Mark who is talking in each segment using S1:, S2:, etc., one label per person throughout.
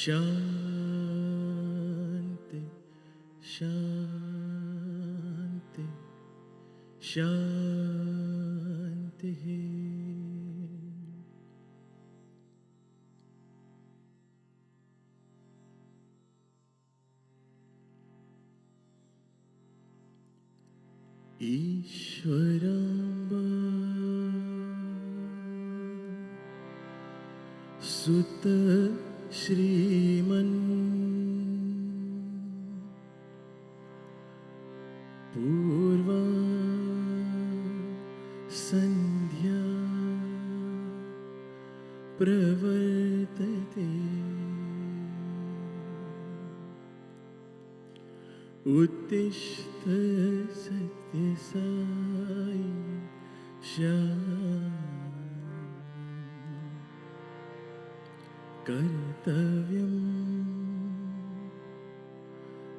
S1: Shanti, शान्ति शान्तिः। ईश्वराम्बा सुत श्रीमन् पूर्वा संध्या प्रवर्तते। उत्तिष्ठ सत्यसाई कर्तव्यं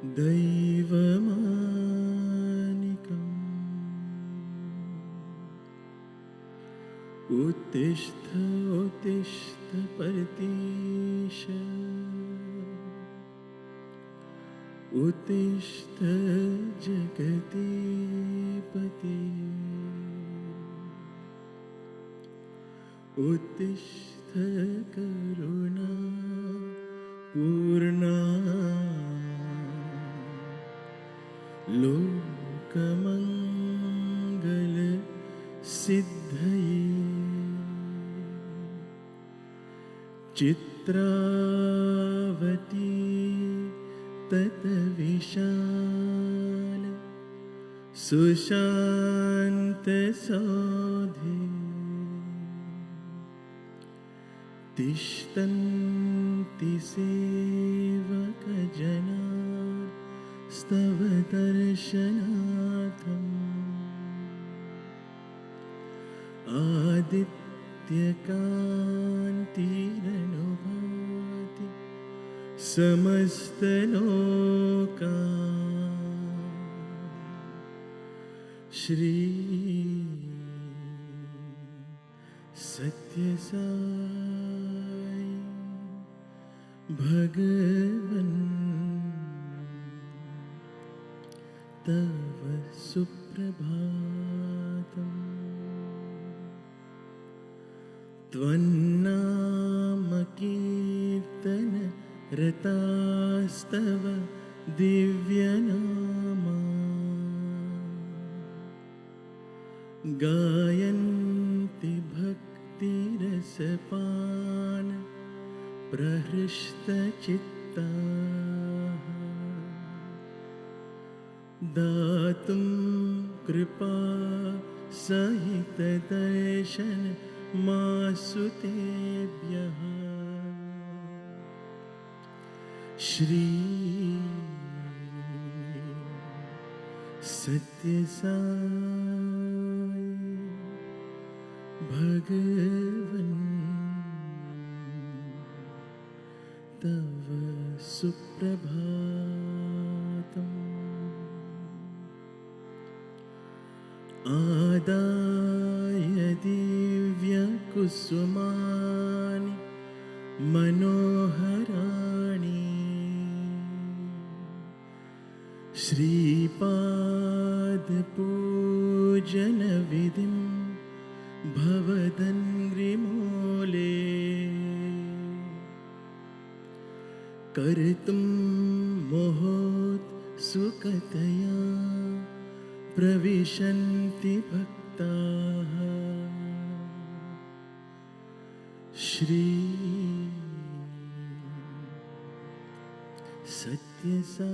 S1: दैवमानिकम्। उत्तिष्ठ उत्तिष्ठ परतीश उत्तिष्ठ जगतीपते। उत्तिष्ठ करुणा पूर्णा लोकमंगल सिद्धये। चित्रावती तत्विशाल सुशांत सौधे। तिष्ठन्ति सेवकजनाः स्तव दर्शनार्थम्। आदित्यकान्तिरनुभाति समस्तलोकान्। श्री सत्यसाई भगवन् तव सुप्रभातम्। त्वन्नाम कीर्तन रतास्तव दिव्यनामा। गायन्ति भक्तिरसपान प्रहृष्टचित्ताः। दातुं कृपा सहित दर्शन मासुतेभ्यः। श्री सत्यसाई भगवन् तव सुप्रभातम्। आदाय दिव्यकुसुमानि मनोहराणि। श्रीपादपूजनविधिं भवदङ्घ्रिमूले। कर्तुं मोहोत्सुकतया प्रविशन्ति भक्ताः। श्री सत्यसाई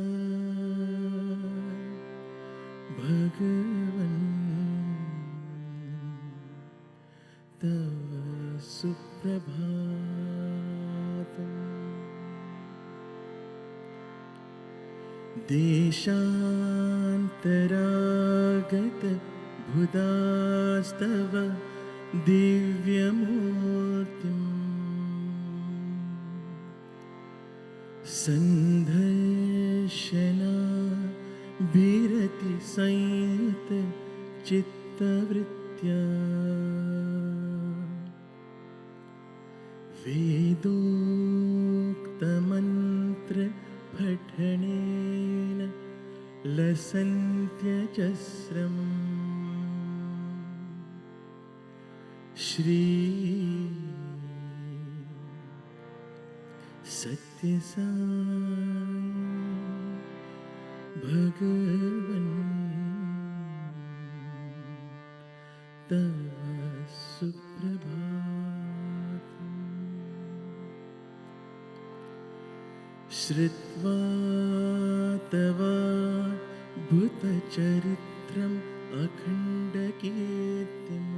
S1: भगवन् तव सुप्रभातम्। देशान्तरागत बुधास्तव दिव्यमूर्तिम्। सन्दर्शना विरति संयुत चित्तवृत्त्या। वेदोक्तमन्त्र पठनेन लसन्त्यजस्रम् श्री सत्यसाई भगवन् तव सुप्रभातम्। श्रुत्वा तव भूतचरित्रम् अखण्डकीर्तिम्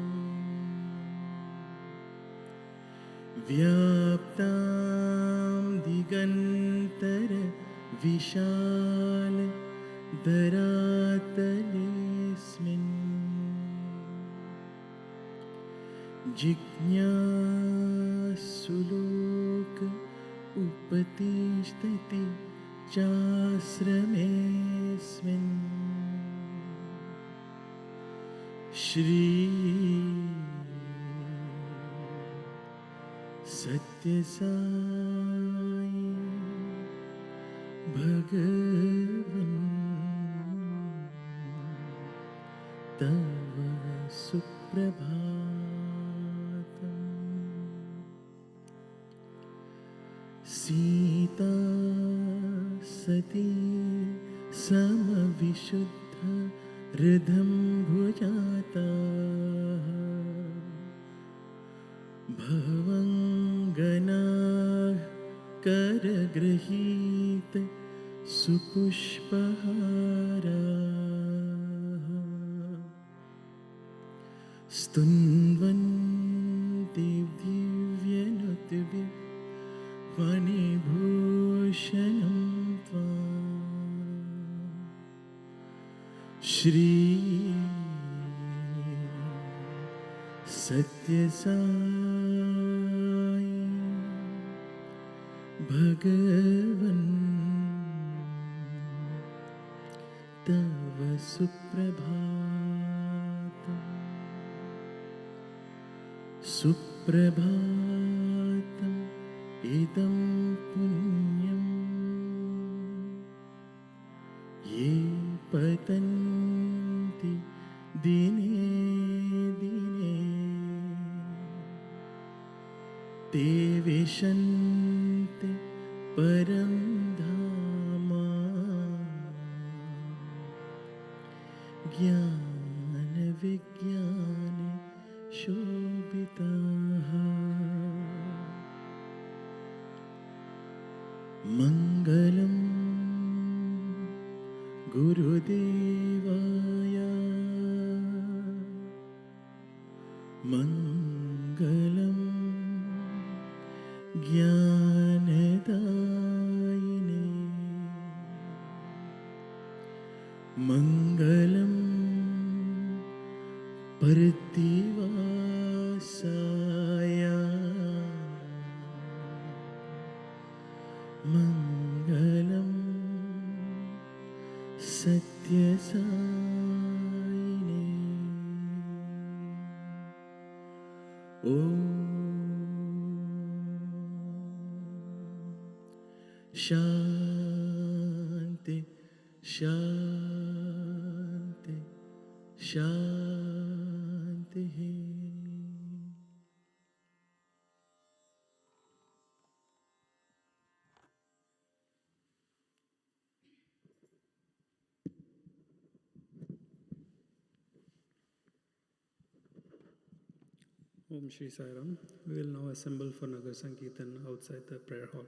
S1: व्याप्तां दिगन्तर विशाल दरातलेऽस्मिन् जिज्ञासुलोक उपतिष्ठति चाश्रमेऽस्मिन् श्री सत्यसाई भगवन् तव सुप्रभातम्। सीता सती समविशुद्ध हृदं भुजाता भवङ्गनाः करगृहीत सुपुष्पहाराः स्तुन्वन्ति दिव्यनुतभिः फणिभूषणं त्वाम् श्री सत्यसाई भगवन् तव सुप्रभातम्। सुप्रभातम् इदं पुण्यं ये पतन्ति दिने दिने ते विशन्ति परं धाम ज्ञानविज्ञान शोभिताः मङ्गलं गुरुदेवाय मङ्गलं ज्ञानदायिने मङ्गलं प्रतिवासाय मङ्गलं सत्यसायिने। ॐ शान्ति शान्ति शान्तिः।
S2: Om Shri Sai Ram. We will now assemble for Nagarasankirtan outside the prayer hall.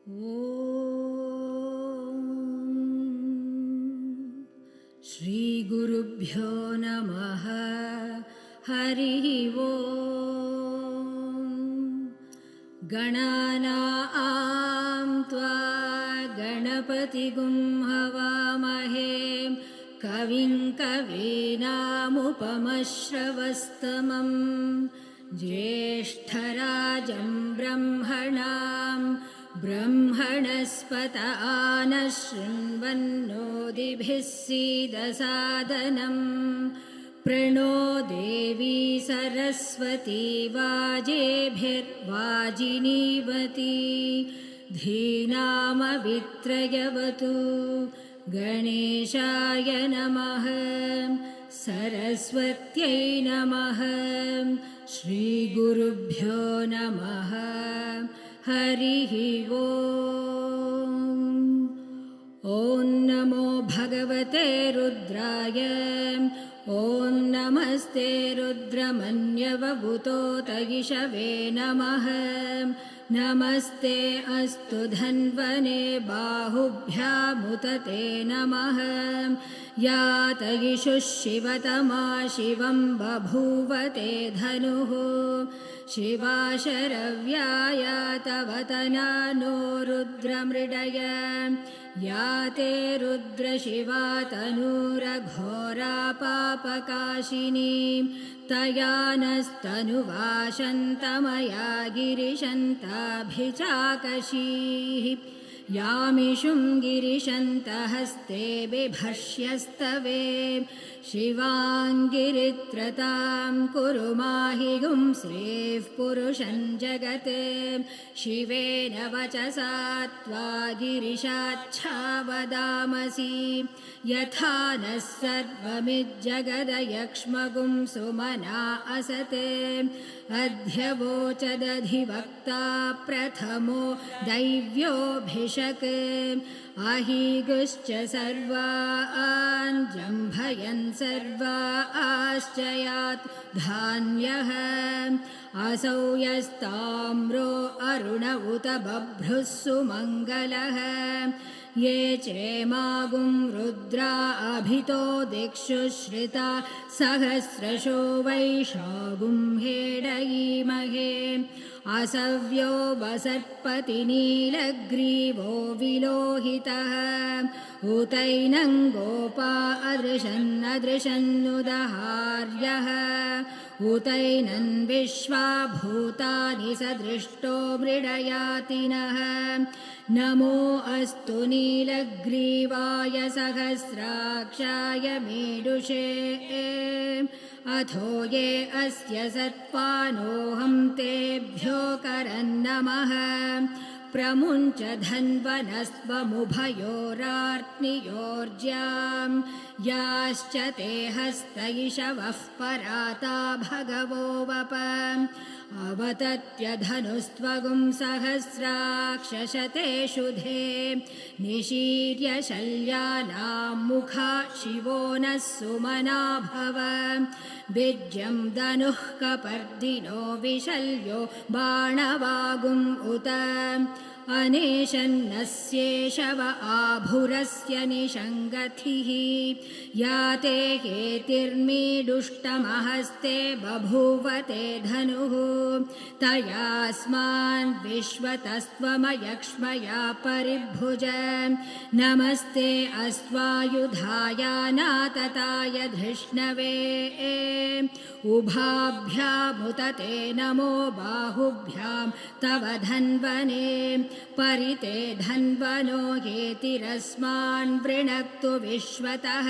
S3: Shri गुरुभ्यो नमः। हरिः ओम्। गणानां त्वा गणपतिगुं हवामहे कविं कवीनामुपमश्रवस्तमं ज्येष्ठराजं ब्रह्मणां ब्रह्मणस्पत नः शृण्वन्नोतिभिः सीदसादनम् प्रणो देवी सरस्वती वाजेभिर्वाजिनीवती धीनामवित्रयवतु। गणेशाय नमः। सरस्वत्यै नमः। श्रीगुरुभ्यो नमः। हरिः ओम्। ॐ नमो भगवते रुद्राय। ॐ नमस्ते रुद्रमन्यवभूतोतयिषवे नमः। नमस्ते अस्तु धन्वने बाहुभ्यामुतते नमः। यातयिषुः शिवतमा शिवं बभूवते धनुः। शिवा शरव्याया तव तना नो रुद्रमृडय। या ते रुद्रशिवा तनूरघोरा पापकाशिनी। तया नस्तनुवाशन्तमया गिरिशन्ताभिचाकशीः। यामिषुं गिरिशन्तहस्ते बिभर्ष्यस्तवे। शिवाङ्गिरित्रतां कुरु माहि गुंश्रेः पुरुषं जगत्। शिवेन वचसा त्वा गिरिशाच्छावदामसि। यथा नः सर्वमिज्जगदयक्ष्मगुं सुमना असते। अध्यवोचदधिवक्ता प्रथमो दैव्योऽभिषक्। अहीगुश्च सर्वान् जम्भयन् सर्वाश्च यात् धान्यः। असौ यस्ताम्रो अरुण उत बभ्रुः सुमङ्गलः। ये चेमागुं रुद्रा अभितो दिक्षु श्रिता सहस्रशो वैशागुं हेडयीमहे। असव्यो वसत्पति नीलग्रीवो विलोहितः। उतैनं गोपा अदृशन्नदृशन्नुदहार्यः। उतैनं विश्वा भूतानि सदृष्टो मृडयातिनः। नमो अस्तु नीलग्रीवाय सहस्राक्षाय मेडुषे। अथो ये अस्य सत्पानोऽहं तेभ्यो करन्नमः। प्रमुञ्च धन्वनस्त्वमुभयोरार्त्नियोर्ज्यां। याश्च ते हस्तैषवः पराता भगवो वप। अवतत्य धनुस्त्वगुं सहस्राक्षशते शुधे। निशीर्य शल्यानां मुखा शिवो नः सुमना भव। विज्यं धनुः कपर्दिनो विशल्यो बाणवागुम् उत। अनेशन्नस्येषव आभुरस्य निषङ्गथिः। याते हेतिर्मीडुष्टमहस्ते बभूवते धनुः। तयास्मान् विश्वतस्त्वमयक्ष्मया परिभुज। नमस्ते अस्त्वायुधाय नातताय धृष्णवे। उभाभ्यामुतते नमो बाहुभ्यां तव धन्वने। परिते धन्वनो हेतिरस्मान् वृणक्तु विश्वतः।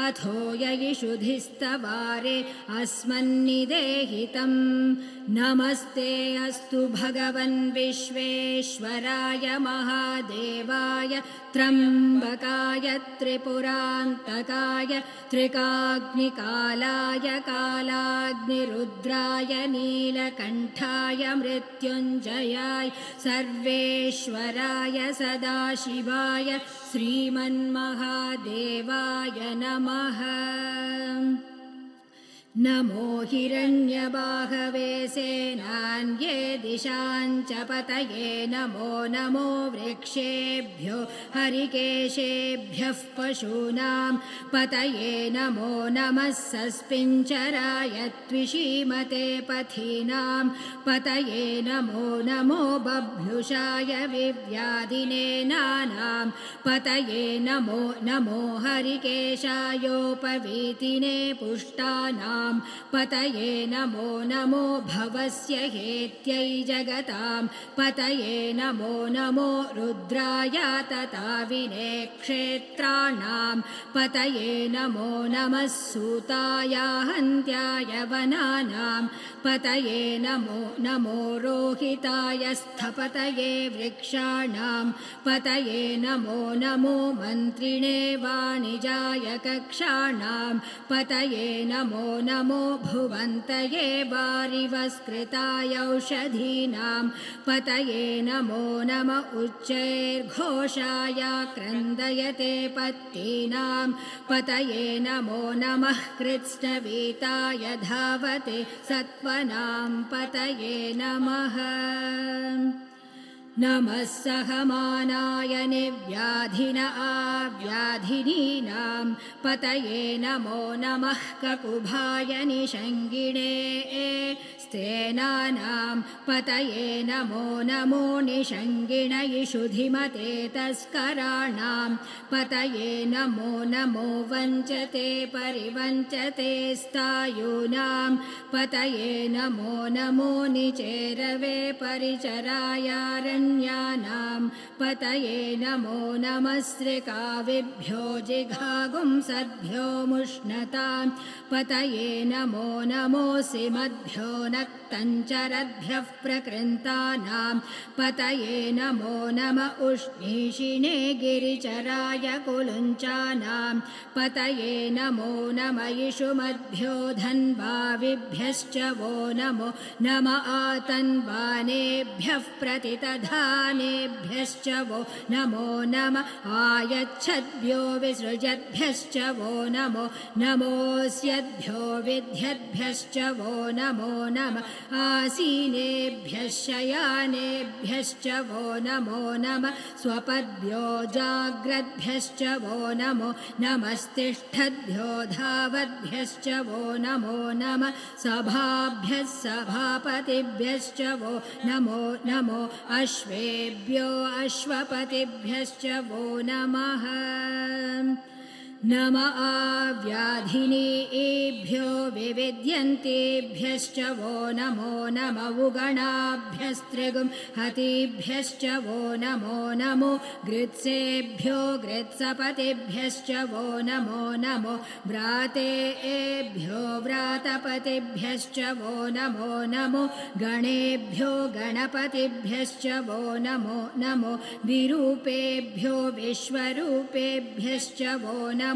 S3: अथो ययिषुधिस्तवारे अस्मन्निदेहितम्। नमस्ते अस्तु भगवन् विश्वेश्वराय महादेवाय त्र्यम्बकाय त्रिपुरान्तकाय त्रिकाग्निकालाय कालाग्निरुद्राय नीलकण्ठाय मृत्युञ्जयाय सर्वेश्वराय सदाशिवाय श्रीमन्महादेवाय नमः। नमो हिरण्यबाहवे सेनान्ये दिशाञ्च पतये नमो नमो वृक्षेभ्यो हरिकेशेभ्यः पशूनां पतये नमो नमः सस्पिञ्चराय त्विषीमते पथीनां पतये नमो नमो बभ्युषाय विव्याधिने नानां पतये नमो नमो हरिकेशायोपवीतिने पुष्टानां पतये नमो नमो भवस्य हेत्यै जगतां पतये नमो नमो रुद्राय तताविने क्षेत्राणां पतये नमो नमः सूताय हन्त्याय वनानां पतये नमो नमो रोहिताय स्थपतये वृक्षाणां पतये नमो नमो मन्त्रिणे वाणिजाय कक्षाणां पतये नमो नमो भुवन्तये वारिवस्कृताय औषधीनां पतये नमो नम उच्चैर्घोषाय क्रन्दयते पत्तीनां पतये नमो नमः कृत्स्नवीताय धावते सत्त्वनां पतये नमः नमः सहमानाय निव्याधिन आव्याधिनीनां पतये नमो नमः ककुभाय निषङ्गिणे स्तेनानां पतये नमो नमो निषङ्गिण इषुधिमते तस्कराणां पतये नमो नमो वञ्चते परिवञ्चते स्तायूनां पतये नमो नमो निचेरवे परिचरायारण्यानां पतये नमो नमस्त्रिकाविभ्यो जिघागुंसद्भ्यो मुष्णतां पतये नमो नमोऽसिमद्भ्यो नक्तञ्चरद्भ्यः प्रकृन्तानां पतये नमो नम उष्णीषिणे गिरिचराय कुलुञ्चानां पतये नमो नम इषुमद्भ्यो धन्वाविभ्यश्च वो नमो नम आतन्वानेभ्यः प्रतितधानेभ्यश्च वो नमो नम आयच्छद्भ्यो विसृजद्भ्यश्च वो नमो नमोऽस्यद्भ्यो विद्यद्भ्यश्च वो नमो नम आसीनेभ्यः शयानेभ्यश्च वो नमो नम स्वपद्भ्यो जाग्रद्भ्यश्च वो नमो नमस्तिष्ठद्भ्यो धावद्भ्यश्च वो नमो नम सभाभ्यः सभापतिभ्यश्च वो नमो नमो अश्वेभ्यो अश्वपतिभ्यश्च वो नमः नम आव्याधिनीभ्यो विविद्यन्तेभ्यश्च वो नमो नम उगणाभ्यस्त्रिगुं हतिभ्यश्च वो नमो नमो गृत्सेभ्यो गृत्सपतिभ्यश्च वो नमो नमो व्रातेभ्यो व्रातपतिभ्यश्च वो नमो नमो गणेभ्यो गणपतिभ्यश्च वो नमो नमो विरूपेभ्यो विश्वरूपेभ्यश्च वो नमो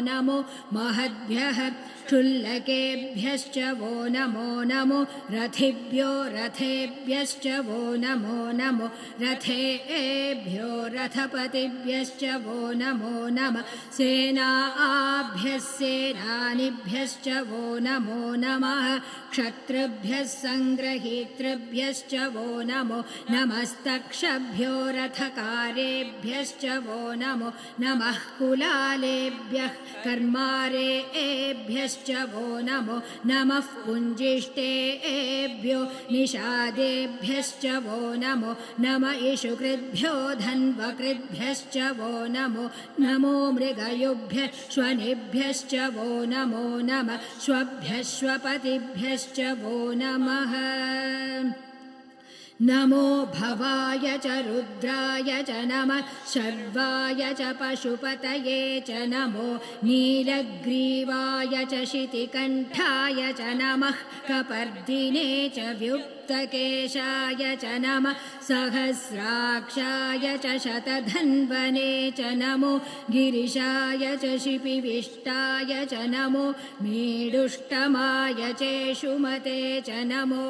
S3: नमो महद्भ्यः क्षुल्लकेभ्यश्च वो नमो नमो रथिभ्यो रथेभ्यश्च वो नमो नमो रथेभ्यो रथपतिभ्यश्च वो नमो नमः सेनाभ्यः सेनानिभ्यश्च वो नमो नमः क्षत्रिभ्यः सङ्ग्रहीतृभ्यश्च वो नमो नमस्तक्षभ्यो रथकारेभ्यश्च वो नमो नमः कुलालेभ्यः कर्मारेभ्यश्च वो नमो नमः पुञ्जिष्टेभ्यो निषादेभ्यश्च वो नमो नम इषुकृद्भ्यो धन्वकृद्भ्यश्च वो नमो नमो मृगयुभ्यः श्वनिभ्यश्च वो नमो नमः श्वभ्यः श्वपतिभ्यश्च वो नमः नमो भवाय च रुद्राय च नमः शर्वाय च पशुपतये च नमो नीलग्रीवाय च शितिकण्ठाय च नमः कपर्दिने च व्युक्ताय सप्तकेशाय च नमः सहस्राक्षाय च शतधन्वने च नमो गिरिशाय च शिपिविष्टाय च नमो मेडुष्टमाय चेषुमते च नमो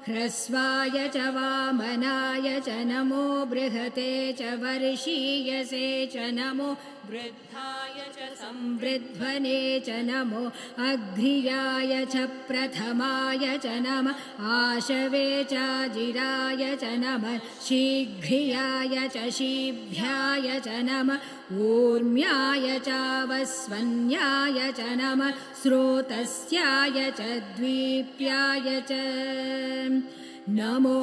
S3: ह्रस्वाय च वामनाय च नमो बृहते च वर्षीयसे च नमो वृद्धाय च संवृध्वने च नमो अघ्रियाय च प्रथमाय च नमः आशवे चाजिराय च नमः शीघ्रियाय च शीभ्याय च नमः ऊर्म्याय चावस्वन्याय च नमः स्रोतस्याय च द्वीप्याय च नमो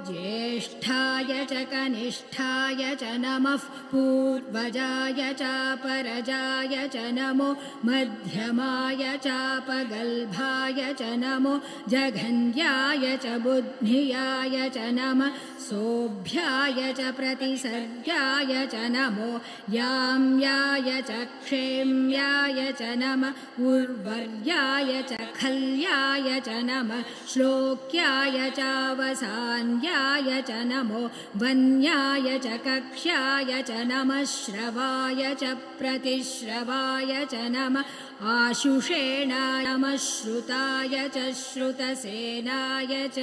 S3: ज्येष्ठाय च कनिष्ठाय च नमः पूर्वजाय चापरजाय च नमो मध्यमाय चापगल्भाय च नमो जघन्याय च बुद्धियाय च नमः सोभ्याय च प्रतिसर्गाय च नमो याम्याय च क्षेम्याय च नमः उर्वर्याय च खल्याय च नमः श्लोक्याय चावसान्याय च नमो वन्याय च कक्ष्याय च नमः श्रवाय च प्रतिश्रवाय च नमः आशुषेणाय नमः श्रुताय च श्रुतसेनाय च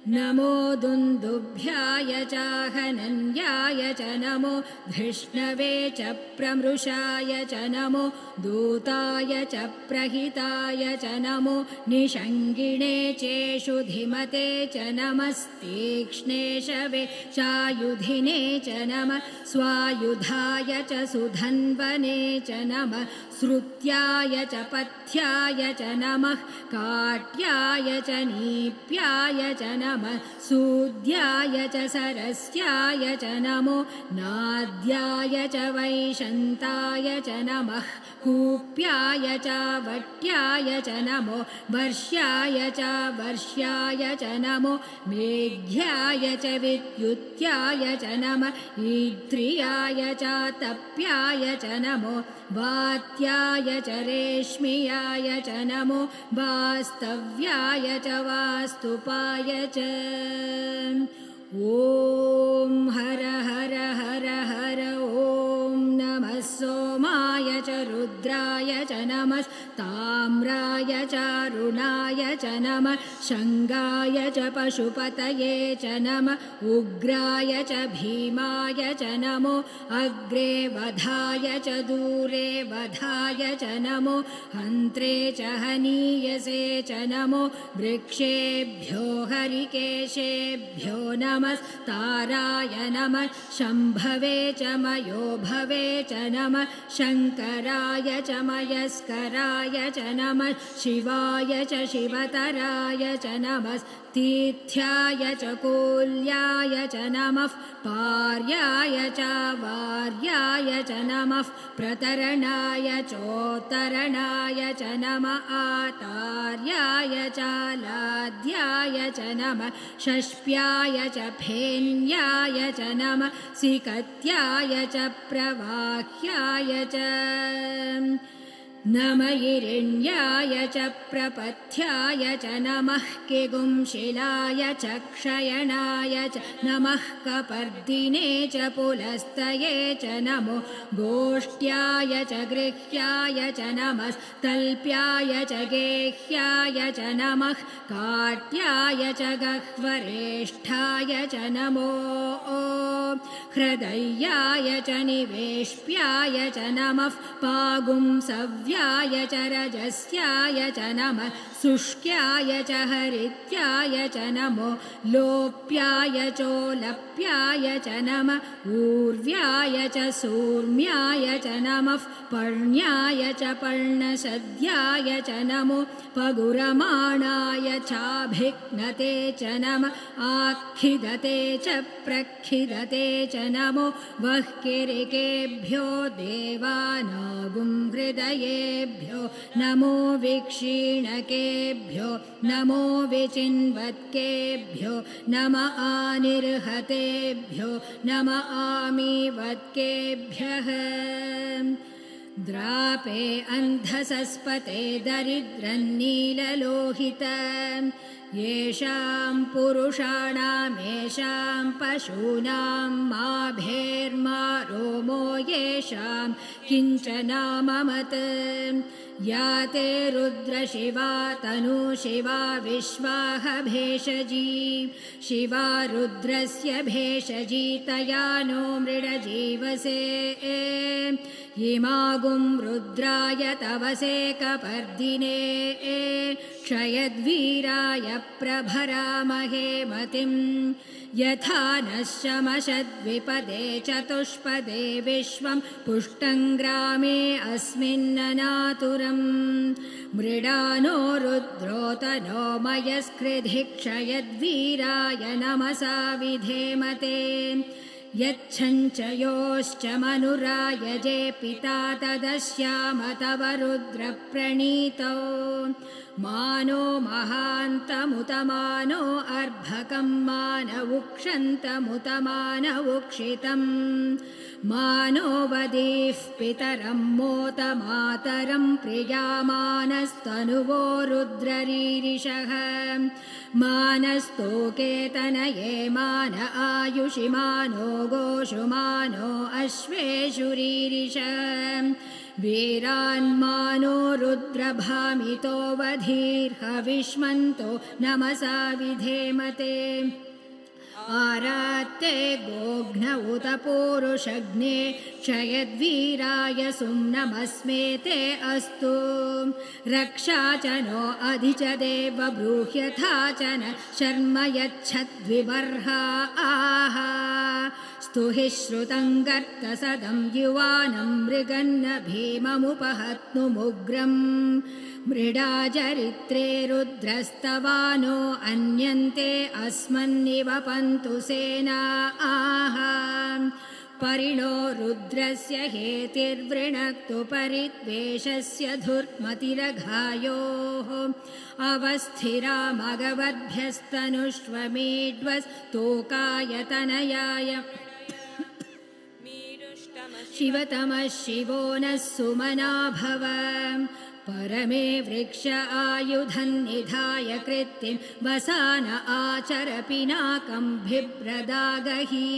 S3: नमो दुन्दुभ्याय चाहनन्याय च नमो धृष्णवे च प्रमृषाय च नमो दूताय च प्रहिताय च नमो निषङ्गिणे चेषु धिमते च नमस्तीक्ष्णेशवे चायुधिने च नमः स्वायुधाय च सुधन्वने च नमः श्रुत्याय च पथ्याय च नमः काट्याय च नीप्याय च नमः सूद्याय च सरस्याय च नमो नाद्याय च वैशन्ताय च नमः कूप्याय च वट्याय च नमो वर्ष्याय च वर्ष्याय च नमो मेघ्याय च विद्युत्याय च नमः ईद्रियाय च तप्याय च नमो वात्याय च रेश्मियाय च नमो वास्तव्याय च वास्तुपाय च ॐ हर हर हर हर ॐ नमः सोमाय च रुद्राय च नमः ताम्राय च अरुणाय च नमः शङ्गाय च पशुपतये च नमः उग्राय च भीमाय च नमो अग्रे वधाय च दूरे वधाय च नमो हन्त्रे च हनीयसे च नमो वृक्षेभ्यो हरिकेशेभ्यो नमस्ताराय नमः शम्भवे च मयोभवे च नमः शङ्कराय च मयस्कराय च नमः शिवाय च शिवतराय च नमः तीर्थ्याय च कोल्याय च नमः पार्याय च वार्याय च नमः प्रतरणाय चोत्तरणाय च नमः आतार्याय च लाद्याय च नमः षष्प्याय च फेन्याय च नमः सिकत्याय च प्रवाह्याय च नम हिरण्याय च प्रपथ्याय च नमः किगुंशिलाय च क्षयणाय च नमः कपर्दिने च पुलस्तये च नमो गोष्ट्याय च गृह्याय च नमः तल्प्याय च गेह्याय च नमः काट्याय च गह्वरेष्ठाय च नमो हृदयाय च निवेश्प्याय च नमः पागुंसव्याय च रजस्याय च नमः शुष्क्याय च हरित्याय च नमो लोप्याय चोलप्याय च नमः ऊर्व्याय च सूर्म्याय च नमः पर्ण्याय च पर्णसद्याय च नमो पगुरमाणाय चाभिघ्नते च नमः आखिदते च प्रखिदते च नमो वह्किरिकेभ्यो देवानागुं हृदयेभ्यो नमो विक्षीणकेभ्यो नमो विचिन्वत्केभ्यो नम आनिर्हतेभ्यो नम आमीवत्केभ्यः द्रापे अन्धसस्पते दरिद्रन्नीललोहितम् येषां पुरुषाणामेषां पशूनां माभेर्मा रोमो येषां किञ्चनाममत् या ते रुद्रशिवा तनुशिवा विश्वाह भेषजी शिवा रुद्रस्य भेषजी तया नो मृडजीवसे इमागुं रुद्राय तवसे कपर्दिने क्षयद्वीराय प्रभरामहे मतिं यथा नः शमशद्विपदे चतुष्पदे विश्वं पुष्टं ग्रामे अस्मिन्ननातुरम् मृडानो रुद्रोतनो मयस्कृधि क्षयद्वीराय नमसा विधेमते यच्छञ्चयोश्च मनुरायजे पिता तदस्याम तव रुद्रप्रणीतौ मानो महान्तमुतमानो अर्भकं मानवुक्षन्तमुतमानवुक्षितम् मानो वदीः पितरं मोतमातरं प्रियामानस्तनुवो रुद्ररीरिषः मानस्तोकेतनये मान आयुषि मानो गोषु मानो अश्वेषु रीरिषः वीरान्मानो रुद्रभामितो वधीर्हविष्मन्तो नमसा विधेमते आरात्ते गोघ्न उत पूरुषग्ने क्षयद्वीराय सुम्नमस्मेते अस्तु रक्षा च नो अधि च देव ब्रूह्यथा च न शर्म यच्छद्विबर्हा आहा स्तुहि श्रुतं गर्तसदं युवानं मृगन्न भीममुपहत्नुमुग्रम् मृडाचरित्रे रुद्रस्तवानो अन्यन्ते अस्मन्निवपन्तु सेना आहा परिणो रुद्रस्य हेतिर्वृणक्तु परिद्वेषस्य धुर्मतिरघायोः अवस्थिरा मगवद्भ्यस्तनुष्वमेड्वस्तोकायतनयाय शिवतमः शिवो नः सुमना भव परमे वृक्ष आयुधं निधाय कृत्तिं वसान आचर पिनाकं बिभ्रदागहि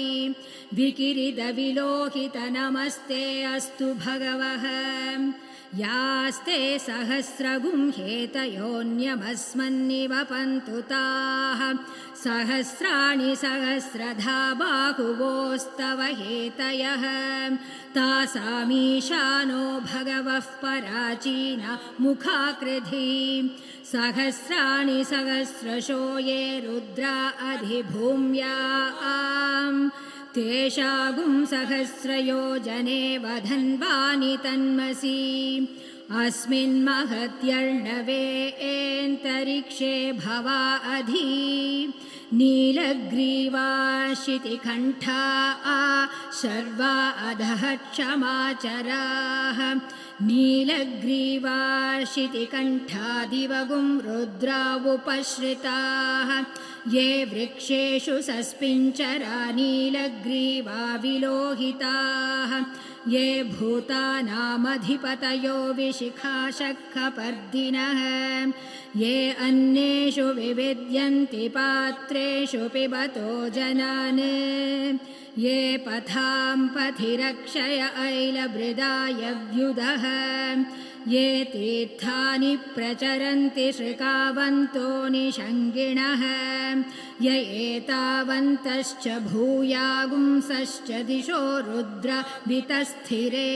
S3: विकिरिदविलोहित नमस्ते अस्तु भगवः यास्ते सहस्रगुं हेतयोऽन्यमस्मन्निवपन्तु ताः सहस्राणि सहस्रधा बाहुवोस्तव हेतयः तासामीशानो भगवः पराचीना मुखाकृधि सहस्राणि सहस्रशो ये रुद्रा अधिभूम्याम् तेषागुं सहस्रयोजने वधन्वानि तन्मसि अस्मिन् महत्यर्णवे एन्तरिक्षे भवा अधि नीलग्रीवा शितिकण्ठा शर्वा अधः क्षमाचराः नीलग्रीवा शितिकण्ठा दिवगुं रुद्रावुपश्रिताः ये वृक्षेषु सस्पिञ्चरा नीलग्रीवा विलोहिताः ये भूतानामधिपतयो विशिखाशखपर्दिनः ये अन्येषु विविद्यन्ति पात्रेषु पिबतो जनान् ये पथां पथि रक्षय ऐलभृदाय व्युदः ये तीर्थानि प्रचरन्ति श्रिकावन्तो निषङ्गिणः य एतावन्तश्च भूयागुंसश्च दिशो रुद्र वितस्थिरे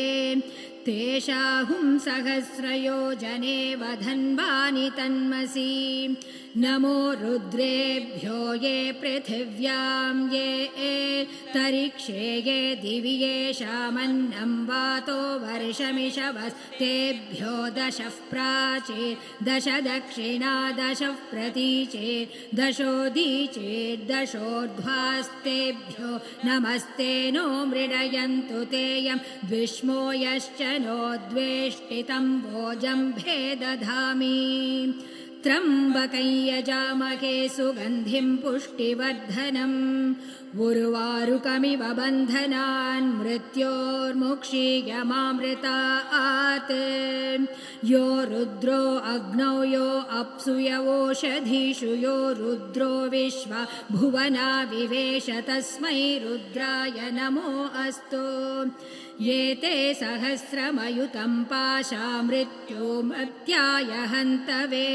S3: तेषाहुं सहस्रयोजने वधन्वानि तन्मसि नमो रुद्रेभ्यो ये पृथिव्यां ये तरिक्षे ये दिवि येषामन्नं वातो वर्षमिषवस्तेभ्यो दशः प्राचेर्दश दक्षिणा दशः प्रतीचेर्दशोदीचेर्दशोर्ध्वास्तेभ्यो नमस्ते नो मृडयन्तु तेयं द्विष्मो यश्च नो द्वेष्टितं भोजं भेदधामि त्र्यम्बकं यजामहे सुगन्धिं पुष्टिवर्धनम् उर्वारुकमिव बन्धनान् मृत्योर्मुक्षीयमामृतात् यो रुद्रो अग्नौ यो अप्सु य ओषधीषु यो रुद्रो विश्वा भुवना विवेश तस्मै रुद्राय नमो अस्तु ये ते सहस्रमयुतं पाशा मृत्यो मर्त्याय हन्तवे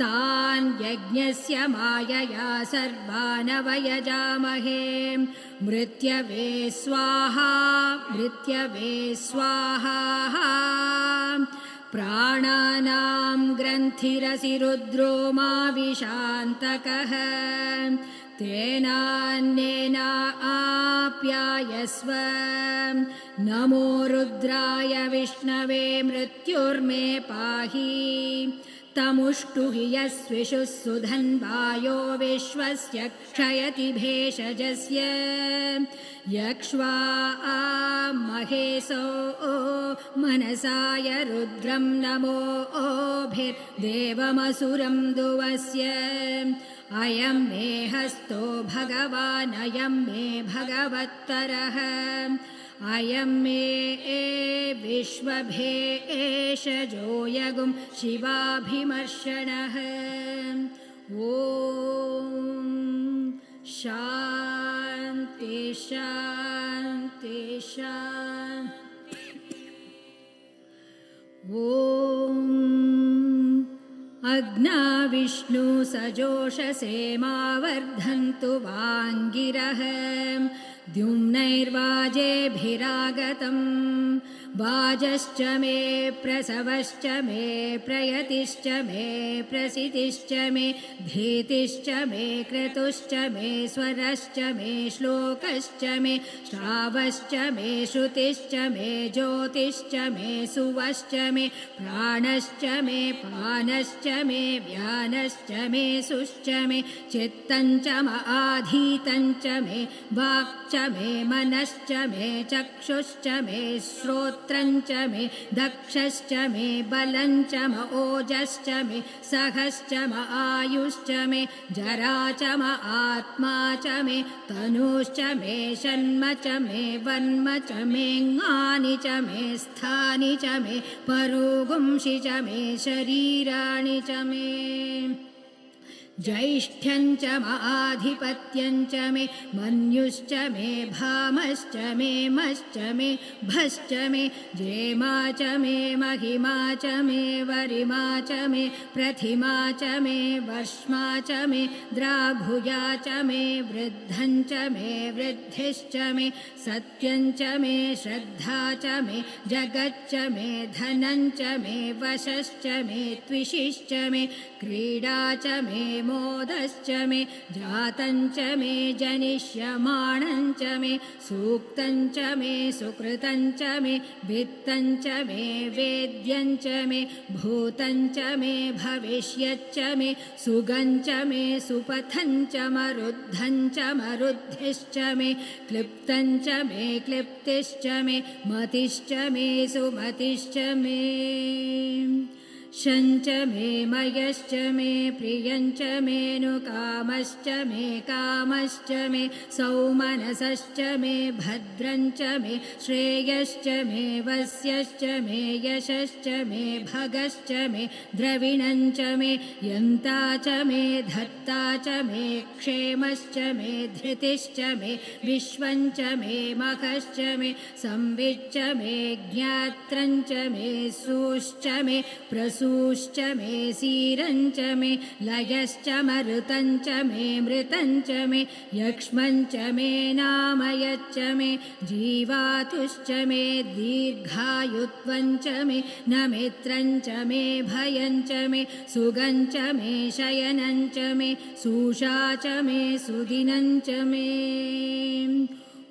S3: तान् यज्ञस्य मायया सर्वानवयजामहे मृत्यवे स्वाहा मृत्यवे स्वाहा प्राणानां ग्रन्थिरसि रुद्रो मा विशान्तकः तेनान्येना आप्यायस्व नमो रुद्राय विष्णवे मृत्युर्मे पाहि तमुष्टुहि यस्विषुः सुधन्वायो विश्वस्य क्षयति भेषजस्य यक्ष्वा महेशो मनसाय रुद्रं नमोभिर्देवमसुरं दुवस्य अयं मे हस्तो भगवान् अयं मे भगवत्तरः अयं मे विश्वभेषजो यगुं शिवाभिमर्शनः ॐ शान्ति शान्ति शान्ति ॐ अग्ना विष्णु सजोषसे मा वर्धन्तु वाङ्गिरः द्युम्नैर्वाजेभिरागतम् वाजश्च मे प्रसवश्च मे प्रयतिश्च मे प्रसितिश्च मे धीतिश्च मे क्रतुश्च मे स्वरश्च मे श्लोकश्च मे श्रावश्च मे श्रुतिश्च मे ज्योतिश्च मे सुवश्च मे प्राणश्च मे पानश्च मे व्यानश्च मे सुश्च मे चित्तञ्च म आधीतञ्च मे वाक्च मे मनश्च मे चक्षुश्च मे श्रोत्रञ्च मे दक्षश्च मे बलञ्च म ओजश्च मे सहश्च म आयुश्च मे जरा च म आत्मा च मे तनुश्च मे षण्म च मे वर्म च मे ङानि च मे स्थानि च मे परोगुंषि च मे शरीराणि च मे ज्यैष्ठ्यञ्च म आधिपत्यञ्च मे मन्युश्च मे भामश्च मे मश्च मे भश्च मे जेमा च मे महिमा च मे वरिमा च मे प्रथिमा च मे वर्ष्मा च मे द्राभुजा च मे वृद्धञ्च मे वृद्धिश्च मे सत्यञ्च मे श्रद्धा च मे जगच्च मे धनञ्च मे वशश्च मे त्विषिश्च मे क्रीडा च मे मोदश्च मे जातञ्च मे जनिष्यमाणञ्च मे सूक्तञ्च मे सुकृतञ्च मे वित्तञ्च मे वेद्यञ्च मे भूतञ्च मे भविष्यच्च मे सुगञ्च मे सुपथञ्च मरुद्धञ्च मरुद्धिश्च मे क्लिप्तञ्च मे क्लिप्तिश्च मे मतिश्च मे सुमतिश्च मे शञ्च मे मयश्च मे प्रियञ्च मेऽनुकामश्च मे कामश्च मे सौमनसश्च मे भद्रञ्च मे श्रेयश्च मे वस्यश्च मे यशश्च मे भगश्च मे द्रविणञ्च मे यन्ता च मे धत्ता च मे क्षेमश्च मे धृतिश्च मे विश्वञ्च मे मखश्च मे संविच्च मे ज्ञात्रञ्च मे सूश्च मे सूश्च मे सीरञ्च मे लयश्च मरुतञ्च मे मृतञ्च मे यक्ष्मञ्च मे नामयच्च मे जीवातुश्च मे दीर्घायुत्वञ्च मे नमित्रञ्च मे भयञ्च मे सुगञ्च मे शयनञ्च मे सूषा च मे सुदिनञ्च मे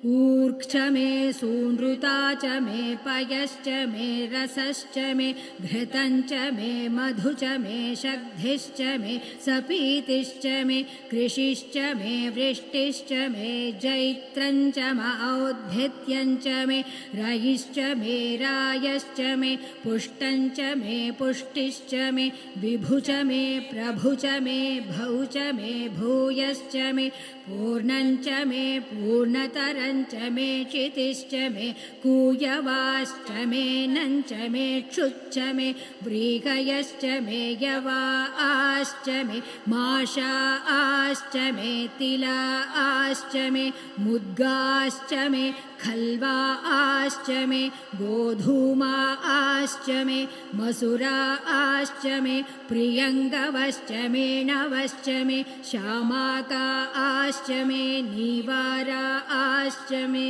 S3: ॐ ऊर्क्ष मे सूनृता च मे पयश्च मे रसश्च मे घृतञ्च मे मधु च मे शग्धिश्च मे सपीतिश्च मे कृषिश्च मे वृष्टिश्च मे जैत्रञ्च औद्भित्यञ्च मे रयिश्च मे रायश्च मे पुष्टञ्च मे पुष्टिश्च मे विभु च मे प्रभु च मे भौ च मे भूयश्च मे पूर्णञ्च मे पूर्णतरञ्च मे क्षितिश्च मे कूयवाश्च मे नञ्च मे क्षुच्च मे व्रीहयश्च मे यवाश्च मे माषाश्च मे तिलाश्च मे मुद्गाश्च मे खल्वाश्च मे गोधूमाश्च मे मसुराश्च मे प्रियङ्गवश्च मे नवश्च मे श्यामाकाश्च मे नीवाराश्च मे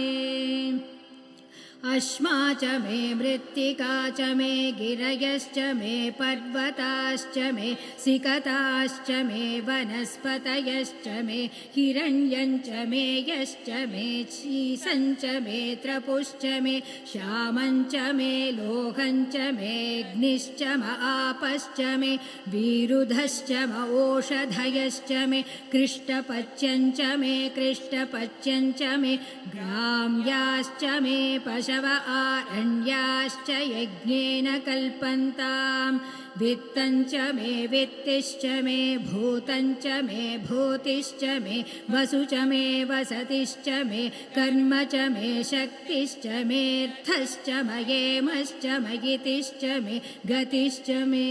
S3: अश्मा च मे मृत्तिका च मे गिरयश्च मे पर्वताश्च मे सिकताश्च मे वनस्पतयश्च मे हिरण्यञ्च मे यश्च मे शीसञ्च मे त्रपुश्च मे श्यामञ्च मे लोहञ्च मे अग्निश्च म आपश्च मे विरुधश्च म ओषधयश्च मे कृष्टपच्यञ्च मे कृष्टपच्यञ्च मे ग्राम्याश्च मे पशव आरण्याश्च यज्ञेन कल्पन्ताम् वित्तञ्च मे वित्तिश्च मे भूतञ्च मे भूतिश्च मे वसु च मे वसतिश्च मे कर्म च मे शक्तिश्च मेऽर्थश्च मयेमश्च मयितिश्च मे गतिश्च मे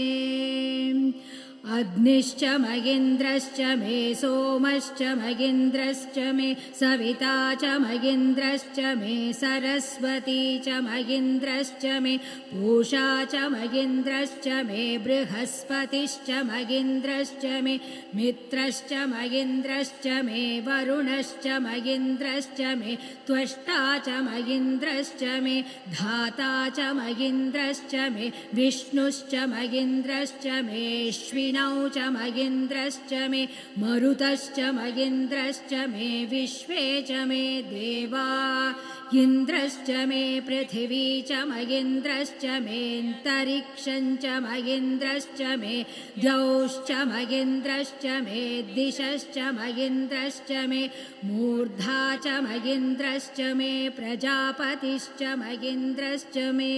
S3: अग्निश्च मयिन्द्रश्च मे सोमश्च मयिन्द्रश्च मे सविता च मयिन्द्रश्च मे सरस्वती च मयिन्द्रश्च मे पूषा च मयिन्द्रश्च मे बृहस्पतिश्च मयिन्द्रश्च मे मित्रश्च मयिन्द्रश्च मे वरुणश्च मयिन्द्रश्च मे त्वष्टा च मयिन्द्रश्च मे धाता च मयिन्द्रश्च मे विष्णुश्च मयिन्द्रश्च मे नौ च मयिन्द्रश्च मे मरुतश्च मयिन्द्रश्च मे विश्वे च मे देवा इन्द्रश्च मे पृथिवी च मयिन्द्रश्च मेऽन्तरिक्षञ्च मयिन्द्रश्च मे द्यौश्च मयिन्द्रश्च मे दिशश्च मयिन्द्रश्च मे मूर्धा च मयिन्द्रश्च मे प्रजापतिश्च मयिन्द्रश्च मे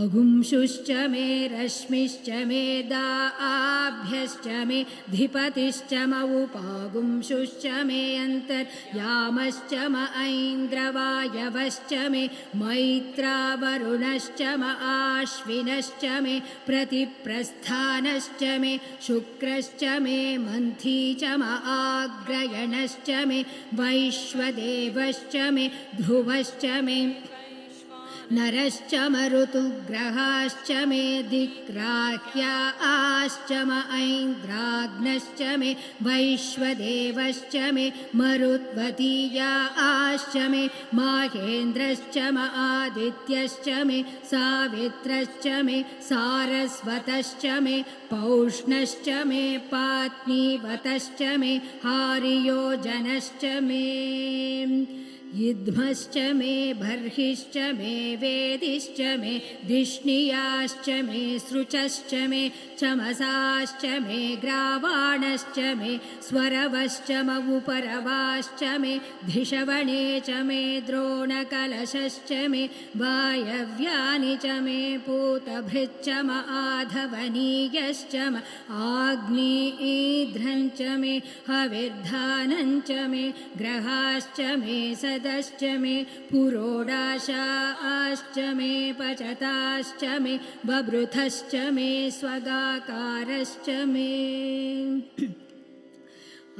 S3: अगुंशुश्च मे रश्मिश्च मे दाभ्यश्च मे धिपतिश्च म उपागुंशुश्च मे अन्तर्यामश्च म ऐन्द्रवायवश्च मे मैत्रावरुणश्च म आश्विनश्च मे प्रतिप्रस्थानश्च मे शुक्रश्च मे मन्थी च म आग्रयणश्च मे वैश्वदेवश्च मे ध्रुवश्च मे नरश्च मरुतुग्रहाश्च मे दिक्राह्याश्च म ऐन्द्राग्नश्च मे वैश्वदेवश्च मे मरुत्वतीयाश्च मे माहेन्द्रश्च म आदित्यश्च मे सावित्रश्च मे सारस्वतश्च मे पौष्णश्च मे पात्नीवतश्च मे हारियोजनश्च मे युध्मश्च मे बर्हिश्च मे वेदिश्च मे धिष्णियाश्च मे सृचश्च मे चमसाश्च मे ग्रावाणश्च मे स्वरवश्च म उपरवाश्च मे धिषवणे च मे द्रोणकलशश्च मे वायव्यानि च मे पूतभृच्च म आधवनीयश्च म आग्नेयीध्रञ्च मे हविर्धानञ्च मे ग्रहाश्च मे सदश्च मे पुरोडाशाश्च मे पचताश्च मे बभृथश्च मे स्वगाकारश्च मे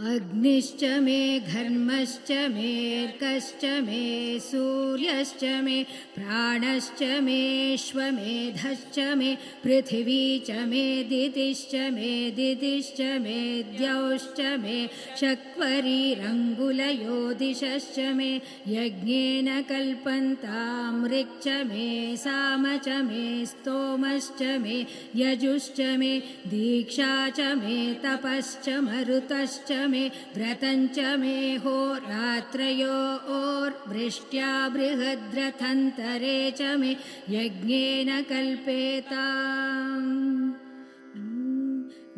S3: अग्निश्च मे घर्मश्च मेऽर्कश्च मे सूर्यश्च मे प्राणश्च मेऽश्वमेधश्च मे पृथिवी च मे दितिश्च मे द्यौश्च मे शक्वरीरङ्गुलयो दिशश्च मे यज्ञेन कल्पन्तां ऋक् च मे साम च मे स्तोमश्च मे यजुश्च मे दीक्षा च मे तपश्च मरुतश्च मे व्रतं च मे होरात्रयोर्वृष्ट्या बृहद्रथन्तरे च मे यज्ञेन कल्पेताम्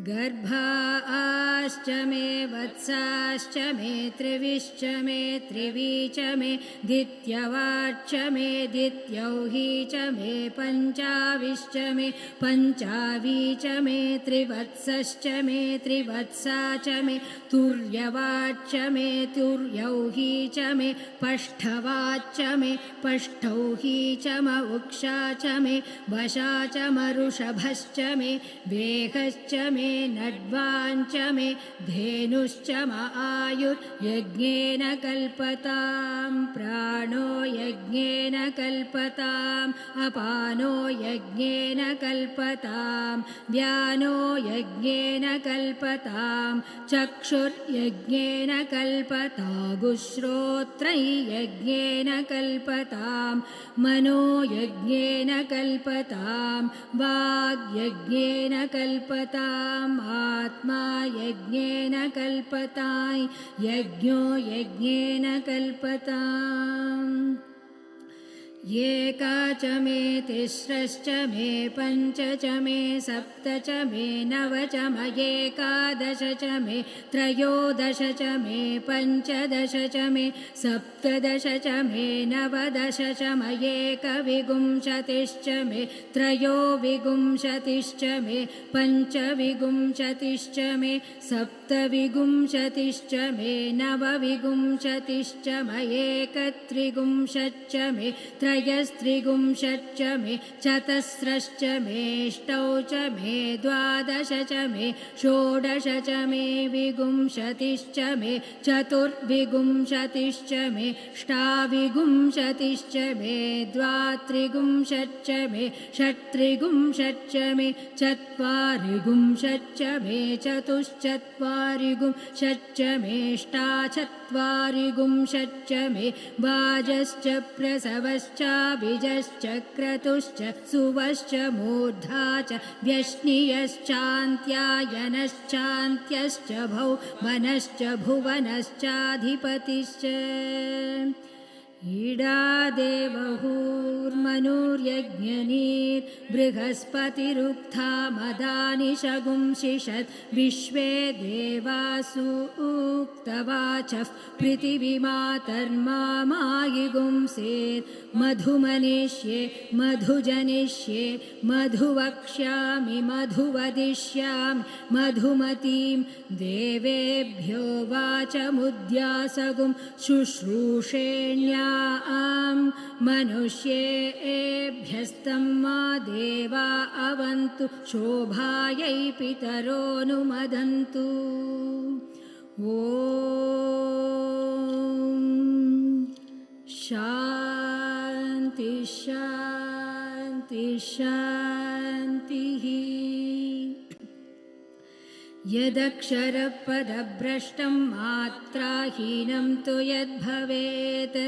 S3: गर्भाश्च मे वत्साश्च मे त्रिविश्च मे त्रिवी च मे दित्यवाच्च मे दित्यौही च मे पञ्चाविश्च मे पञ्चावी च मे त्रिवत्सश्च मे त्रिवत्सा च मे तुर्यवाच्च मे तुर्यौही च मे पष्ठवाच्च मे पष्ठौही च म उक्षा च मे वशा च मरुषभश्च मे वेहश्च मे नड्वाञ्च मे धेनुश्च म आयुर्यज्ञेन कल्पतां प्राणो यज्ञेन कल्पताम् अपानो यज्ञेन कल्पतां व्यानो यज्ञेन कल्पतां चक्षुर्यज्ञेन कल्पतागुश्रोत्रै यज्ञेन कल्पतां मनो यज्ञेन कल्पतां वाग्यज्ञेन कल्पताम् आत्मा यज्ञेन कल्पतां यज्ञो यज्ञेन कल्पताम् एका च मे तिस्रश्च मे पञ्च च मे सप्त च मे नव च म एकादश च मे त्रयोदश च मे पञ्चदश च मे सप्तदश च मे नवदश च म एकविंशतिश्च मे त्रयोविंशतिश्च मे पञ्चविंशतिश्च मे सप्तविंशतिश्च मे नवविंशतिश्च म एकत्रिंशच्च मे त्रयस्त्रिंशच्च मे चतस्रश्च मेष्टौ च मे द्वादश च मे षोडश च मे विंशतिश्च मे चतुर्विंशतिश्च मे ष्टाविंशतिश्च मे द्वात्रिंशच्च मे षट्त्रिंशच्च मे चत्वारिंशच्च मे चतुश्चत्वारिंशच्च मे ष्टाचत्वारिंशच्च मे वाजश्च प्रसवश्चाभिजश्च क्रतुश्च सुवश्च मूर्धा च व्यश्नियश्चान्त्यायनश्चान्त्यश्च भौवनश्च भुवनश्चाधिपतिश्च ईडा देवहूर्मनुर्यज्ञनीर्बृहस्पतिरुक्था मदानि शगुंशिषत् विश्वे देवासु उक्तवाचः पृथिवीमातर्मामायिगुंसेत् मधुमनिष्ये मधुजनिष्ये मधुवक्ष्यामि मधुवदिष्यामि मधुमतीं देवेभ्यो वाचमुद्यासगुं शुश्रूषेण्याम् मनुष्येभ्यस्तं मा देवा अवन्तु शोभायै पितरोऽनुमदन्तु ॐ शान्ति शान्ति शान्तिः यदक्षरपदभ्रष्टं मात्राहीनं तु यद्भवेत्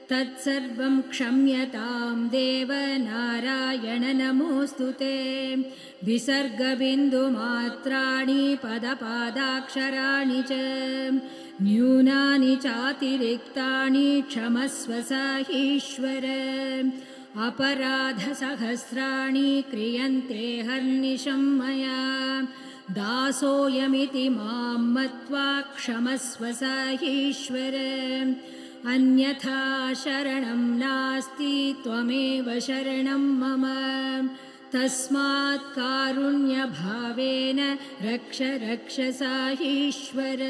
S3: तत्सर्वं क्षम्यतां देव नारायण नमोऽस्तु ते विसर्गबिन्दुमात्राणि पदपादाक्षराणि च न्यूनानि चातिरिक्तानि क्षमस्व साहीश्वर अपराधसहस्राणि क्रियन्ते हर्निशं मया दासोऽयमिति मां मत्वा क्षमस्व साहीश्वर अन्यथा शरणं नास्ति त्वमेव शरणं मम तस्मात् कारुण्यभावेन रक्ष रक्ष साहीश्वर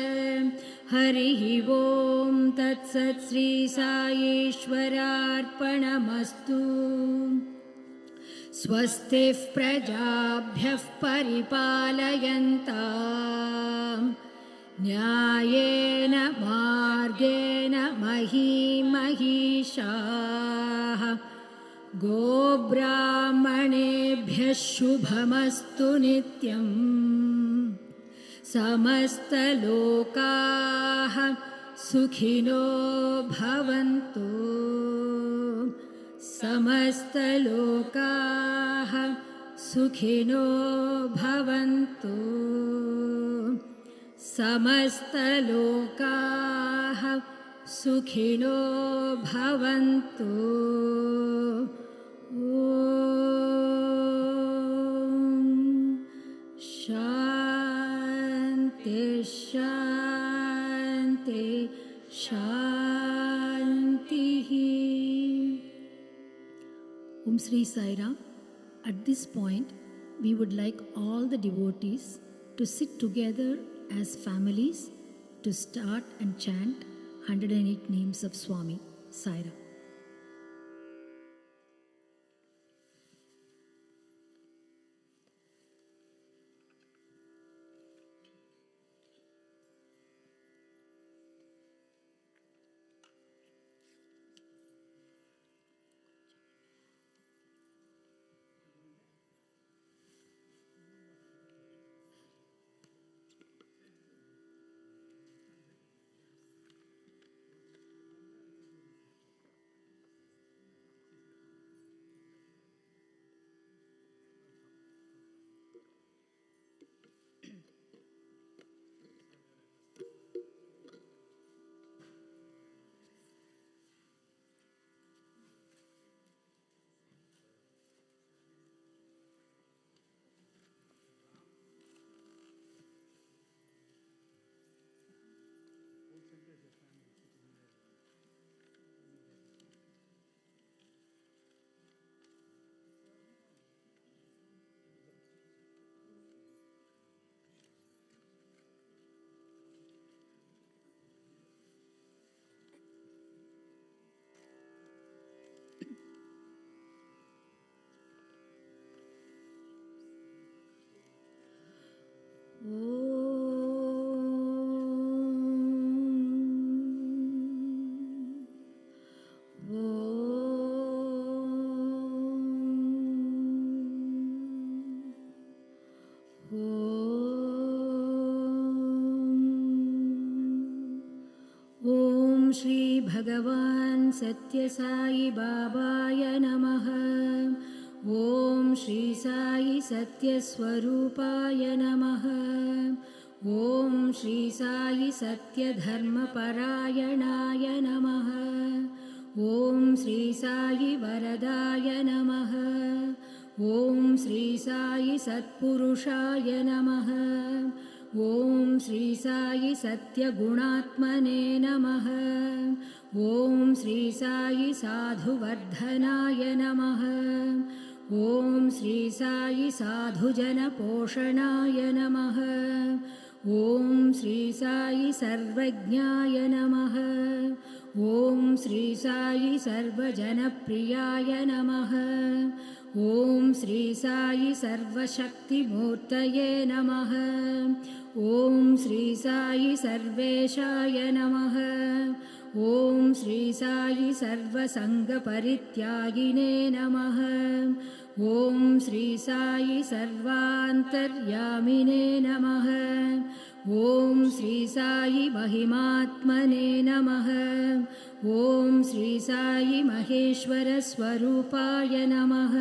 S3: हरिः ओं तत्सत् श्री साईश्वरार्पणमस्तु स्वस्तिः प्रजाभ्यः परिपालयन्ताम् न्यायेन मार्गेण महीमहीषाः गोब्राह्मणेभ्यः शुभमस्तु नित्यम् समस्तलोकाः सुखिनो भवन्तु समस्तलोकाः सुखिनो भवन्तु समस्तलोकाः सुखिनो भवन्तु। ॐ शान्ति शान्ति शान्तिः। Om Sri Sai Ram. At this point, we would like all the devotees to sit together as families to start and chant 108 names of Swami Sai Ram. Shri भगवान् सत्य साई बाबाय नमः। ओम श्री साई सत्य स्वरूपाय नमः। ओम श्री साई सत्य धर्म परायणाय नमः। ओम श्री साई वरदाय नमः। ओम श्री साई सत्पुरुषाय नमः। ओम श्री साई सत्यगुणात्मने नमः। ओम श्री साई साधुवर्धनाय नमः। ओम श्री साई साधुजनपोषणाय नमः। ओम श्री साई सर्वज्ञाय नमः। ओम श्री साई सर्वजनप्रियाय नमः। ओम श्री साई सर्वशक्तिमूर्तये नमः। ओम श्री साई सर्वेशाय नमः। ओम श्री साई सर्वसंगपरित्यागिने नमः। ओम श्री साई सर्वान्तर्यामिने नमः। ओम श्री साई महिमात्मने नमः। ओम श्री साई महेश्वर स्वरूपाय नमः।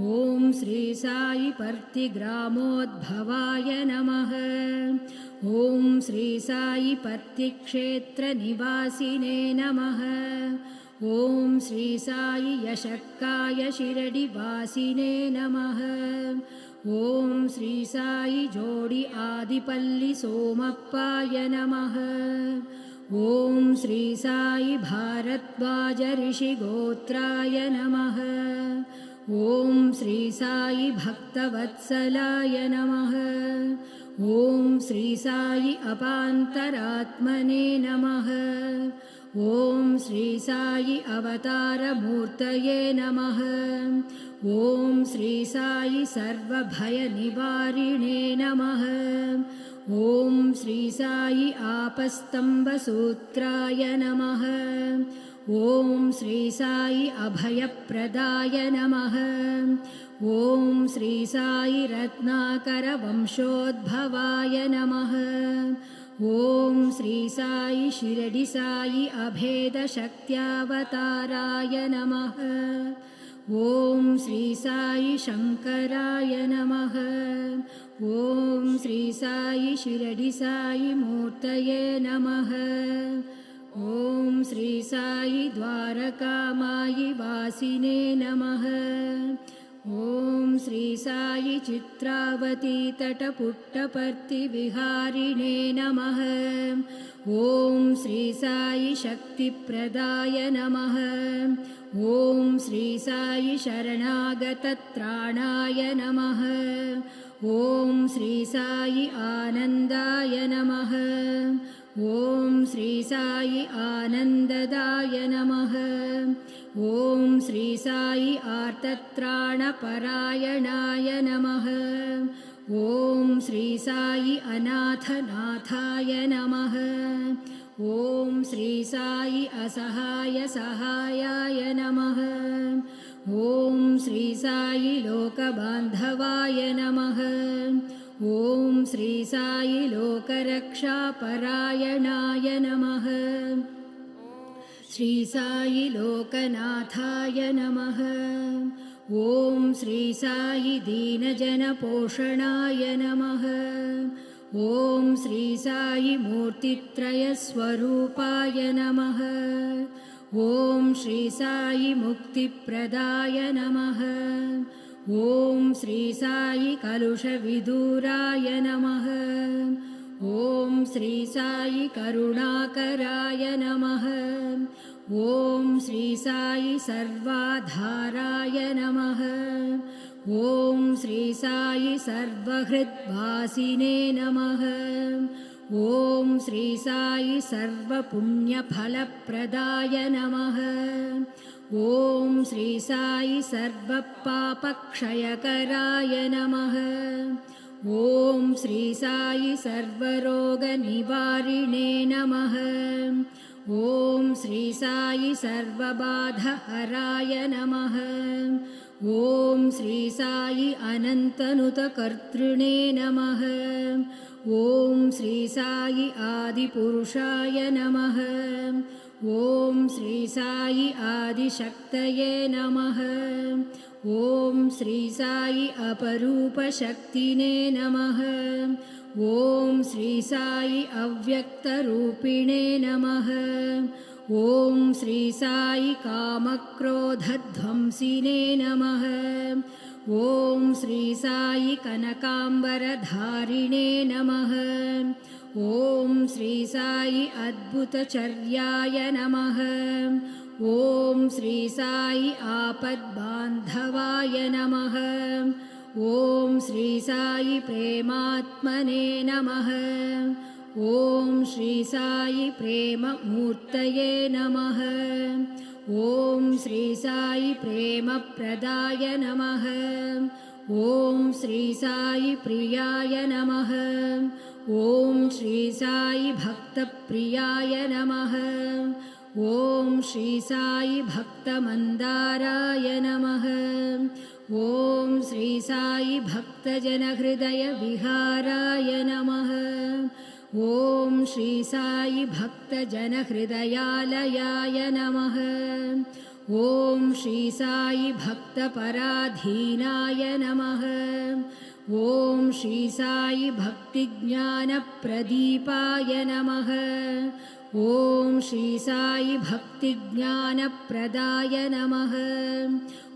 S3: ओम श्री साई पर्तिग्रामोद्भवाय नमः। ओम श्री साई पर्तिक्षेत्रनिवासिने नमः। ओम श्री साई यशक्काय शिरडिवासिने नमः। ओम श्री साई जोडि आदिपल्ली सोमप्पाय नमः। ओम श्री साई भारद्वाज ऋषिगोत्राय नमः। ओम श्री साई भक्तवत्सलाय नमः। ओम श्री साई अपान्तरात्मने नमः। ओम श्री साई अवतारमूर्तये नमः। ओम श्री साई सर्वभयनिवारिणे नमः। ओम श्री साई आपस्तम्भसूत्राय नमः। ओम श्री साई अभयप्रदाय नमः। ओम श्री साई रत्नाकरवंशोद्भवाय नमः। ओम श्री साई शिरडि साई अभेदशक्त्यावताराय नमः। ओम श्री साई शंकराय नमः। ओम श्री साई शिरडी साई मूर्तये नमः। ॐ श्री साई द्वारकामायि वासिने नमः। ॐ श्री साई चित्रावती तटपुट्टपर्तिविहारिणे नमः। ॐ श्री साई शक्तिप्रदाय नमः। ॐ श्री साई शरणागतत्राणाय नमः। ॐ श्री साई आनन्दाय नमः। ॐ श्री साई आनन्ददाय नमः। ॐ श्री साई आर्तत्राणपरायणाय नमः। ॐ श्री साई अनाथनाथाय नमः। ॐ श्री साई असहाय सहायाय नमः। ॐ श्री साई लोकबान्धवाय नमः। ॐ श्री साई लोकरक्षापरायणाय नमः। श्री साई लोकनाथाय नमः। ॐ श्री साई दीनजनपोषणाय नमः। ॐ श्री साई मूर्तित्रयस्वरूपाय नमः। ॐ श्री साई मुक्तिप्रदाय नमः। ॐ श्री साई कलुषविदूराय नमः। ॐ श्री साई करुणाकराय नमः। ॐ श्री साई सर्वाधाराय नमः। ॐ श्री साई सर्वहृद्वासिने नमः। ॐ श्री साई सर्वपुण्यफलप्रदाय नमः। ॐ श्री साई सर्वपापक्षयकराय नमः। ॐ श्री साई सर्वरोगनिवारिणे नमः। ॐ श्री साई सर्वबाधहराय नमः। ॐ श्री साई अनन्तनुतकर्तृणे नमः। ॐ श्री साई आदिपुरुषाय नमः। ॐ श्री साई आदिशक्तये नमः। ॐ श्री साई अपरूपशक्तिने नमः। ॐ श्री साई अव्यक्तरूपिणे नमः। ॐ श्री साई कामक्रोधध्वंसिने नमः। ॐ श्री साई कनकाम्बरधारिणे नमः। ॐ श्री साई अद्भुतचर्याय नमः। ॐ श्री साई आपद्बान्धवाय नमः। ॐ श्री साई प्रेमात्मने नमः। ॐ श्री साई प्रेममूर्तये नमः। ॐ श्री साई प्रेमप्रदाय नमः। ॐ श्री साई प्रियाय नमः। ॐ श्री साई भक्तप्रियाय नमः। ॐ श्री साई भक्तमन्दाराय नमः। ॐ श्री साई भक्तजनहृदयविहाराय नमः। ॐ श्री साई भक्तजनहृदयालयाय नमः। ॐ श्री साई भक्तपराधीनाय नमः। ॐ श्री साई भक्तिज्ञानप्रदीपाय नमः। ॐ श्री साई भक्तिज्ञानप्रदाय नमः।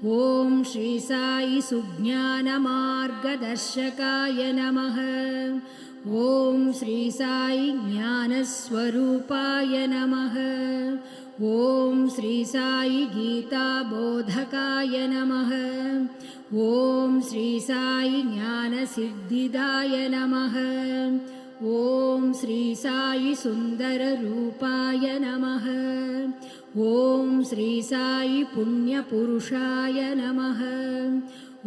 S3: ॐ श्री साई सुज्ञानमार्गदर्शकाय नमः। ॐ श्री साई ज्ञानस्वरूपाय नमः। ॐ श्री साई गीताबोधकाय नमः। ॐ श्री साई ज्ञानसिद्धिदाय नमः। ॐ श्री साई सुन्दररूपाय नमः। ॐ श्री साई पुण्यपुरुषाय नमः।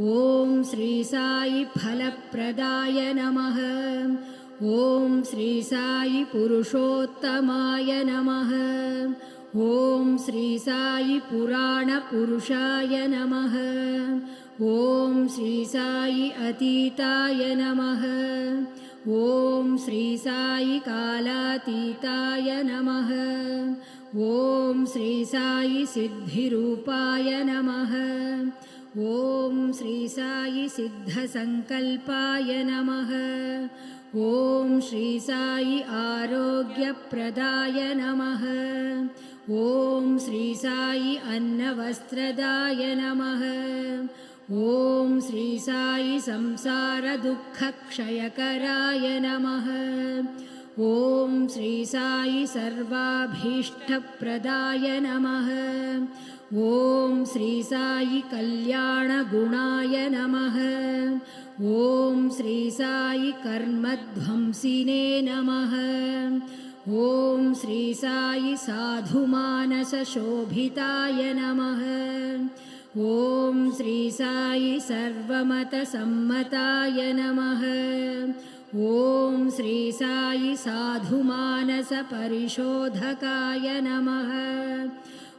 S3: ॐ श्री साई फलप्रदाय नमः। ॐ श्री साई पुरुषोत्तमाय नमः। ॐ श्री साई पुराणपुरुषाय नमः। ॐ श्री साई अतीताय नमः। ॐ श्री साई कालातीताय नमः। ॐ श्री साई सिद्धिरूपाय नमः। ॐ श्री साई सिद्धसङ्कल्पाय नमः। ॐ श्री साई आरोग्यप्रदाय नमः। ॐ श्री साई अन्नवस्त्रदाय नमः। ॐ श्री साई संसारदुःखक्षयकराय नमः। ॐ श्री साई सर्वाभीष्टप्रदाय नमः। ॐ श्री साई कल्याणगुणाय नमः। ॐ श्री साई कर्मध्वंसिने नमः। ॐ श्री साई साधुमानसशोभिताय नमः। ॐ श्री साई सर्वमतसम्मताय नमः। ॐ श्री साई साधुमानसपरिशोधकाय नमः।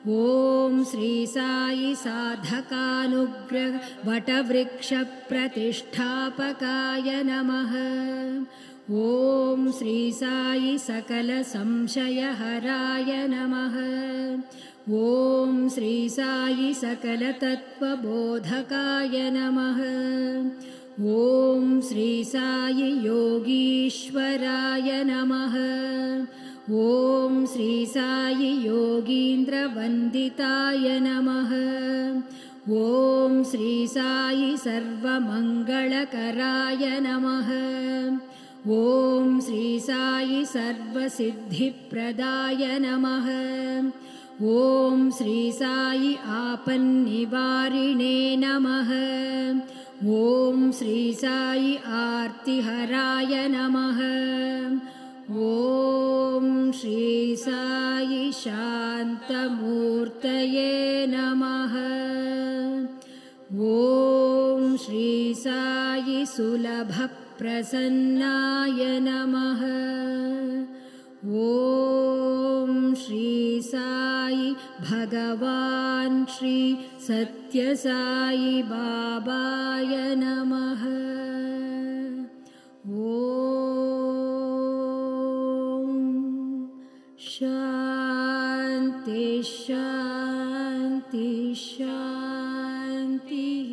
S3: ॐ श्री साई साधकानुग्रहवटवृक्षप्रतिष्ठापकाय नमः। ॐ श्री साई सकलसंशयहराय नमः। ॐ श्री साई सकलतत्त्वबोधकाय नमः। ॐ श्री साई योगीश्वराय नमः। ॐ श्री साई योगीन्द्रवन्दिताय नमः। ॐ श्री साई सर्वमङ्गलकराय नमः। ॐ श्री साई सर्वसिद्धिप्रदाय नमः। ॐ श्री साई आपन्निवारिणे नमः। ॐ श्री साई आर्तिहराय नमः। ॐ श्री साई शान्तमूर्तये नमः। ॐ श्री साई सुलभप्रसन्नाय नमः। ॐ श्री साई भगवान् श्री सत्यसाई बाबाय नमः। शान्ति शान्ति शान्तिः।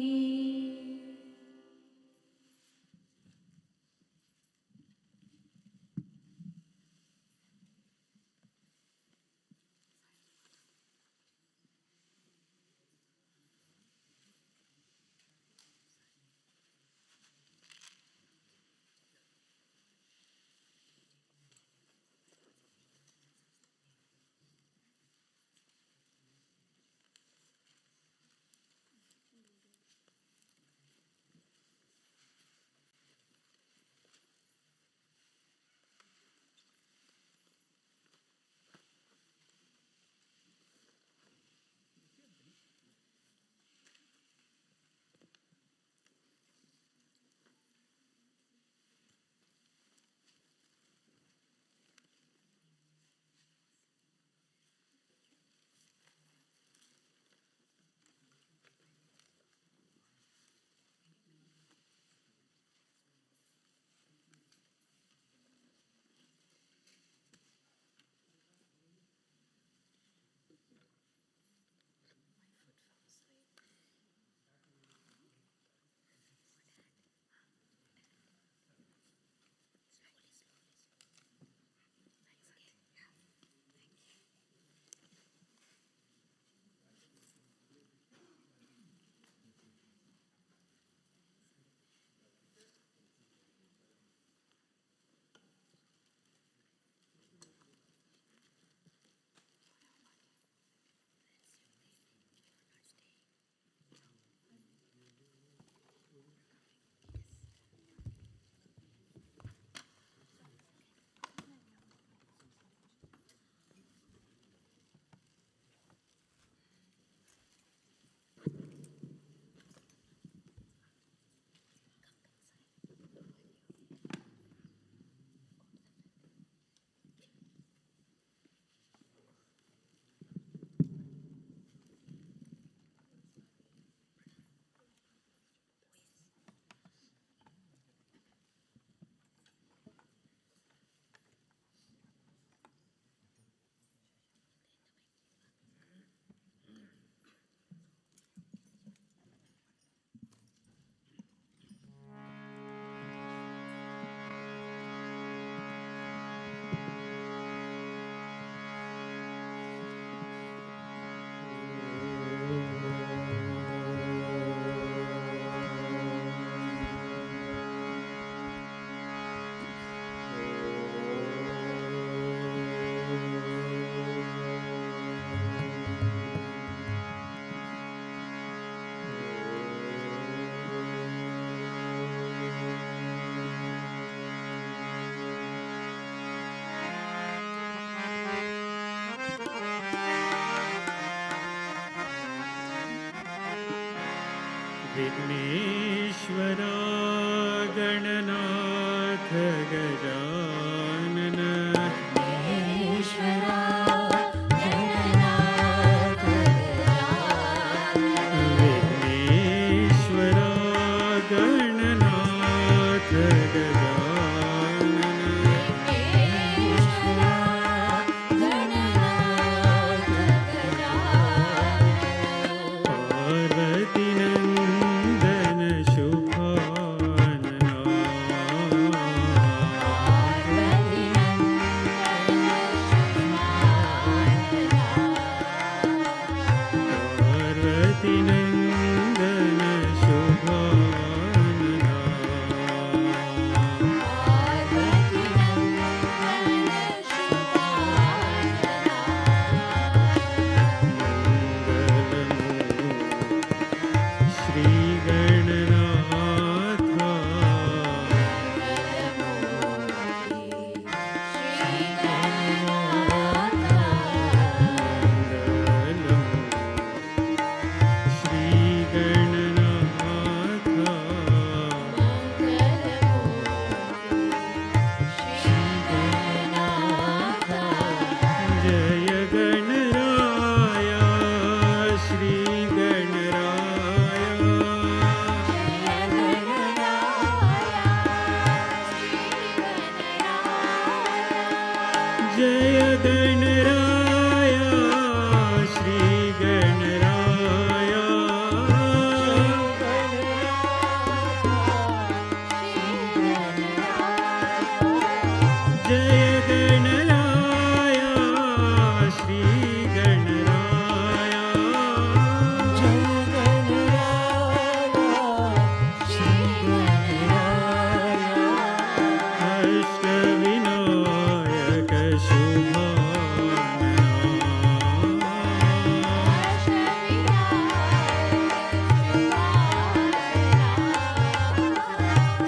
S2: गणनाथ गजानन
S4: विघ्नेश्वरा गणनाथ गजानन
S2: विघ्नेश्वरा गणनाथ गजानन
S4: विघ्नेश्वरा गणनाथ गजानन
S2: पार्वती नंदन शुभानना
S4: पार्वती
S2: नंदन शुभानना
S4: पार्वती नंदन
S2: मंगलमूर्ति श्री गणनाथ जय गणराया श्री गणराया जय गणराया श्री गणराया जय गणराया श्री गणराया अष्टविनायक शुभानना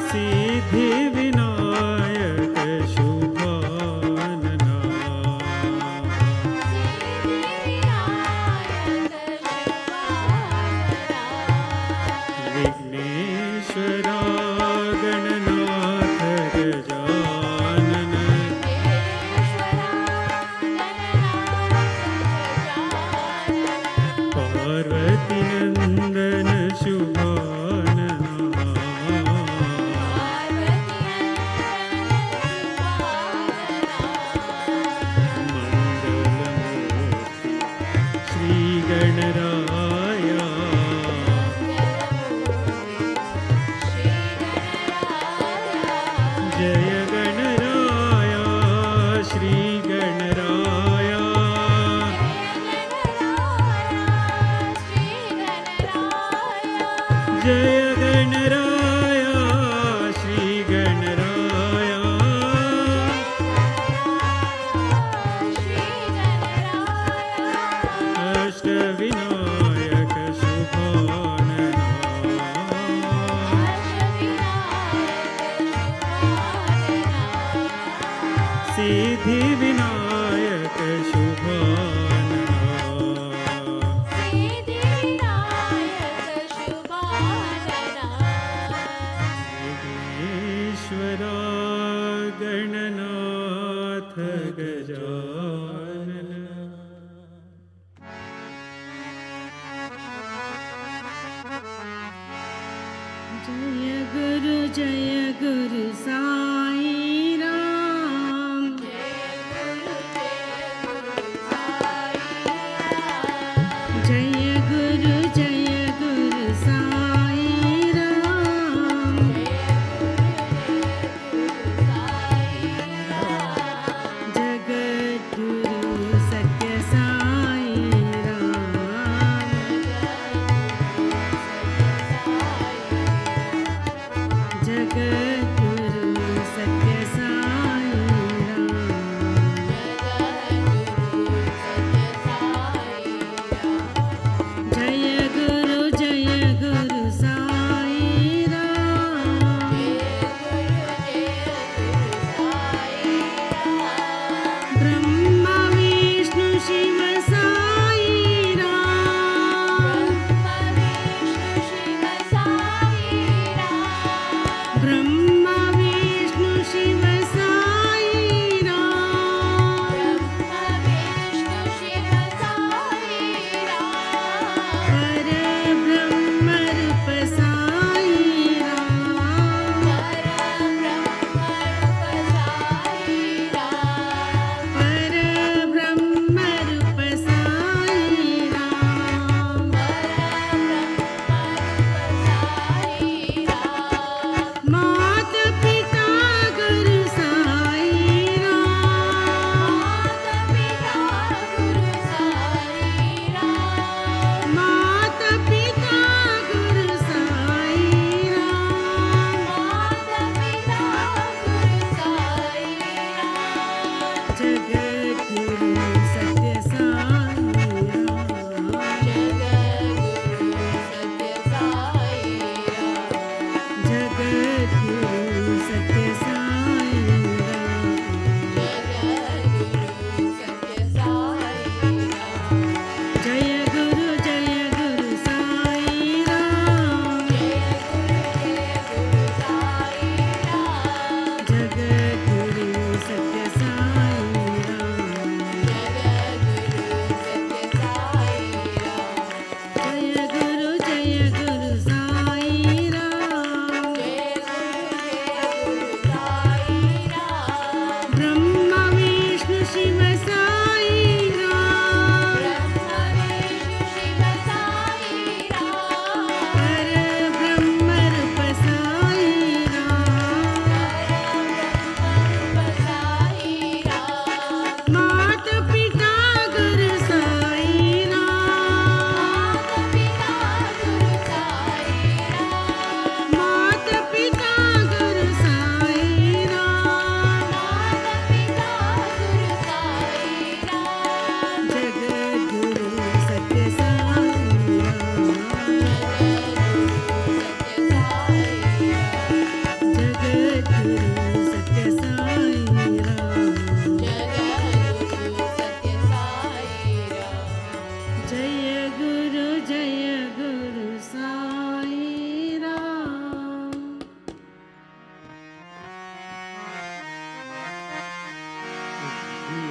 S2: सिद्धि विनायक शुभानना विघ्नेश्वरा गणनाथ गजानन पार्वती नंदन शुभानना मंगलमूर्ति श्री गणराया जय गणराया श्री गणराया जय गणराया श्री गणराया अष्टविनायक शुभानना सिद्धि विनायक शुभानना विघ्नेश्वरा गणनाथ गजानन
S3: जय गुरु साई राम जय गुरु साई राम जगद्गुरु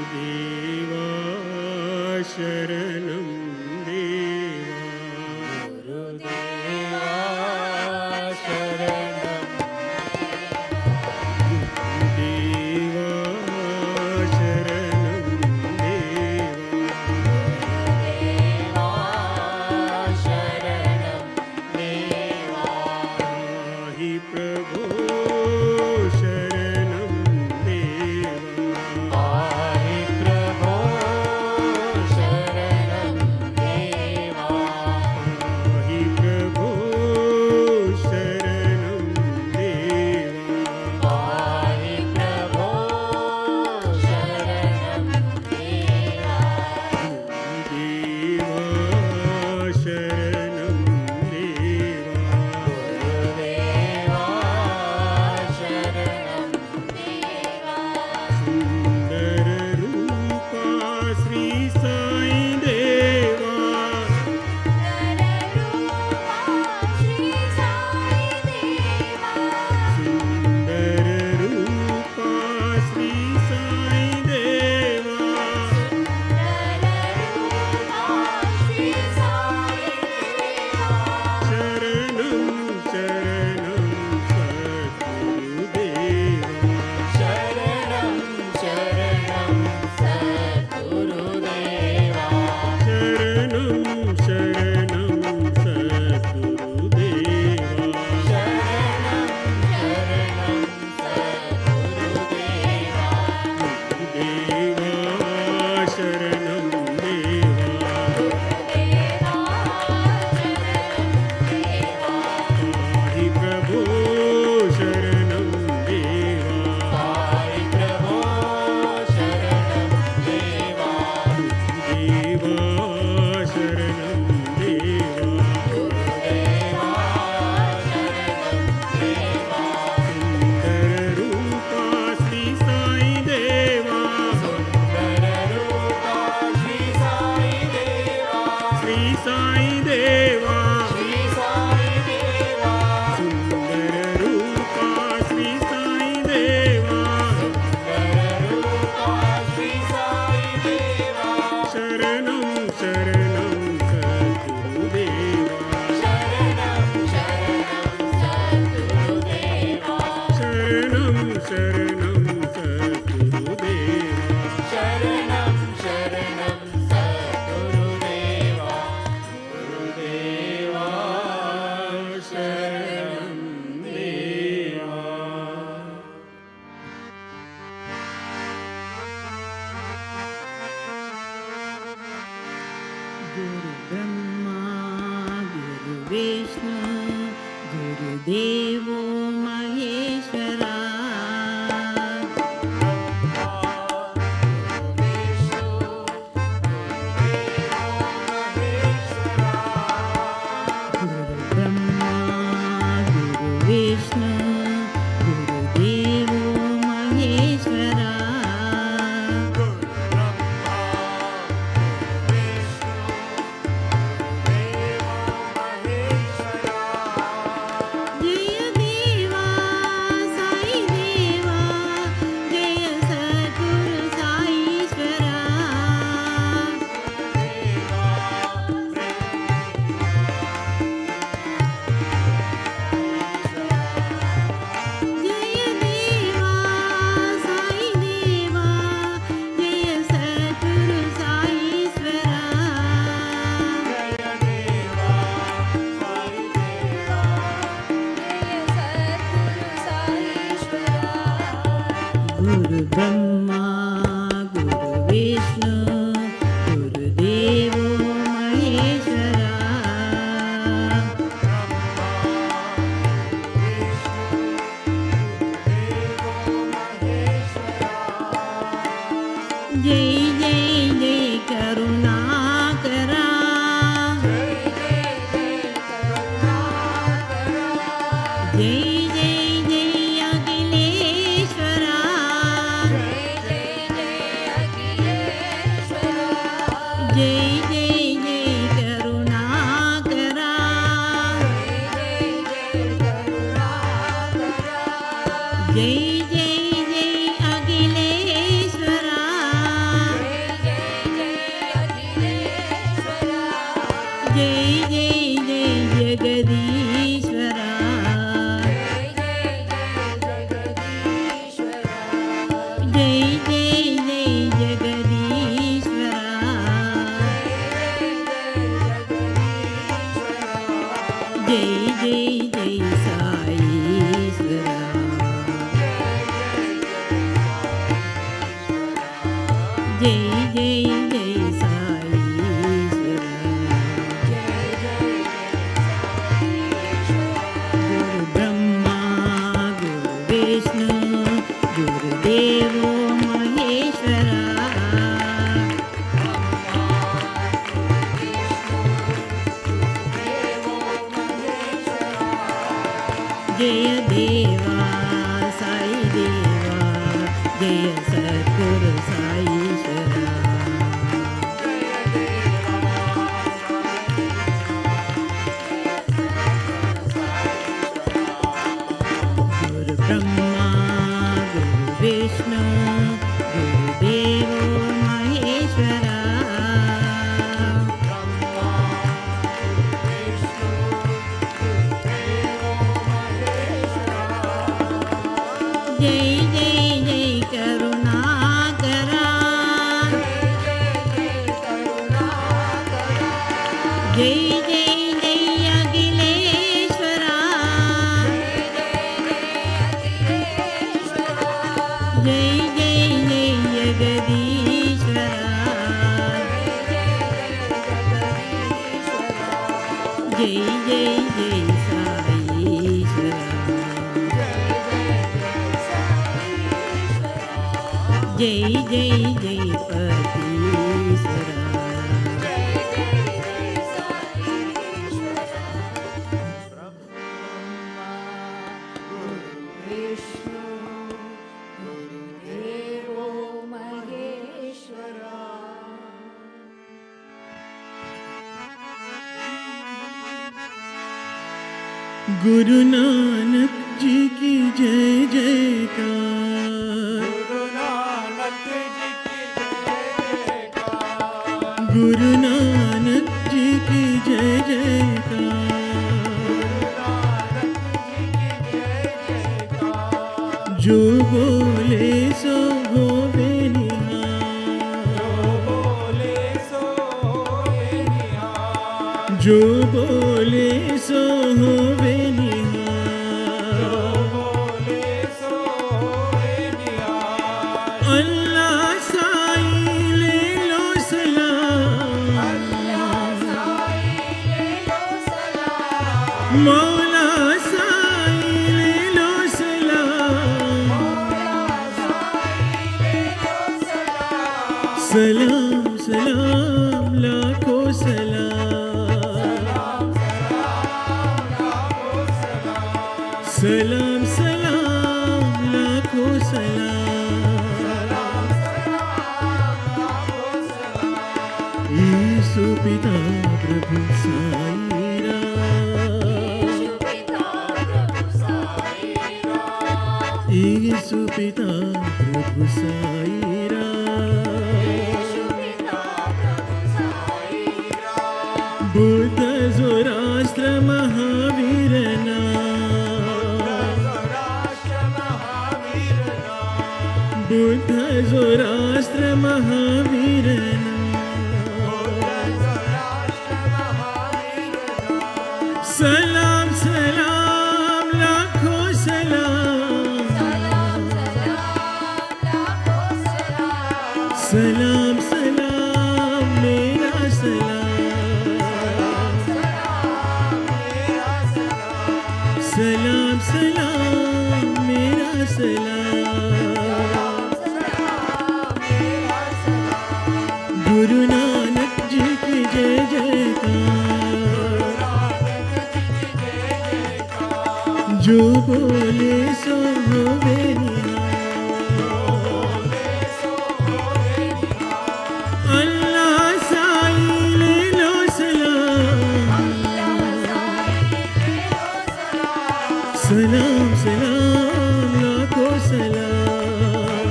S1: गुरुदेवा शरणं देवा
S4: गुरुदेवा शरणं
S1: देवा शरणं देवा
S4: देवा शरणं देवा
S1: पाहि प्रभो शरणं देवा
S4: पाहि प्रभो शरणं देवा
S1: पाहि प्रभो शरणं देवा
S4: पाहि प्रभो शरणं देवा
S1: देवा शरणं देवा
S4: गुरुदेवा शरणं देवा
S1: सुंदर रूपा श्री साई देवा
S4: सुंदर रूपा श्री साई देवा
S1: सुंदर रूपा श्री साई देवा
S4: सुंदर
S1: शरणं शरणं सद्गुरुदेवा
S4: शरणं शरणं सद्गुरुदेवा
S1: देवा शरणं देवा
S4: देवा शरणं देवा
S1: पाहि प्रभो शरणं देवा
S4: पाहि प्रभो शरणं देवा
S1: देवा शरणं देवा
S4: गुरुदेवा शरणं देवा
S1: सुंदर रूपा श्री साई देवा
S4: सुंदर रूपा श्री साई देवा
S1: श्री साई देवा
S4: श्री साई देवा
S1: सुंदर रूपा श्री साई देवा
S4: सुंदर रूपा श्री साई देवा
S1: शरणं शरणं सद्गुरुदेवा
S4: शरणं शरणं सद्गुरुदेवा
S1: शरणं शरणं सद्गुरुदेवा
S4: शरणं शरणं सद्गुरुदेवा गुरुदेवा
S1: शरणं देवा
S5: गुरु ब्रह्मा गुरु विष्णु गुरुदेवो महेश्वरा गुरु ब्रह्मा गुरु विष्णु गुरुदेवो महेश्वरा जय देवा साई देवा जय सद्गुरु साईश्वरा जय देवा साई देवा जय सद्गुरु साईश्वरा गुरु ब्रह्मा गुरु विष्णु गुरुदेवो महेश्वरा जय जय जय करुणाकरा जय जय जय अखिलेश्वरा जय जय जय करुणाकरा जय जय जय अखिलेश्वरा जय जय जय जगदीश्वरा जय जय जय साईश्वरा जय जय जय साईश्वरा गुरु ब्रह्मा गुरु विष्णु गुरुदेवो महेश्वरा जय देवा साई देवा जय सद्गुरु साईश्वरा गुरु ब्रह्मा गुरु विष्णु गुरुदेवो महेश्वरा जय जय जय करुणाकरा जय जय जय अखिलेश्वरा जय जय जय जगदीश्वरा जय जय जय साईश्वरा जय जय जय पतीश्वरा
S4: विष्णु गुरुदेवो महेश्वरा
S2: गुरु नानक जी की जय जयकार
S4: गुरु नानक जी की जयकार
S2: गुरु नानक जी की जय जयकार जो बोले सो होवे निहाल जो बोले सो होवे अल्लाह साई ले लो सलाम मौला साई ले लो सलाम सलाम लाखों सलाम सलाम सलाम लाखों सलाम यीशु पिता प्रभु साई राम यीशु पिता प्रभु साई बुद्ध ज़ोरास्त्र महावीरना बुद्ध ज़ोरास्त्र महावीरना सलाम सलाम लाखों सलाम सलाम सलाम मेरा सलाम सलाम सलाम मेरा सलाम गुरु नानक जी की जय जयकार जो बोले सो होवे निहाल अल्लाह साई ले लो सलाम सलाम सलाम लाखों सलाम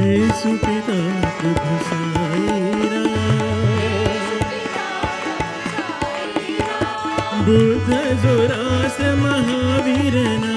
S2: यीशु पिता प्रभु साई राम बुद्ध ज़ोरास्त्र महावीरना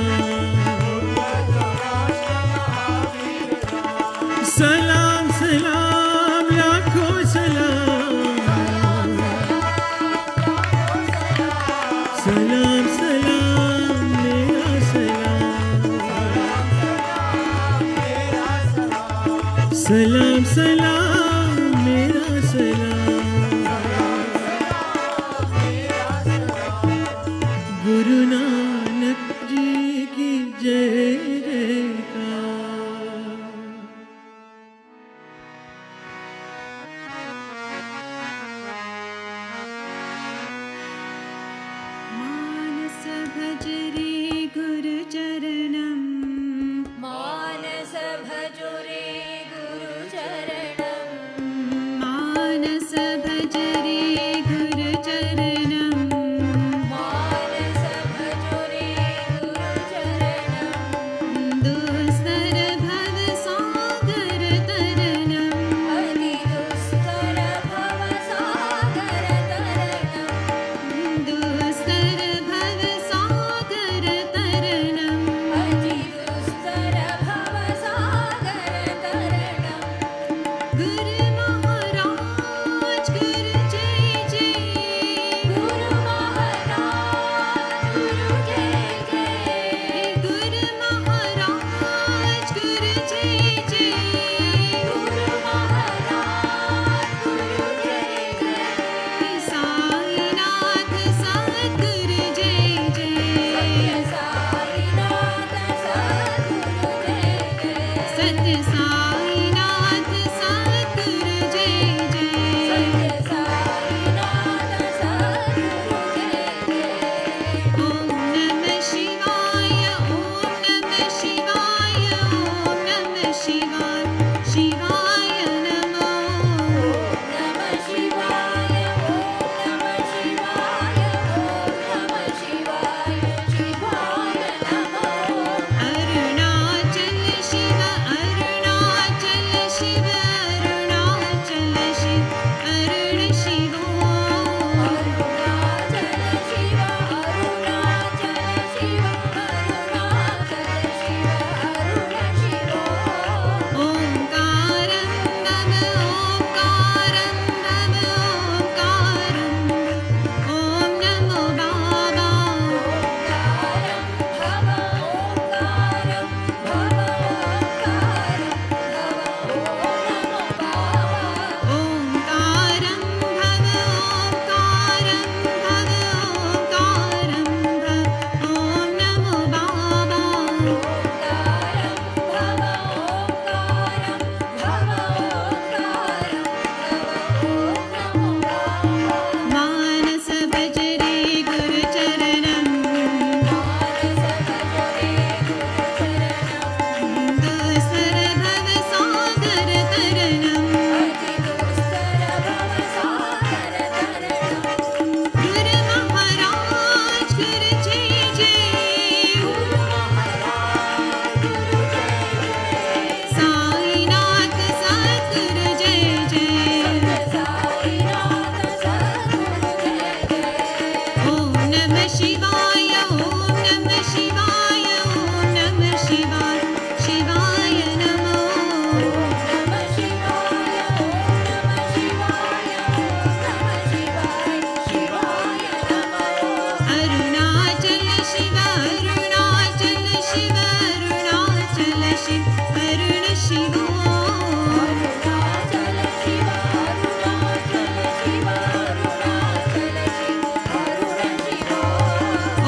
S2: सलाम सलाम मेरा सलाम, गुरु नानक जी की जय जयकार।
S5: मानस भज रे गुरु चरणम,
S3: मानस भजो रे गुरु चरणम,
S5: मानस भज रे गुरु चरणम,
S3: मानस भजो रे गुरु चरणम,
S5: दुस्तर भव सागर तरनम,
S3: अति दुस्तर भव सागर तरणम,
S5: दुस्तर भव सागर तरनम,
S3: अति दुस्तर भव सागर तरणम।
S5: गुरु महाराज गुरु जय जय,
S3: गुरु महाराज गुरु जय जय,
S5: गुरु महाराज गुरु जय जय,
S3: गुरु महाराज गुरु जय जय,
S5: साईनाथ सद्गुरु जय जय,
S3: साईनाथ सद्गुरु जय जय,
S5: सत्य साईनाथ सद्गुरु जय जय,
S3: साईनाथ सद्गुरु जय जय।
S5: ओम नमः शिवाय, ओम नमः शिवाय, ओम नमः शिवाय, शिवाय नमो।
S3: नमः शिवाय, ओम नमः शिवाय, ओम नमः शिवाय, शिवाय नमः।
S5: अरुणाचल शिव, अरुणाचल शिव, अरुणाचल शिव, अरुण शिवो।
S3: अरुणाचल शिव, अरुणाचल शिव, अरुणाचल शिव, अरुण शिवो।
S5: ओंकारं नम ओंकारं नम ओंकारं, ओम नमो बाबा।
S3: ओंकारं भव ओंकारं भव ओंकारं भव ओम नमो बाबा।
S5: ओंकारं भव ओंकारं भव ओंकारं भव, ओम नमो बाबा।
S3: ओंकारं भव ओंकारं भव ओंकारं भव ओम नमो बाबा।
S5: मानस भज रे गुरु चरणम,
S3: मानस भजो रे गुरु चरणम,
S5: दुस्तर भव सागर तरनम,
S3: अति दुस्तर भव सागर तरणम।
S5: गुरु महाराज गुरु जय जय,
S3: गुरु महाराज गुरु जय जय,
S5: साईनाथ सद्गुरु जय जय,
S3: साईनाथ सद्गुरु जय जय।
S5: ओम नमः शिवाय, ओम नमः शिवाय, ओम नमः शिवाय, शिवाय नमो।
S3: नमः शिवाय, ओम नमः शिवाय, ओम नमः शिवाय, शिवाय नमः।
S5: अरुणाचल शिव, अरुणाचल शिव, अरुणाचल शिव, अरुण शिवो।
S3: अरुणाचल शिव, अरुणाचल शिव, अरुणाचल शिव, अरुण शिवो।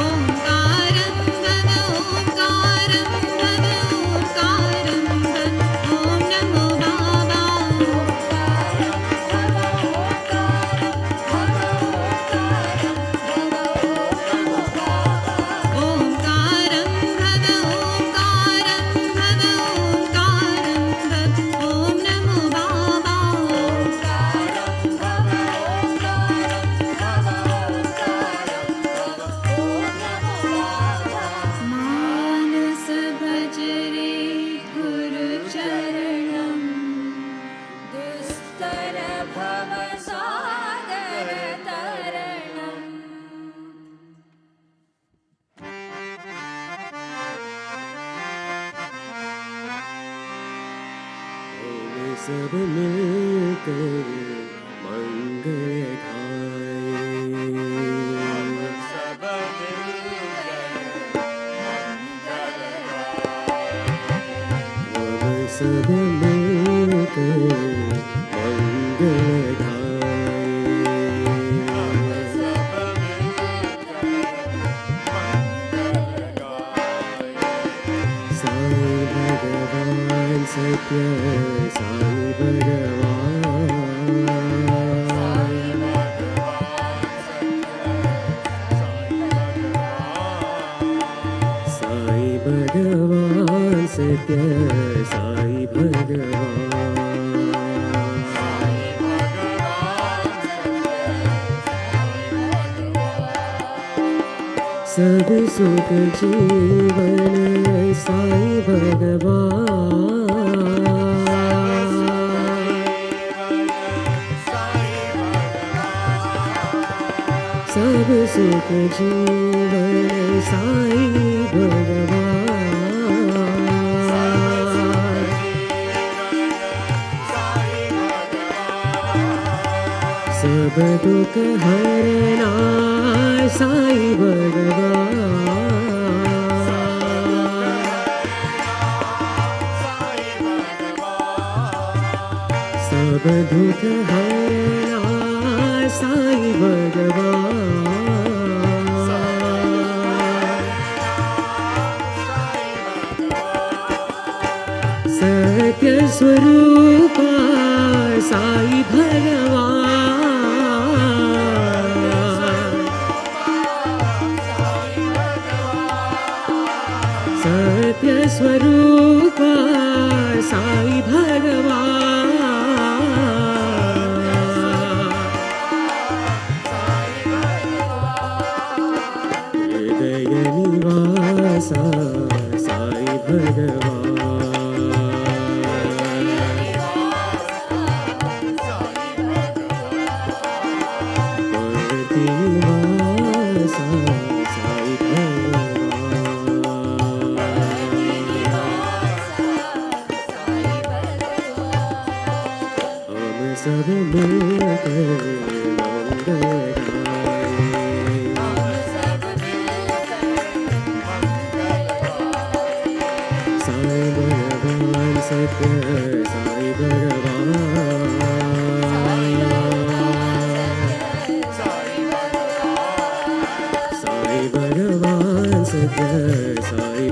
S5: ओंकारं भव ओंकारं भव ओंकारं भव, ओम नमो बाबा।
S3: ओंकारं भव ओंकारं भव ओंकारं भव ओम नमो बाबा।
S5: ओंकारं भव ओंकारं भव ओंकारं भव, ओम नमो बाबा।
S3: ओंकारं भव ओंकारं भव ओंकारं भव ओम नमो बाबा।
S5: मानस भज रे गुरु चरणम,
S3: दुस्तर भव सागर तरणम।
S2: सब मिलकर मंगल गाए,
S4: सब मिलकर
S2: सब मिलकर
S6: सब सुख जीवन साई भगवान सब सुख जीवन साई भगवान सब दुख हरना साई भगवान सब दुख हरना साई भगवान सत्य स्वरूप साई भगवान सत्य स्वरूप साई भगवान हृदय निवास साई भगवान परति निवास साई सब मिलकर मंगल साई भगवान सत्य साई भगवान सत्य साई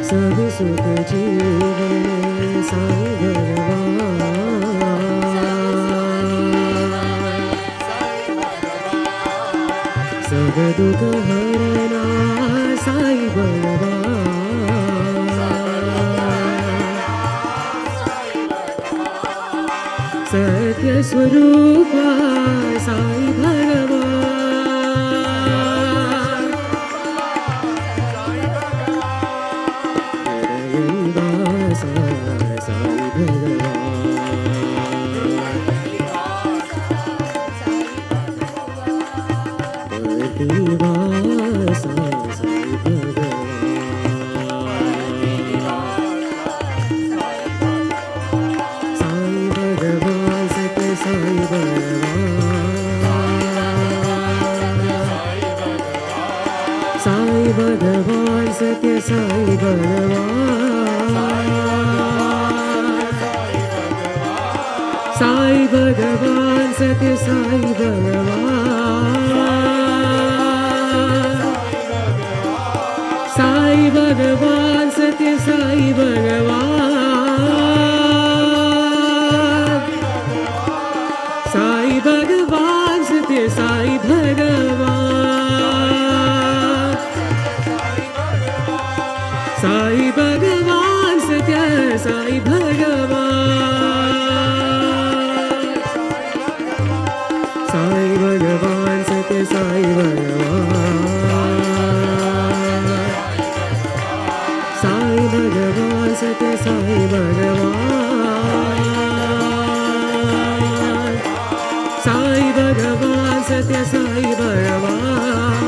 S6: सब सुख जीवन साई भगवान सब दुख हरना साई भगवान सत्य स्वरूप साई भगवान साई भगवान साई भगवान सत्य साई भगवान साई भगवान सत्य साई भगवान साई भगवान सत्य साई भगवान साई भगवान सत्य साई भगवान साई भगवान सत्य साई भगवान साई भगवान सत्य साई भगवान साई भगवान सत्य साई भगवान साई भगवान सत्य साई भगवान साई भगवान सत्य साई भगवान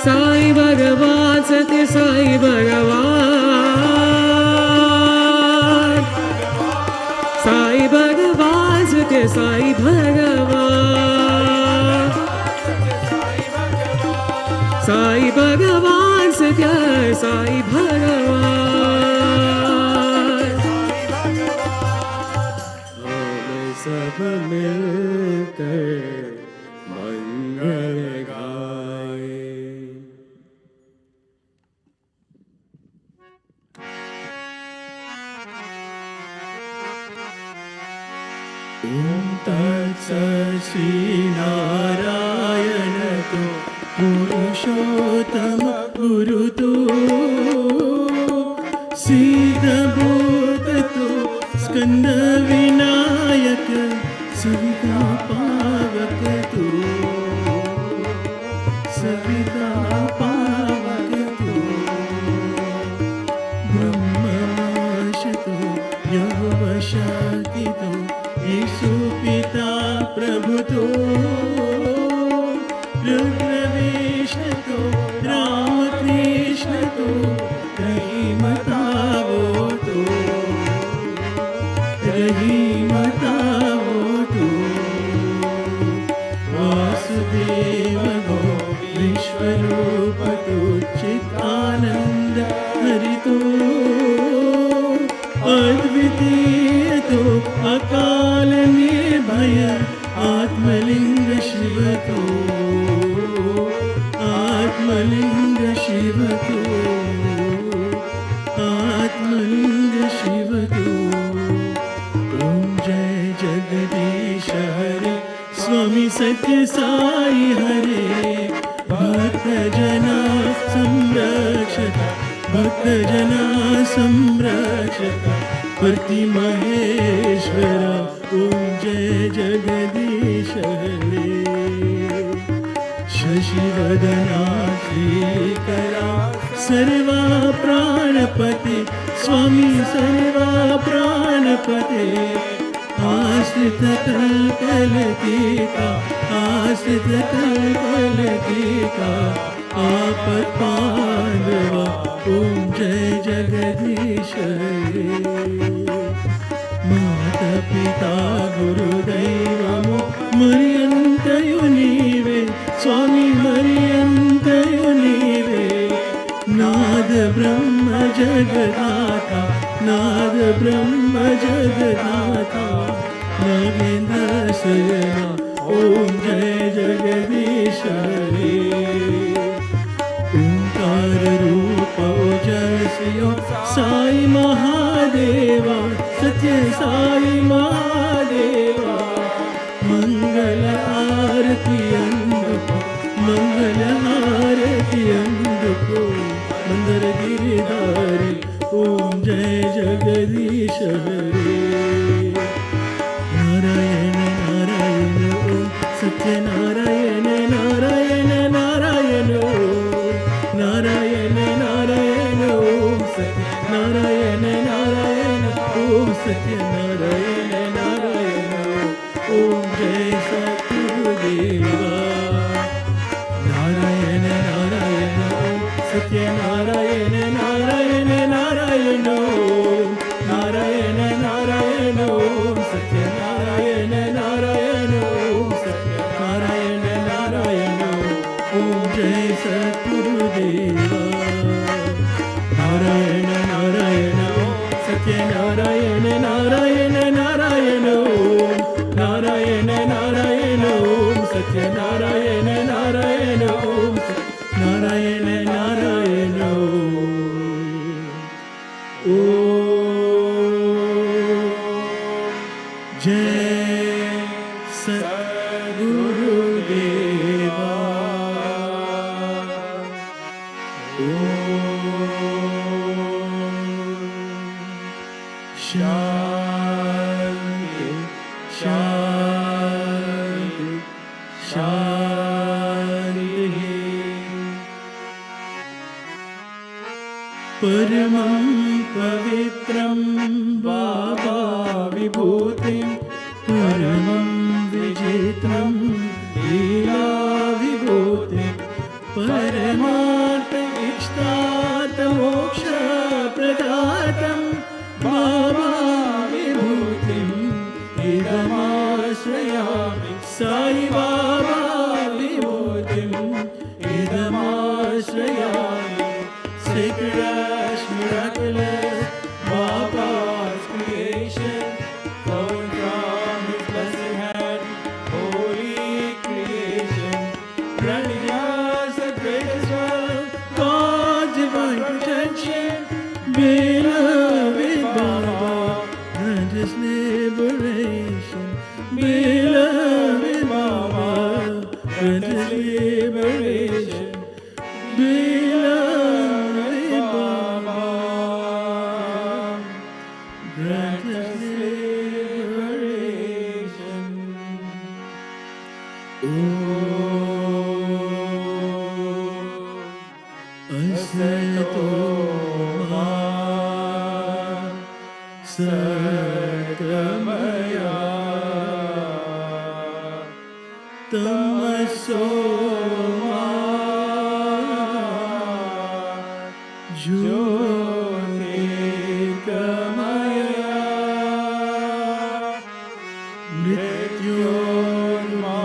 S6: साई भगवान सत्य साई भगवान साई भगवान सत्य साई भगवान साई भगवान सत्य साई भगवान, हम सब मिलकर मंगल गाए।
S1: ओम तत्सत् श्री नारायण तो पुरुषोत्तम गुरु तो सिद्धभूत तो स्कंद विनायक सविता पावक तो सविता पावक तो ब्रह्मवश तो यहोवशक्ति तो यीशु पिता प्रभु तो रुद्र विष्णु तो राम कृष्ण तो रहीमतावो तो रहीमतावो तो वासुदेव गो विश्वरूप तो चिदानंद हरि तो अद्वितीय तो अकाल निर्भय आत्मलिंग शिव तो आत्मलिंग शिव तो आत्मलिंग शिव तो। ओम जय जगदीश हरे स्वामी सत्य साई हरे भक्त जना संरक्षक भक्त जना संरक्षक प्रति महेश्वर। ओम जय जगदीश हरे शशिवदना श्रीकरा सर्वा प्राणपते स्वामी सर्वा प्राणपते आश्रित कल्पलतिका आश्रित कल्पलतिका आपत्पांडवा। ओम जय जगदीश हरे माता पिता गुरुदैवमो मर्यन्तयो नीवे स्वामी मर्यन्तयो नीवे नाद ब्रह्म जगदाता नाद ब्रह्म जगदाता नागेन्द्र शयना। ओम जय जगदीश हरे ओंकार रूप ओजस्यो साई महादेवा सत्य साई महादेवा मंगल आरती अंदुको मंगल आरती अंदुको मंदर गिरिधारी। ओम जय जगदीश हरे नारायण नारायण ओम सत्य नारायण नारायण नारायण नारायण नारायण ओम सत्य नारायण नारायण ओम सत्य नारायण नारायण। ओम जय सद्गुरुदेवा नारायण नारायण ओम सत्य नारायण नारायण नारायण नारायण नारायण ओम सत्य नारायण नारायण ओम सत्य नारायण नारायण। ओम जय सद्गुरुदेवा नारायण नारायण ओम सत्य नारायण नारायण नारायण नारायण नारायण ओम सत्य नारायण नारायण ओम नारायण नारायण। जय सद्गुरुदेवा। शांति शांति शांति। परमं पवित्रं बाबा विभूतिं परमं विचित्रं लीला विभूतिं परमार्थ इष्टार्थ मोक्ष प्रदातं बाबा विभूतिं इदमाश्रयामि Sai Baba विभूतिं इदमाश्रयामि Beloved Baba, grant us liberation. Beloved Baba, grant us liberation. Asato ma satgamaya tamaso ma jyotirgamaya mrityorma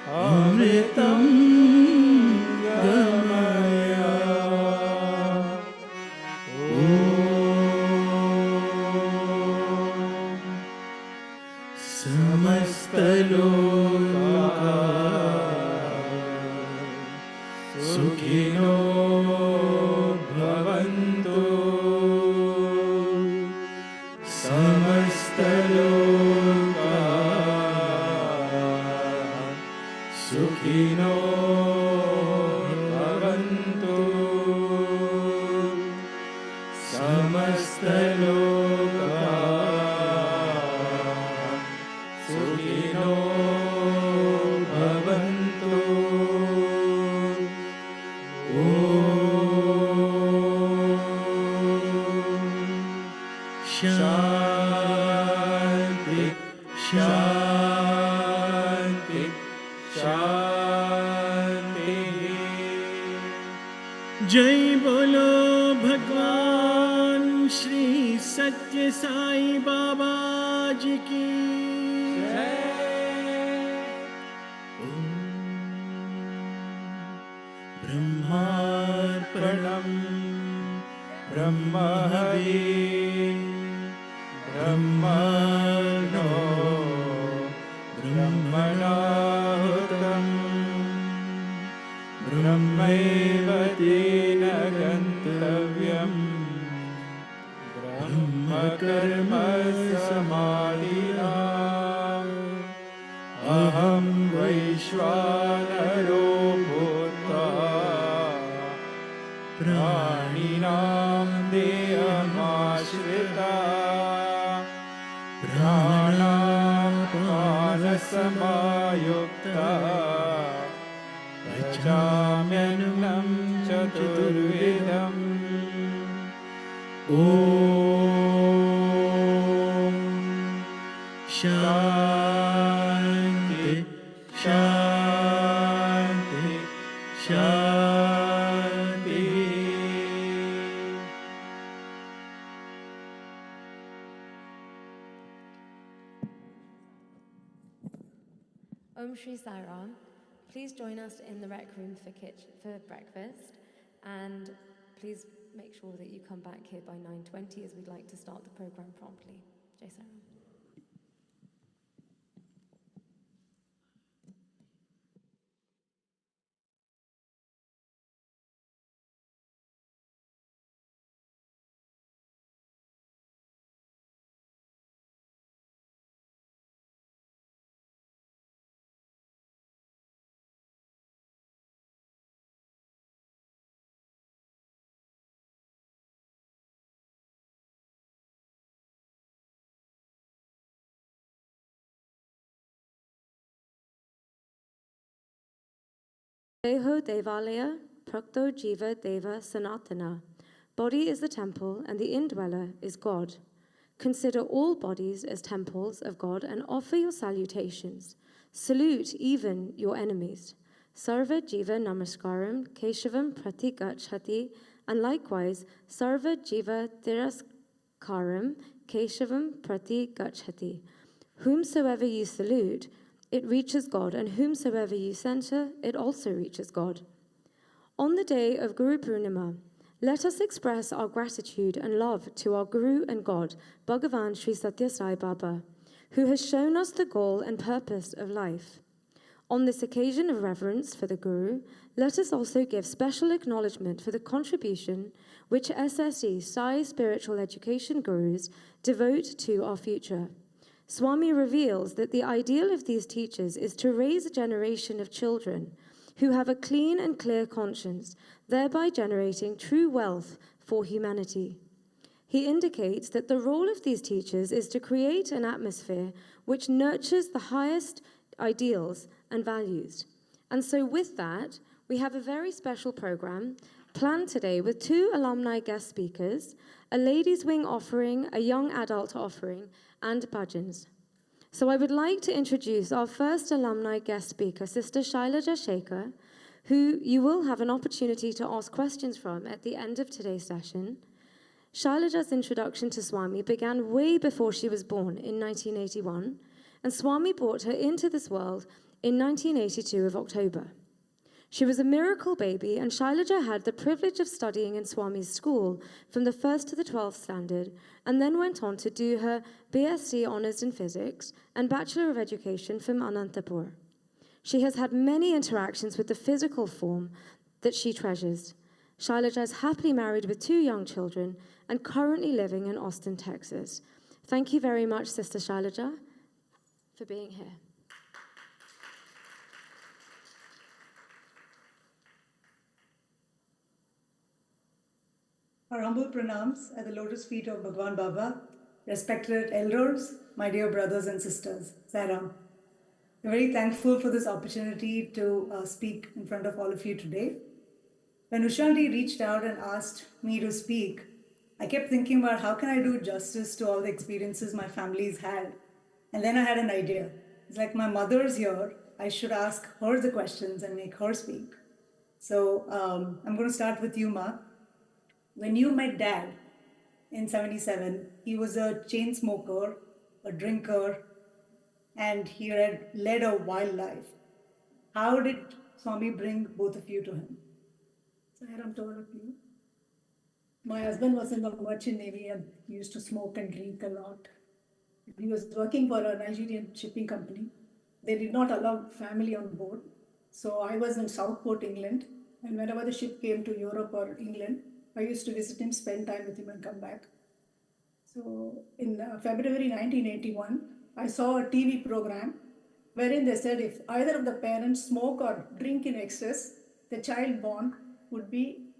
S1: amritam gamaya. Samastaloka sukhino bhavantu. Samastaloka sukhino bhavantu. Samastaloka sukhino bhavantu. Shanti, Shanti, Shanti. Jai Bolo Bhagwan Shri Satya Sai Baba Ji ki Om Brahmarpanam Brahmahavi Brahmano Brahmanahutam Brahmaiva tena gantavyam Brahma karma samadhina aham vaishvanaro bhutva praninam dehamashrita pranapasamayukta pachamyanam chaturvedam. Om Shanti, Shanti, Shanti.
S7: Om Shri Sai Ram. Please join us in the rec room for breakfast, and please make sure that you come back here by 9:20 as we'd like to start the program promptly. Jai Sai Ram. Deho Devalaya, Prakto Jiva Deva Sanatana. Body is the temple, and the indweller is God. Consider all bodies as temples of God and offer your salutations. Salute even your enemies. Sarva Jiva Namaskaram, Keshavam Pratigachati, and likewise, Sarva Jiva Tiraskaram, Keshavam Pratigachati. Whomsoever you salute, it reaches God, and whomsoever you center, it also reaches God. On the day of Guru Purnima, let us express our gratitude and love to our Guru and God, Bhagavan Sri Satya Sai Baba, who has shown us the goal and purpose of life. On this occasion of reverence for the Guru, let us also give special acknowledgement for the contribution which SSE Sai Spiritual Education Gurus devote to our future. Swami reveals that the ideal of these teachers is to raise a generation of children who have a clean and clear conscience, thereby generating true wealth for humanity. He indicates that the role of these teachers is to create an atmosphere which nurtures the highest ideals and values. And so with that, we have a very special program planned today with 2 alumni guest speakers, a ladies' wing offering, a young adult offering, and Bhajans. So I would like to introduce our first alumni guest speaker, Sister Shailaja Shekhar, who you will have an opportunity to ask questions from at the end of today's session. Shailaja's introduction to Swami began way before she was born in 1981, and Swami brought her into this world in 1982 of October. She was a miracle baby, and Shailaja had the privilege of studying in Swami's school from the 1st to the 12th standard, and then went on to do her BSc Honours in Physics and Bachelor of Education from Anantapur. She has had many interactions with the physical form that she treasures. Shailaja is happily married with 2 young children and currently living in Austin, Texas. Thank you very much, Sister Shailaja, for being here.
S8: Our humble pranams at the lotus feet of Bhagwan Baba, respected elders, my dear brothers and sisters. Sairam. I'm very thankful for this opportunity to speak in front of all of you today. When Ushanti reached out and asked me to speak, I kept thinking about how can I do justice to all the experiences my family's had. And then I had an idea. It's like my mother's here. I should ask her the questions and make her speak. So I'm going to start with you, Ma. When you met Dad in 77, he was a chain smoker, a drinker, and he had led a wild life. How did Swami bring both of you to him?
S9: Sairam to all of you. My husband was in the merchant navy and he used to smoke and drink a lot. He was working for a Nigerian shipping company. They did not allow family on board. So I was in Southport, England. And whenever the ship came to Europe or England, I used to visit him, spend time with him and come back. So in February 1981, I saw a TV program wherein they said if either of the parents smoke or drink in excess, the child born would be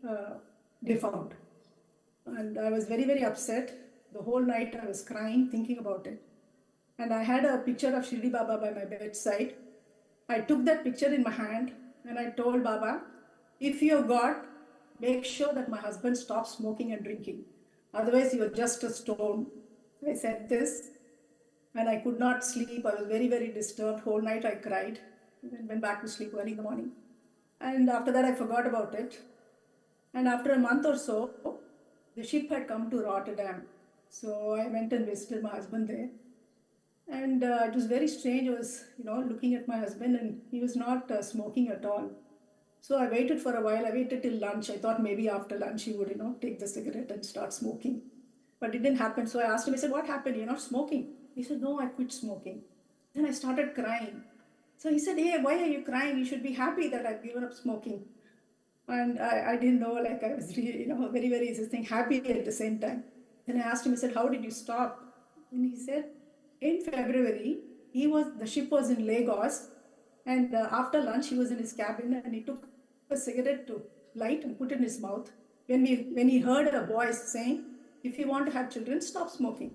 S9: defunct. And I was very, very upset. The whole night I was crying, thinking about it. And I had a picture of Shirdi Baba by my bedside. I took that picture in my hand and I told Baba, if you're God, make sure that my husband stops smoking and drinking. Otherwise, you're just a stone. I said this and I could not sleep. I was very, very disturbed. Whole night I cried and went back to sleep early in the morning. And after that, I forgot about it. And after a month or so, the ship had come to Rotterdam. So I went and visited my husband there. And it was very strange. I was, looking at my husband and he was not smoking at all. So I waited for a while. I waited till lunch. I thought maybe after lunch he would, take the cigarette and start smoking. But it didn't happen. So I asked him, I said, what happened? You're not smoking? He said, no, I quit smoking. Then I started crying. So he said, hey, why are you crying? You should be happy that I've given up smoking. And I didn't know, I was really, very, very happy at the same time. Then I asked him, I said, how did you stop? And he said, in February, the ship was in Lagos. And after lunch, he was in his cabin and he took a cigarette to light and put it in his mouth. When he heard a voice saying, if you want to have children, stop smoking.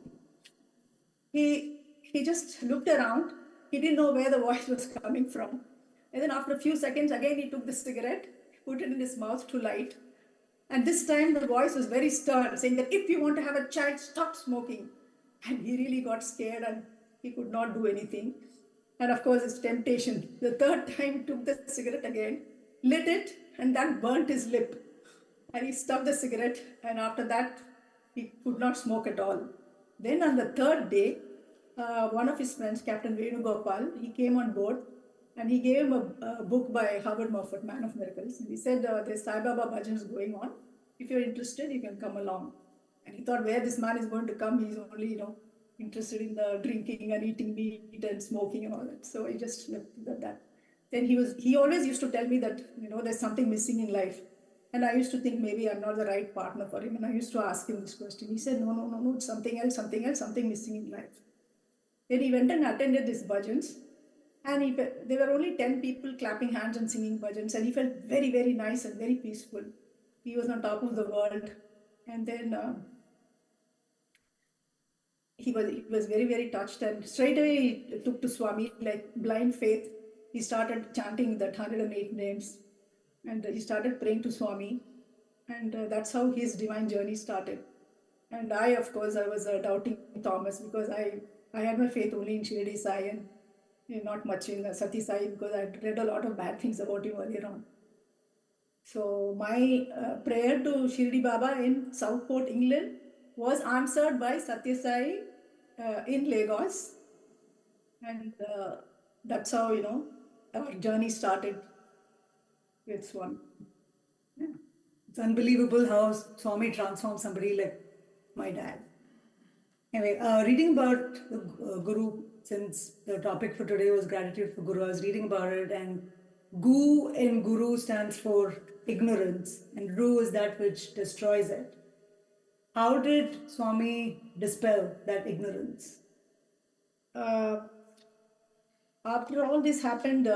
S9: He just looked around. He didn't know where the voice was coming from. And then after a few seconds, again, he took the cigarette, put it in his mouth to light. And this time the voice was very stern, saying that if you want to have a child, stop smoking. And he really got scared and he could not do anything. And of course, it's temptation. The third time he took the cigarette again, lit it, and then burnt his lip. And he stuffed the cigarette, and after that, he could not smoke at all. Then on the third day, one of his friends, Captain Venugopal, he came on board, and he gave him a book by Howard Moffat, Man of Miracles. And he said, there's Sai Baba Bhajans going on. If you're interested, you can come along. And he thought, where this man is going to come, he's only, interested in the drinking and eating meat and smoking and all that. So he just left it at that. then he always used to tell me that, there's something missing in life. And I used to think maybe I'm not the right partner for him. And I used to ask him this question. He said, no, it's something else, something missing in life. Then he went and attended this Bhajans. And there were only 10 people clapping hands and singing Bhajans. And he felt very, very nice and very peaceful. He was on top of the world. And then he was very, very touched. And straight away he took to Swami, like blind faith. He started chanting that 108 names. And he started praying to Swami. And that's how his divine journey started. And I, of course, I was doubting Thomas because I had my faith only in Shirdi Sai and not much in Sati Sai because I had read a lot of bad things about him earlier on. So my prayer to Shirdi Baba in Southport, England was answered by Satya Sai in Lagos. And that's how, our journey started with Swami.
S8: Yeah. It's unbelievable how Swami transformed somebody like my dad. Anyway, reading about the Guru, since the topic for today was gratitude for Guru, I was reading about it, and Gu in Guru stands for ignorance, and Ru is that which destroys it. How did Swami dispel that ignorance? After all this happened,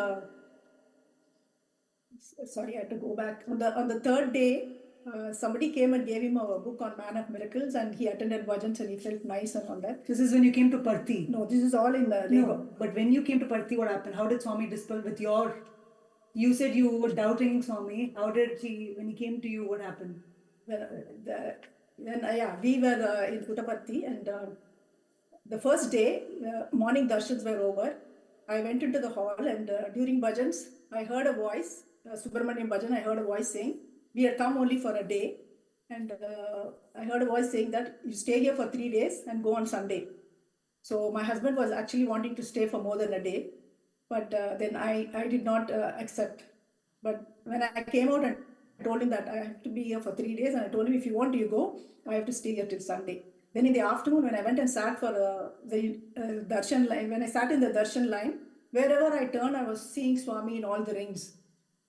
S8: sorry, I had to go back. On the third day, somebody came and gave him a book on Man of Miracles, and he attended Bhajans and he felt nice and all that. This is when you came to Parthi?
S9: No, this is all in Lagos.
S8: No, but when you came to Parthi, what happened? How did Swami dispel with your... You said you were doubting Swami. How did when he came to you, what happened?
S9: We were in Puttaparthi, and the first day, morning darshans were over. I went into the hall, and during Bhajans, I heard a voice, Subramaniam Bhajan, I heard a voice saying, we had come only for a day. And I heard a voice saying that you stay here for 3 days and go on Sunday. So my husband was actually wanting to stay for more than a day. But then I did not accept. But when I came out and told him that I have to be here for 3 days, and I told him, if you want, you go. I have to stay here till Sunday. Then in the afternoon, when I went and sat for the darshan line, when I sat in the darshan line, wherever I turned, I was seeing Swami in all the rings.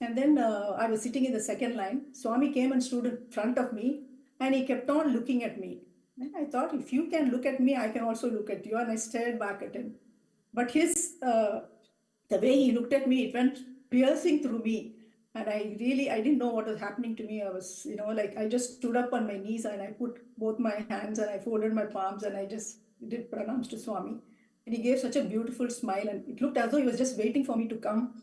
S9: And then I was sitting in the second line. Swami came and stood in front of me, and he kept on looking at me. And I thought, if you can look at me, I can also look at you. And I stared back at him. But the way he looked at me, it went piercing through me. And I didn't know what was happening to me. I was, I just stood up on my knees and I put both my hands and I folded my palms and I just did pranams to Swami. And he gave such a beautiful smile, and it looked as though he was just waiting for me to come.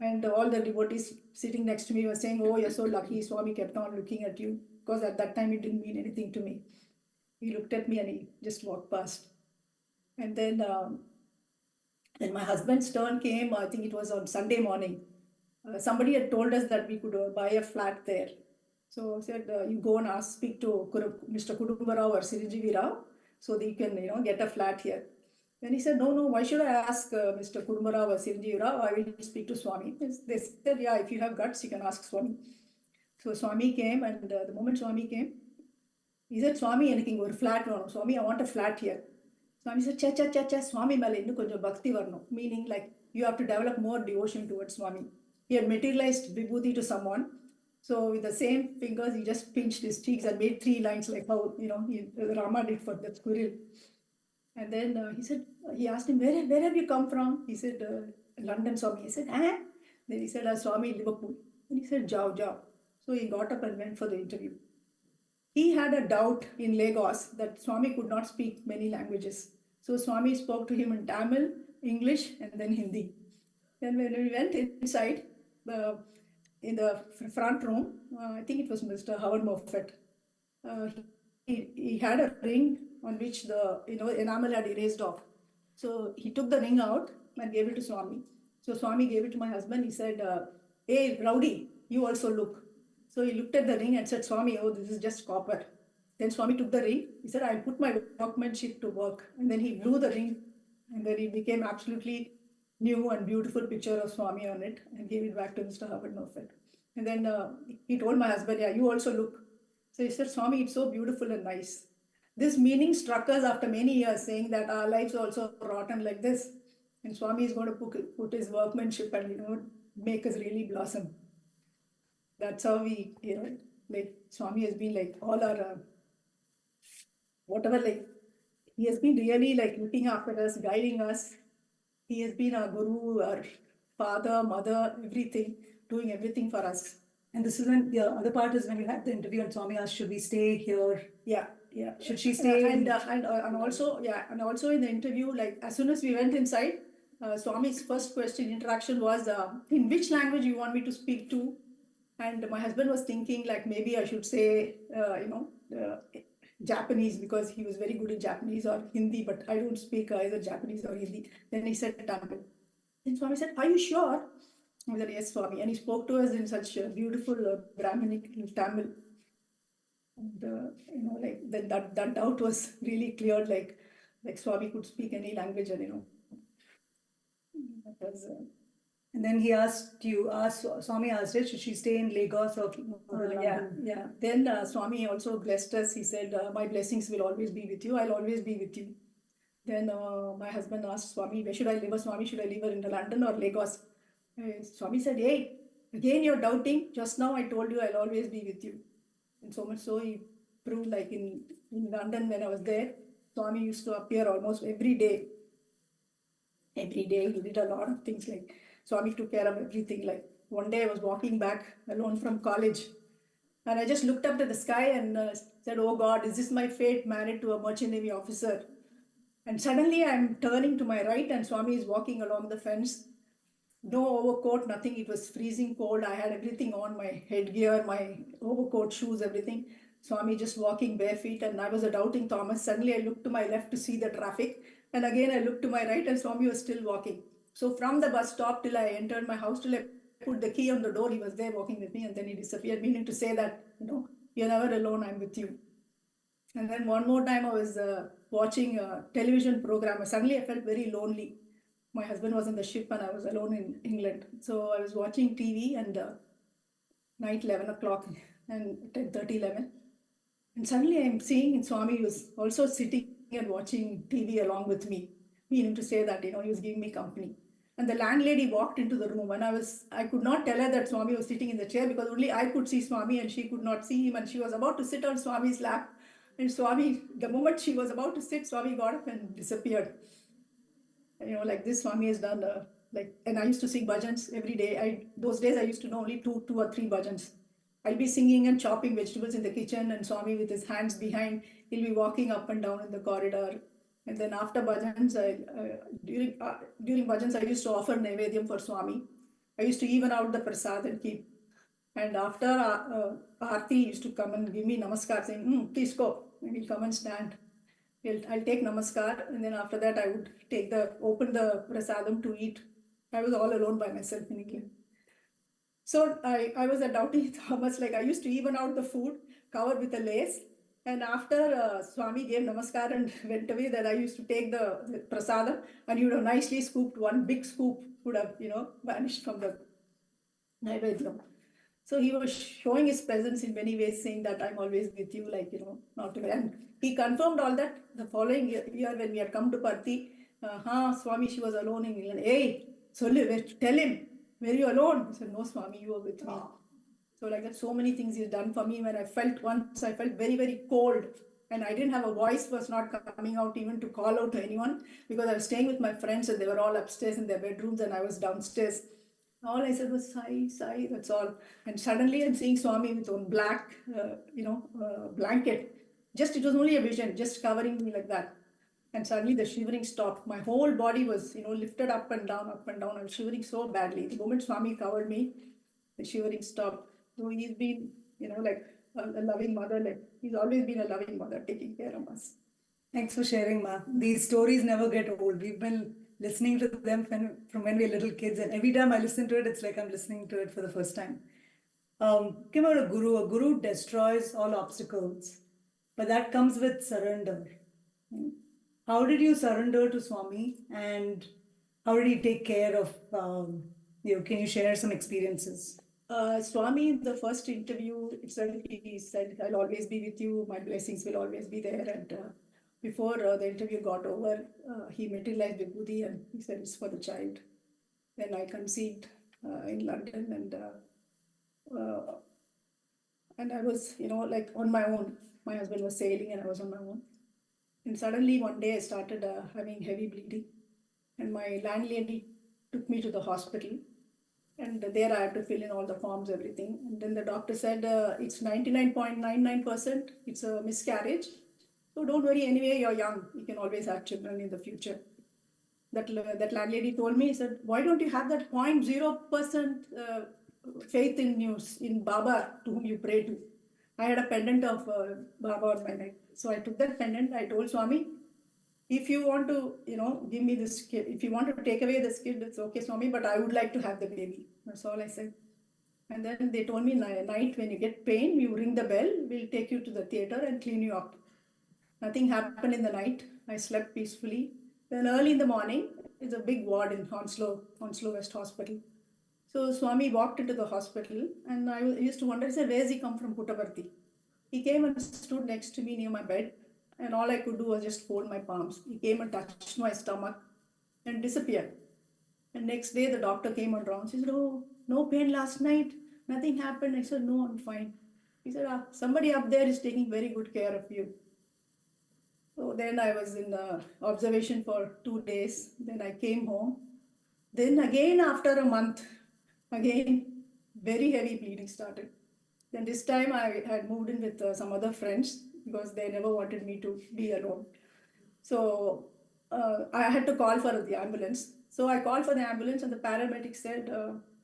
S9: And all the devotees sitting next to me were saying, oh, you're so lucky. Swami kept on looking at you, because at that time it didn't mean anything to me. He looked at me and he just walked past. And then my husband's turn came. I think it was on Sunday morning. Somebody had told us that we could buy a flat there. So I said, you go and speak to Mr. Kudumbarao or Sirinjivi Rao so that you can, get a flat here. Then he said, no, why should I ask Mr. Kudumbarao or Sirinjivi Rao? I will speak to Swami. They said, yeah, if you have guts, you can ask Swami. So Swami came, and the moment Swami came, he said, Swami, anything or flat? No, Swami, I want a flat here. Swami said, cha, Swami male innu konja bhakti varno. Meaning, like, you have to develop more devotion towards Swami. He had materialized vibhuti to someone. So with the same fingers, he just pinched his cheeks and made 3 lines like how, Rama did for the squirrel. And then he asked him, where have you come from? He said, London, Swami. He said, eh? Then he said, Swami, Liverpool. And he said, Jao. So he got up and went for the interview. He had a doubt in Lagos that Swami could not speak many languages. So Swami spoke to him in Tamil, English, and then Hindi. Then when we went inside, in the front room, I think it was Mr. Howard Moffat. He had a ring on which the enamel had erased off. So he took the ring out and gave it to Swami. So Swami gave it to my husband. He said, hey, Rowdy, you also look. So he looked at the ring and said, Swami, oh, this is just copper. Then Swami took the ring. He said, I'll put my workmanship to work. And then he blew the ring, and then it became absolutely new and beautiful picture of Swami on it, and gave it back to Mr. Howard Moffat. And then he told my husband, yeah, you also look. So he said, Swami, it's so beautiful and nice. This meaning struck us after many years, saying that our lives are also rotten like this. And Swami is going to put his workmanship and, make us really blossom. That's how we, like Swami has been like all our, whatever, like he has been really like looking after us, guiding us. He has been our guru, our father, mother, everything, doing everything for us.
S8: And this is when the other part is when you had the interview and Swami asked, should we stay here?
S9: Yeah.
S8: Should she stay?
S9: And also in the interview, like as soon as we went inside, Swami's first interaction was, in which language you want me to speak to? And my husband was thinking like maybe I should say, Japanese, because he was very good in Japanese, or Hindi, but I don't speak either Japanese or Hindi. Then he said Tamil. Then Swami said, are you sure? I said, yes, Swami. And he spoke to us in such beautiful Brahminic Tamil. And, like that doubt was really cleared, like Swami could speak any language, and, that was...
S8: And then he Swami asked her, should she stay in Lagos or
S9: yeah. Then Swami also blessed us. He said, my blessings will always be with you. I'll always be with you. Then my husband asked Swami, where should I live? Swami, should I live in London or Lagos? Swami said, hey, again you're doubting. Just now I told you I'll always be with you. And so much so he proved, like in London when I was there, Swami used to appear almost every day. Every day he did a lot of things, like Swami took care of everything. Like one day I was walking back alone from college and I just looked up to the sky and said, oh God, is this my fate, married to a merchant navy officer? And suddenly I'm turning to my right and Swami is walking along the fence. No overcoat, nothing. It was freezing cold. I had everything on, my headgear, my overcoat, shoes, everything. Swami just walking bare feet, and I was a doubting Thomas. Suddenly I looked to my left to see the traffic, and again I looked to my right and Swami was still walking. So from the bus stop till I entered my house, till I put the key on the door, he was there walking with me, and then he disappeared, meaning to say that, you're never alone, I'm with you. And then one more time I was watching a television program. Suddenly I felt very lonely. My husband was in the ship and I was alone in England. So I was watching TV and night 11 o'clock and 10:30, 11. And suddenly I'm seeing Swami was also sitting and watching TV along with me, meaning to say that, he was giving me company. And the landlady walked into the room and I could not tell her that Swami was sitting in the chair because only I could see Swami and she could not see him. And she was about to sit on Swami's lap. And Swami, the moment she was about to sit, Swami got up and disappeared. Like this Swami has done, and I used to sing bhajans every day. Those days I used to know only two or three bhajans. I'll be singing and chopping vegetables in the kitchen and Swami with his hands behind, he'll be walking up and down in the corridor. And then after bhajans, during bhajans, I used to offer Vedam for Swami. I used to even out the prasad and keep. And after Aarti, he used to come and give me namaskar saying, please go. And he'll come and stand. I'll take namaskar, and then after that I would open the prasadam to eat. I was all alone by myself in England. So I was a doubting Thomas, like I used to even out the food, covered with a lace. And after Swami gave namaskar and went away, then I used to take the prasadam and he would have nicely scooped, one big scoop would have, vanished from the Naivedyam. So he was showing his presence in many ways, saying that I'm always with you, not to. And he confirmed all that the following year when we had come to Parthi. Swami, she was alone in England. Hey, tell him, were you alone? He said, no, Swami, you were with me. So like that, so many things he's done for me. When I felt very, very cold and I didn't have a voice, was not coming out even to call out to anyone because I was staying with my friends and they were all upstairs in their bedrooms and I was downstairs. All I said was, Sai, that's all. And suddenly I'm seeing Swami with one black, blanket. It was only a vision, just covering me like that. And suddenly the shivering stopped. My whole body was, lifted up and down, up and down. I was shivering so badly. The moment Swami covered me, the shivering stopped. So he's been, like a loving mother. He's always been a loving mother, taking care of us.
S8: Thanks for sharing, Ma. These stories never get old. We've been listening to them from when we were little kids, and every time I listen to it, it's like I'm listening to it for the first time. Came out a guru destroys all obstacles, but that comes with surrender. How did you surrender to Swami, and how did he take care of you? Can you share some experiences?
S9: Swami, in the first interview itself, he said, I'll always be with you, my blessings will always be there. And before the interview got over, he materialized Vibhuti and he said it's for the child. Then I conceived in London and I was, like on my own. My husband was sailing and I was on my own. And suddenly one day I started having heavy bleeding. And my landlady took me to the hospital. And there I had to fill in all the forms, everything. And then the doctor said, it's 99.99%. It's a miscarriage. So don't worry, anyway, you're young. You can always have children in the future. That landlady told me, he said, why don't you have that 0.0% faith in you, in Baba, to whom you pray to? I had a pendant of Baba on my neck. So I took that pendant. I told Swami, if you want to, give me this kid, if you want to take away this kid, it's okay, Swami, but I would like to have the baby. That's all I said. And then they told me, night when you get pain, you ring the bell, we'll take you to the theater and clean you up. Nothing happened in the night. I slept peacefully. Then early in the morning, it's a big ward in Hounslow West Hospital. So Swami walked into the hospital and I used to wonder, I said, where has he come from, Puttaparthi? He came and stood next to me near my bed and all I could do was just fold my palms. He came and touched my stomach and disappeared. And next day the doctor came on rounds. He said, oh, no pain last night, nothing happened. I said, no, I'm fine. He said, somebody up there is taking very good care of you. So then I was in observation for 2 days. Then I came home. Then again after a month, again, very heavy bleeding started. Then this time I had moved in with some other friends because they never wanted me to be alone. So I had to call for the ambulance. So I called for the ambulance and the paramedic said,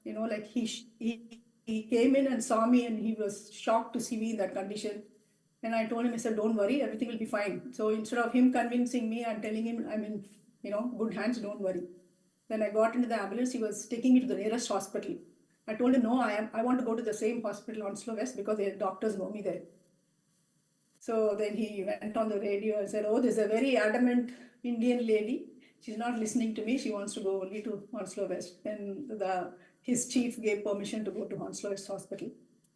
S9: like he came in and saw me and he was shocked to see me in that condition. And I told him, I said, don't worry, everything will be fine. So instead of him convincing me, I'm telling him I'm in, good hands, don't worry. Then I got into the ambulance. He was taking me to the nearest hospital. I told him, no, I want to go to the same hospital on Slow West because the doctors know me there. So then he went on the radio and said, oh, there's a very adamant Indian lady. She's not listening to me. She wants to go only to Hounslow West. Then his chief gave permission to go to Hounslow West Hospital.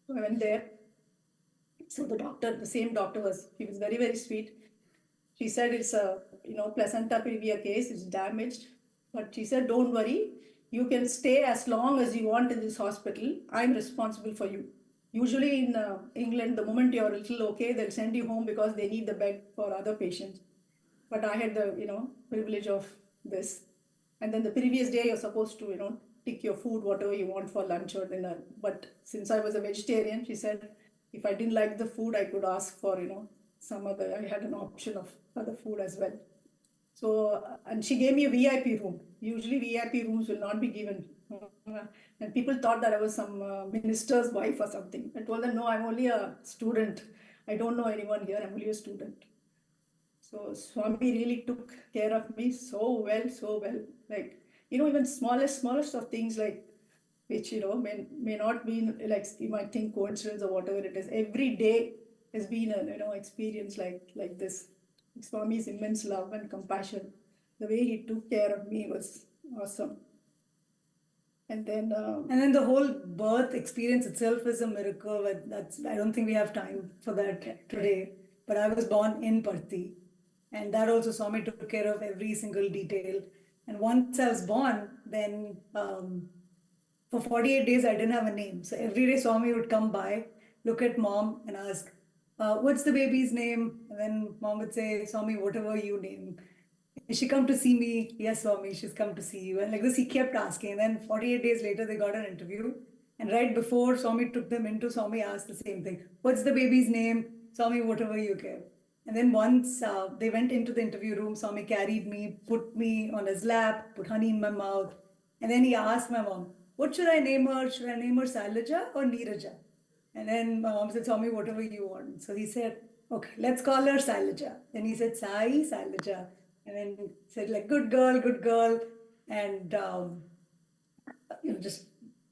S9: So I went there. So the same doctor was very, very sweet. She said it's a, placenta previa case, it's damaged. But she said, don't worry, you can stay as long as you want in this hospital. I'm responsible for you. Usually in England, the moment you're a little okay, they'll send you home because they need the bed for other patients. But I had the, privilege of this. And then the previous day, you're supposed to, pick your food, whatever you want for lunch or dinner. But since I was a vegetarian, she said, if I didn't like the food, I could ask for, some other, I had an option of other food as well. So, and she gave me a VIP room. Usually VIP rooms will not be given. And people thought that I was some minister's wife or something. I told them, no, I'm only a student. I don't know anyone here. I'm only a student. So Swami really took care of me so well. Like, even smallest of things like, which, may not be like, you might think coincidence or whatever it is. Every day has been an, experience like this. Swami's immense love and compassion. The way he took care of me was awesome. And then
S8: the whole birth experience itself is a miracle. I don't think we have time for that today. But I was born in Parthi. And that also Swami took care of every single detail. And once I was born, then for 48 days, I didn't have a name. So every day Swami would come by, look at mom and ask, what's the baby's name? And then mom would say, Swami, whatever you name. Is she come to see me? Yes, Swami, she's come to see you. And like this, he kept asking. And then 48 days later, they got an interview. And right before Swami took them into, Swami asked the same thing. What's the baby's name? Swami, whatever you care. And then once they went into the interview room, Swami carried me, put me on his lap, put honey in my mouth. And then he asked my mom, what should I name her? Should I name her Sailaja or Neeraja? And then my mom said, Swami, whatever you want. So he said, okay, let's call her Sailaja. Then he said, Sailaja. And then he said, like, good girl. And, just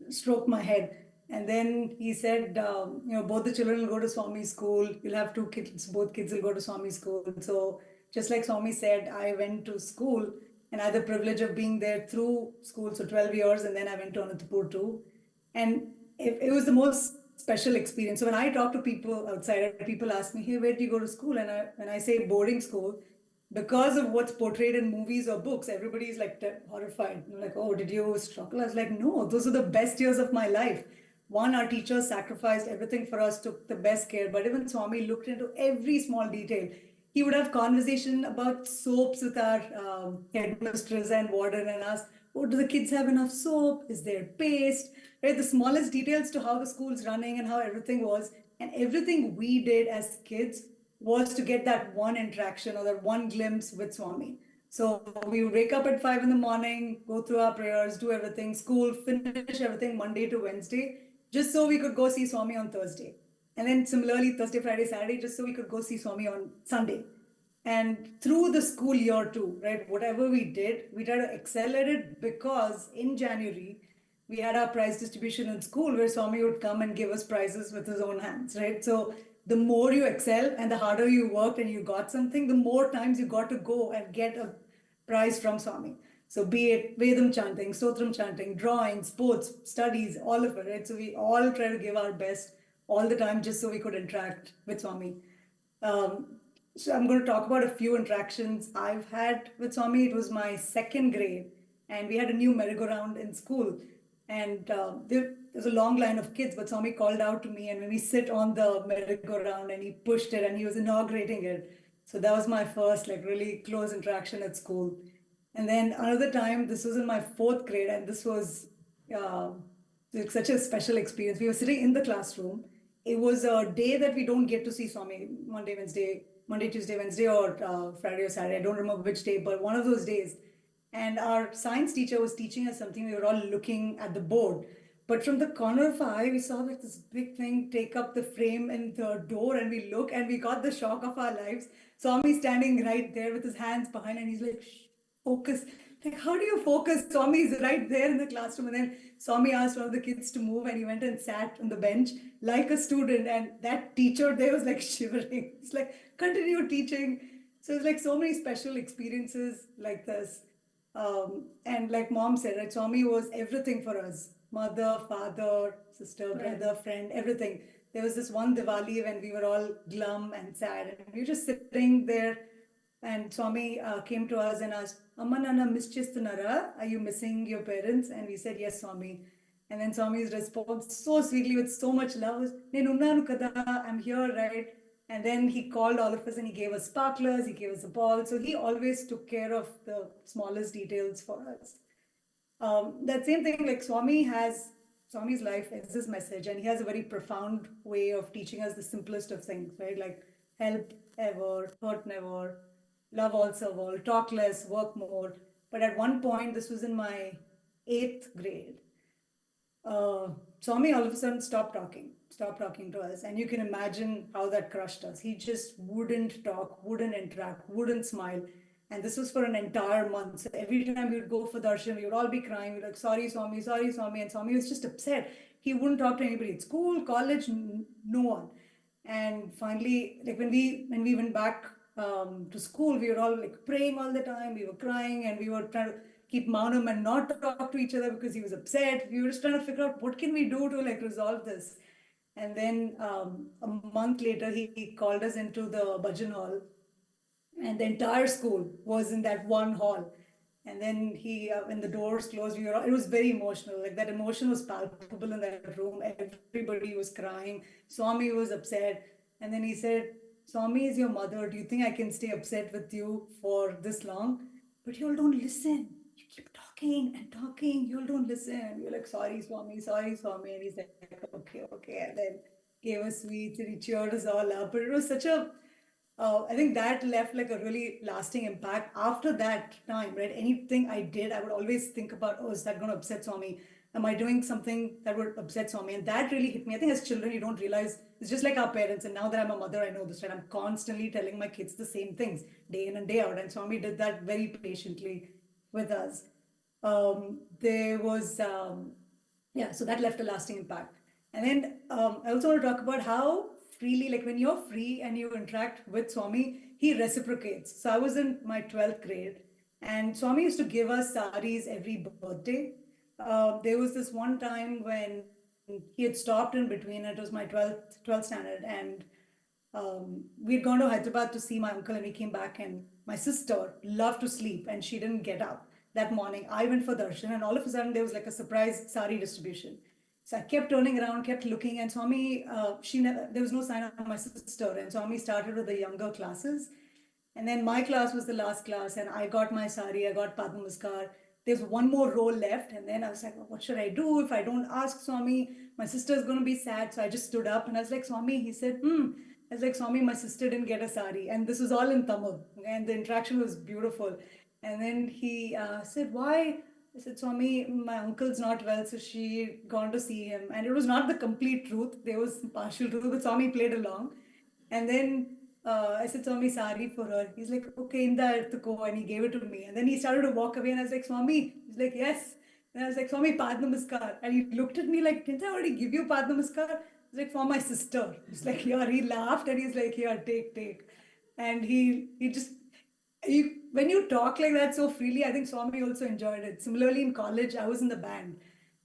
S8: stroked my head. And then he said, both the children will go to Swami's school. You'll have 2 kids, both kids will go to Swami's school. So just like Swami said, I went to school and I had the privilege of being there through school. So 12 years. And then I went to Anantapur too. And it was the most special experience. So when I talk to people outside, people ask me, hey, where do you go to school? And when I say boarding school, because of what's portrayed in movies or books, everybody's like horrified. They're like, oh, did you struggle? I was like, no, those are the best years of my life. One, our teachers sacrificed everything for us, took the best care, but even Swami looked into every small detail. He would have conversation about soaps with our headmistress and warden and ask, oh, do the kids have enough soap? Is there paste? Right, the smallest details to how the school's running and how everything was. And everything we did as kids was to get that one interaction or that one glimpse with Swami. So we would wake up at 5 in the morning, go through our prayers, do everything, school, finish everything Monday to Wednesday, just so we could go see Swami on Thursday. And then similarly, Thursday, Friday, Saturday, just so we could go see Swami on Sunday. And through the school year too, right, whatever we did, we tried to excel at it, because in January, we had our prize distribution in school where Swami would come and give us prizes with his own hands, right? So the more you excel and the harder you worked and you got something, the more times you got to go and get a prize from Swami. So be it Vedam chanting, Stotram chanting, drawing, sports, studies, all of it, right? So we all try to give our best all the time just so we could interact with Swami. So I'm going to talk about a few interactions I've had with Swami. It was my second grade, and we had a new merry-go-round in school. And there's a long line of kids, but Swami called out to me, and when we sit on the merry-go-round, and he pushed it, and he was inaugurating it. So that was my first like really close interaction at school. And then another time, this was in my fourth grade, and this was such a special experience. We were sitting in the classroom. It was a day that we don't get to see Swami, Monday, Tuesday, Wednesday, or Friday or Saturday. I don't remember which day, but one of those days. And our science teacher was teaching us something. We were all looking at the board. But from the corner of our eye, we saw like this big thing take up the frame in the door, and we look and we got the shock of our lives. Swami standing right there with his hands behind, and he's like, shh, focus. Like, how do you focus? Swami is right there in the classroom. And then Swami asked one of the kids to move, and he went and sat on the bench like a student. And that teacher there was like shivering. It's like, continue teaching. So it's like so many special experiences like this. And like mom said, right, Swami was everything for us. Mother, father, sister, brother, friend, everything. There was this one Diwali when we were all glum and sad, and we were just sitting there, and Swami came to us and asked, Amma Nana mischistunara, are you missing your parents? And we said, yes, Swami. And then Swami's response, so sweetly, with so much love, was, Nenunnanu kada, I'm here, right? And then he called all of us and he gave us sparklers, he gave us a ball. So he always took care of the smallest details for us. That same thing, like Swami's life is his message, and he has a very profound way of teaching us the simplest of things, right? Like help ever, hurt never, love all, serve all, talk less, work more. But at one point, this was in my 8th grade, Swami all of a sudden stopped talking to us. And you can imagine how that crushed us. He just wouldn't talk, wouldn't interact, wouldn't smile. And this was for an entire month. So every time we would go for darshan, we would all be crying. We'd be like, sorry, Swami, sorry, Swami. And Swami was just upset. He wouldn't talk to anybody at school, college, no one. And finally, like when we went back to school, we were all like praying all the time. We were crying, and we were trying to keep maunam and not talk to each other because he was upset. We were just trying to figure out what can we do to like resolve this. And then a month later, he called us into the Bhajan hall, and the entire school was in that one hall. And then he, when the doors closed, it was very emotional. Like that emotion was palpable in that room. Everybody was crying. Swami was upset. And then he said, Swami is your mother. Do you think I can stay upset with you for this long? But you all don't listen. You keep talking and talking. You all don't listen. And we're like, sorry, Swami, sorry, Swami. And he's like, okay. And then gave us sweets and he cheered us all up. But it was such a, I think that left like a really lasting impact. After that time, right, anything I did, I would always think about, oh, is that going to upset Swami? Am I doing something that would upset Swami? And that really hit me. I think as children, you don't realize, it's just like our parents. And now that I'm a mother, I know this, right? I'm constantly telling my kids the same things day in and day out. And Swami did that very patiently with us. There was, so that left a lasting impact. And then I also want to talk about how freely, like when you're free and you interact with Swami, he reciprocates. So I was in my 12th grade, and Swami used to give us saris every birthday. There was this one time when he had stopped in between. It was my 12th standard, and we'd gone to Hyderabad to see my uncle, and we came back, and my sister loved to sleep and she didn't get up that morning. I went for darshan and all of a sudden there was like a surprise sari distribution. So I kept turning around, kept looking, and Swami, there was no sign of my sister. And Swami started with the younger classes. And then my class was the last class, and I got my sari, I got Padma Namaskar. There's one more roll left. And then I was like, well, what should I do? If I don't ask Swami, my sister's going to be sad. So I just stood up and I was like, Swami, he said, I was like, Swami, my sister didn't get a sari. And this was all in Tamil. And the interaction was beautiful. And then he said, why? I said, Swami, my uncle's not well, so she gone to see him. And it was not the complete truth. There was partial truth, but Swami played along. And then I said, Swami, sari for her. He's like, okay, in the go, and he gave it to me. And then he started to walk away, and I was like, Swami. He's like, yes. And I was like, Swami, Padma Namaskar. And he looked at me like, didn't I already give you Padma Namaskar? I was like, for my sister. He's like, here. He laughed, and he's like, here, take. And he just... when you talk like that so freely, I think Swami also enjoyed it. Similarly, in college, I was in the band.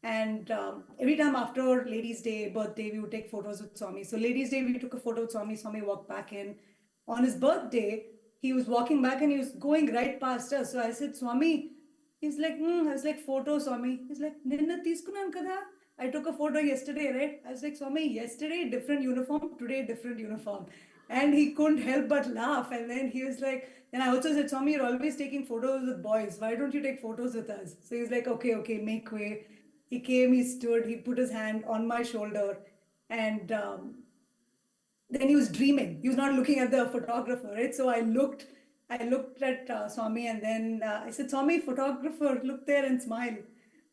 S8: And every time after Ladies' Day, birthday, we would take photos with Swami. So Ladies' Day, we took a photo with Swami. Swami walked back in. On his birthday, he was walking back and he was going right past us. So I said, Swami, he's like, I was like, photo, Swami. He's like, Ninna tiskunan kada? I took a photo yesterday, right? I was like, Swami, yesterday, different uniform, today, different uniform. And he couldn't help but laugh. And then he was like, then I also said, Swami, you're always taking photos with boys. Why don't you take photos with us? So he's like, okay, make way. He came, he stood, he put his hand on my shoulder. And then he was dreaming. He was not looking at the photographer, right? So I looked at Swami and then I said, Swami, photographer, look there and smile.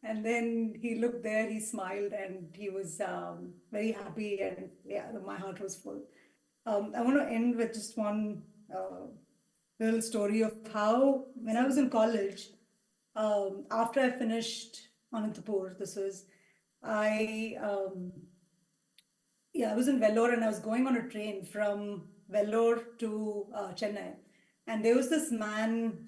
S8: And then he looked there, he smiled, and he was very happy. And yeah, my heart was full. I want to end with just one little story of how, when I was in college, after I finished Anantapur, I was in Vellore and I was going on a train from Vellore to Chennai. And there was this man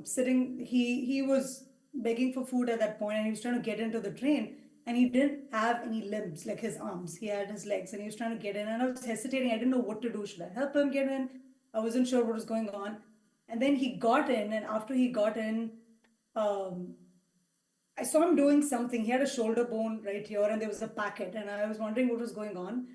S8: sitting, he was begging for food at that point and he was trying to get into the train. And he didn't have any limbs, like his arms. He had his legs and he was trying to get in. And I was hesitating. I didn't know what to do. Should I help him get in? I wasn't sure what was going on. And then he got in. And after he got in, I saw him doing something. He had a shoulder bone right here and there was a packet. And I was wondering what was going on.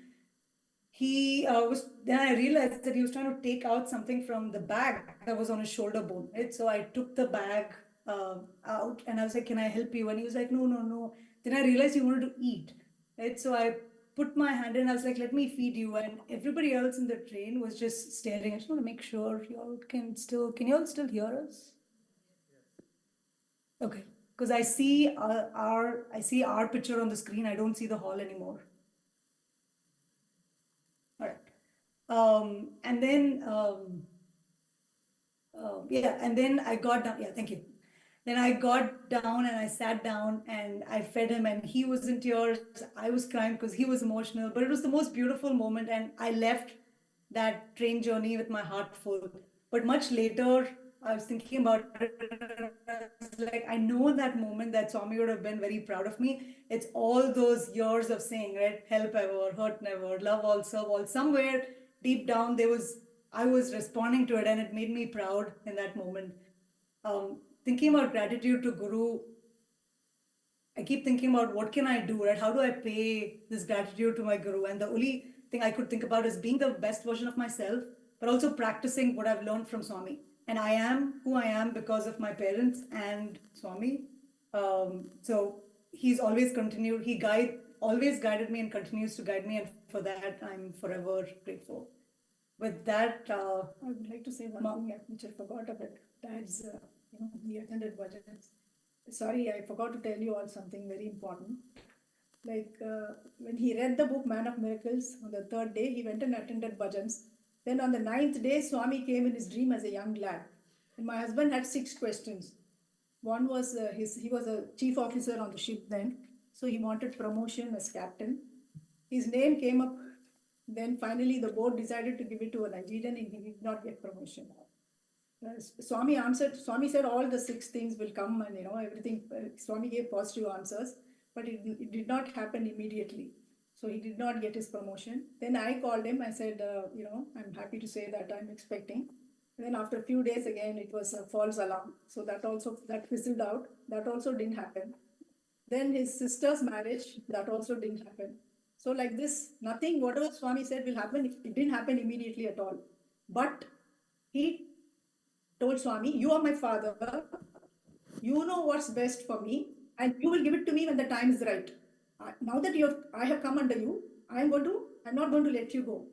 S8: Then I realized that he was trying to take out something from the bag that was on his shoulder bone. Right? So I took the bag out and I was like, can I help you? And he was like, no. Then I realized he wanted to eat, right? So I put my hand in, I was like, let me feed you. And everybody else in the train was just staring. I just want to make sure you all can you all still hear us? Okay, because I see our picture on the screen. I don't see the hall anymore. All right. And then I got down. Yeah, thank you. Then I got down and I sat down and I fed him and he was in tears. I was crying because he was emotional, but it was the most beautiful moment. And I left that train journey with my heart full. But much later, I was thinking about it. Like, I know that moment that Swami would have been very proud of me. It's all those years of saying, right? Help ever, hurt never, love all, serve all. Somewhere deep down, I was responding to it and it made me proud in that moment. Thinking about gratitude to Guru, I keep thinking about what can I do, right? How do I pay this gratitude to my Guru? And the only thing I could think about is being the best version of myself, but also practicing what I've learned from Swami. And I am who I am because of my parents and Swami. So he's always continued, always guided me and continues to guide me. And for that, I'm forever grateful. With that,
S9: I would like to say one thing which I forgot about. That's, he attended Bhajans. Sorry, I forgot to tell you all something very important. Like when he read the book Man of Miracles, on the third day, he went and attended Bhajans. Then on the 9th day, Swami came in his dream as a young lad. And my husband had 6 questions. One was, he was a chief officer on the ship then. So he wanted promotion as captain. His name came up. Then finally the board decided to give it to a Nigerian and he did not get promotion. Swami said all the 6 things will come and everything. Swami gave positive answers, but it did not happen immediately. So he did not get his promotion. Then I called him. I said, I'm happy to say that I'm expecting. Then after a few days again, it was a false alarm. So that fizzled out. That also didn't happen. Then his sister's marriage, that also didn't happen. So like this, nothing, whatever Swami said will happen, it didn't happen immediately at all. But he told Swami, you are my father, you know what's best for me, and you will give it to me when the time is right. Now that I have come under you, I'm not going to let you go.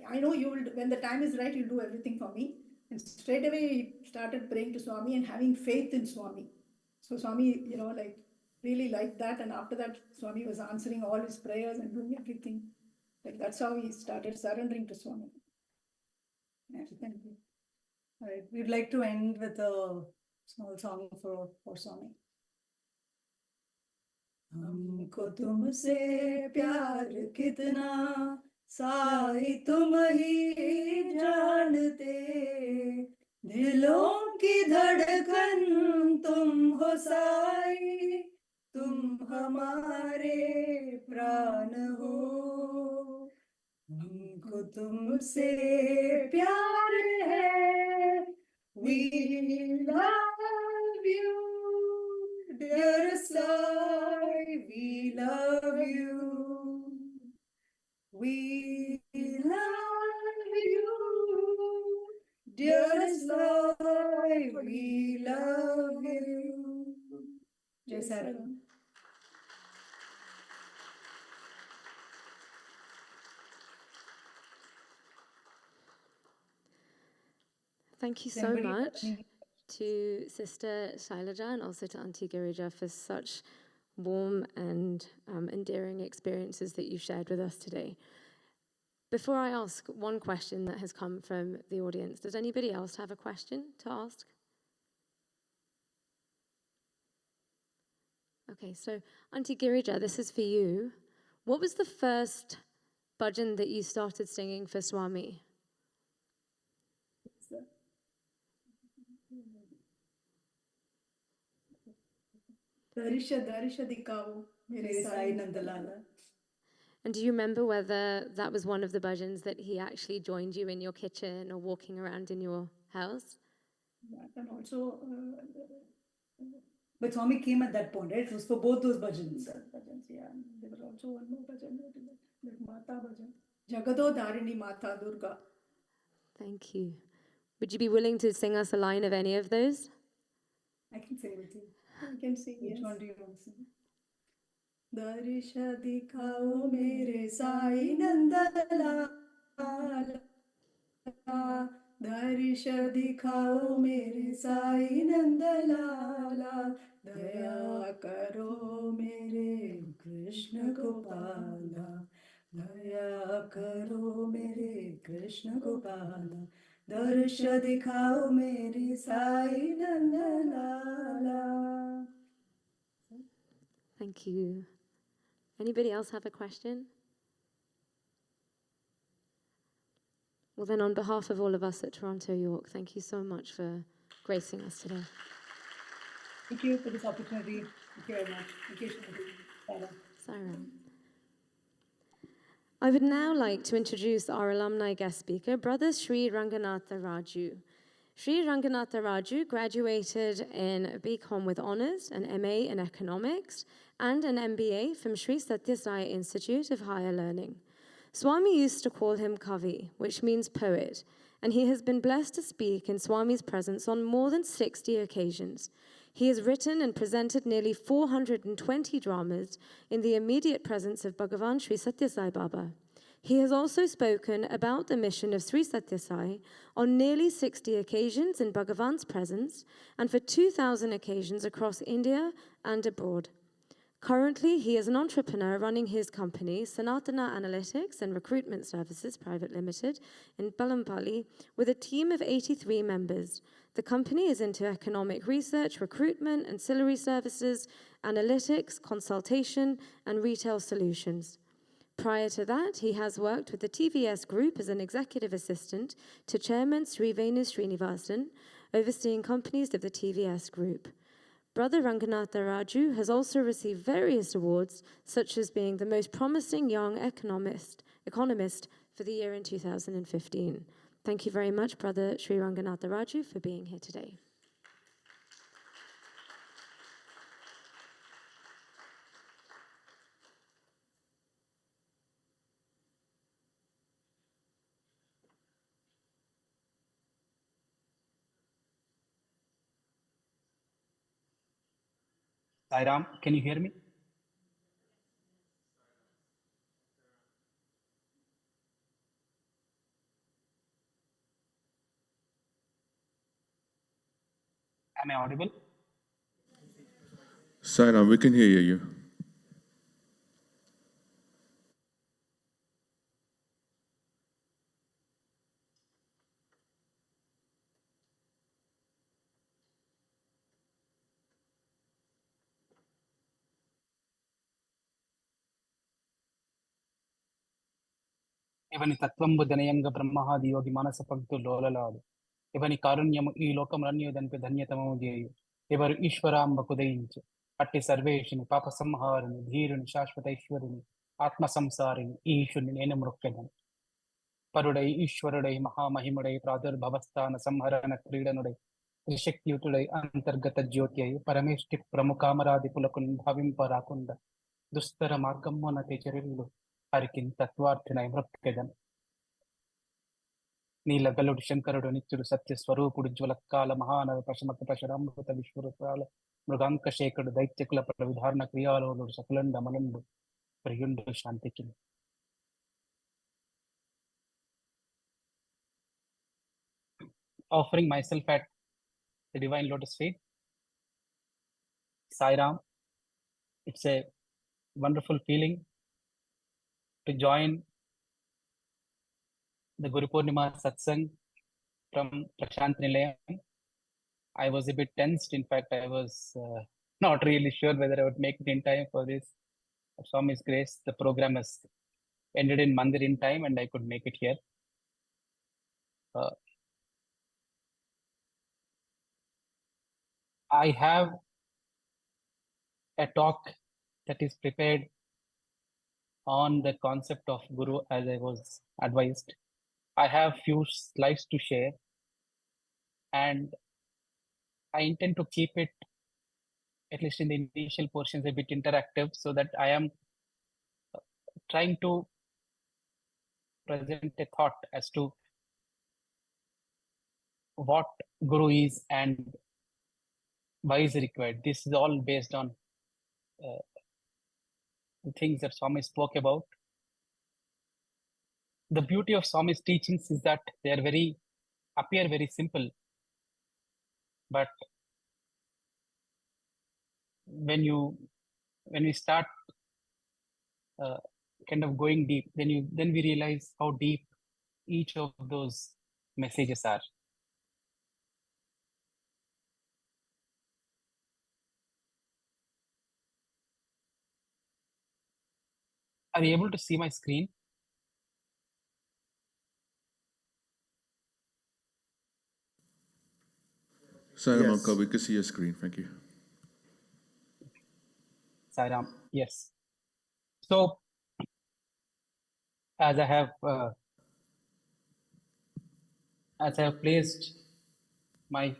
S9: I know you will, when the time is right, you'll do everything for me. And straight away he started praying to Swami and having faith in Swami. So Swami, really liked that. And after that, Swami was answering all his prayers and doing everything. Like that's how he started surrendering to Swami. Yeah, thank you.
S8: All right, we'd like to end with a small song for Swami. हमको तुमसे प्यार कितना साई तुम ही जानते, दिलों की धड़कन तुम हो साई, तुम हमारे प्राण हो, हमको तुमसे प्यार है, we love you, dear Sai, we love you, we love you, dear Sai, we love you. Jai Saram.
S7: Thank you so much to Sister Shailaja and also to Auntie Girija for such warm and endearing experiences that you shared with us today. Before I ask one question that has come from the audience, does anybody else have a question to ask? Okay, so Auntie Girija, this is for you. What was the first bhajan that you started singing for Swami?
S9: Darisha dikao, mere sai nandalala.
S7: And do you remember whether that was one of the bhajans that he actually joined you in your kitchen or walking around in your house?
S9: And also,
S8: but Swami came at that point, right? It was for both those bhajans.
S9: Yeah. There was also one more bhajan, like Mata bhajan. Jagado Dharini Mata Durga.
S7: Thank you. Would you be willing to sing us a line of any of those?
S8: I can sing with you.
S9: I can sing.
S8: Which
S9: yes.
S8: one do you want to sing?
S9: Darisha dikhao mere sai nandalala, darisha dikhao mere sai nandalala, daya karo mere Krishna Gopala, daya karo mere Krishna Gopala, darisha dikhao mere sai nandalala.
S7: Thank you. Anybody else have a question? Well, then, on behalf of all of us at Toronto York, thank you so much for gracing us today.
S8: Thank you for this opportunity. Thank you very much. Thank you, Shri.
S7: Sarah. I would now like to introduce our alumni guest speaker, Brother Sri Ranganath Raju. Sri Ranganath Raju graduated in BCom with honours, an MA in economics, and an MBA from Sri Sathya Sai Institute of Higher Learning. Swami used to call him Kavi, which means poet, and he has been blessed to speak in Swami's presence on more than 60 occasions. He has written and presented nearly 420 dramas in the immediate presence of Bhagavan Sri Sathya Sai Baba. He has also spoken about the mission of Sri Sathya Sai on nearly 60 occasions in Bhagavan's presence and for 2,000 occasions across India and abroad. Currently, he is an entrepreneur running his company, Sanatana Analytics and Recruitment Services Private Limited, in Balampally, with a team of 83 members. The company is into economic research, recruitment, ancillary services, analytics, consultation, and retail solutions. Prior to that, he has worked with the TVS Group as an executive assistant to Chairman Sri Venu Srinivasan, overseeing companies of the TVS Group. Brother Ranganath Raju has also received various awards, such as being the most promising young economist for the year in 2015. Thank you very much, Brother Sri Ranganath Raju, for being here today.
S10: Sairam, can you hear me? Am I audible?
S11: Sairam, we can hear you.
S10: Even Tatwambu Danayanga Brahmahadi Yogi Manasa Pagtu Lolaladu. Even Karunyam E Lokam Ranyu than Pidanyatamo Deyu. Ever Ishwaram Bakudinch. Atti Sarvation, Papa Samharan, Dhirun, Shashwataishwarin, Atma Samsarin, Ishun in Enamrukadan. Parudai, Ishwaradai, Mahamahimadai, Pradar Bhavastana, Samharana Kridanudai. Rishakti Utudai, Antargata Jyotyai, Parameshti Pramukamaradi Pulakun, Bhavim Parakunda. Dustara Margamona Techerilu, Harikin Tatwarthana Mrukkadan. Nilagalu Shankarudu Nichuru Satya Swarupudu Jvalakala Mahana Pashamaka Pasharambuta Vishwurupala Mruganka Shekadu Daityakula Pravidharna Kriyalo Sakulanda Malandu Prayundu Shantikin. Offering myself at the Divine Lotus Feet. Sairam, it's a wonderful feeling to join the Guru Purnima Satsang from Prashant Nilayam. I was a bit tensed. In fact, I was not really sure whether I would make it in time for this. Swami's grace, the program has ended in Mandir in time and I could make it here. I have a talk that is prepared on the concept of Guru as I was advised. I have few slides to share and I intend to keep it, at least in the initial portions, a bit interactive so that I am trying to present a thought as to what Guru is and why is required. This is all based on the things that Swami spoke about. The beauty of Swami's teachings is that they are appear very simple, but when we start kind of going deep, then we realize how deep each of those messages are. Are you able to see my screen?
S11: Sairam, Uncle, we can see your screen. Thank you.
S10: Sairam, yes. So, as I have placed my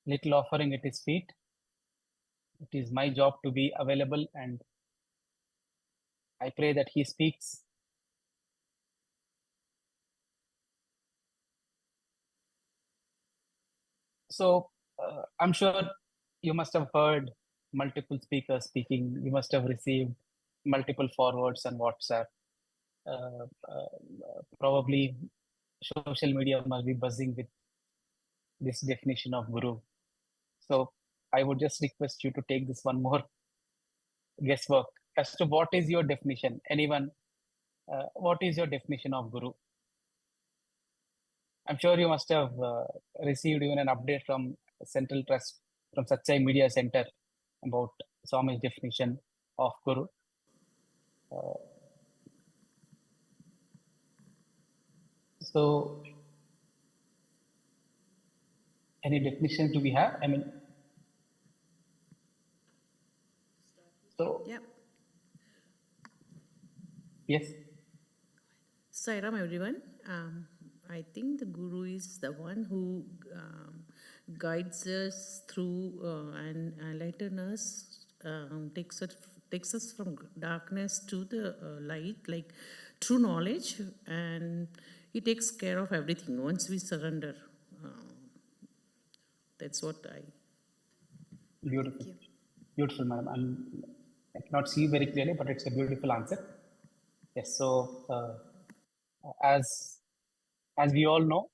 S10: little offering at his feet, it is my job to be available, and I pray that he speaks. So, I'm sure you must have heard multiple speakers speaking. You must have received multiple forwards on WhatsApp. Probably social media must be buzzing with this definition of Guru. So I would just request you to take this one more guesswork as to what is your definition. Anyone, what is your definition of Guru? I'm sure you must have received even an update from Central Trust, from Satsai Media Center about Swami's definition of Guru. So, any definition do we have? I mean, so,
S12: Yep.
S10: Yes.
S12: Sairam, everyone. I think the Guru is the one who guides us through and enlightens us, takes us from darkness to the light, like true knowledge, and he takes care of everything once we surrender. That's what I.
S10: Beautiful. Beautiful, madam. I cannot see very clearly, but it's a beautiful answer. Yes, so as we all know,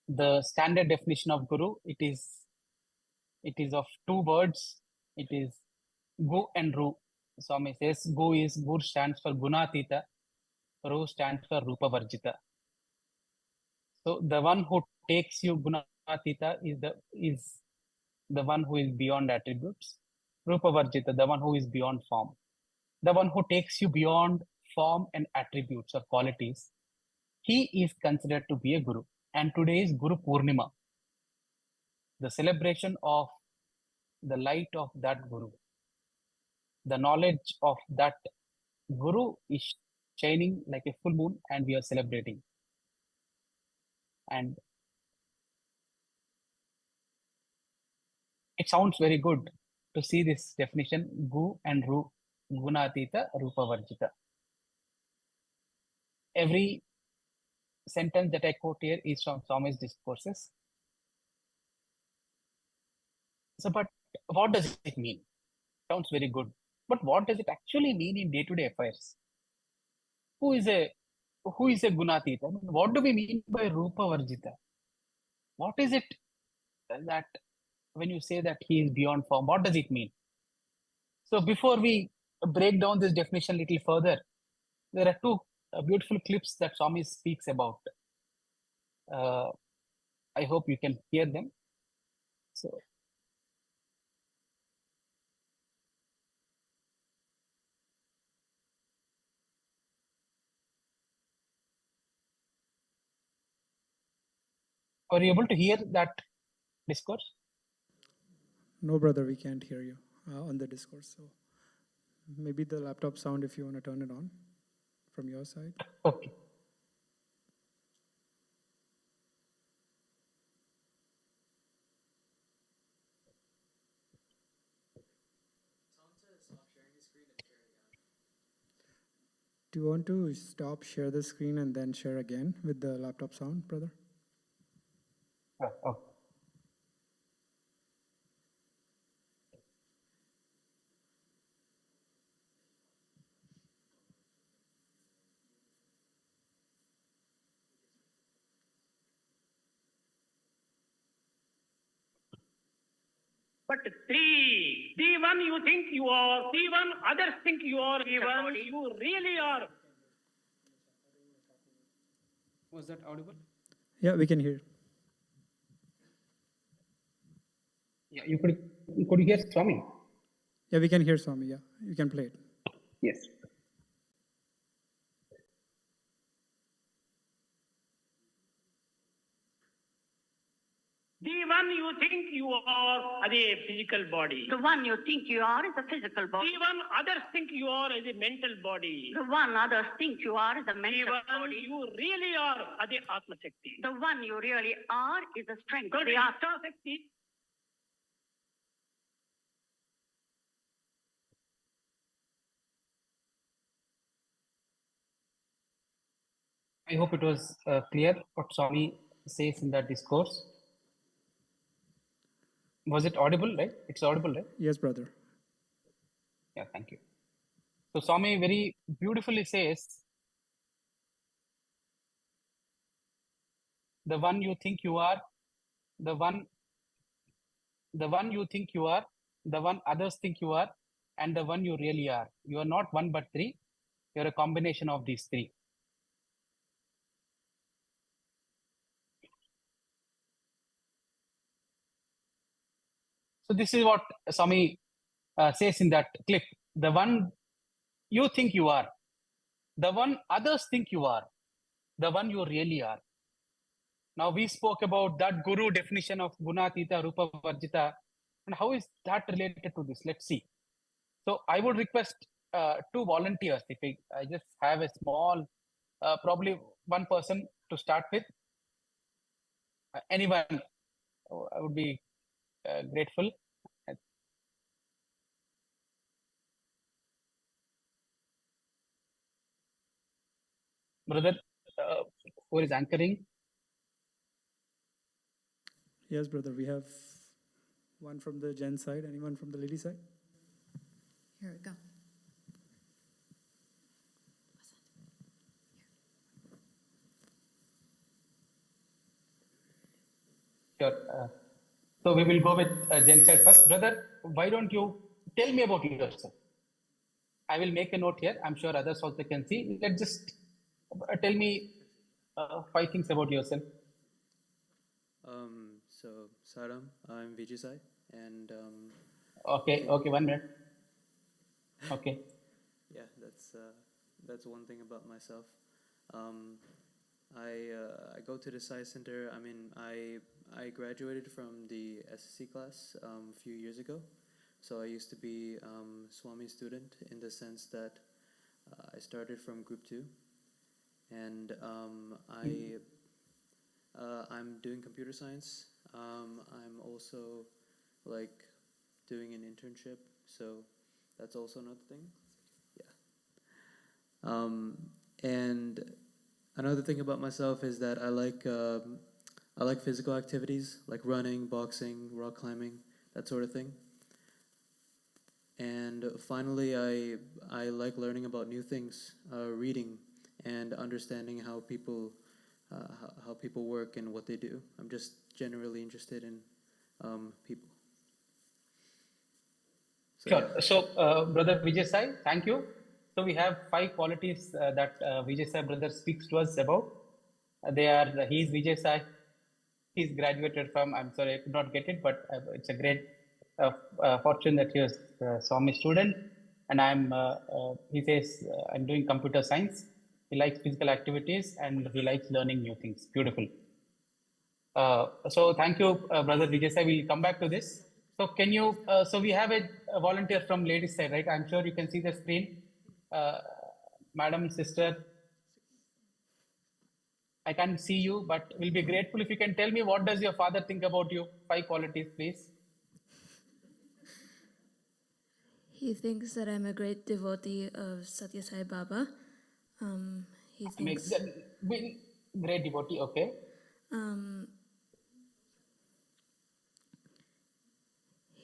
S10: the standard definition of Guru, it is of two words. It is Gu and Ru. Swami says Gu stands for Gunatita, Ru stands for Rupa Varjita. So the one who takes you Gunatita is the one who is beyond attributes. Rupa Varjita, the one who is beyond form. The one who takes you beyond form and attributes or qualities, he is considered to be a Guru. And today is Guru Purnima, the celebration of the light of that Guru. The knowledge of that Guru is shining like a full moon, and we are celebrating. And it sounds very good to see this definition, Gu and Ru, Gunatita, Rupa Varjita. Every sentence that I quote here is from Swami's Discourses. So, but what does it mean? Sounds very good. But what does it actually mean in day-to-day affairs? Who is a Gunatita? I mean, what do we mean by Rupa Varjita? What is it that when you say that he is beyond form, what does it mean? So before we break down this definition a little further, there are two beautiful clips that Swami speaks about. I hope you can hear them. So. Are you able to hear that discourse?
S2: No, brother, we can't hear you on the discourse. So maybe the laptop sound, if you want to turn it on from your side.
S10: Okay.
S2: Do you want to share the screen and then share again with the laptop sound, brother?
S10: Okay.
S13: But three, the one you think you are, the one others think you are, the one you really are.
S10: Was that audible?
S2: Yeah, we can hear.
S10: Yeah, you could hear Swami?
S2: Yeah, we can hear Swami. Yeah, you can play it.
S10: Yes.
S13: The one you think you are a physical body.
S14: The one you think you are is a physical body.
S13: The one others think you are is a mental body.
S14: The one others think you are is a mental
S13: The one
S14: body.
S13: you really are the Atma Shakti.
S14: The one you really are is the strength of
S13: Good.
S14: the Atma.
S13: Shakti.
S10: I hope it was clear what Swami says in that discourse. Was it audible, right? It's audible, right?
S2: Yes, brother.
S10: Yeah, thank you. So Swami very beautifully says, the one you think you are, the one you think you are, the one others think you are, and the one you really are. You are not one but three. You are a combination of these three. So this is what Swami says in that clip. The one you think you are, the one others think you are, the one you really are. Now we spoke about that Guru definition of Gunatita, Rupa Varjita, and how is that related to this? Let's see. So I would request two volunteers, if I just have a small probably one person to start with. Anyone, I would be grateful. Brother, who is anchoring?
S2: Yes, brother, we have one from the gent side. Anyone from the lady side?
S5: Here we go.
S10: Sure. So we will go with gent side first. Brother, why don't you tell me about yourself? I will make a note here. I'm sure others also can see. Let's just tell me 5 things about yourself.
S15: So Saram, I'm Vijay Sai, and
S10: Okay, 1 minute. Okay.
S15: yeah, that's one thing about myself. I go to the Sai Center. I mean, I graduated from the SSC class a few years ago. So I used to be Swami student in the sense that I started from group 2, and I'm doing computer science. I'm also like doing an internship, so that's also another thing. Yeah. And another thing about myself is that I like physical activities like running, boxing, rock climbing, that sort of thing. And finally, I like learning about new things, reading, and understanding how people work and what they do. I'm just generally interested in people. So,
S10: Sure.
S15: yeah.
S10: So, Brother Vijay Sai, thank you. So we have 5 qualities that Vijay Sai brother speaks to us about. He is Vijay Sai. He's graduated from, I'm sorry, I could not get it, but it's a great fortune that he was a Swami student. And he says, I'm doing computer science. He likes physical activities and he likes learning new things. Beautiful. So thank you, Brother Vijay Sai. We'll come back to this. So can you, so we have a volunteer from ladies side, right? I'm sure you can see the screen. Madam, sister, I can't see you, but we'll be grateful if you can tell me what does your father think about you? 5 qualities, please.
S16: He thinks that I'm a great devotee of Satya Sai Baba. He thinks
S10: Great devotee, okay.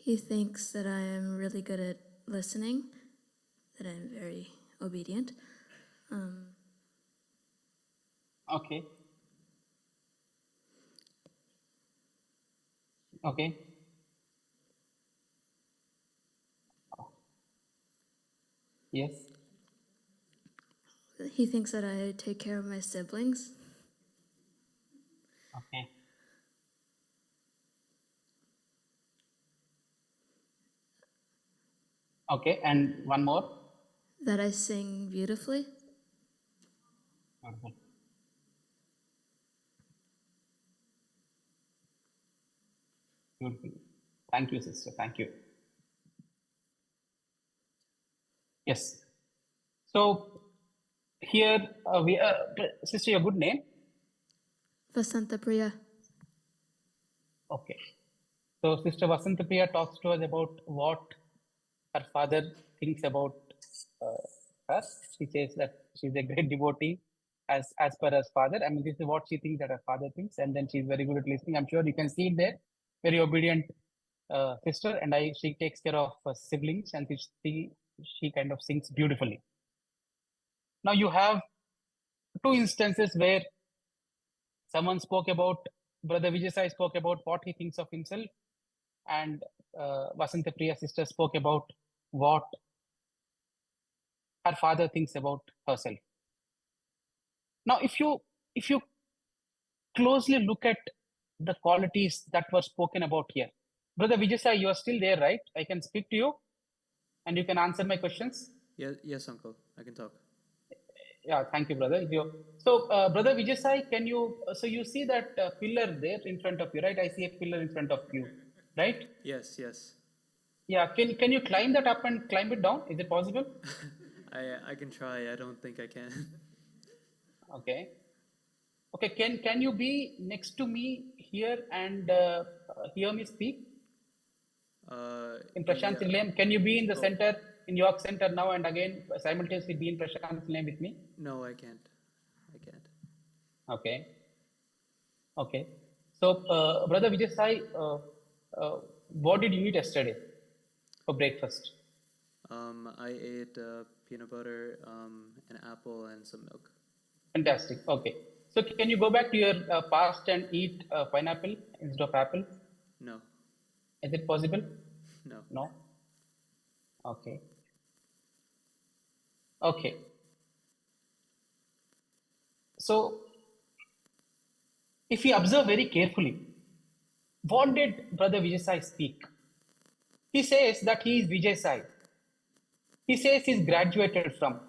S16: He thinks that I am really good at listening, that I'm very obedient.
S10: Okay. Okay. Yes.
S16: He thinks that I take care of my siblings.
S10: Okay. Okay, and one more.
S16: That I sing beautifully.
S10: Okay. Beautiful. Thank you, sister. Thank you. Yes. So here sister, your good name?
S16: Vasanta Priya.
S10: Okay. So Sister Vasanta Priya talks to us about what her father thinks about her. She says that she's a great devotee as per her father. I mean, this is what she thinks that her father thinks, and then she's very good at listening. I'm sure you can see it there. Very obedient sister, and she takes care of siblings, and she kind of sings beautifully. Now you have 2 instances where someone spoke about, Brother Vijay Sai spoke about what he thinks of himself, and Vasanta Priya sister spoke about what her father thinks about herself. Now, if you closely look at the qualities that were spoken about here, Brother Vijay Sai, you are still there, right? I can speak to you, and you can answer my questions.
S15: Yes, uncle. I can talk.
S10: Yeah, thank you, brother. So, Brother Vijay Sai, can you? So you see that pillar there in front of you, right? I see a pillar in front of you, right?
S15: Yes.
S10: Yeah. Can you climb that up and climb it down? Is it possible?
S15: I can try. I don't think I can.
S10: Okay. Okay, can you be next to me here and hear me speak? In Prashant's name, can you be in the center, in York Center now and again simultaneously be in Prashant's name with me?
S15: No, I can't.
S10: Okay. Okay. So, Brother Vijay Sai, what did you eat yesterday for breakfast?
S15: I ate peanut butter, an apple, and some milk.
S10: Fantastic. Okay. So, can you go back to your past and eat pineapple instead of apple?
S15: No.
S10: Is it possible?
S15: No.
S10: No? Okay. Okay. So, if we observe very carefully, what did Brother Vijay Sai speak? He says that he is Vijay Sai. He says he's graduated from.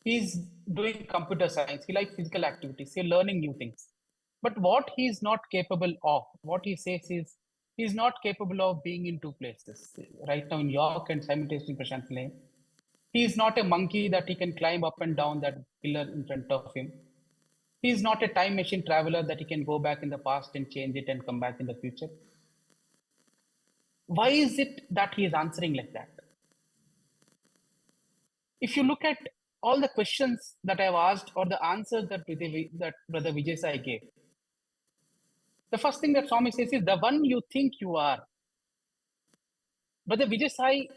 S10: He's doing computer science. He likes physical activities. He's learning new things. But what he is not capable of, what he says is, he's not capable of being in two places. Right now in York and simultaneously in Prashant's Lane. He is not a monkey that he can climb up and down that pillar in front of him. He is not a time machine traveler that he can go back in the past and change it and come back in the future. Why is it that he is answering like that? If you look at all the questions that I have asked or the answers that Brother Vijay Sai gave, the first thing that Swami says is the one you think you are. Brother Vijay Sai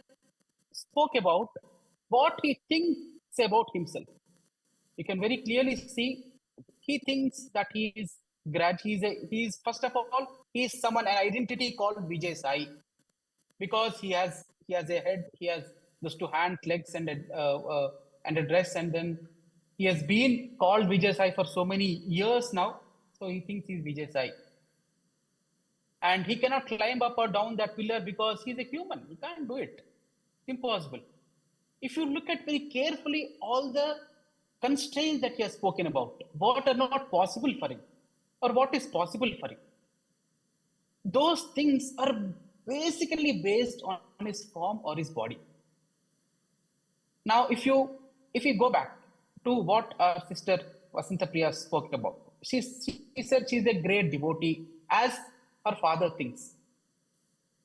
S10: spoke about what he thinks about himself. You can very clearly see he thinks that he is first of all, he is an identity called Vijay Sai, because he has a head, he has those two hands, legs, and a dress, and then he has been called Vijay Sai for so many years now, so he thinks he's Vijay Sai. And he cannot climb up or down that pillar because he's a human. He can't do it. Impossible. If you look at very carefully all the constraints that he has spoken about, what are not possible for him or what is possible for him, those things are basically based on his form or his body. Now, if you go back to what our sister Vasanta Priya spoke about, she said she's a great devotee as her father thinks.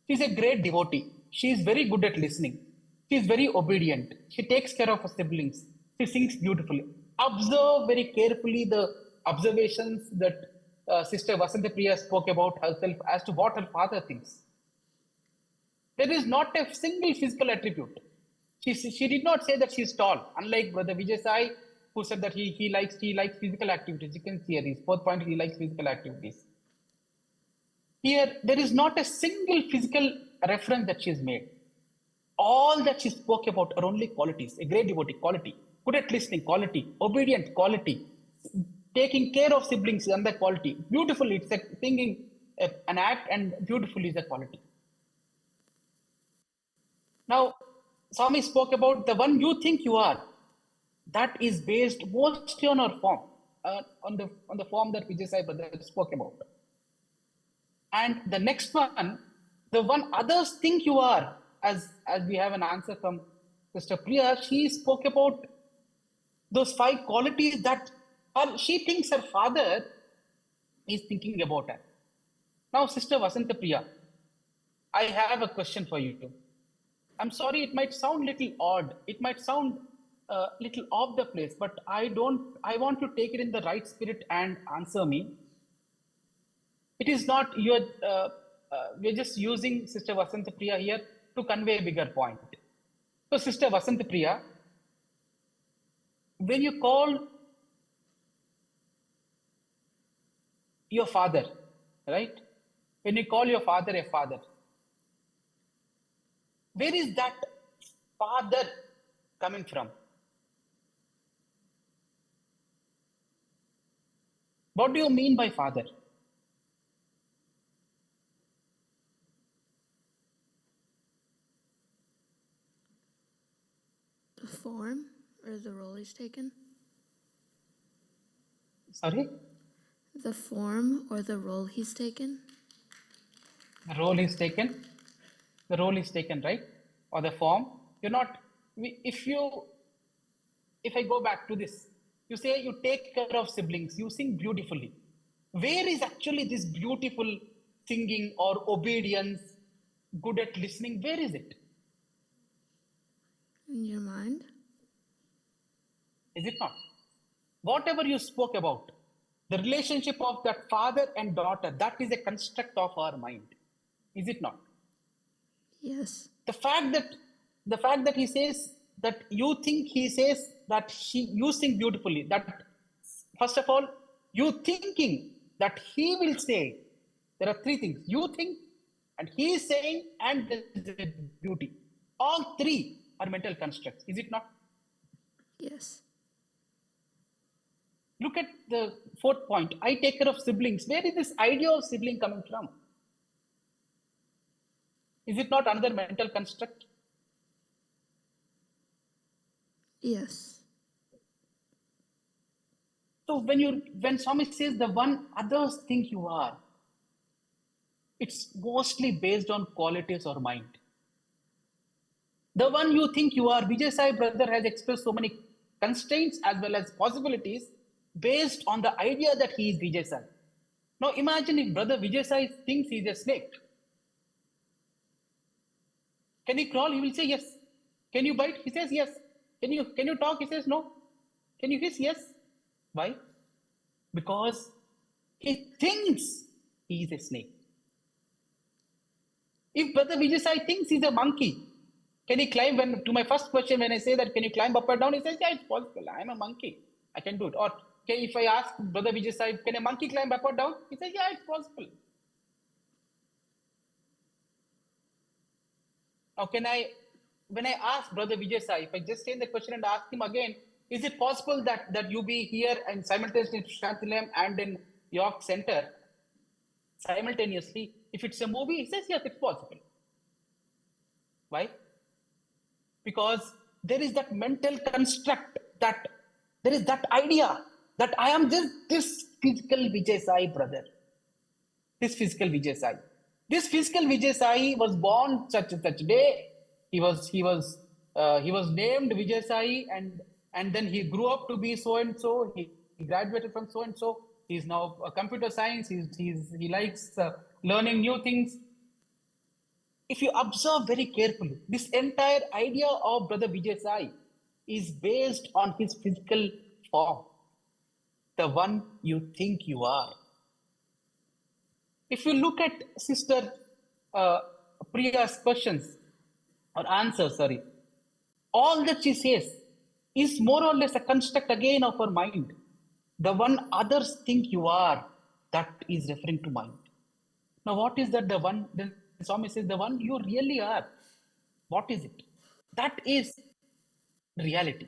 S10: She's a great devotee. She is very good at listening. She is very obedient. She takes care of her siblings. She sings beautifully. Observe very carefully the observations that Sister Vasanta Priya spoke about herself as to what her father thinks. There is not a single physical attribute. She did not say that she is tall, unlike Brother Vijay Sai, who said that he likes physical activities. You can see here, his fourth point, he likes physical activities. Here, there is not a single physical reference that she has made. All that she spoke about are only qualities. A great devotee, quality. Good at listening, quality. Obedient, quality. Taking care of siblings, another quality. Beautiful, it's a singing, an act, and beautiful is a quality. Now, Swami spoke about the one you think you are. That is based mostly on our form, on the form that Vijay Sai brother spoke about. And the next one, the one others think you are, as we have an answer from Sister Priya, she spoke about those 5 qualities that she thinks her father is thinking about her. Now, Sister Vasanta Priya, I have a question for you too. I'm sorry, it might sound little odd. It might sound little off the place, but I want to take it in the right spirit and answer me. It is not we're just using Sister Vasanta Priya here to convey a bigger point. So, Sister Vasanta Priya, when you call your father, right? When you call your father a father, where is that father coming from? What do you mean by father?
S16: The form or the role he's taken?
S10: Sorry?
S16: The form or the role he's taken?
S10: The role is taken. The role is taken, right? Or the form. You're not, if I go back to this, You say you take care of siblings, you sing beautifully. Where is actually this beautiful singing or obedience, good at listening? Where is it?
S16: In your mind?
S10: Is it not? Whatever you spoke about, the relationship of that father and daughter, that is a construct of our mind. Is it not?
S16: Yes.
S10: The fact that he says that you think he says that you sing beautifully, that first of all, you thinking that he will say, there are three things. You think, and he is saying, and there is a beauty. All three are mental constructs. Is it not?
S16: Yes.
S10: Look at the fourth point. I take care of siblings. Where is this idea of sibling coming from? Is it not another mental construct?
S16: Yes.
S10: So when Swami says the one others think you are, it's mostly based on qualities or mind. The one you think you are, Vijay Sai brother has expressed so many constraints as well as possibilities based on the idea that he is Vijay Sai. Now imagine if brother Vijay Sai thinks he is a snake. Can he crawl? He will say yes. Can you bite? He says yes. Can you talk? He says no. Can you hiss? Yes. Why? Because he thinks he is a snake. If brother Vijay Sai thinks he's a monkey, can he climb? To my first question, when I say that, can you climb up or down? He says, yeah, it's possible. I'm a monkey. I can do it. Or if I ask brother Vijay Sai, can a monkey climb up or down? He says, yeah, it's possible. Now, when I ask brother Vijay Sai, if I just change the question and ask him again, is it possible that you be here and simultaneously in Shantilam and in York Center simultaneously? If it's a movie, he says, yes, it's possible. Why? Because there is that mental construct, that there is that idea that I am just this physical Vijay Sai brother. This physical Vijay Sai. This physical Vijay Sai was born such and such day. He was named Vijay Sai, and then he grew up to be so and so. He graduated from so and so. He's now a computer science. He likes learning new things. If you observe very carefully, this entire idea of brother Vijay Sai is based on his physical form, the one you think you are. If you look at Sister Priya's questions or answers, all that she says is more or less a construct again of her mind. The one others think you are, that is referring to mind. Now, what is that? The one, then Swami says, the one you really are. What is it? That is reality.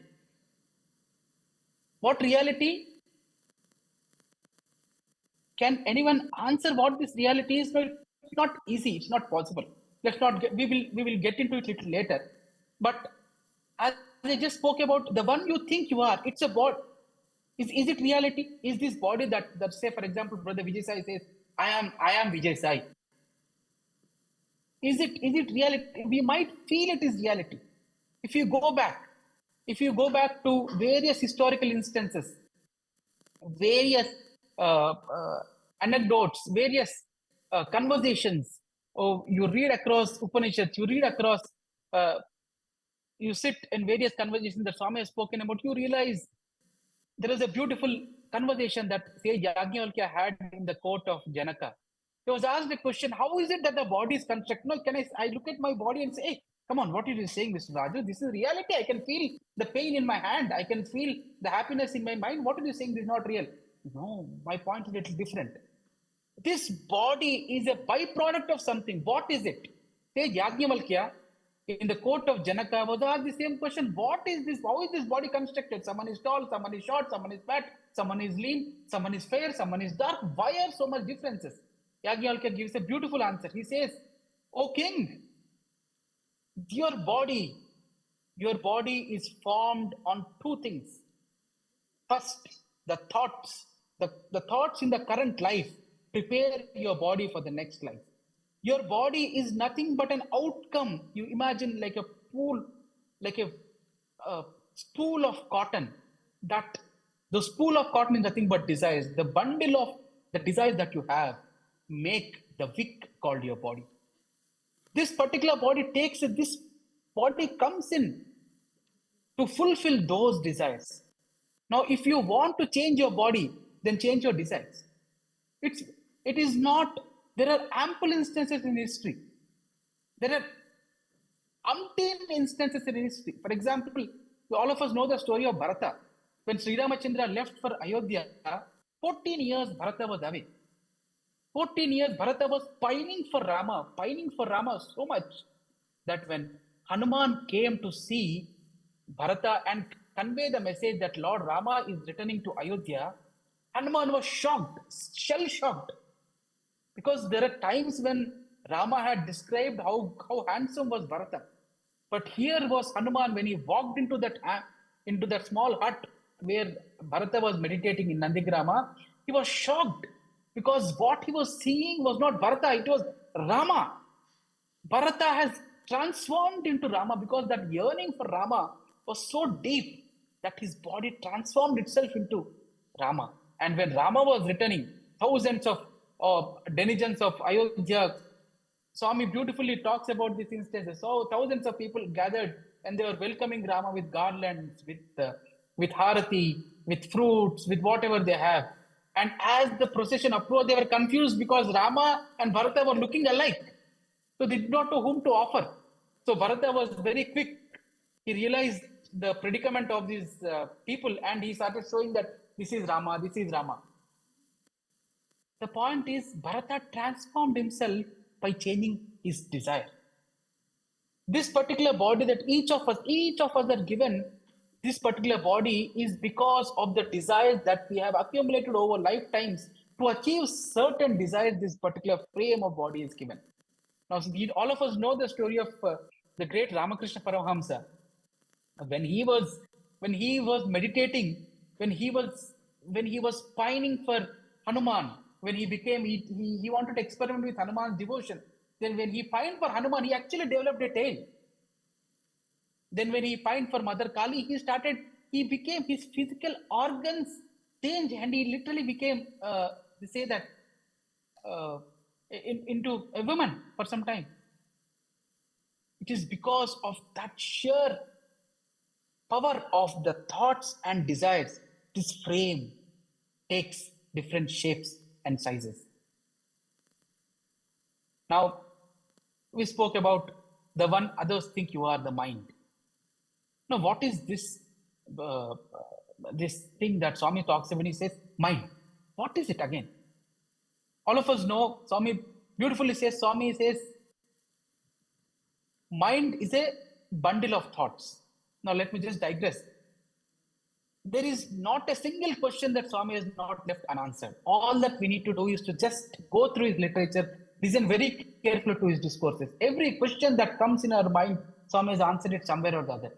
S10: What reality? Can anyone answer what this reality is? No, it's not easy. It's not possible. Let's not get, we will get into it a little later. But as I just spoke about, the one you think you are, it's a body. Is it reality? Is this body that say, for example, brother Vijay Sai says, I am Vijay Sai. Is it reality? We might feel it is reality. If you go back to various historical instances, various anecdotes, various conversations, you read across Upanishads, you read across, you sit in various conversations that Swami has spoken about, you realize there is a beautiful conversation that Sage Yajnavalkya had in the court of Janaka. He was asked a question, how is it that the body is constructed? No, I look at my body and say, hey, come on, what are you saying, Mr. Raju? This is reality. I can feel the pain in my hand. I can feel the happiness in my mind. What are you saying? This is not real. No, my point is a little different. This body is a byproduct of something. What is it? Sage Yajnavalkya in the court of Janaka was asked the same question. What is this? How is this body constructed? Someone is tall, someone is short, someone is fat, someone is lean, someone is fair, someone is dark. Why are so much differences? Yajnavalkya gives a beautiful answer. He says, O king, your body is formed on two things. First, the thoughts. The thoughts in the current life prepare your body for the next life. Your body is nothing but an outcome. You imagine like a pool, like a spool of cotton that The spool of cotton is nothing but desires. The bundle of the desires that you have make the wick called your body. This particular body this body comes in to fulfill those desires. Now, if you want to change your body, then change your desires. It is not, there are ample instances in history. There are umpteen instances in history. For example, all of us know the story of Bharata. When Sri Ramachandra left for Ayodhya, 14 years Bharata was away. 14 years Bharata was pining for Rama so much that when Hanuman came to see Bharata and convey the message that Lord Rama is returning to Ayodhya, Hanuman was shocked, shell-shocked. Because there are times when Rama had described how handsome was Bharata. But here was Hanuman when he walked into that small hut where Bharata was meditating in Nandigrama. He was shocked because what he was seeing was not Bharata, it was Rama. Bharata has transformed into Rama because that yearning for Rama was so deep that his body transformed itself into Rama. And when Rama was returning, thousands of denizens of Ayodhya, Swami beautifully talks about these instances. So thousands of people gathered and they were welcoming Rama with garlands, with harati, with fruits, with whatever they have. And as the procession approached, they were confused because Rama and Bharata were looking alike. So they did not know whom to offer. So Bharata was very quick. He realized the predicament of these people and he started showing that this is Rama, this is Rama. The point is, Bharata transformed himself by changing his desire. This particular body that each of us are given, this particular body is because of the desires that we have accumulated over lifetimes. To achieve certain desires, this particular frame of body is given. Now, all of us know the story of the great Ramakrishna Paramahamsa. When he was meditating, when he was pining for Hanuman, when he wanted to experiment with Hanuman's devotion. Then when he pined for Hanuman, he actually developed a tail. Then when he pined for Mother Kali, his physical organs changed and he literally became, they say that, into a woman for some time. It is because of that sheer power of the thoughts and desires. This frame takes different shapes and sizes. Now, we spoke about the one others think you are, the mind. Now, what is this this thing that Swami talks about when he says mind? What is it again? All of us know, Swami beautifully says, mind is a bundle of thoughts. Now, let me just digress. There is not a single question that Swami has not left unanswered. All that we need to do is to just go through his literature, listen very carefully to his discourses. Every question that comes in our mind, Swami has answered it somewhere or the other.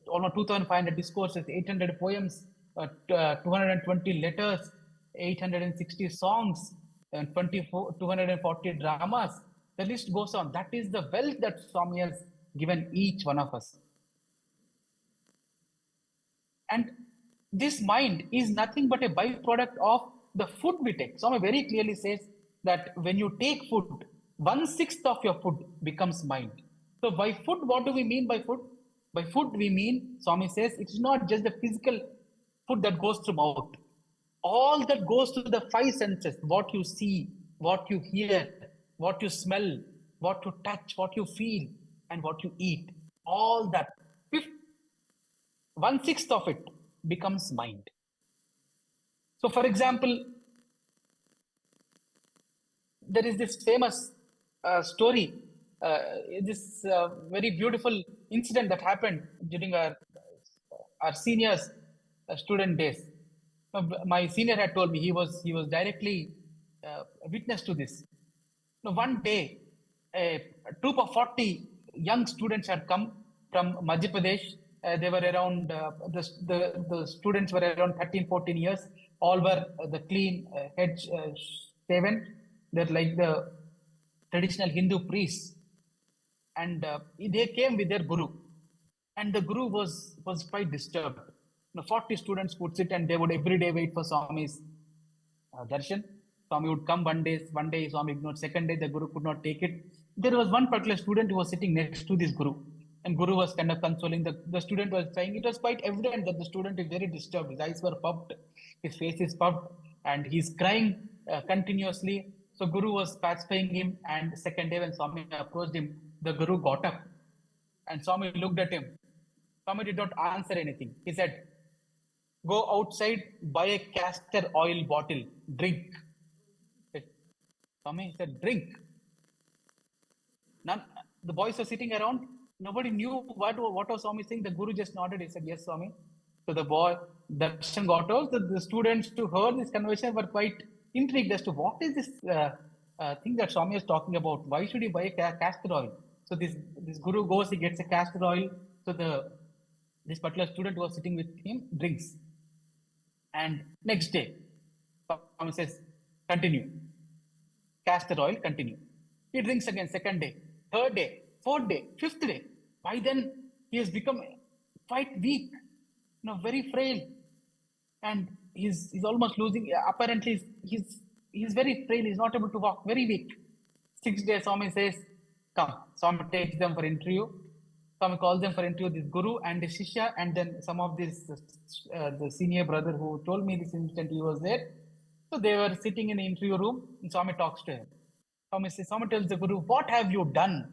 S10: Almost 2,500 discourses, 800 poems, 220 letters, 860 songs, and 240 dramas. The list goes on. That is the wealth that Swami has given each one of us. And this mind is nothing but a byproduct of the food we take. Swami very clearly says that when you take food, 1/6 of your food becomes mind. So by food, what do we mean by food? By food, we mean, Swami says, it's not just the physical food that goes through mouth. All that goes to the 5 senses, what you see, what you hear, what you smell, what you touch, what you feel, and what you eat. All that, 1/6 of it becomes mind. So, for example, there is this famous story, this very beautiful incident that happened during our seniors' student days. My senior had told me he was directly witness to this. One day, a troop of 40 young students had come from Madhya Pradesh. They were around, the students were around 13, 14 years. All were the clean, head shaven. They're like the traditional Hindu priests. And they came with their guru. And the guru was quite disturbed. 40 students would sit and they would every day wait for Swami's darshan. Swami would come one day Swami ignored, second day the Guru could not take it. There was one particular student who was sitting next to this Guru, and Guru was kind of consoling. The student was saying, it was quite evident that the student is very disturbed. His eyes were puffed, his face is puffed, and he's crying continuously. So Guru was pacifying him, and second day when Swami approached him, the Guru got up and Swami looked at him. Swami did not answer anything. He said, go outside, buy a castor oil bottle, drink. Swami said, drink. None, the boys were sitting around. Nobody knew what was Swami saying. The Guru just nodded. He said, yes, Swami. So the darshan got out. The students who heard this conversation were quite intrigued as to what is this thing that Swami is talking about. Why should he buy a castor oil? So this Guru goes, he gets a castor oil. So this particular student who was sitting with him drinks. And next day, Swami says, continue. Castor oil, continue. He drinks again, second day, third day, fourth day, fifth day. By then, he has become quite weak, very frail. And he's almost losing, apparently he's very frail, he's not able to walk, very weak. 6 days, Swami says, come. Swami takes them for interview. Swami calls them for interview, this Guru and the Shishya, and then some of this, the senior brother who told me this instant, he was there. So they were sitting in the interview room, and Swami talks to him. Swami tells the Guru, what have you done?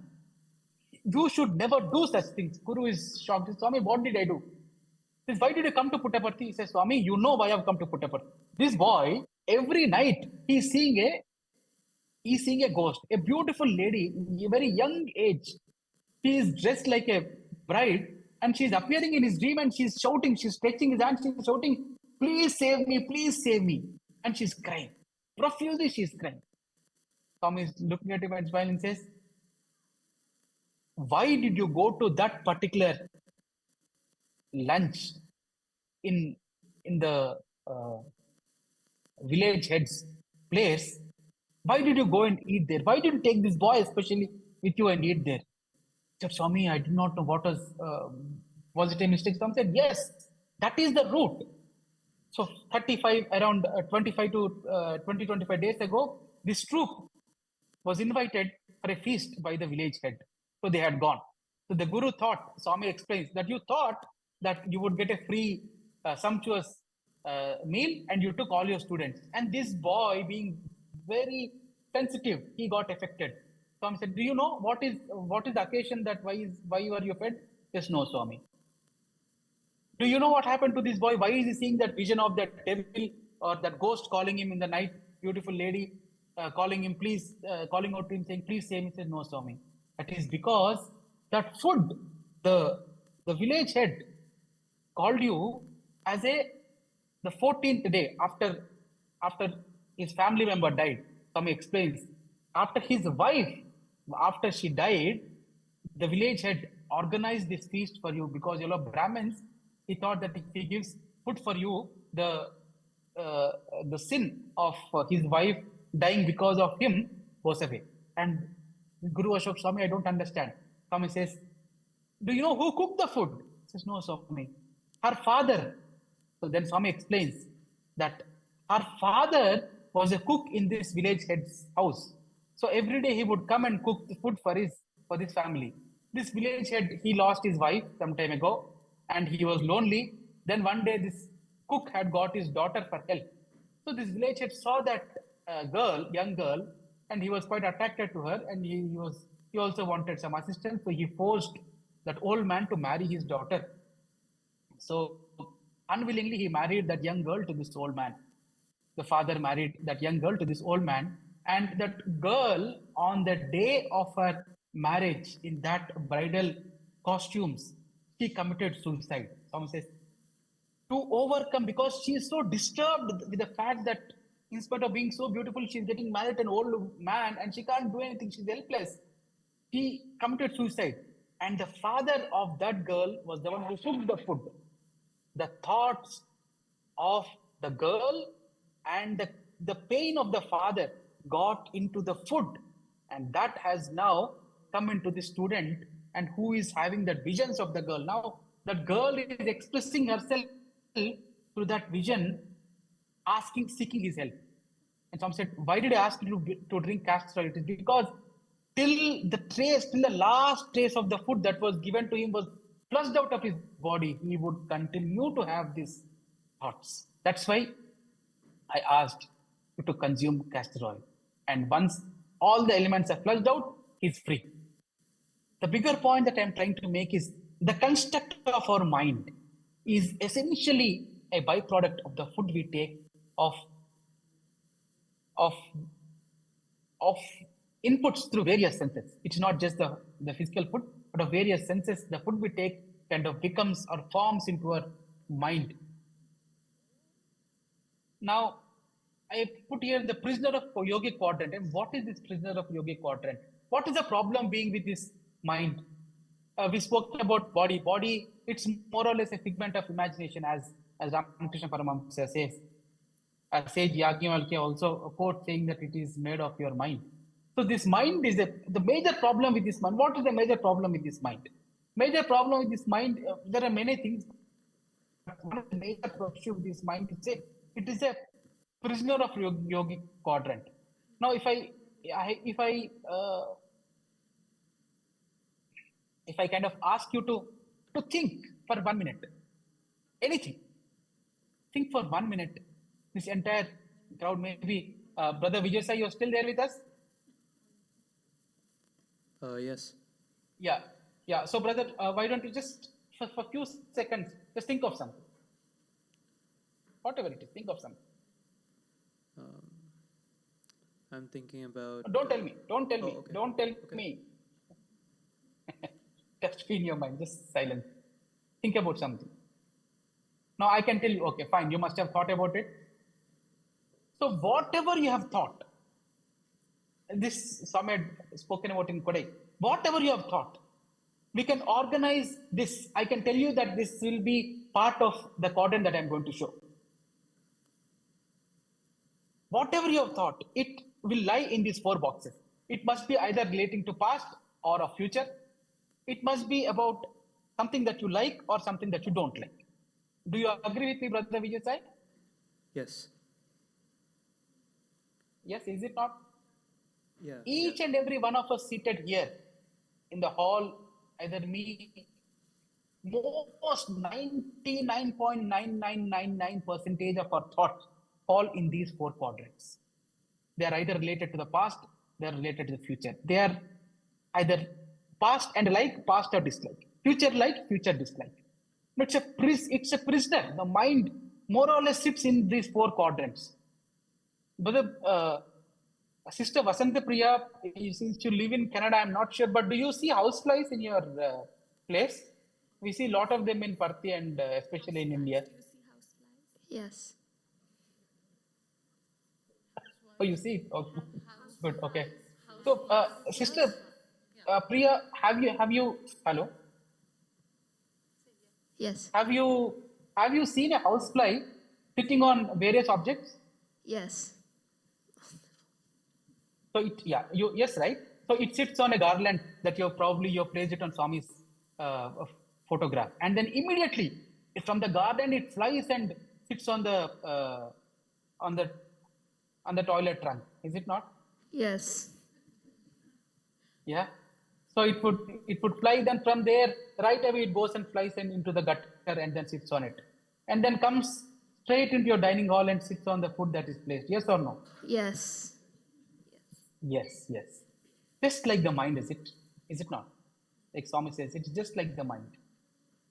S10: You should never do such things. Guru is shocked. Swami, what did I do? He says, why did you come to Puttaparthi? He says, Swami, you know why I've come to Puttaparthi. This boy, every night, he's seeing a ghost, a beautiful lady, a very young age. She is dressed like a bride, and she's appearing in his dream, and she's shouting, she's stretching his hands, she's shouting, please save me, please save me. And she's crying. Profusely she's crying. Swami is looking at him and smiling and says, why did you go to that particular lunch in the village head's place? Why did you go and eat there? Why did you take this boy especially with you and eat there? He said, Swami, I did not know what was it a mistake? Swami said, yes, that is the route. So around 25 to 25 days ago, this troop was invited for a feast by the village head. So they had gone. So the Guru thought, Swami explains, that you thought that you would get a free, sumptuous meal, and you took all your students. And this boy, being very sensitive, he got affected. Swami said, do you know what is the occasion that why were you fed? Yes, no, Swami. Do you know what happened to this boy? Why is he seeing that vision of that devil or that ghost calling him in the night, beautiful lady, calling him, please, calling out to him, saying, please save me? He said, no, Swami. That is because that food, the village head called you as the 14th day after his family member died. Swami explains, after his wife, after she died, the village head organized this feast for you because you love Brahmins. He thought that if he gives food for you, the sin of his wife dying because of him goes away. And Guru Ashok, Swami, I don't understand. Swami says, do you know who cooked the food? He says, no, Swami. Her father. So then Swami explains that her father was a cook in this village head's house. So every day he would come and cook the food for this family. This village head, he lost his wife some time ago, and he was lonely. Then one day this cook had got his daughter for help. So this village head saw that young girl, and he was quite attracted to her, and he also wanted some assistance. So he forced that old man to marry his daughter. So unwillingly he married that young girl to this old man. The father married that young girl to this old man, and that girl, on the day of her marriage in that bridal costumes, she committed suicide. Someone says, to overcome, because she is so disturbed with the fact that in spite of being so beautiful, she's getting married to an old man and she can't do anything. She's helpless. She committed suicide. And the father of that girl was the one who cooked the food. The thoughts of the girl and the pain of the father got into the food. And that has now come into the student, and who is having the visions of the girl. Now, that girl is expressing herself through that vision, seeking his help. And Swami said, why did I ask you to drink castor oil? It is because till the last trace of the food that was given to him was flushed out of his body, he would continue to have these thoughts. That's why I asked you to consume castor oil. And once all the elements are flushed out, he's free. The bigger point that I'm trying to make is the construct of our mind is essentially a byproduct of the food we take, of inputs through various senses. It's not just the physical food, but of various senses. The food we take kind of becomes or forms into our mind. Now, I put here the prisoner of yogic quadrant. And what is this prisoner of yogic quadrant? What is the problem being with this mind? We spoke about body. Body, it's more or less a figment of imagination, as Ramakrishna Paramahamsa says. Sage Yajnavalkya also quote saying that it is made of your mind. So this mind is the major problem with this mind. What is the major problem with this mind? Major problem with this mind, there are many things. One of the major issue with this mind is it is a prisoner of yogic quadrant. Now, if I kind of ask you to think for 1 minute, anything, think for 1 minute. This entire crowd, maybe Brother Vijay Sai, you're still there with us?
S15: Yes.
S10: Yeah. So, brother, why don't you just for a few seconds just think of something, whatever it is, think of something.
S15: I'm thinking about.
S10: Don't tell me.
S15: Okay.
S10: Don't tell me. Just be in your mind, just silence. Think about something. Now I can tell you, okay, fine, you must have thought about it. So whatever you have thought, this Swami had spoken about in Kodai, whatever you have thought, we can organize this. I can tell you that this will be part of the quadrant that I'm going to show. Whatever you have thought, it will lie in these 4 boxes. It must be either relating to past or a future. It must be about something that you like or something that you don't like. Do you agree with me, Brother Vijay Sai?
S15: Yes.
S10: Yes, is it not?
S15: Yeah.
S10: Each and every one of us seated here in the hall, either me, most 99.9999% of our thoughts fall in these 4 quadrants. They are either related to the past, they are related to the future. They are either past and like, past or dislike. Future like, future dislike. It's a prisoner. The mind more or less sits in these 4 quadrants. But Sister Vasanta Priya, since you live in Canada, I'm not sure, but do you see houseflies in your place? We see a lot of them in Parthi and especially in India.
S16: Yes.
S10: Oh, you see? Oh, good. Okay. So, Sister Priya, have you? Hello.
S16: Yes.
S10: Have you seen a housefly sitting on various objects?
S16: Yes.
S10: So yes, right? So it sits on a garland that you placed it on Swami's photograph, and then immediately from the garland it flies and sits on the toilet trunk. Is it not?
S16: Yes.
S10: Yeah. So it would fly, then from there right away it goes and flies into the gutter and then sits on it, and then comes straight into your dining hall and sits on the food that is placed. Yes or no?
S16: Yes.
S10: Yes. Just like the mind, is it? Is it not? Like Swami says, it's just like the mind.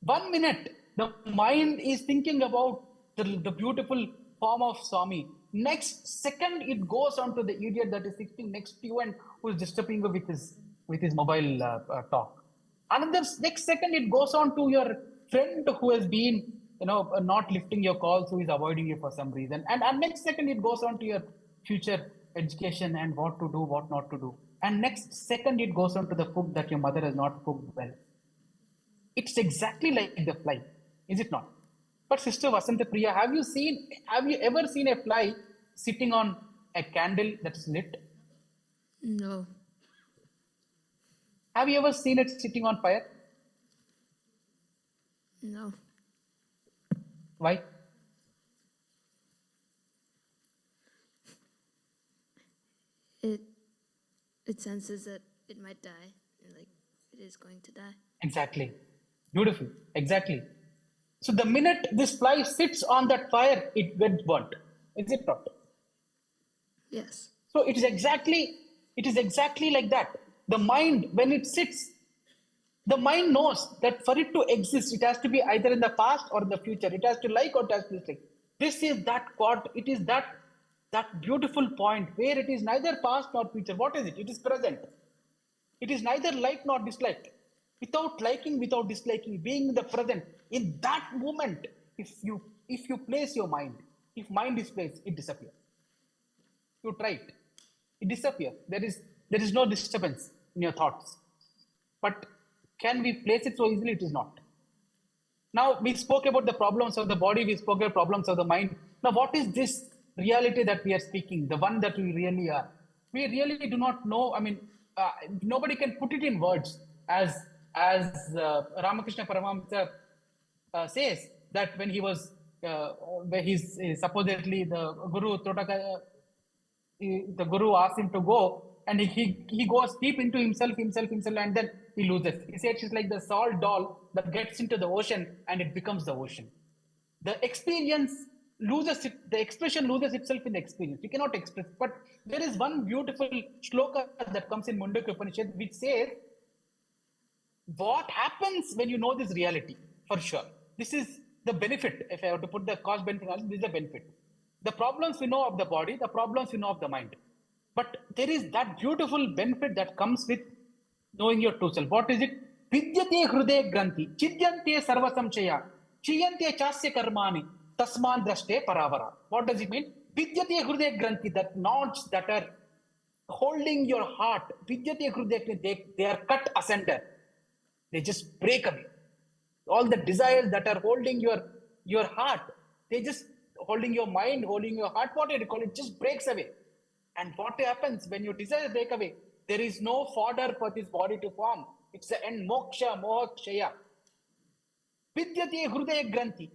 S10: 1 minute, the mind is thinking about the beautiful form of Swami. Next second, it goes on to the idiot that is sitting next to you and who is disturbing you with his mobile talk. Next second, it goes on to your friend who has been, not lifting your calls, who is avoiding you for some reason. And next second, it goes on to your future education and what to do, what not to do. And next second, it goes on to the food that your mother has not cooked well. It's exactly like the fly, is it not? But Sister Vasanta Priya, have you ever seen a fly sitting on a candle that is lit?
S16: No.
S10: Have you ever seen it sitting on fire?
S16: No.
S10: Why?
S16: it senses that it might die, like it is going to die.
S10: Exactly. Beautiful. Exactly. So the minute this fly sits on that fire, it gets burnt. Is it not?
S16: Yes.
S10: So it is exactly like that. The mind, when it sits, the mind knows that for it to exist, it has to be either in the past or in the future. It has to like or it has to dislike. This is that quad. It is that beautiful point where it is neither past nor future. What is it? It is present. It is neither like nor dislike. Without liking, without disliking, being in the present. In that moment, if you place your mind, if mind is placed, it disappears. You try it. It disappears. There is no disturbance in your thoughts. But can we place it so easily? It is not. Now, we spoke about the problems of the body. We spoke about problems of the mind. Now, what is this reality that we are speaking? The one that we really are. We really do not know. I mean, nobody can put it in words. As Ramakrishna Paramahamsa says that when he was, where he's supposedly the Guru Trotaka, the Guru asked him to go, and he goes deep into himself, and then he loses. He said it's like the salt doll that gets into the ocean and it becomes the ocean. The experience loses it, the expression loses itself in the experience. You cannot express. But there is one beautiful shloka that comes in Mundaka Upanishad which says, what happens when you know this reality? For sure. This is the benefit. If I have to put the cost benefit analysis, this is the benefit. The problems we know of the body, the problems we know of the mind. But there is that beautiful benefit that comes with knowing your true self. What is it? Vidyate hrude granthi, chidyante sarva samchaya, chiyante chasya karmani, tasman drashte paravara. What does it mean? Vidyate hrude granthi, that knots that are holding your heart, vidyate hrude, they are cut asunder. They just break away. All the desires that are holding your heart, they just holding your mind, holding your heart, what do you call it? Just breaks away. And what happens when your desires break away? There is no fodder for this body to form. It's the end. Moksha, moha, Vidyate hrudaya granthi.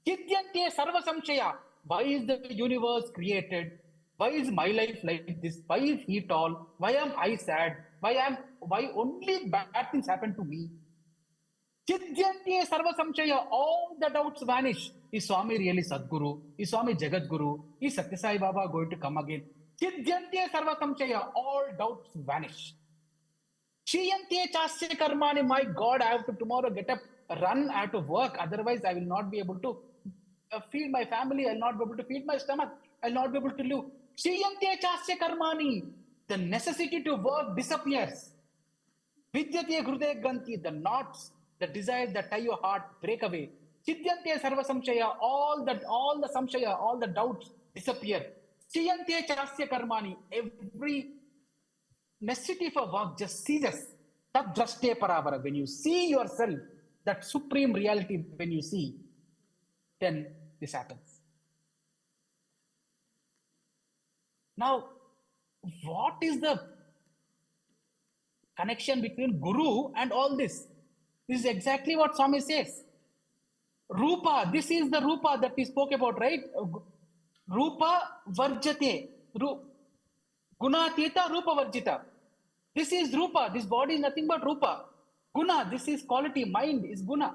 S10: Chidyante sarva samshaya. Why is the universe created? Why is my life like this? Why is he tall? Why am I sad? Why only bad things happen to me? Chidyante sarva samshaya. All the doubts vanish. Is Swami really Sadguru? Is Swami Jagadguru? Is Satya Sai Baba going to come again? Chidyante sarva samshaya. All doubts vanish. Chiyante chasya karmani. My God, I have to tomorrow get up, run, I have to work. Otherwise, I will not be able to feed my family. I will not be able to feed my stomach. I will not be able to live. Chiyante chasya karmani. The necessity to work disappears. Vidyate hrude granthi. The knots, the desires that tie your heart break away. Chidyante sarva samshaya. All the samshaya, all the doubts disappear. Chiyante chasya karmani. Every necessity for work just ceases. Tat drashte paravara. When you see yourself, that supreme reality, when you see, then this happens. Now, what is the connection between Guru and all this? This is exactly what Swami says. Rupa, this is the Rupa that we spoke about, right? Rupa varjate. Gunatita Rupa varjita. This is Rupa. This body is nothing but Rupa. Guna, this is quality. Mind is Guna.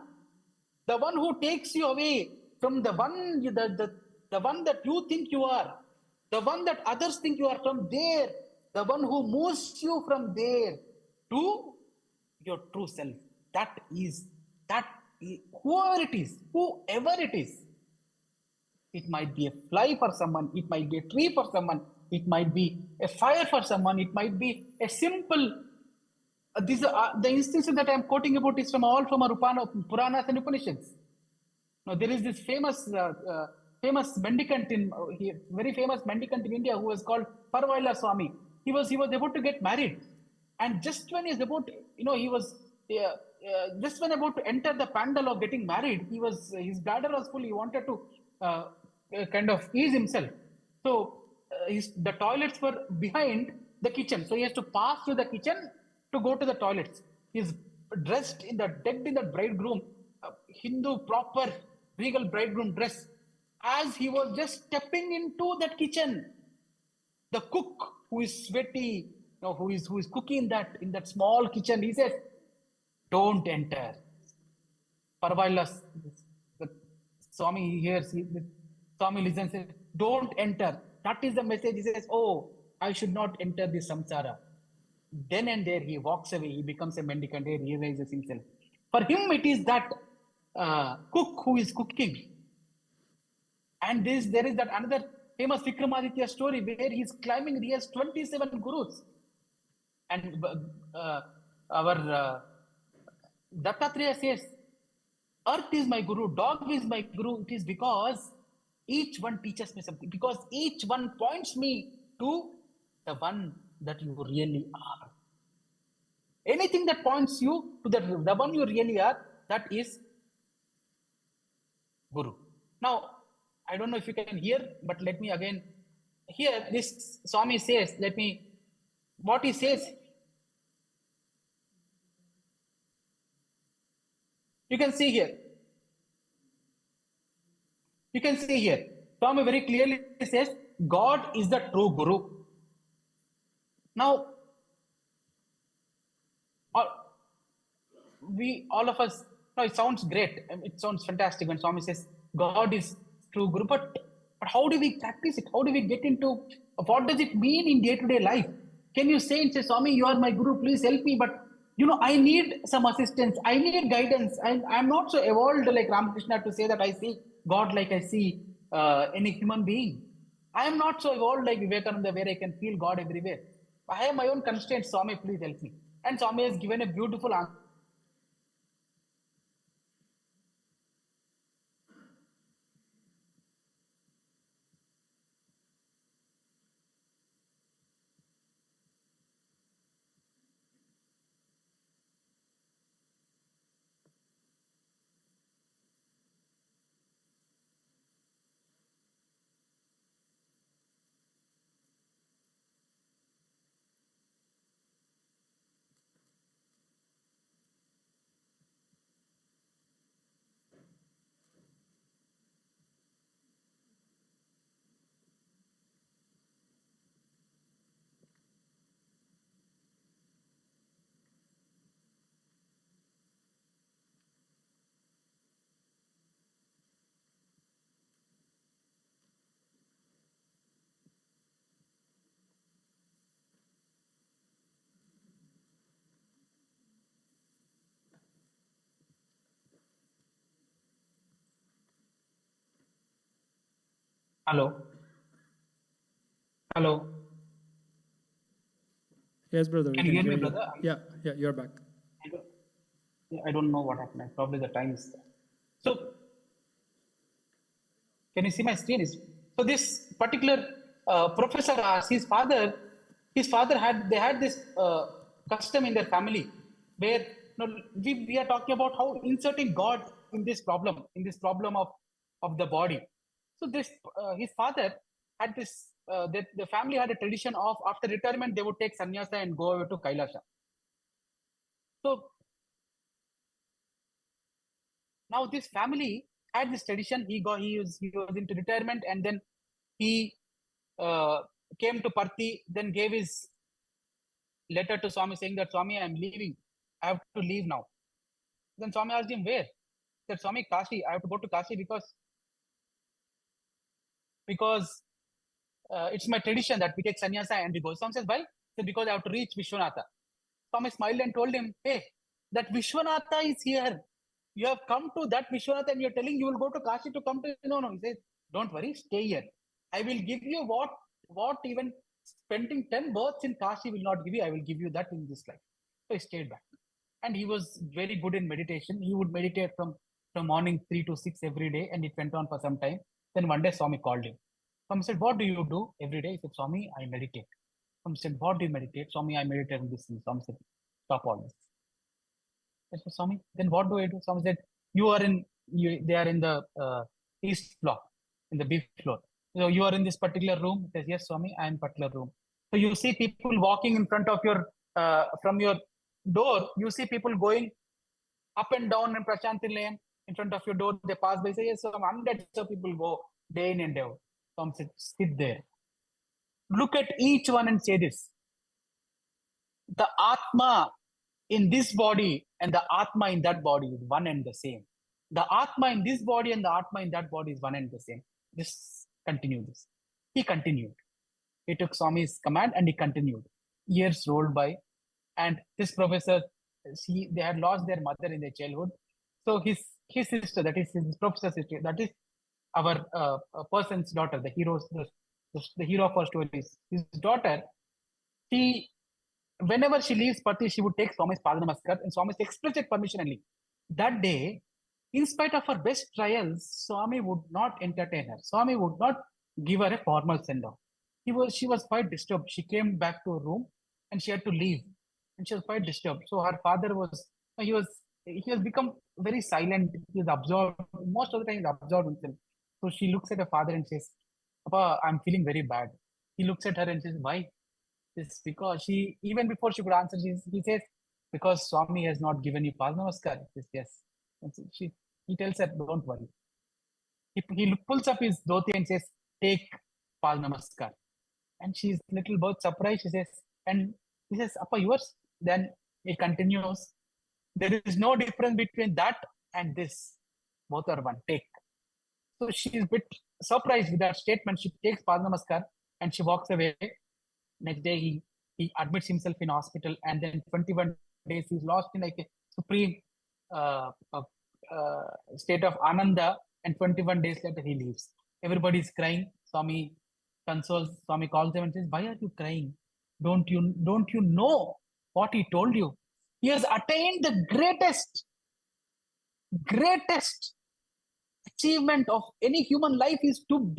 S10: The one who takes you away from the one, the one that you think you are, the one that others think you are, from there, the one who moves you from there to your true self. Whoever it is, it might be a fly for someone, it might be a tree for someone, it might be a fire for someone, it might be a simple. The instances that I am quoting about is from our Puranas and Upanishads. Now there is this famous mendicant very famous mendicant in India who was called Parvaila Swami. He was about to get married, and just when he's about, just when about to enter the pandal of getting married, his bladder was full. He wanted to kind of ease himself. So the toilets were behind the kitchen, so he has to pass through the kitchen to go to the toilets. He's decked in the bridegroom, Hindu proper regal bridegroom dress. As he was just stepping into that kitchen, the cook who is sweaty, who is cooking in that small kitchen. He says, don't enter. Parvaila, the Swami hears, the Swami listens, says, don't enter. That is the message. He says, oh, I should not enter this samsara. Then and there he walks away. He becomes a mendicant. He realizes himself. For him, it is that cook who is cooking. And there is that another famous Vikramaditya story where he's climbing. He has 27 gurus. And our Dattatreya says, earth is my guru, dog is my guru. It is because each one teaches me something. Because each one points me to the one that you really are. Anything that points you to the one you really are, that is Guru. Now, I don't know if you can hear, but let me again, here this Swami says, what he says, you can see here. You can see here, Swami very clearly says, God is the true Guru. Now, all of us, it sounds great. It sounds fantastic when Swami says, God is true Guru. But how do we practice it? How do we get into, what does it mean in day-to-day life? Can you say and say, Swami, you are my Guru, please help me. But, I need some assistance. I need guidance. I'm not so evolved like Ramakrishna to say that I see God like I see any human being. I am not so evolved like Vivekananda where I can feel God everywhere. I have my own constraints. Swami, please help me. And Swami has given a beautiful answer. Hello. Hello.
S2: Yes, brother.
S10: Can you hear me, brother?
S2: Yeah, you're back.
S10: I don't know what happened. Probably the time is there. So, can you see my screen? So this particular professor asked his father had this custom in their family where we are talking about how inserting God in this problem of the body. So this his father had this the family had a tradition of after retirement they would take sannyasa and go over to Kailasha. So now this family had this tradition. He was into retirement and then he came to Parthi, then gave his letter to Swami saying that Swami, I am leaving. I have to leave now. Then Swami asked him where. He said, Swami, Kashi. I have to go to Kashi because it's my tradition that we take sannyasa and we go. Swami says, why? He said, because I have to reach Vishwanatha. Swami smiled and told him, hey, that Vishwanatha is here. You have come to that Vishwanatha and you're telling you will go to Kashi to come to... No. He says, don't worry, stay here. I will give you what even spending 10 births in Kashi will not give you. I will give you that in this life. So he stayed back. And he was very good in meditation. He would meditate from morning 3 to 6 every day and it went on for some time. Then one day Swami called him. Swami said, what do you do every day? He said, Swami, I meditate. Swami said, what do you meditate? Swami, I meditate on this thing. Swami said, stop all this. I said, Swami, then what do I do? Swami said, they are in the east floor, in the B floor. So you are in this particular room? He says, yes, Swami, I am in particular room. So you see people walking in front of your, from your door, you see people going up and down in Prashanti Lane in front of your door. They pass by, say, yes, some hundreds of people go day in and day out. Swami said, sit there. look at each one and say this. The Atma in this body and the Atma in that body is one and the same. The Atma in this body and the Atma in that body is one and the same. Just continue this. He continued. He took Swami's command and he continued. Years rolled by, and this professor, they had lost their mother in their childhood. So his sister, that is his professor's sister, that is our person's daughter, the hero of our stories. His daughter, whenever she leaves Pati, she would take Swami's Pada Namaskar and Swami's explicit permission and leave. That day, in spite of her best trials, Swami would not entertain her. Swami would not give her a formal send-off. She was quite disturbed. She came back to her room and she had to leave. And she was quite disturbed. So her father he has become very silent. He is absorbed. Most of the time, he is absorbed himself. So she looks at her father and says, Papa, I'm feeling very bad. He looks at her and says, why? It's because even before she could answer, he says, because Swami has not given you Pada Namaskar. He says, yes. And so he tells her, don't worry. He pulls up his dhoti and says, take Pada Namaskar. And she's little bit surprised. She says, and he says, Appa, yours? Then he continues, there is no difference between that and this. Both are one. Take. So she's a bit surprised with that statement. She takes Pada Namaskar and she walks away. Next day, he admits himself in hospital, and then 21 days he's lost in like a supreme state of Ananda, and 21 days later he leaves. Everybody's crying. Swami consoles. Swami calls him and says, why are you crying? Don't you know what he told you? He has attained the greatest achievement of any human life is to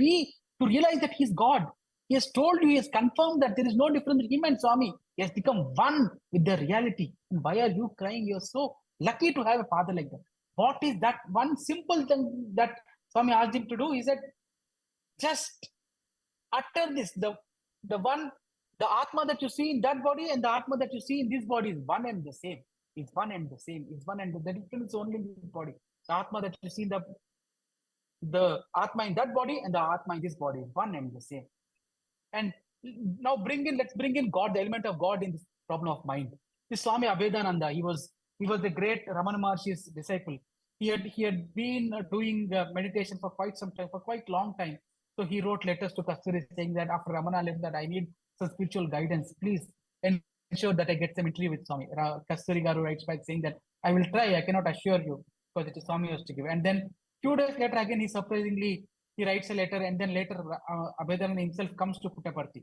S10: realize that he's God. He has told you, he has confirmed that there is no difference between him and Swami. He has become one with the reality. And why are you crying? You're so lucky to have a father like that. What is that one simple thing that Swami asked him to do? He said, just utter this. The Atma that you see in that body and the Atma that you see in this body is one and the same. It's one and the same. It's one and the difference is only in this body. The Atma that you see in the Atma in that body and the Atma in this body is one and the same. And now let's bring in God, the element of God in this problem of mind. This Swami Abhedananda, he was the great Ramana Maharshi's disciple. He had been doing meditation for quite some time, for quite long time. So he wrote letters to Kasturi saying that after Ramana left, that I need some spiritual guidance. Please ensure that I get some interview with Swami. Kasturi Garu writes back saying that I will try, I cannot assure you, because it is Swami who has to give. And then few days later, again, he writes a letter, and then later Abhedananda himself comes to Puttaparthi.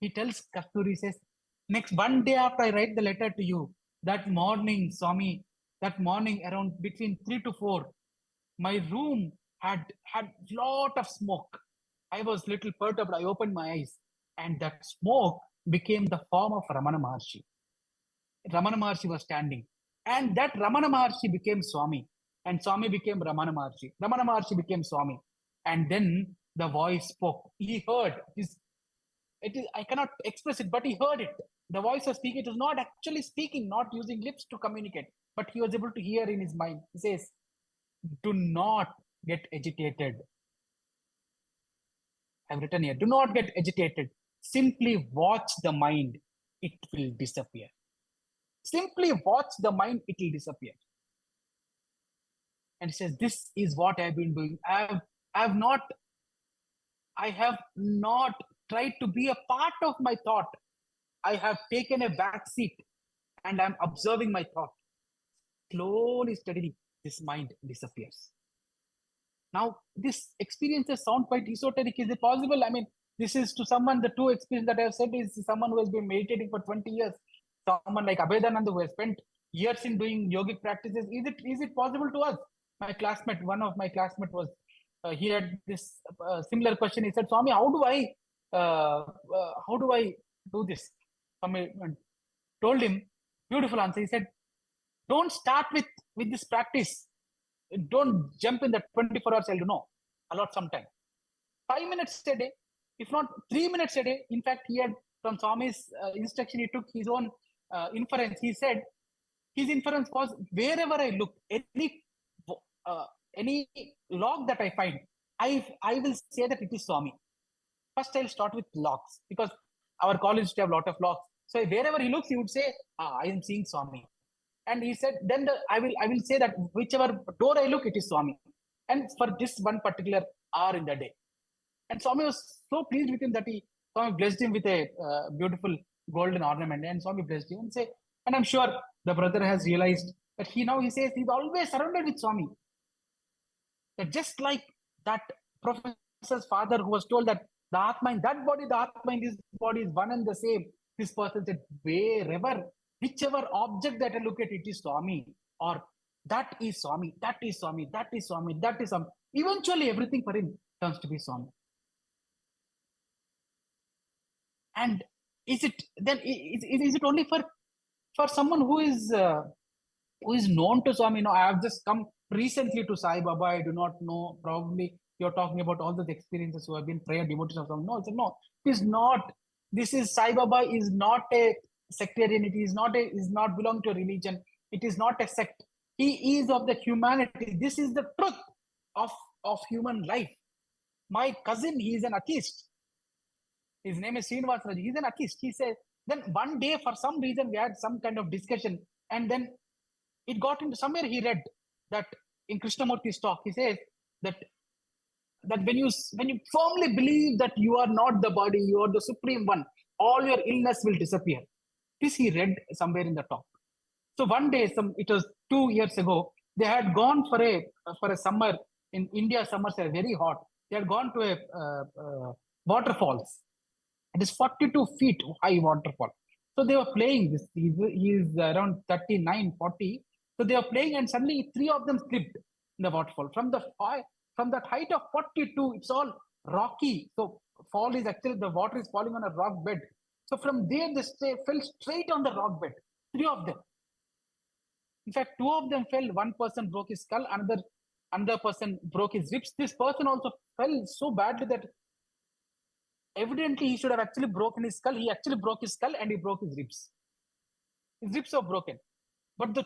S10: He tells Kasturi, says, next one day after I write the letter to you, that morning, Swami, that morning around between 3 to 4, my room had lot of smoke. I was little perturbed. I opened my eyes, and that smoke became the form of Ramana Maharshi. Ramana Maharshi was standing, and that Ramana Maharshi became Swami, and Swami became Ramana Maharshi. Ramana Maharshi became Swami. And then the voice spoke. He heard. I cannot express it, but he heard it. The voice was speaking. It was not actually speaking, not using lips to communicate, but he was able to hear in his mind. He says, do not get agitated. I've written here, do not get agitated. Simply watch the mind. It will disappear. Simply watch the mind. It will disappear. And he says, this is what I've been doing. I have not tried to be a part of my thought. I have taken a back seat and I'm observing my thought. Slowly, steadily, this mind disappears. Now, this experiences sound quite esoteric. Is it possible? I mean, this is to someone, the two experience that I have said is someone who has been meditating for 20 years. Someone like Abhedananda who has spent years in doing yogic practices. Is it possible to us? My classmate, one of my classmates was, he had this similar question. He said, Swami, how do I do this? Swami told him, beautiful answer. He said, don't start with this practice. Don't jump in the 24 hours. No, allot some time. 5 minutes a day, if not 3 minutes a day. In fact, he had, from Swami's instruction, he took his own inference. He said, his inference was, wherever I look, any log that I find, I will say that it is Swami. First, I'll start with logs, because our college used to have a lot of locks. So wherever he looks, he would say, I am seeing Swami. And he said, then I will say that whichever door I look, it is Swami. And for this one particular hour in the day. And Swami was so pleased with him that Swami blessed him with a beautiful golden ornament. And Swami blessed him and I'm sure the brother has realized that he says he's always surrounded with Swami. That just like that professor's father who was told that the Atma in that body, the Atma in this body is one and the same. This person said, whichever object that I look at, it is Swami. Or that is Swami, that is Swami, that is Swami, that is Swami. Eventually everything for him turns to be Swami. And is it only for someone who is known to Swami? I have just come recently to Sai Baba. I do not know. Probably you're talking about all those experiences who have been prayer devotees of Swami. No, it is not. This is Sai Baba is not a sectarian. It is not belong to a religion. It is not a sect. He is of the humanity. This is the truth of human life. My cousin, he is an atheist. His name is Srinivas Raju. He's an atheist. He says, then one day for some reason we had some kind of discussion and then it got into somewhere he read that in Krishnamurti's talk, he says that when you firmly believe that you are not the body, you are the supreme one, all your illness will disappear. This he read somewhere in the talk. So one day, it was 2 years ago, they had gone for a summer in India. Summers are very hot. They had gone to a waterfalls. It is 42 feet high waterfall. So they were playing this. He is around 39, 40. So they were playing and suddenly 3 of them slipped in the waterfall. From that height of 42, it's all rocky. So the water is falling on a rock bed. So from there, they fell straight on the rock bed. 3 of them. In fact, 2 of them fell. One person broke his skull. Another person broke his ribs. This person also fell so badly that evidently he should have actually broken his skull. He actually broke his skull and he broke his ribs. His ribs were broken. But the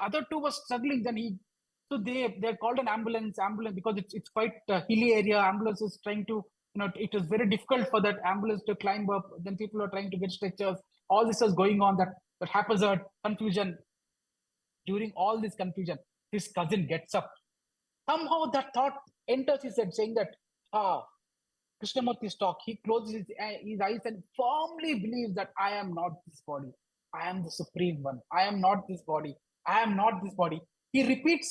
S10: other 2 were struggling. Then they called an ambulance because it's quite a hilly area. Ambulance is trying to, it was very difficult for that ambulance to climb up. Then people are trying to get stretchers. All this was going on, that haphazard confusion. During all this confusion, his cousin gets up. Somehow that thought enters his head, saying that, Krishnamurti's talk, he closes his eyes and firmly believes that I am not this body. I am the supreme one. I am not this body. I am not this body. He repeats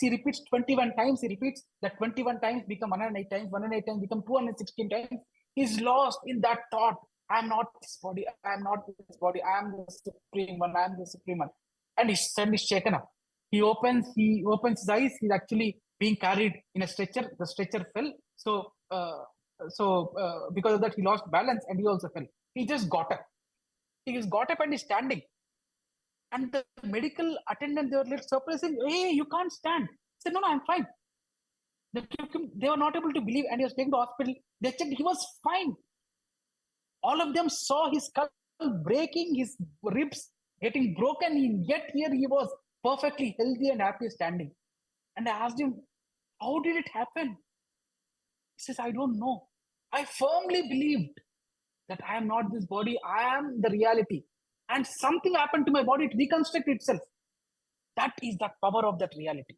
S10: 21 times. He repeats that 21 times become 108 times. 108 times become 216 times. He's lost in that thought. I am not this body. I am not this body. I am the supreme one. I am the supreme one. And he's suddenly shaken up. He opens his eyes. He's actually being carried in a stretcher. The stretcher fell. So because of that, he lost balance and he also fell. He just got up. He just got up and he's standing. And the medical attendant, they were a little surprised, saying, hey, you can't stand. He said, no, I'm fine. They were not able to believe and he was taken to hospital. They checked, he was fine. All of them saw his skull breaking, his ribs getting broken, yet here he was perfectly healthy and happy standing. And I asked him, how did it happen? He says, I don't know. I firmly believed that I am not this body. I am the reality. And something happened to my body, it reconstructed itself. That is the power of that reality.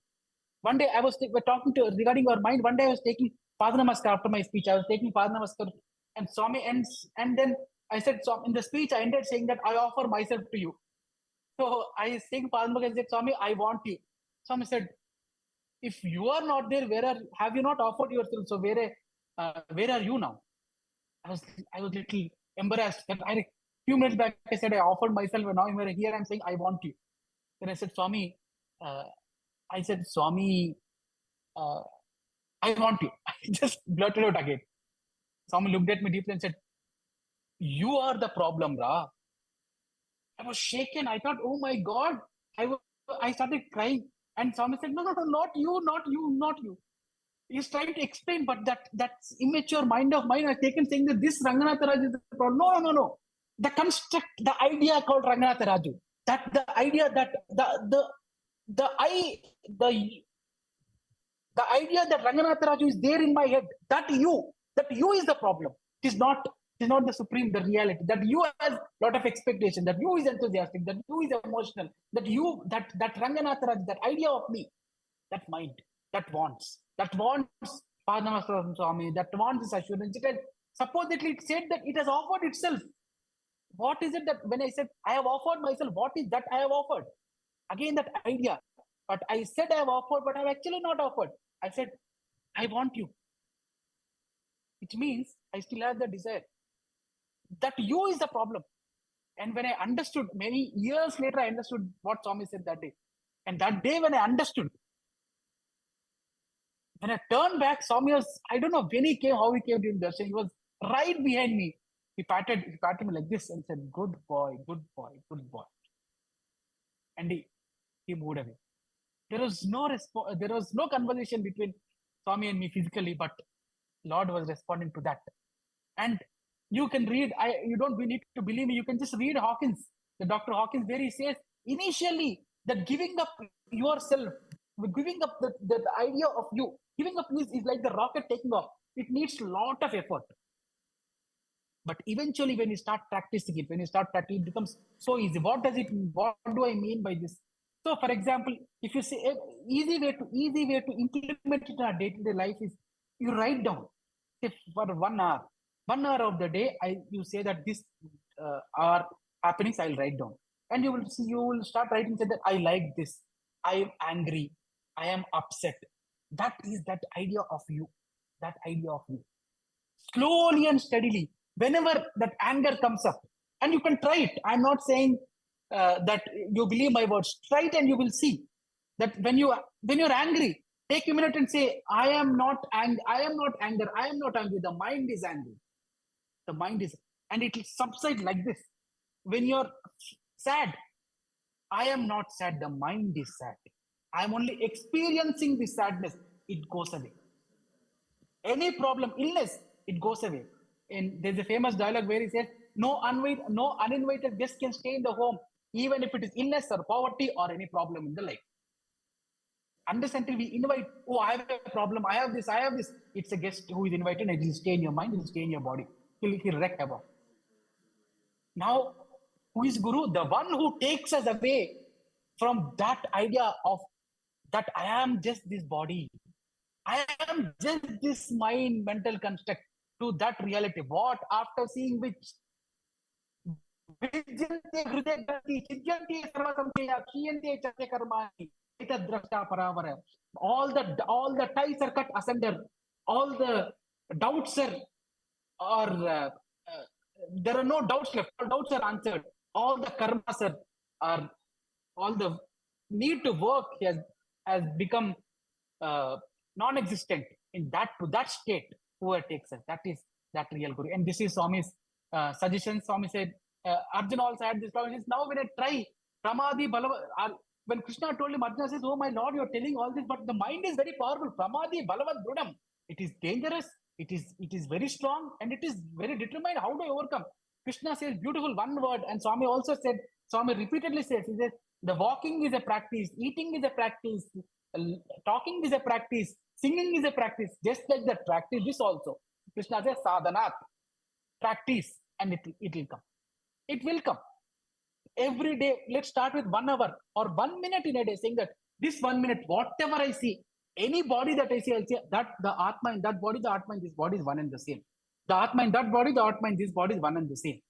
S10: One day we're talking regarding our mind. One day I was taking Pada Namaskar after my speech. I was taking Pada Namaskar and Swami ends. And then I said, in the speech, I ended saying that I offer myself to you. So I saying Pada Namaskar and said, Swami, I want you. Swami said, if you are not there, have you not offered yourself? So where are you now? I was a little embarrassed. That a few minutes back, I said, I offered myself, and now here I'm saying, I want you. Then I said, Swami, Swami, I want you. I just blurted out again. Swami looked at me deeply and said, you are the problem, Ra. I was shaken. I thought, oh my God. I started crying. And Swami said, no, not you, not you, not you. He's trying to explain, but that's immature mind of mine has taken saying that this Ranganath Raju is the problem. No. The construct, the idea called Ranganath Raju, that the idea that the idea that Ranganath Raju is there in my head, that you is the problem. It is not is not the supreme, the reality. That you has lot of expectation, that you is enthusiastic, that you is emotional, that you, that Ranganath, that idea of me, that mind, that wants Padma Swami, that wants this assurance. It has, supposedly it said that it has offered itself. What is it that when I said I have offered myself, what is that I have offered? Again, that idea. But I said I have offered, but I have actually not offered. I said, I want you. It means I still have the desire. That you is the problem. And when I understood, many years later, I understood what Swami said that day. And that day when I understood, when I turned back, Swami was, I don't know when he came, how he came during darshan. He was right behind me. He patted me like this and said, good boy, good boy, good boy. And he moved away. There was no conversation between Swami and me physically, but Lord was responding to that. And you can read, we need to believe me, you can just read Hawkins, the Dr. Hawkins, where he says, initially, that giving up yourself, giving up the idea of you, giving up is like the rocket taking off. It needs a lot of effort. But eventually, when you start practicing it, it becomes so easy. What do I mean by this? So, for example, if you say easy way to implement it in our day-to-day life is you write down. If for 1 hour of the day, you say that this are happenings, I'll write down, and you will start writing. Say that I like this, I am angry, I am upset. That is that idea of you. That idea of you. Slowly and steadily, whenever that anger comes up, and you can try it. I'm not saying that you believe my words. Try it and you will see that when you're angry, take a minute and say, I am not anger. I am not angry. The mind is angry. The mind is, and it will subside like this. When you're sad, I am not sad. The mind is sad. I'm only experiencing the sadness. It goes away. Any problem, illness, it goes away. And there's a famous dialogue where he says, no uninvited guest can stay in the home, even if it is illness or poverty or any problem in the life. Unless until we invite, oh, I have a problem, I have this. It's a guest who is invited and it will stay in your mind, it will stay in your body. He'll wreck havoc. Now, who is Guru? The one who takes us away from that idea of that I am just this body. I am just this mind, mental construct, to that reality. What? After seeing which? All the ties are cut asunder. All the doubts are there are no doubts left. All doubts are answered. All the karmas are all the need to work has become non-existent. In that state, whoever takes us, that is that real Guru. And this is Swami's suggestion. Swami said, Arjuna also had this problem. Now when I try Pramadi Balavat, when Krishna told him, Arjuna says, oh my Lord, you're telling all this, but the mind is very powerful. Pramadi Balavat Brudam. It is dangerous. It is very strong and it is very determined. How do I overcome? Krishna says beautiful one word, and Swami also said, Swami repeatedly says, he says, the walking is a practice, eating is a practice, talking is a practice, singing is a practice. Just like that, practice this also. Krishna says, sadhanat, practice, and it will come. It will come. Every day, let's start with 1 hour or 1 minute in a day, saying that this 1 minute, whatever I see, any body that I see, I'll say that the Atma in that body, the Atma in this body is one and the same. The Atma in that body, the Atma in this body is one and the same.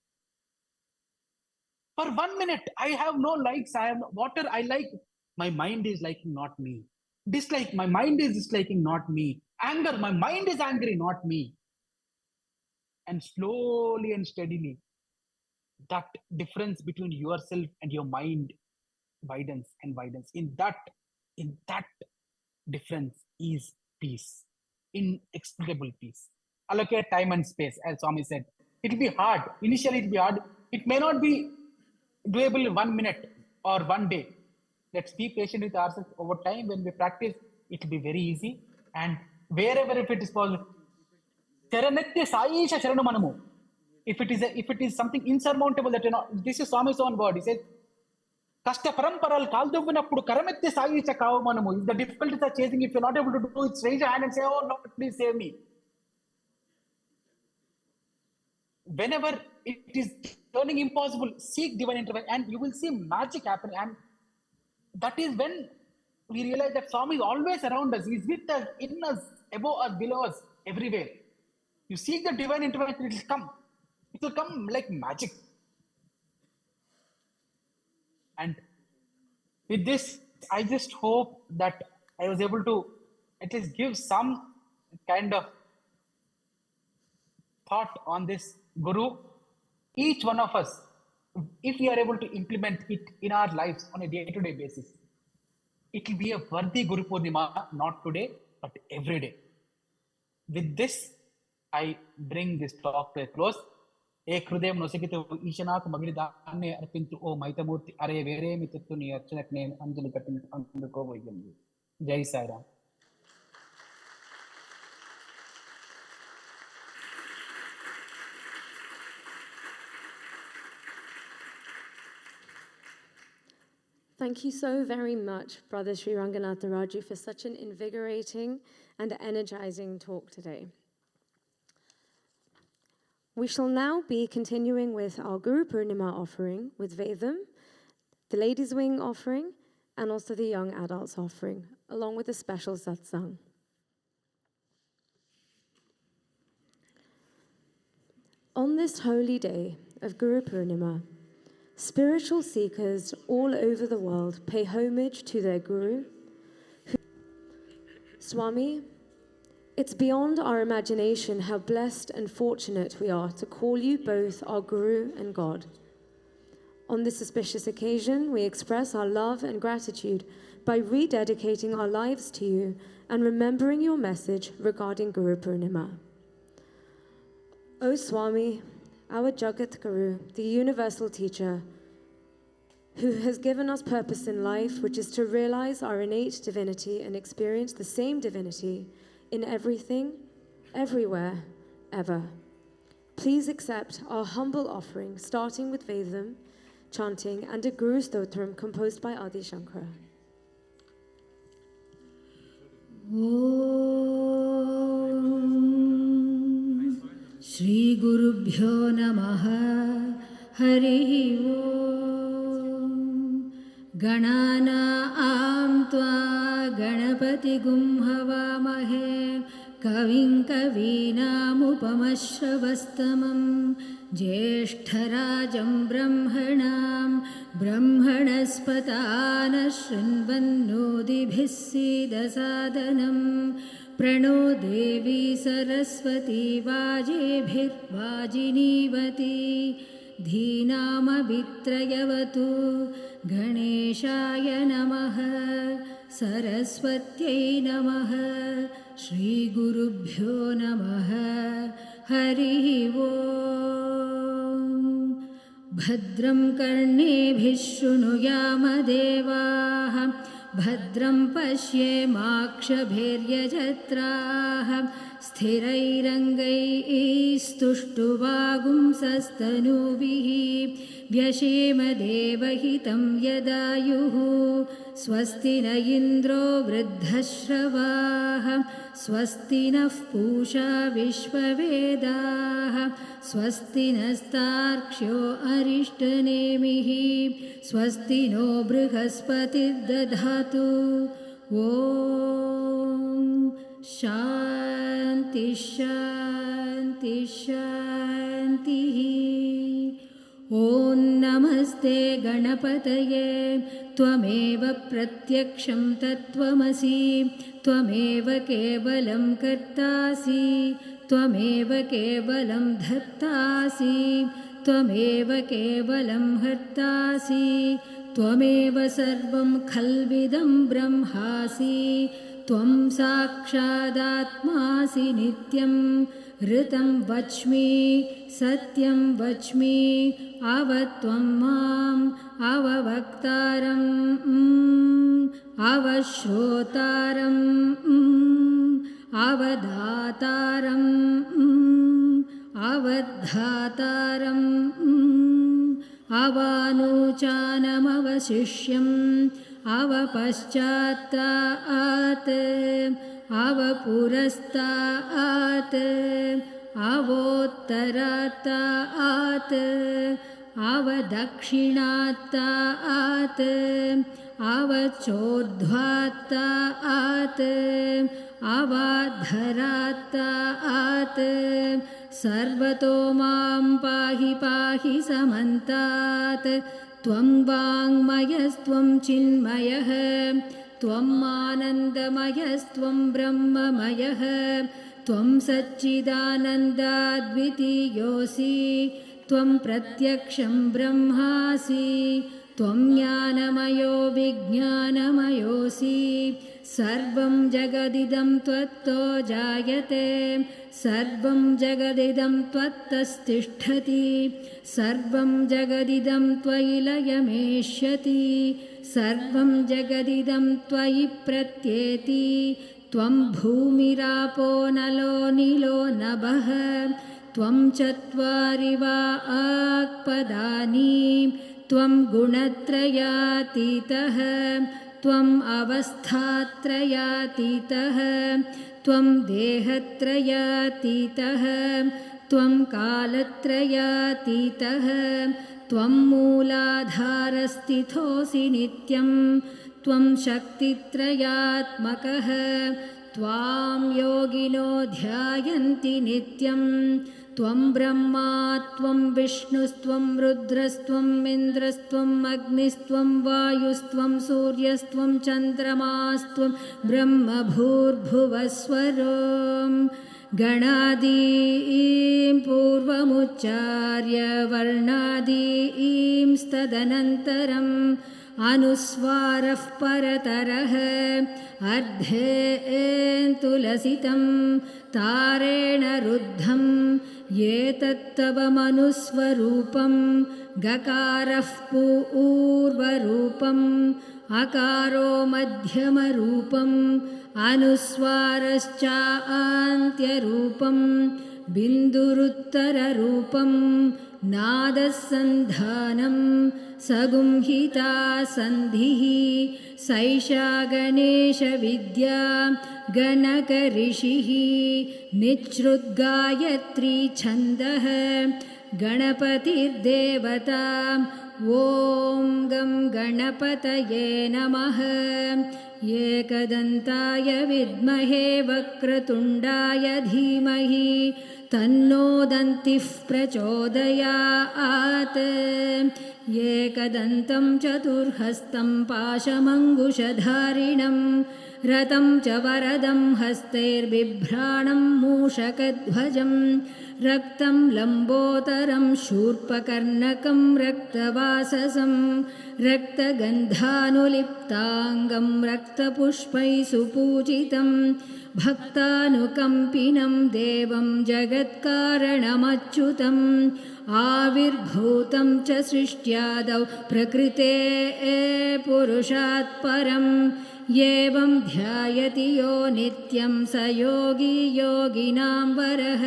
S10: For 1 minute, I have no likes. I have whatever I like. My mind is liking, not me. Dislike, my mind is disliking, not me. Anger, my mind is angry, not me. And slowly and steadily, that difference between yourself and your mind widens and widens. In that difference is peace, inexplicable peace. Allocate time and space, as Swami said. It will be hard. Initially, it will be hard. It may not be doable in 1 minute or 1 day. Let's be patient with ourselves. Over time, when we practice, it will be very easy. And wherever, if it is possible, if it is something insurmountable that this is Swami's own word. He says, Kashta paramparal kalduvinappudu karametti sayicha kavamanamu. If the difficulties are chasing, if you're not able to do it, raise your hand and say, oh Lord, please save me. whenever it is turning impossible, seek divine intervention and you will see magic happening. And that is when we realize that Swami is always around us. He is with us, in us, above us, below us, everywhere. You seek the divine intervention, it will come. It will come like magic. And with this, I just hope that I was able to at least give some kind of thought on this Guru. Each one of us, if we are able to implement it in our lives on a day-to-day basis, it will be a worthy Guru Purnima, not today, but every day. With this, I bring this talk to a close. Ek hrudayam nosakitu Ishanak Magidane Arpintu O Maitamurti Are Vere Mitatuni Archanak name Anjali Katin Anduko Vayam. Jai Sai Ram.
S7: Thank you so very much, Brother Sri Ranganath Raju, for such an invigorating and energizing talk today. We shall now be continuing with our Guru Purnima offering with Vedam, the Ladies' Wing offering, and also the Young Adults offering, along with a special satsang. On this holy day of Guru Purnima, spiritual seekers all over the world pay homage to their Guru. Swami, it's beyond our imagination how blessed and fortunate we are to call you both our Guru and God. On this auspicious occasion, we express our love and gratitude by rededicating our lives to you and remembering your message regarding Guru Purnima. O Swami, our Jagat Guru, the universal teacher, who has given us purpose in life, which is to realize our innate divinity and experience the same divinity in everything, everywhere, ever. Please accept our humble offering, starting with Vedam, chanting, and a Guru Stotram composed by Adi Shankara.
S3: Om Shri Gurubhyo Namaha Harihi Om Ganana Tva Ganapati Gum Havamahe Kavim Kavinamupamashravastamam Jeshtarajam Brahmanam Brahmanaspatana Shrinvannodibhissida Sadanam Prano Devi Saraswati Vajebhir Vajinivati Dhinama Vitrayavatu Ganeshaya Namaha Saraswatyai Namaha Shri Gurubhyo Namaha Harihi Om Bhadram Karnebhih Shrunuyama Devaha Bhadram Pashyemakshabhiryajatraha Sthirairangaistuštuvagum sastanubihi Vyashema devahitam yadayuhu Swasti na indro vruddhashravaha Swasti nah pusha vishvavedaha Swasti nastarkshyo arishtanemihi Swasti no brihaspati dadhatu Om Shanti Shanti Shanti Om Namaste Ganapataye Tvameva Pratyaksham Tattvamasi Tvameva Kevalam Kartasi Tvameva Kevalam Dhattasi Tvameva Kevalam Hartasi Tvameva Sarvam Khalvidam Brahmasi Tvam Sakshadatmasi Nityam Ritam Vachmi Satyam Vachmi Avatvam Mam Avavaktaram Avashrotaram Avadhataram Avadhataram Avanuchanam Avasishyam Avapaschataat Avapurastat आवोत्तरात्तात् आवदक्षिणात्तात् आवचोर्ध्वात्तात् अवाधरात्तात् सर्वतो मां पाहि पाहि समन्तात् त्वं वाङ्मयस्त्वं चिन्मयः त्वम् आनन्दमयस्त्वं ब्रह्ममयः त्वं सच्चिदानन्दाद्वितीयोऽसि त्वं प्रत्यक्षं ब्रह्मासि त्वं ज्ञानमयो विज्ञानमयोऽसि सर्वं जगदिदं त्वत्तो जायते सर्वं जगदिदं त्वत्तस्तिष्ठति सर्वं जगदिदं त्वयि लयमेष्यति सर्वं जगदिदं त्वयि प्रत्येति त्वं भूमिरापो नलो नीलो नभः त्वं चत्वारि वा आक्पदानि त्वं गुणत्रयातीतः त्वम् अवस्थात्रयातीतः त्वं देहत्रयातीतः त्वं कालत्रयातीतः त्वं मूलाधारस्थितोऽसि नित्यं त्वं शक्तित्रयात्मकः त्वां योगिनो ध्यायन्ति नित्यं त्वं ब्रह्मा त्वं विष्णुस्त्वं रुद्रस्त्वम् इन्द्रस्त्वम् अग्निस्त्वं वायुस्त्वं सूर्यस्त्वं चन्द्रमास्त्वं ब्रह्मभूर्भुवस्वरो गणादीं पूर्वमुच्चार्य वर्णादीं तदनन्तरम् अनुस्वारः परतरः अर्धेन्तुलसितं तारेण रुद्धं ये तत्तव मनुस्वरूपं गकारः पूर्वरूपम् अकारो मध्यमरूपम् अनुस्वारश्चान्त्यरूपं बिन्दुरुत्तररूपं नादसन्धानं सगुंहिता सन्धिः सैषा गणेशविद्या गणकऋषिः निच्छ्रुद्गायत्री छन्दः गणपतिर्देवता ॐ गं गणपतये नमः एकदन्ताय विद्महे वक्रतुण्डाय धीमहि तन्नो दन्तिः प्रचोदयात् एकदन्तं चतुर्हस्तं पाशमङ्कुशधारिणं रतं च वरदं हस्तैर्बिभ्राणं मूषकध्वजं रक्तं लम्बोदरं शूर्पकर्णकं रक्तवाससं रक्तगन्धानुलिप्ताङ्गं रक्तपुष्पैः सुपूजितं भक्तानुकम्पिनं देवं जगत्कारणमच्युतम् आविर्भूतं च सृष्ट्यादौ प्रकृते पुरुषात् परम् एवं ध्यायति यो नित्यं स योगी योगिनां वरः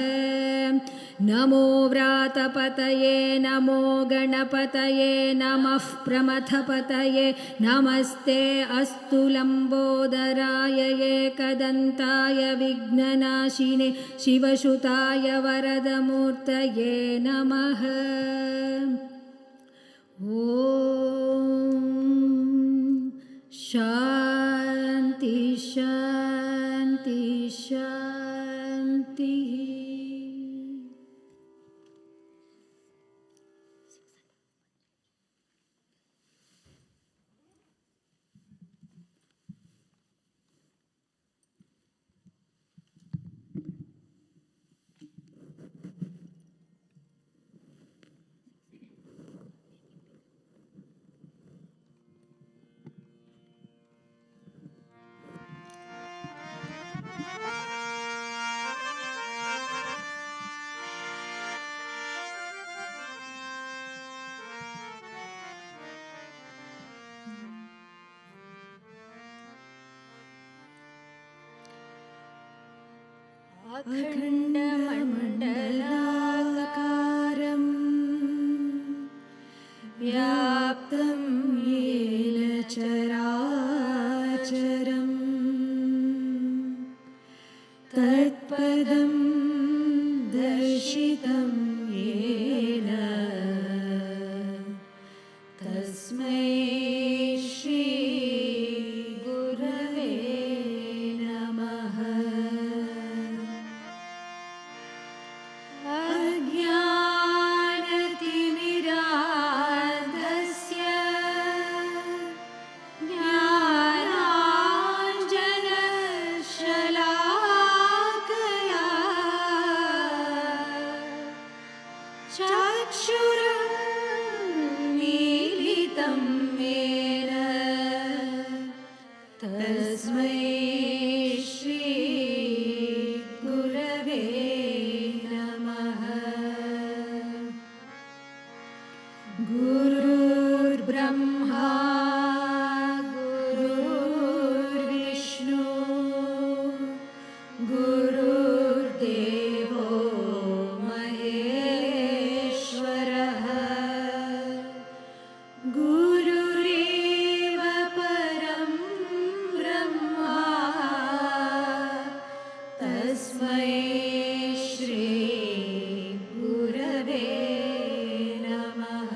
S3: नमो व्रातपतये नमो गणपतये नमः प्रमथपतये नमस्ते अस्तु लम्बोदराय एकदन्ताय विघ्ननाशिने शिवसुताय वरदमूर्तये नमः ॐ शान्ति शान्ति शान्तिः
S16: अखण्डमण्डलाकारं व्याप्तं येन चराचरं तत्पदं दर्शयामि
S3: तस्मै श्री गुरवे नमः। गुरुर्ब्रह्मा गुरुर्विष्णु गुरुर्देवो महेश्वरः गुरुरेव परं ब्रह्मा तस्मै श्री गुरवे नमः।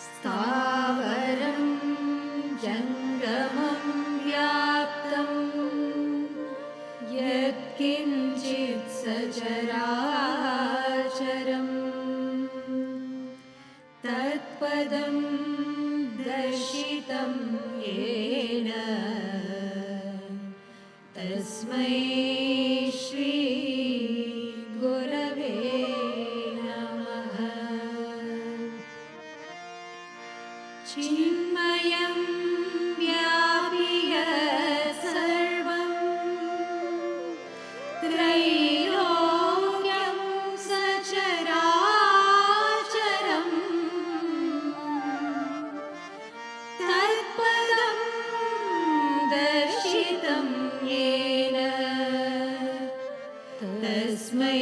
S3: स्थावरं जङ्गमं व्याप्तं यत्किञ्चित् सचराचरं तत्पदं दर्शितं येन तस्मै श्री गुरवे नमः। चिन्मयं व्यापि सर्वं त्रैलोक्यं सचराचरं तत्पदं दर्शितं येन तस्मै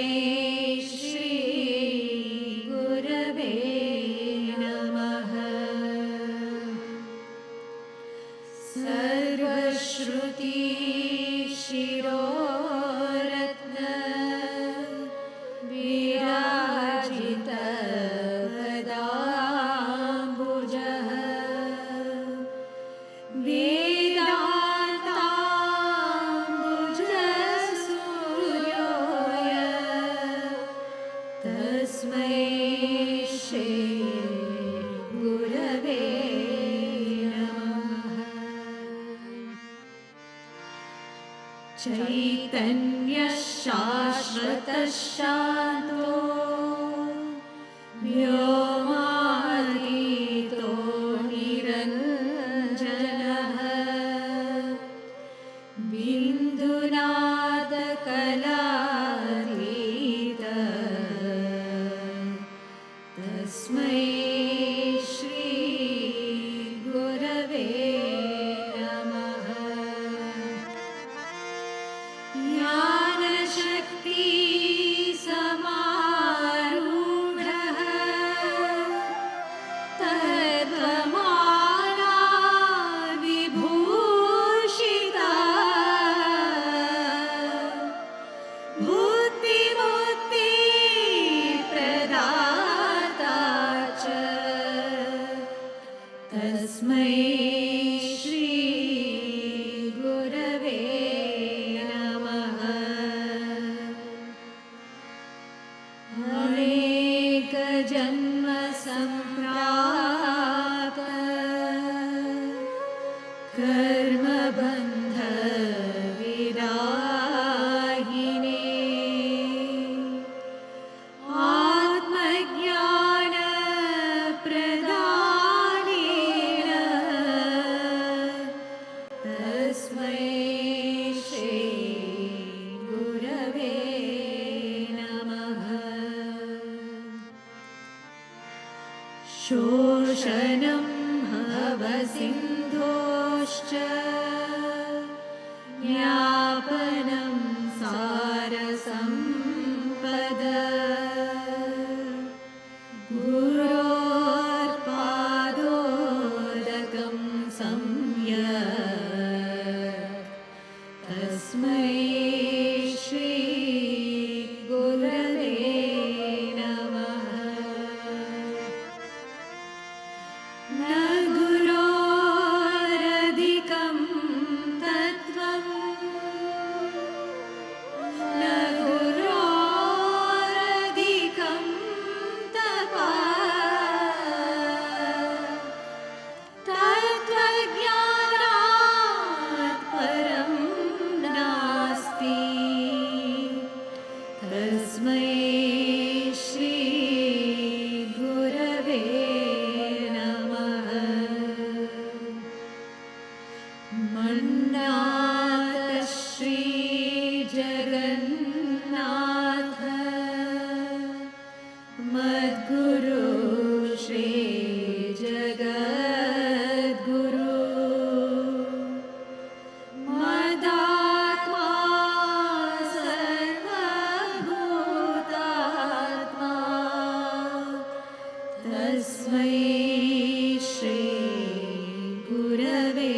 S3: श्री गुरवे नमः। सर्वश्रुति शिरोरत्न विराजित पदाम्बुजः वेदान्ताम्बुजसूर्योय तस्मै श्री गुरवे नमः। चैतन्यः शाश्वतः शान्तो व्योमातीतो निरञ्जनः बिन्दुनादकलातीतः तस्मै श्री गुरवे नमः। ज्ञानशक्ति समारूढः तद्वमाला विभूषिता बुद्धिमुक्तिप्रदाता च तस्मै श्री गुरवे नमः। अनेकजन्म सम्प्राप्त कर्मबन्ध विदाहिने आत्मज्ञान प्रदानेन तस्मै श्री गुरवे नमः। शोषणं भवसिन्धोश्च ज्ञापनं सारसम्पद गुरोर्पादोदकं सम्यक् तस्मै श्री गुरवे नमः। न गुरोरधिकं तत्त्वं न गुरोरधिकं तपः तत्त्वज्ञानात् जगन्नाथ श्री जगन्नाथ मद्गुरु श्री जगद्गुरु मदात्मा सर्वभूतात्मा तस्मै श्री गुरवे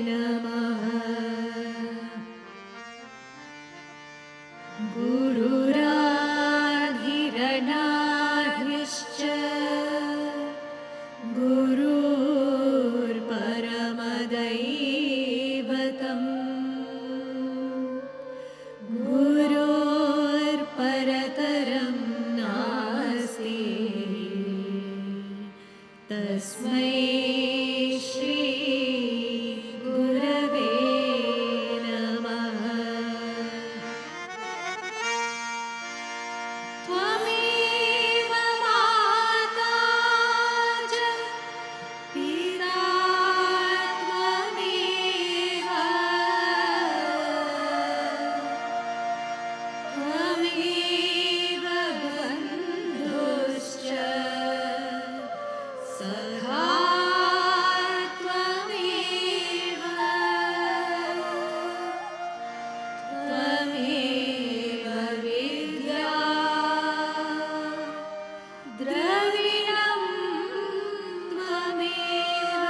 S3: नमः। गुरुराधिरनाधिश्च गुरुर्परमदैवतम् गुरुर्परतरं नास्ति तस्मै श्री गुरवे नमः। त्वमेव माता च पिता त्वमेव त्वमेव बन्धुश्च सखा त्वमेव त्वमेव विद्या द्रविणं त्वमेव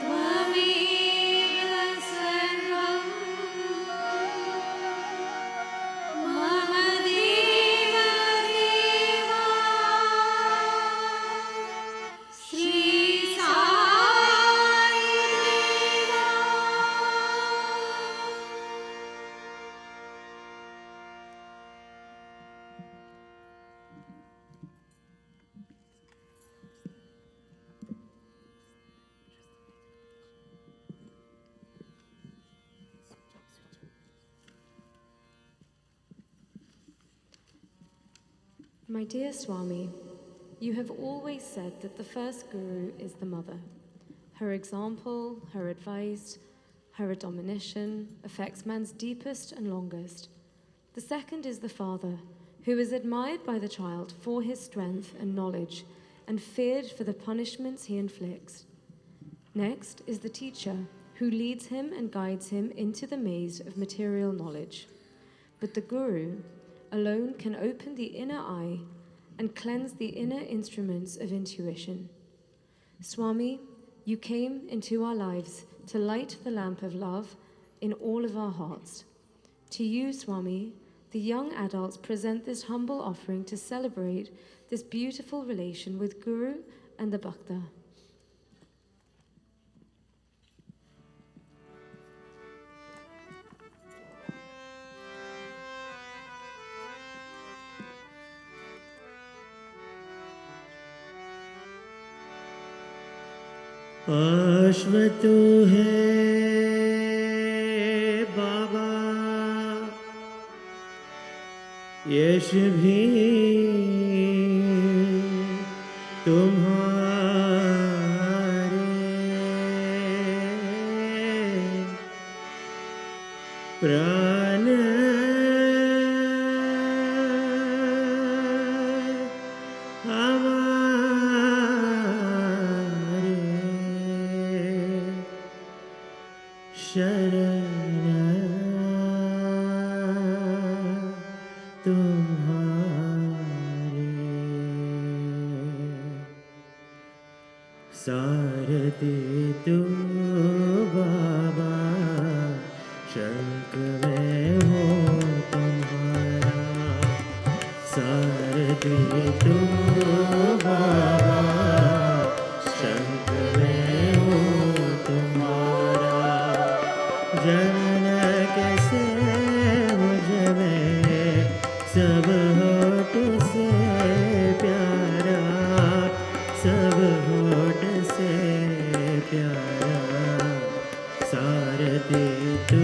S3: त्वमेव सर्वं मम देव देवा श्री साई देवा।
S7: My dear Swami, you have always said that the first guru is the mother. Her example, her advice, her admonition affects man's deepest and longest. The second is the father, who is admired by the child for his strength and knowledge and feared for the punishments he inflicts. Next is the teacher, who leads him and guides him into the maze of material knowledge. But the guru alone can open the inner eye and cleanse the inner instruments of intuition. Swami, you came into our lives to light the lamp of love in all of our hearts. To you, Swami, the young adults present this humble offering to celebrate this beautiful relation with Guru and the Bhakta.
S1: अश्वतो है बाबा यश भी तुम्हारे प्राण सारथी तू बाबा शंख में हो तुम्हारा सारथी तू बाबा शंख में हो तुम्हारा जनन कैसे मुझ में सब होठ से प्यारा सब होठ से प्यारा सारथी तू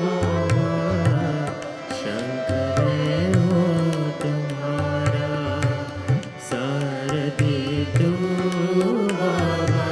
S1: बाबा शंख में हो तुम्हारा सारथी तू बाबा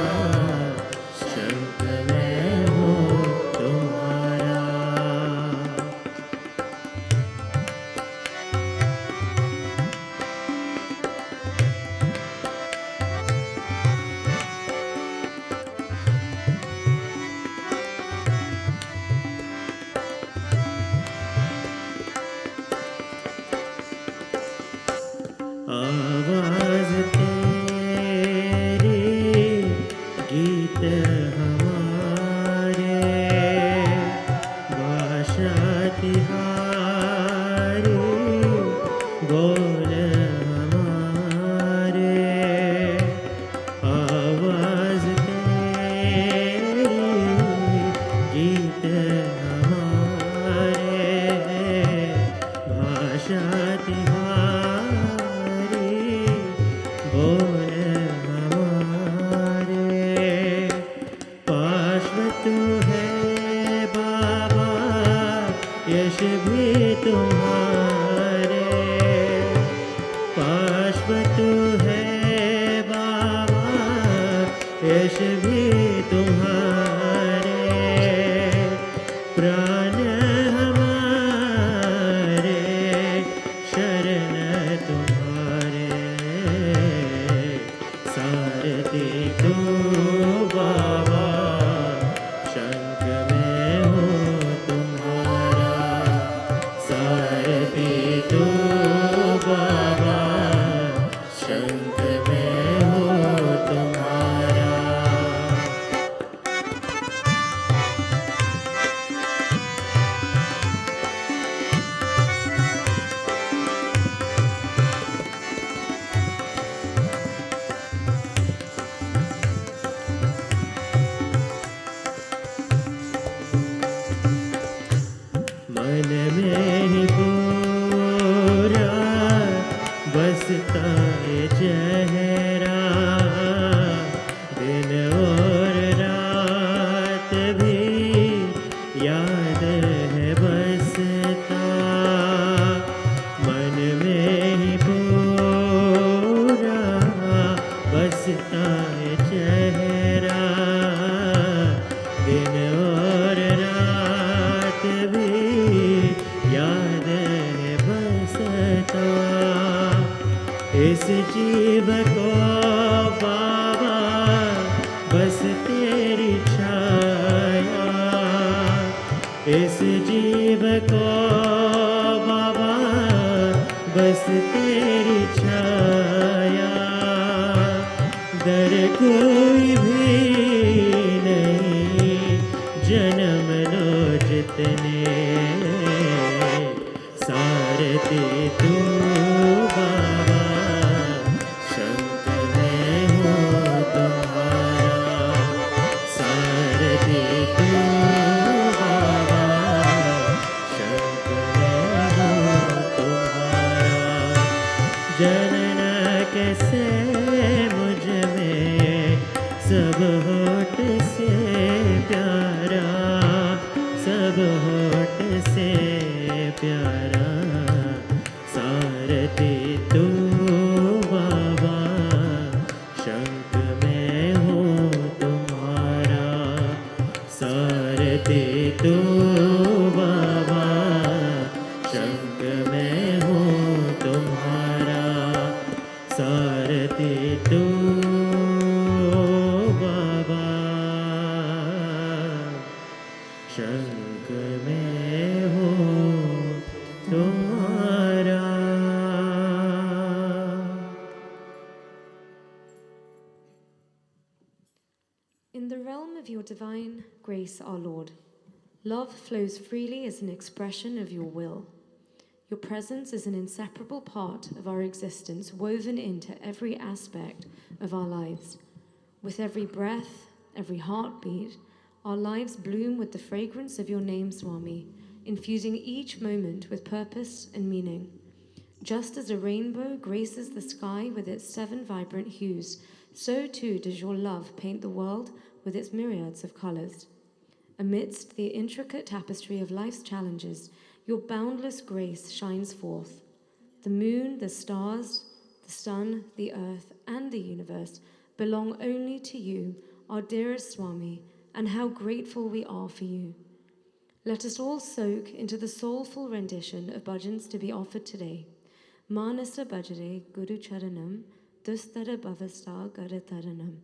S1: यश भी तुम्हारे, प्राण हमारे शरण तुम्हारे, सारथी तू बाबा, शंख में हो तुम्हारा, सारथी तू बाबा, शंख में हो तुम्हारा। मन में ही पूरा बसता है चेहरा, दिन और रात भी याद है बसता, मन में ही पूरा बसता है चेहरा, दिन और रात भी याद है बसता, इस जीव को बाबा बस तेरी छाया, इस जीव को बाबा बस तेरी छाया, दर कोई भी नहीं जन्म लो जितने, सारथी तू बाबा, शंख में हो तुम्हारा, सारथी तू बाबा, शंख में हो तुम्हारा, जनन कैसे मुझ में सब होठ से प्यारा, सब होठ से प्यारा, सारथी तू बाबा, शंख में हो तुम्हारा, सारथी तू बाबा, शंख में हो तुम्हारा, सारथी तू बाबा, शंख में हो तुम्हारा।
S7: In the realm of your divine grace, our Lord, love flows freely as an expression of your will. Your presence is an inseparable part of our existence, woven into every aspect of our lives. With every breath, every heartbeat, our lives bloom with the fragrance of your name, Swami, infusing each moment with purpose and meaning. Just as a rainbow graces the sky with its 7 vibrant hues, so too does your love paint the world with its myriads of colors. Amidst the intricate tapestry of life's challenges, your boundless grace shines forth. The moon, the stars, the sun, the earth, and the universe belong only to you, our dearest Swami, and how grateful we are for you. Let us all soak into the soulful rendition of bhajans to be offered today. Manasa bhajare Guru Charanam, Dustara Bhavasta Garataranam.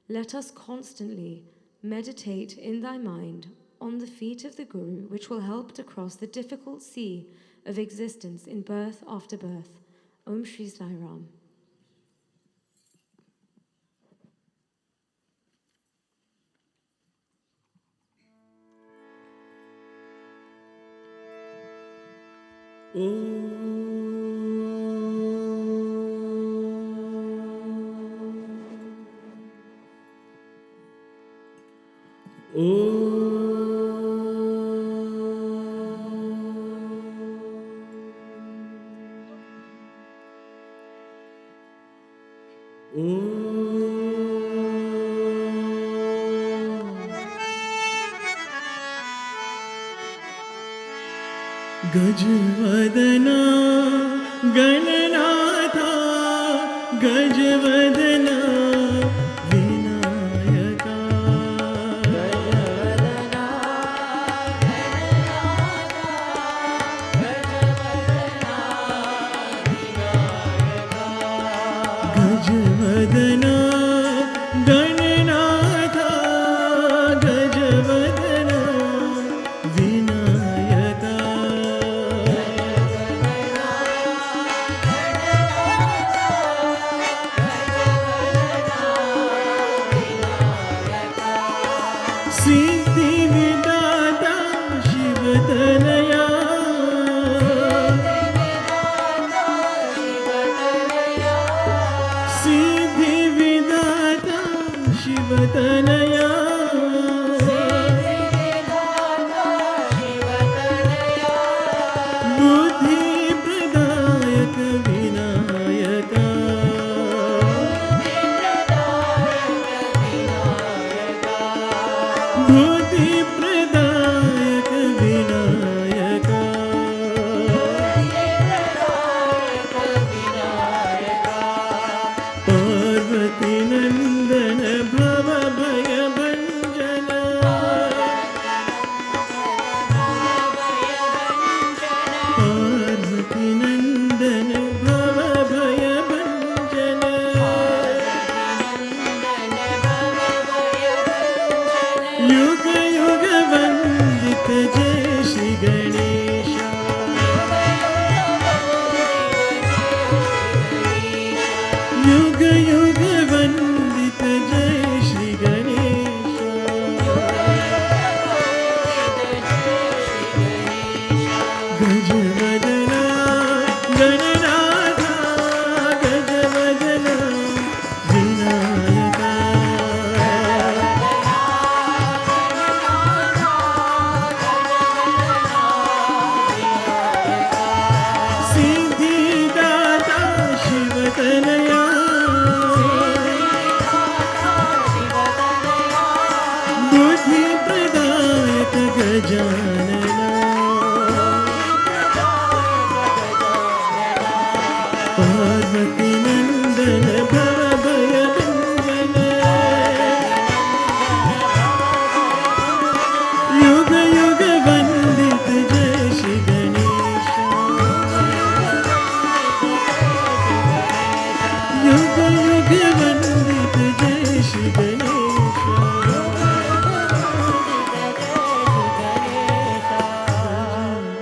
S7: Let us constantly meditate in thy mind on the feet of the Guru, which will help to cross the difficult sea of existence in birth after birth. Om Shri Sai Ram.
S1: गजवदना Gananatha गजवदना Vinayaka सिद्धिविदाता शिवतनया सिद्धिविदाता शिवतनया बुद्धिप्रदायक Vinayaka बुद्धिप्रदायक Vinayaka Parvati नंदन भव भय भंजन पार्वती नंदन भव भय भंजन युग युग वंदित जय श्री गणेश युग युग वंदित जय श्री गणेश गजवदना गणनाथा गजवदना विनायका सिद्धिदाता शिवतनया बुद्धिप्रदायक गजानना पार्वती नंदन भव भय भंजन युग युग वंदित जय श्री गणेश युग युग वंदित जय श्री गणेश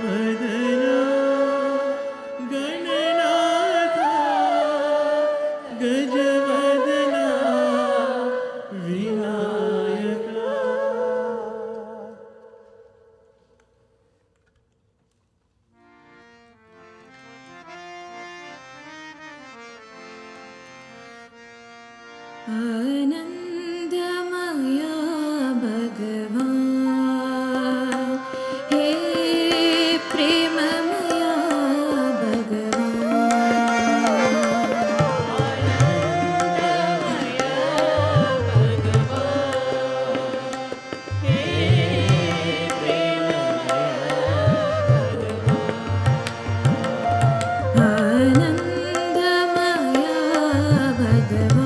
S1: वदना गणनाथा गजवदना विनायका
S16: आनन्दमया भगवान् हे प्रेममया आनन्दमया भगवान्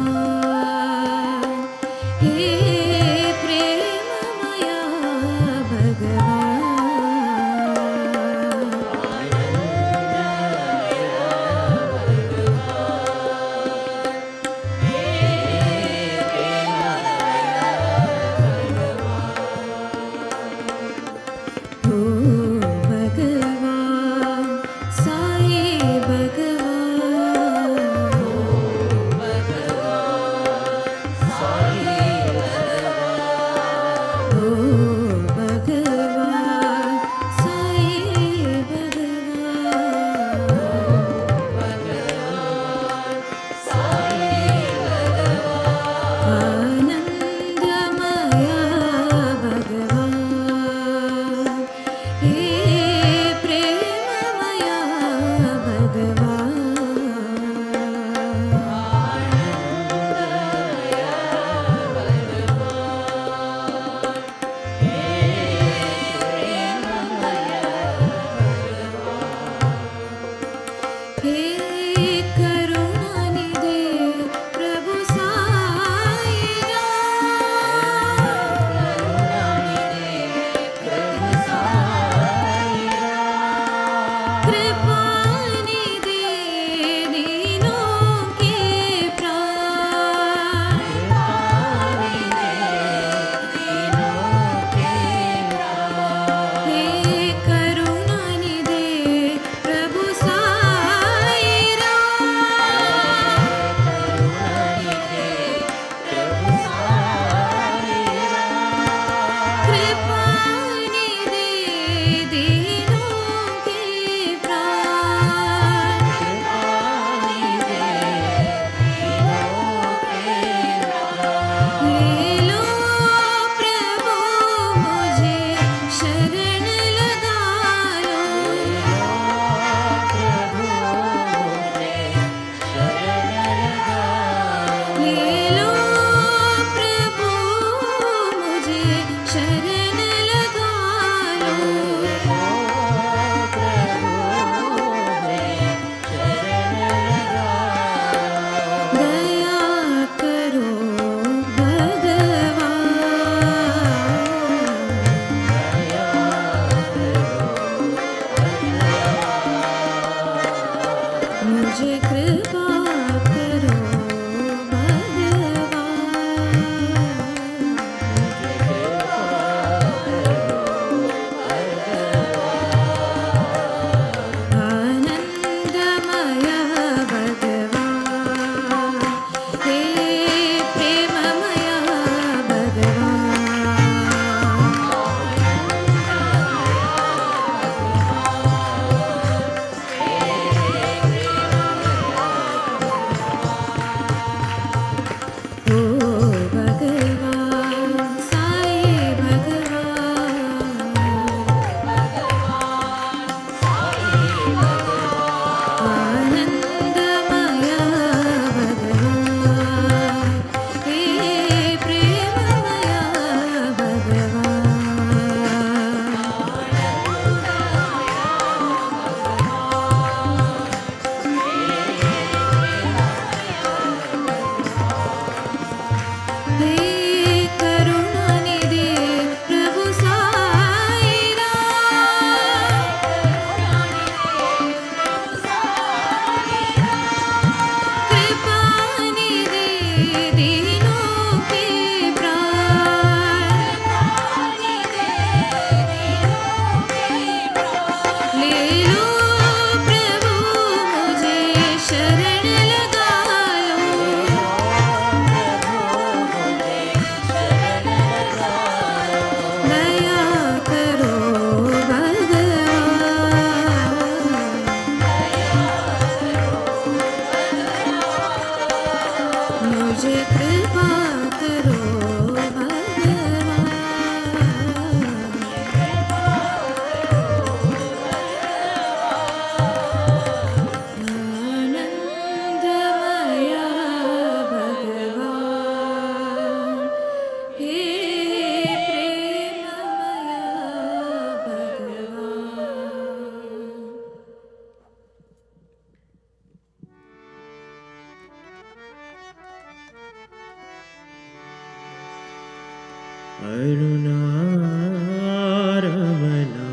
S1: Arunaramana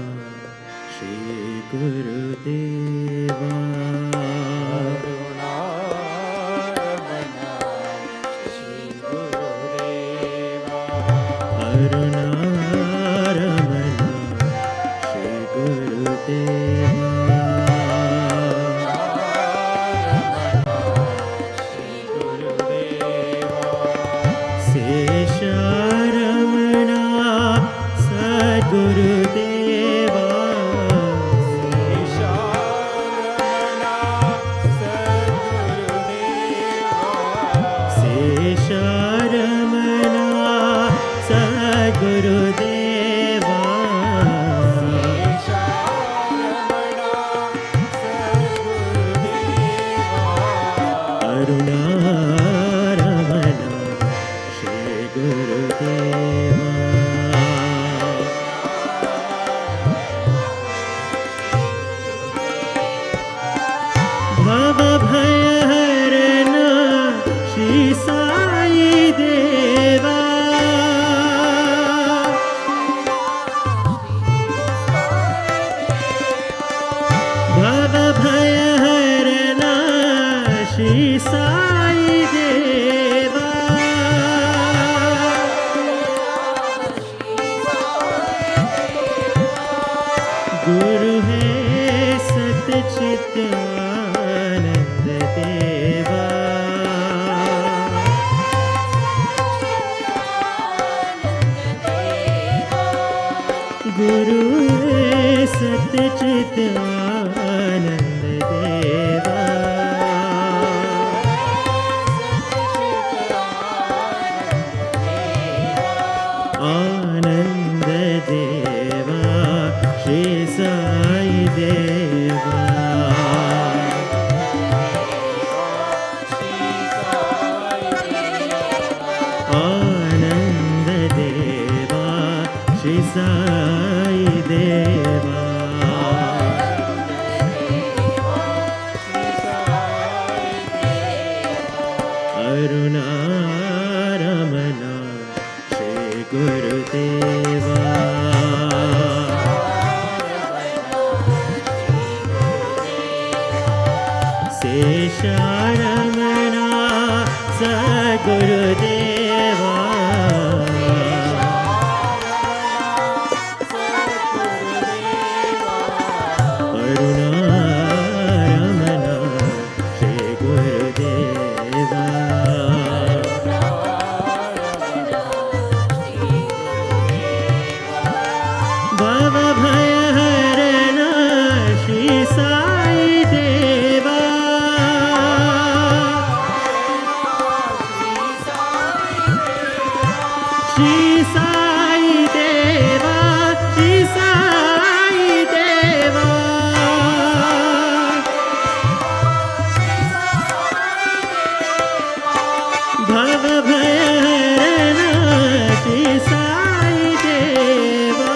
S1: Shri Guru Deva
S4: Arunaramana Shri Guru Deva
S1: Arunaramana Shri Guru Deva
S4: Shri Guru Deva
S1: Sesharamana Sadguru Deva Sesharamana Sadguru Deva Arunaramana Shri Guru Deva Bhava Bhayaharana Shri Sai Deva Bhava Bhayaharana Shri Sai Deva Guru hai Sat Chit Anand Deva Guru hai Sat Chit Anand Deva Anand Deva Shri Sai Deva Anand Deva Shri Sai Deva Arunaramana Shri Guru Deva Sesharamana Sadguru Deva Arunaramana Shri Guru Deva Bhava Bhayaharana Shri Sai Deva Shri Sai Deva Shri Sai Deva Bhava Bhayaharana Shri Sai Deva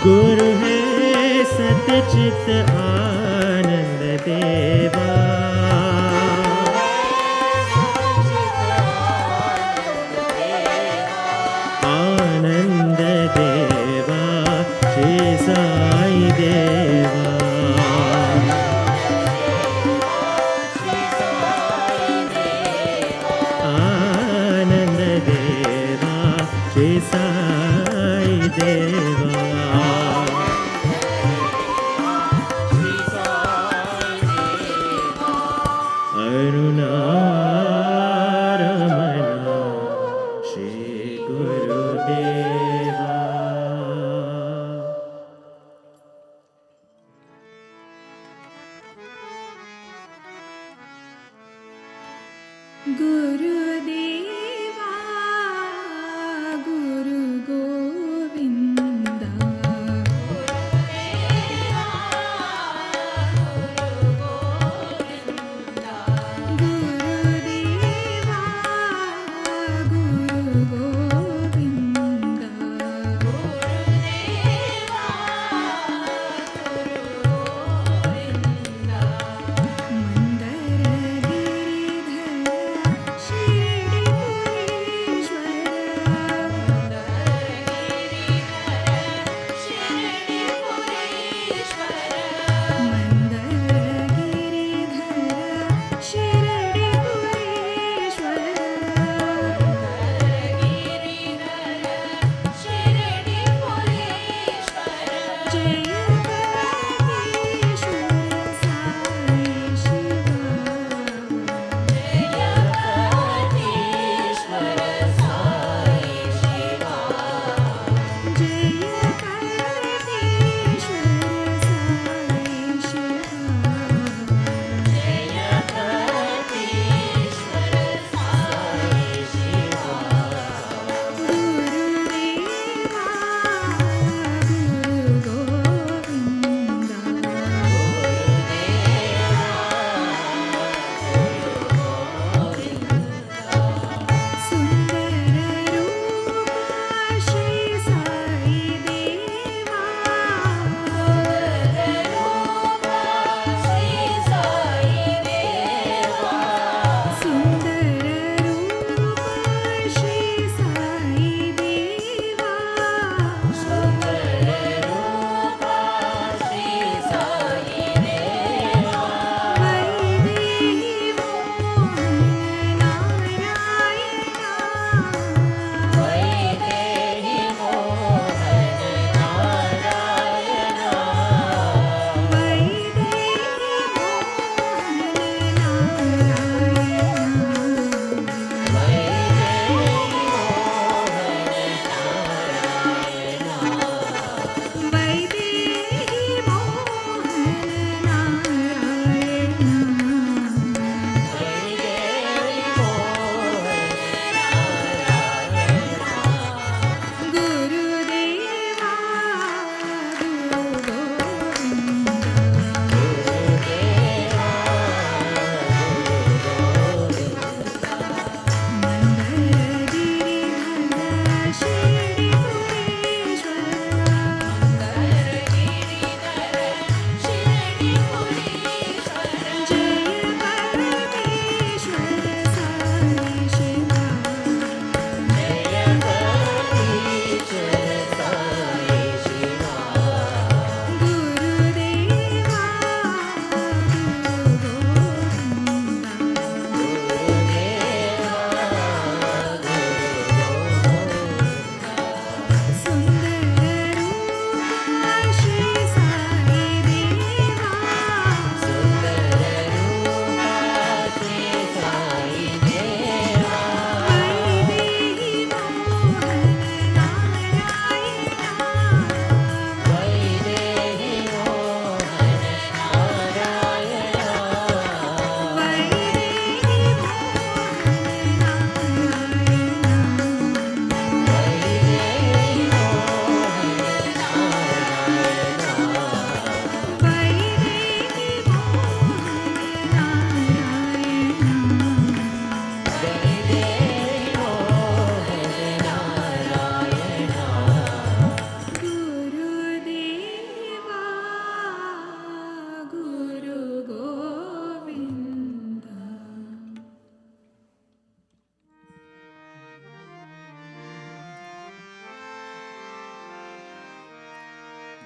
S1: Guru hai Sat Chit Anand Deva
S6: देवा आनंद देवा श्री साई देवा आनंद देवा श्री साई देवा अरुणारमण श्री गुरुदेवा
S3: गुरुदेवा गुरु गोविंदा गुरुदेवा गुरु गोविंदा मंदर गिरिधर श्री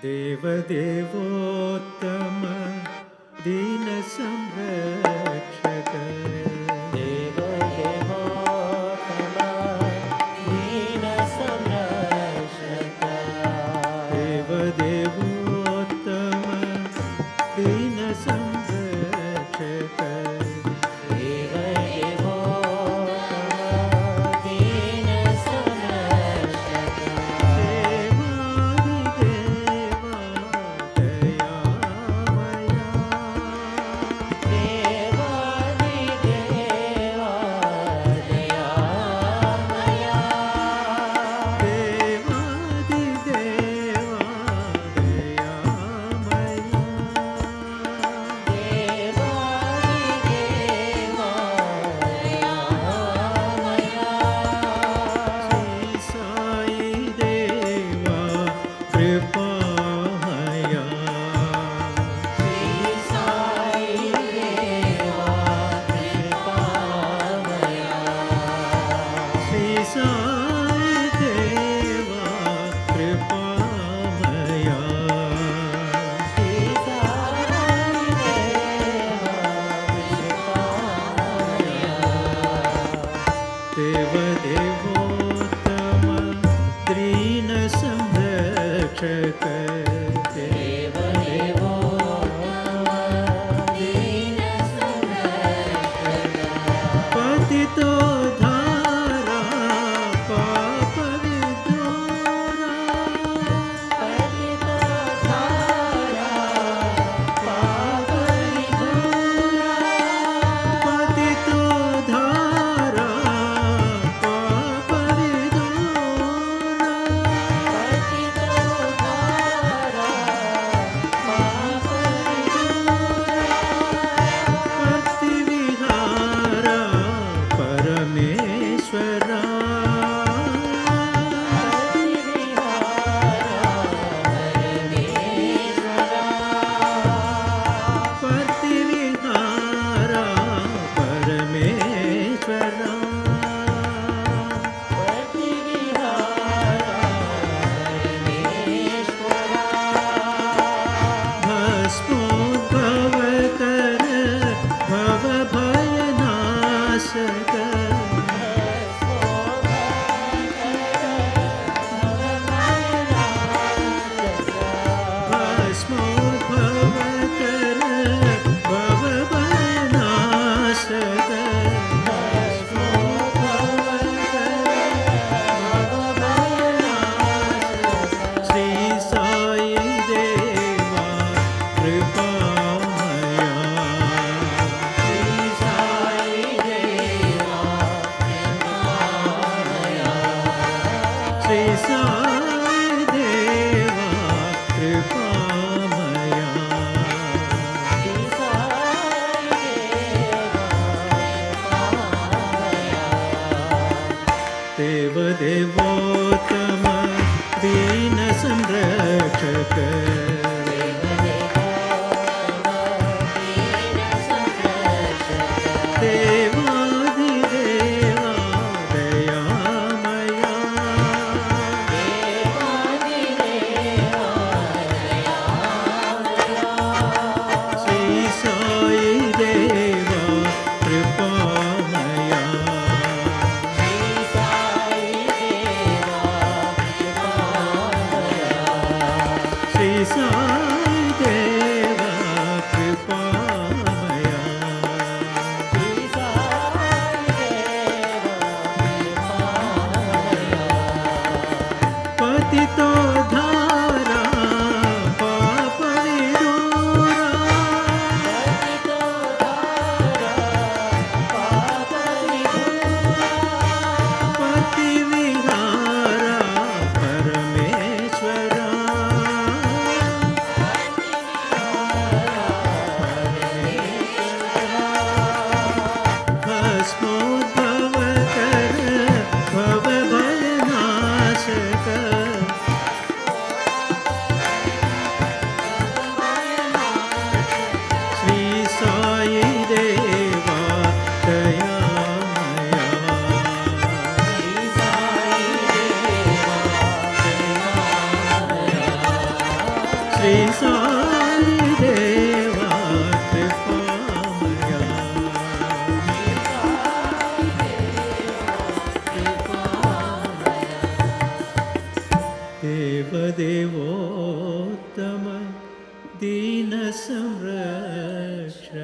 S1: देवदेवोत्तम दीन संरक्षक
S4: देवदेवोत्तम दीन संरक्षक
S1: देवदेवोत्तम दीन संरक्षक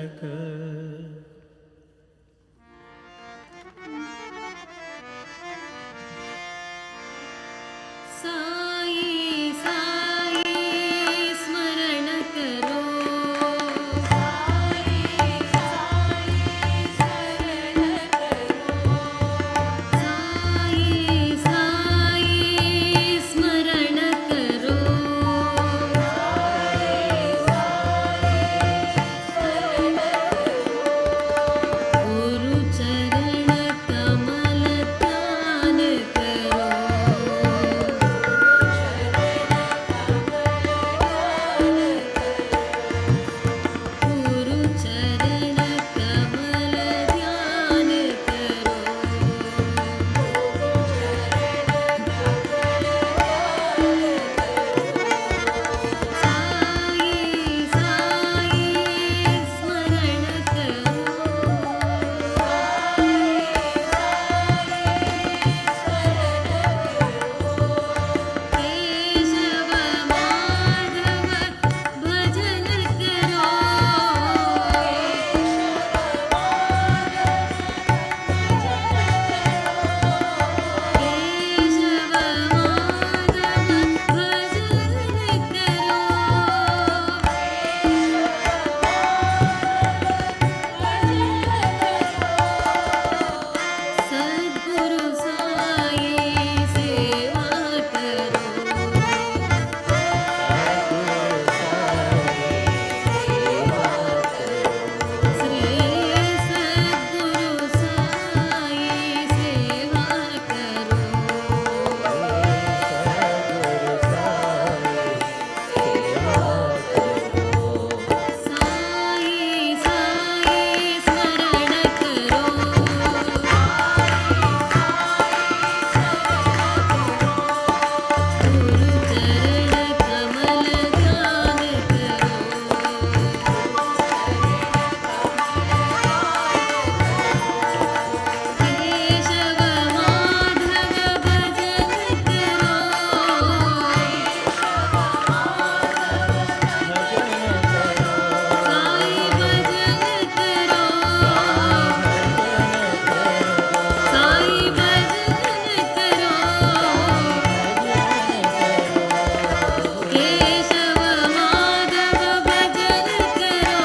S1: रक्षक
S3: साई साई स्मरण करो साई साई स्मरण करो गुरु चरण कमल ध्यान करो गुरु चरण कमल ध्यान करो साई साई स्मरण केशव माधव भजन करो केशव माधव भजन करो सद्गुरु साई सेवा करो श्री सद्गुरु साई सेवा करो साई साई स्मरण करो गुरु चरण कमल ध्यान करो केशव माधव भजन करो साई भजन करो साई भजन करो केशव माधव भजन करो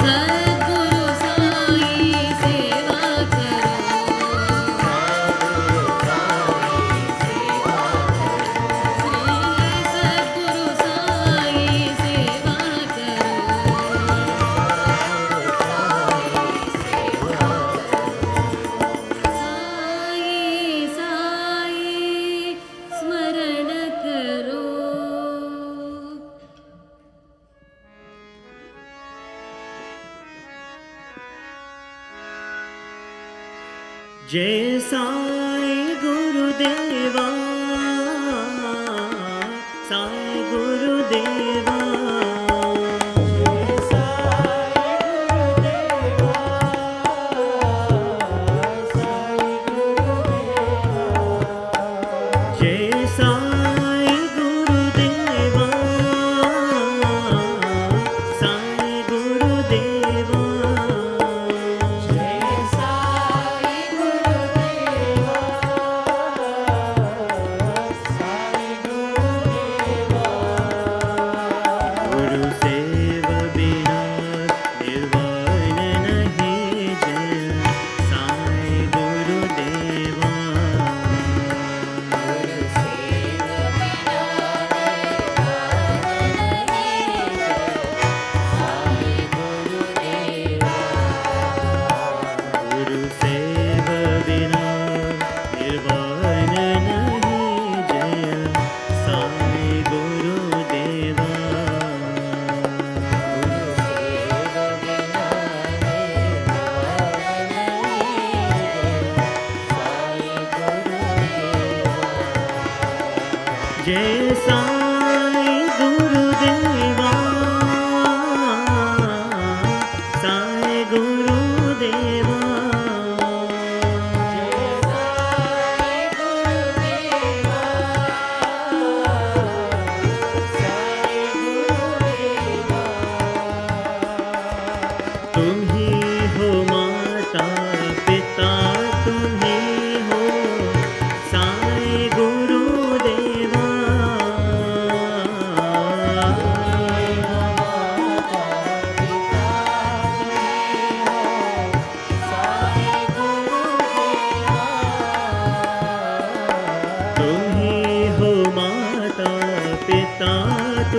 S3: सद्गुरु साई सेवा करो श्री सद्गुरु साई सेवा साई साई स्मरण करो
S6: जय साई गुरुदेवा साई गुरुदेवा जय साई गुरुदेवा साई गुरुदेवा जय साई गुरुदेवा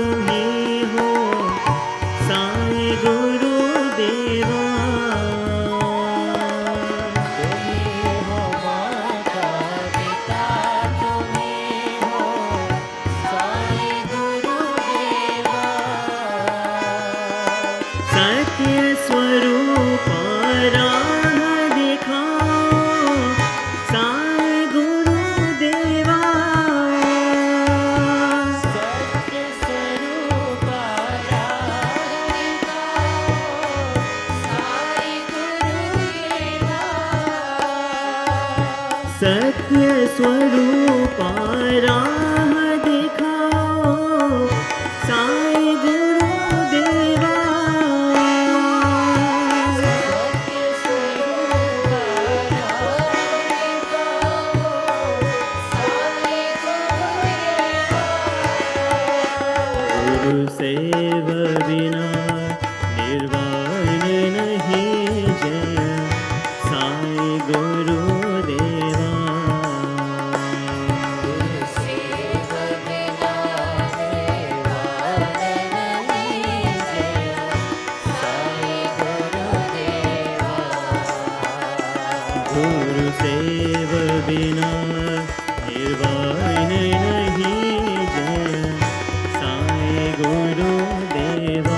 S6: तुम्हीं हो साईं गुरुदेवा। सत्य स्वरूप राह दिखाओ साईं गुरुदेवा। सत्य स्वरूप राह दिखाओ साईं गुरुदेवा। गुरु सेव बिना निर्वाण नहीं जय साईं गुरुदेवा। गुरु सेव बिना निर्वाण नहीं जय साईं गुरुदेवा।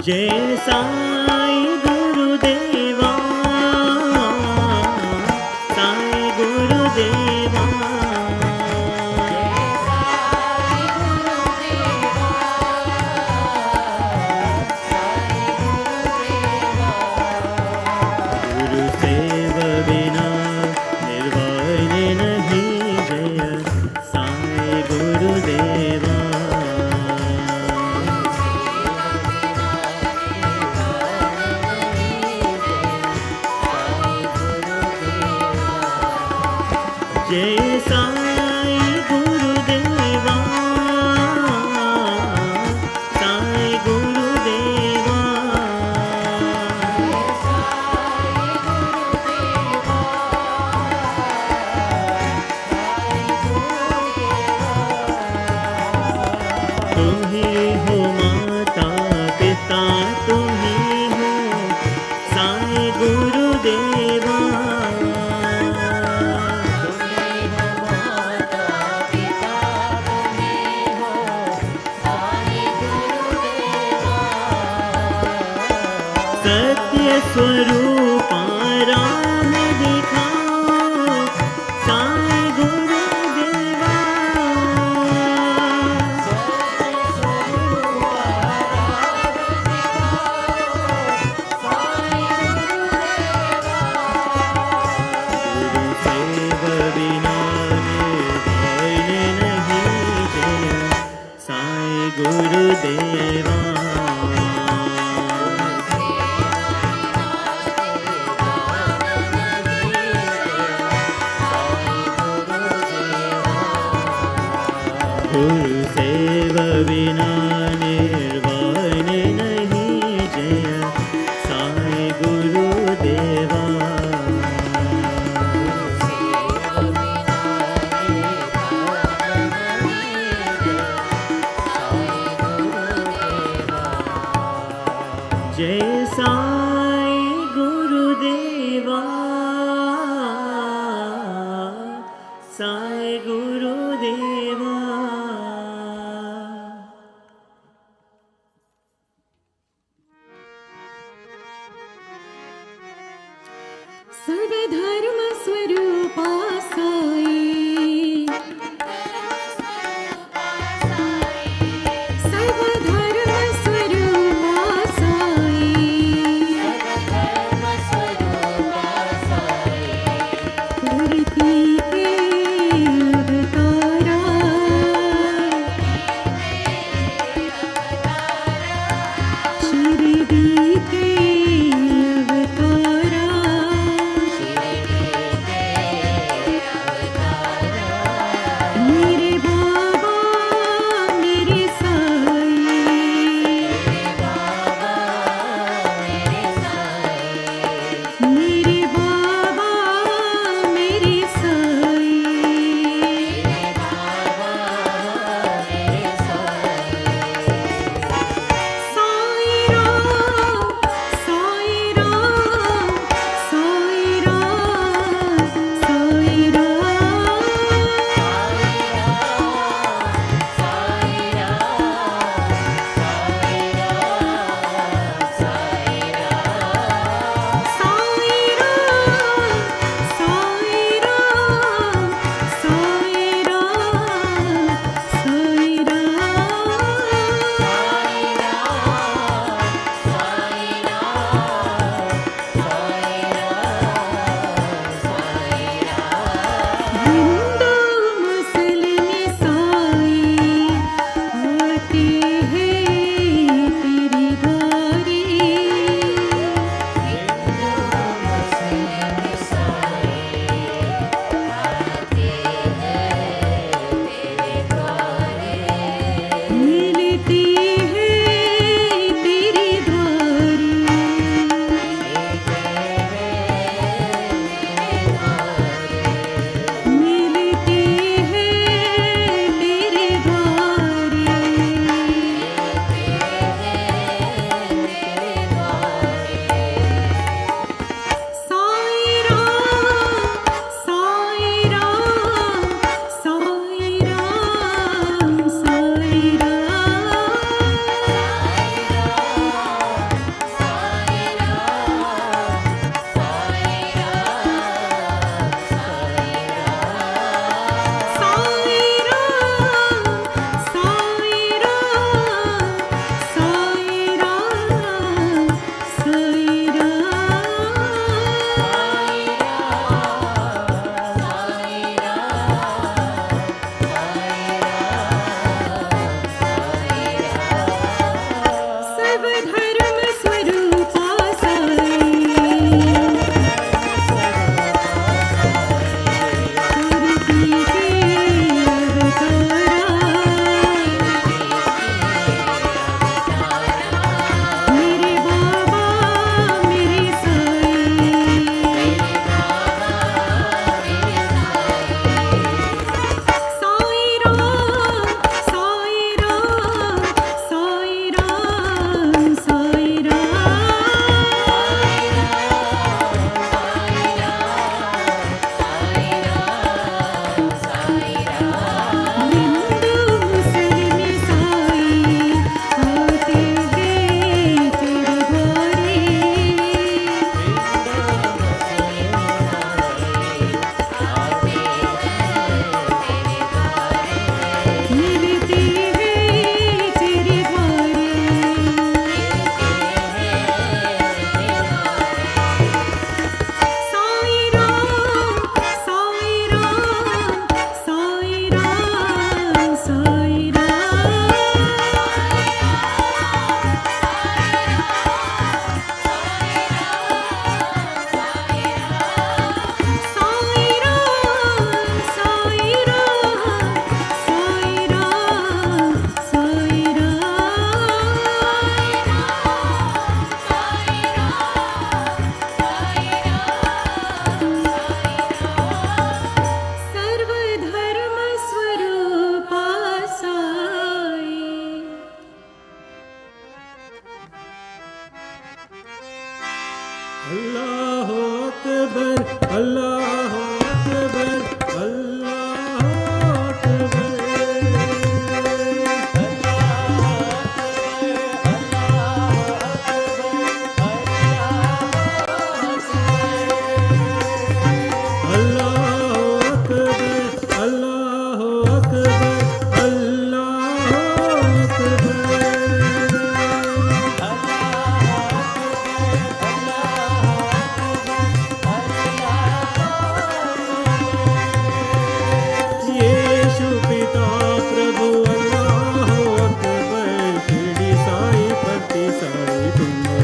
S6: जय साईं गुरुदेवा साईं गुरुदेवा। गुरु सेव बिना निर्वाण नहीं जय साईं गुरुदेवा। जय साईं गुरुदेवा साईं गुरुदेवा। तुम्हीं हो माता पिता तुम्हीं हो साईं गुरुदेवा। सत्य स्वरूप राह दिखाओ साईं गुरुदेवा। गुरु सेव बिना निर्वाण नहीं जय साईं गुरुदेवा। गुरु सेव बिना निर्वाण नहीं जय साईं गुरुदेवा। जय साईं गुरुदेवा साईं गुरुदेवा।
S17: सर्वधर्म स्वरूपा साई। सर्वधर्म स्वरूपा साई। प्रकृति के अवतारा। शिरडी के अवतारा। मेरे बाबा मेरे Sai.
S1: Allahu Akbar, Allahu Akbar, Allahu Akbar. Allahu Akbar, Allahu Akbar, Allahu Yeshu पिता प्रभु अल्लाह अकबर, शिरडी साई पति साई तुम हो।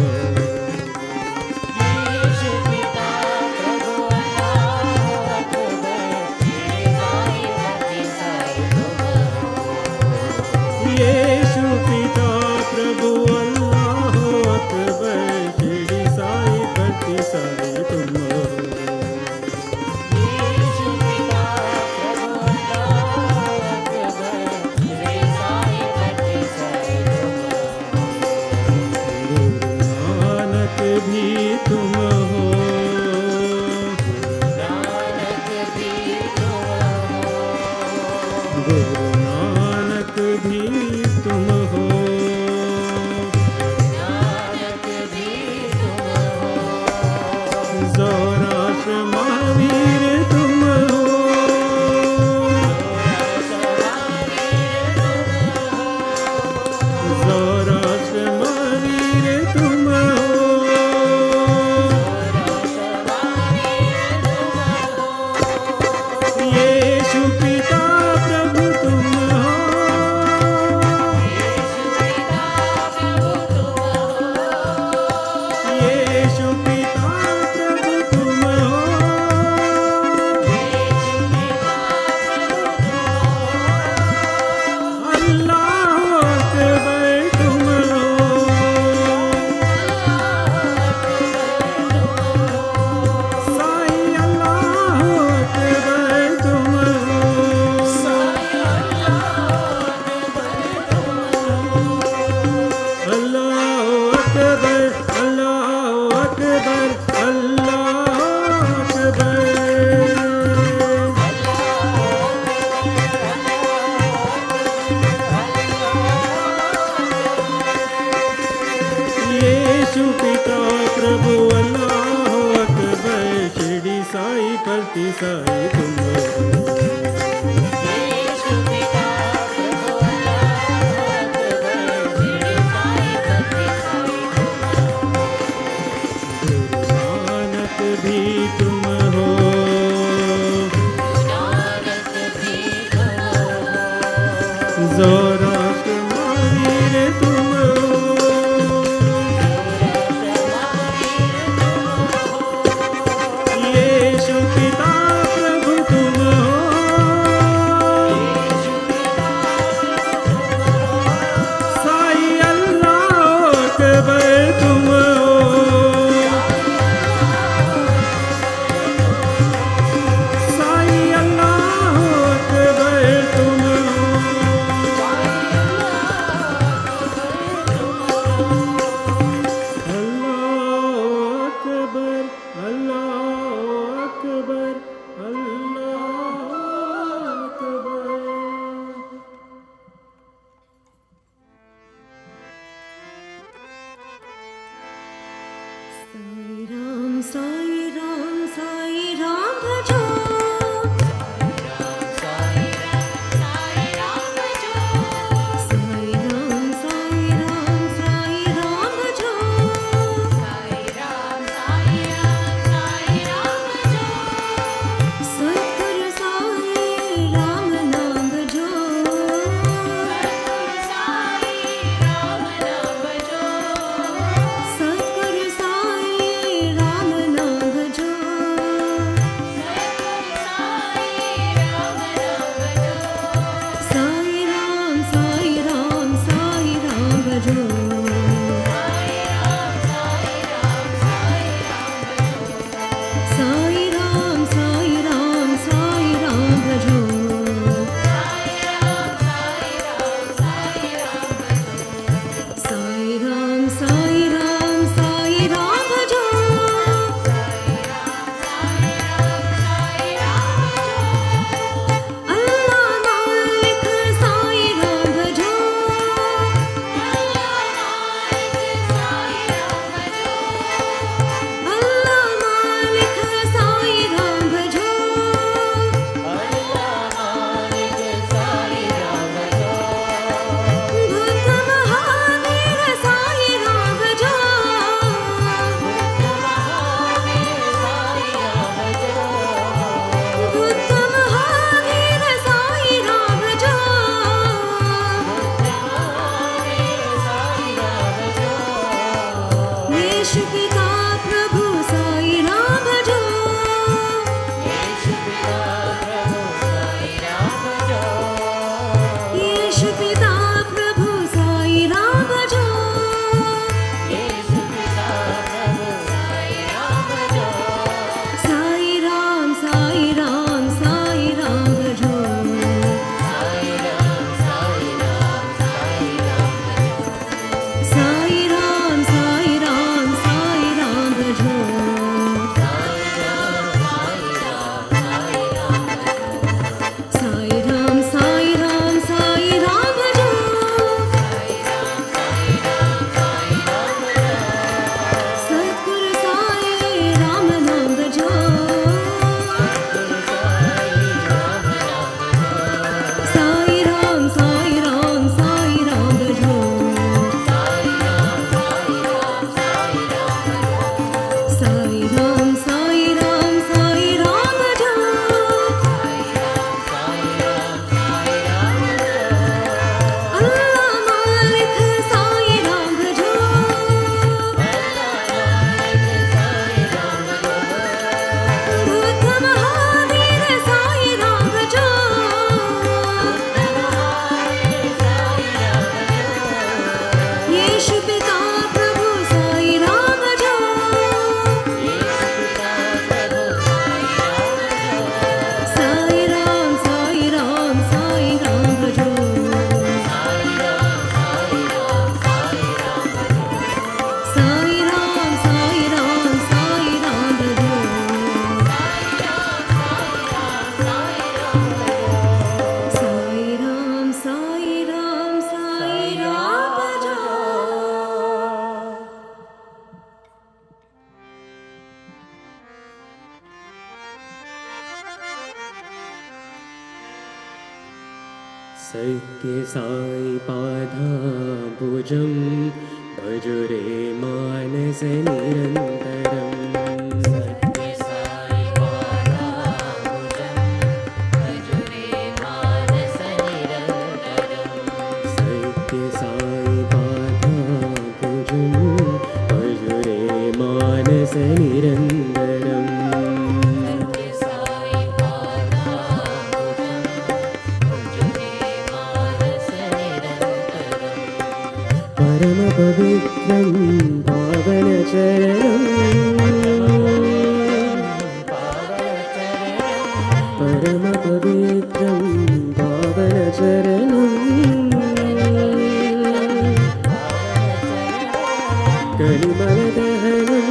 S1: येशु पिता प्रभु अल्लाह अकबर, शिरडी साई पति साई तुम हो। येशु पिता प्रभु अल्लाह अकबर, शिरडी साई पति साई तुम हो। भी तुम हो, गुरु नानक भी तुम हो, ज़ोराष्ट्र महावीर तुम हो, ज़ोराष्ट्र महावीर तुम हो। येशु पिता प्रभु तुम हो, येशु पिता प्रभु तुम हो, अल्लाह अकबर तुम हो, साई अल्लाह अकबर तुम हो, अल्लाह अकबर, अल्लाह अकबर, अल्लाह अकबर। येशु पिता प्रभु अल्लाह अकबर, शिरडी साई पति साई तुम हो। नानक भी तुम हो, ज़ोराष्ट्र महावीर तुम हो, येशु पिता प्रभु तुम हो, साई अल्लाह अकबर तुम हो, साई अल्लाह अकबर तुम हो, अल्लाह अकबर, अल्लाह अकबर, अल्लाह अकबर।
S17: साई राम भजो, साई राम भजो, साई राम भजो, सतगुरु साई राम नाम भजो, सतगुरु साई राम नाम भजो, यीशु पिता प्रभु साई राम भजो
S4: यीशु पिता प्रभु साई राम भजो
S17: यीशु पिता प्रभु साई राम भजो
S4: यीशु पिता प्रभु साई राम भजो
S17: साई राम साई राम साई राम भजो
S4: साई राम साई राम साई राम भजो
S17: साई राम साई राम साई राम भजो
S4: साई राम साई राम साई राम भजो
S17: साई राम साई राम साई राम भजो
S4: साई राम साई राम साई राम भजो
S17: सतगुरु साई राम नाम भजो
S4: सतगुरु साई राम नाम भजो
S17: साई राम साई राम साई राम भजो
S4: साई राम साई राम साई राम भजो
S17: साई राम साई राम साई राम भजो
S4: साई राम साई राम साई राम भजो
S17: अल्लाह मालिक साई राम भजो
S4: अल्लाह मालिक साई राम भजो
S17: बुद्ध महावीर साई राम भजो यीशु पिता प्रभु साई राम भजो साई राम साई राम साई राम भजो साई राम साई राम साई राम भजो साई राम साई राम साई राम भजो
S6: सत्य साई पादाम्बुजं भजुरे मानस निरन्तरम्
S4: सत्य साई पादाम्बुजं भजुरे मानस निरन्तरम्
S6: सत्य साई पादाम्बुजं भजुरे मानस निरन्तरम्
S4: सत्य साई पादाम्बुजं भजुरे मानस निरन्तरम्
S6: परम पवित्रं पावनचरणं परम पवित्रं पावनचरणं कलिमलदहनं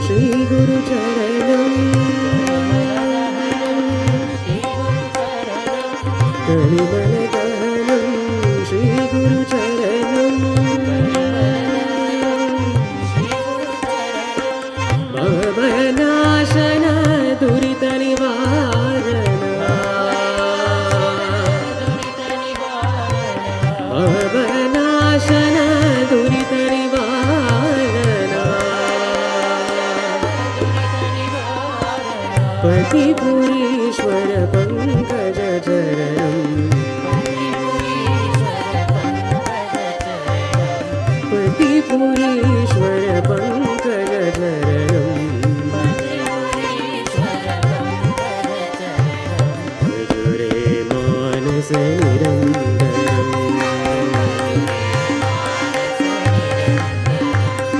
S6: श्रीगुरुचरणं कलिमलदहनं श्रीगुरुचरणं भवनाशन दुरितनिवारण भवनाशन दुरितनिवारण पतिपुरीश्वर पङ्कज चरणं पतिपुरीश्वर पङ्कज चरणं भजुरे मानस निरन्तरम्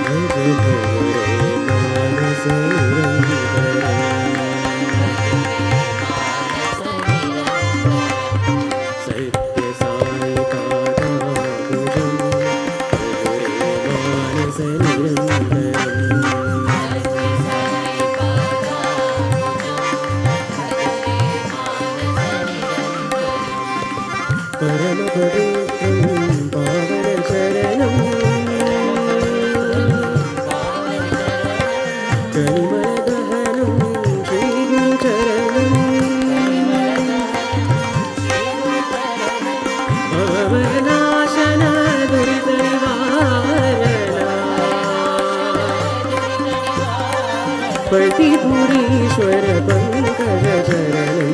S6: भजुरे मानस निरन्तरम् सत्य साई पादाम्बुजं भजुरे मानस निरन्तरम् परम पवित्रं पावनचरणं कलिमलदहनं श्रीगुरुचरणं भवनाशन दुरितनिवारण पतिपुरीश्वर पङ्कज चरणं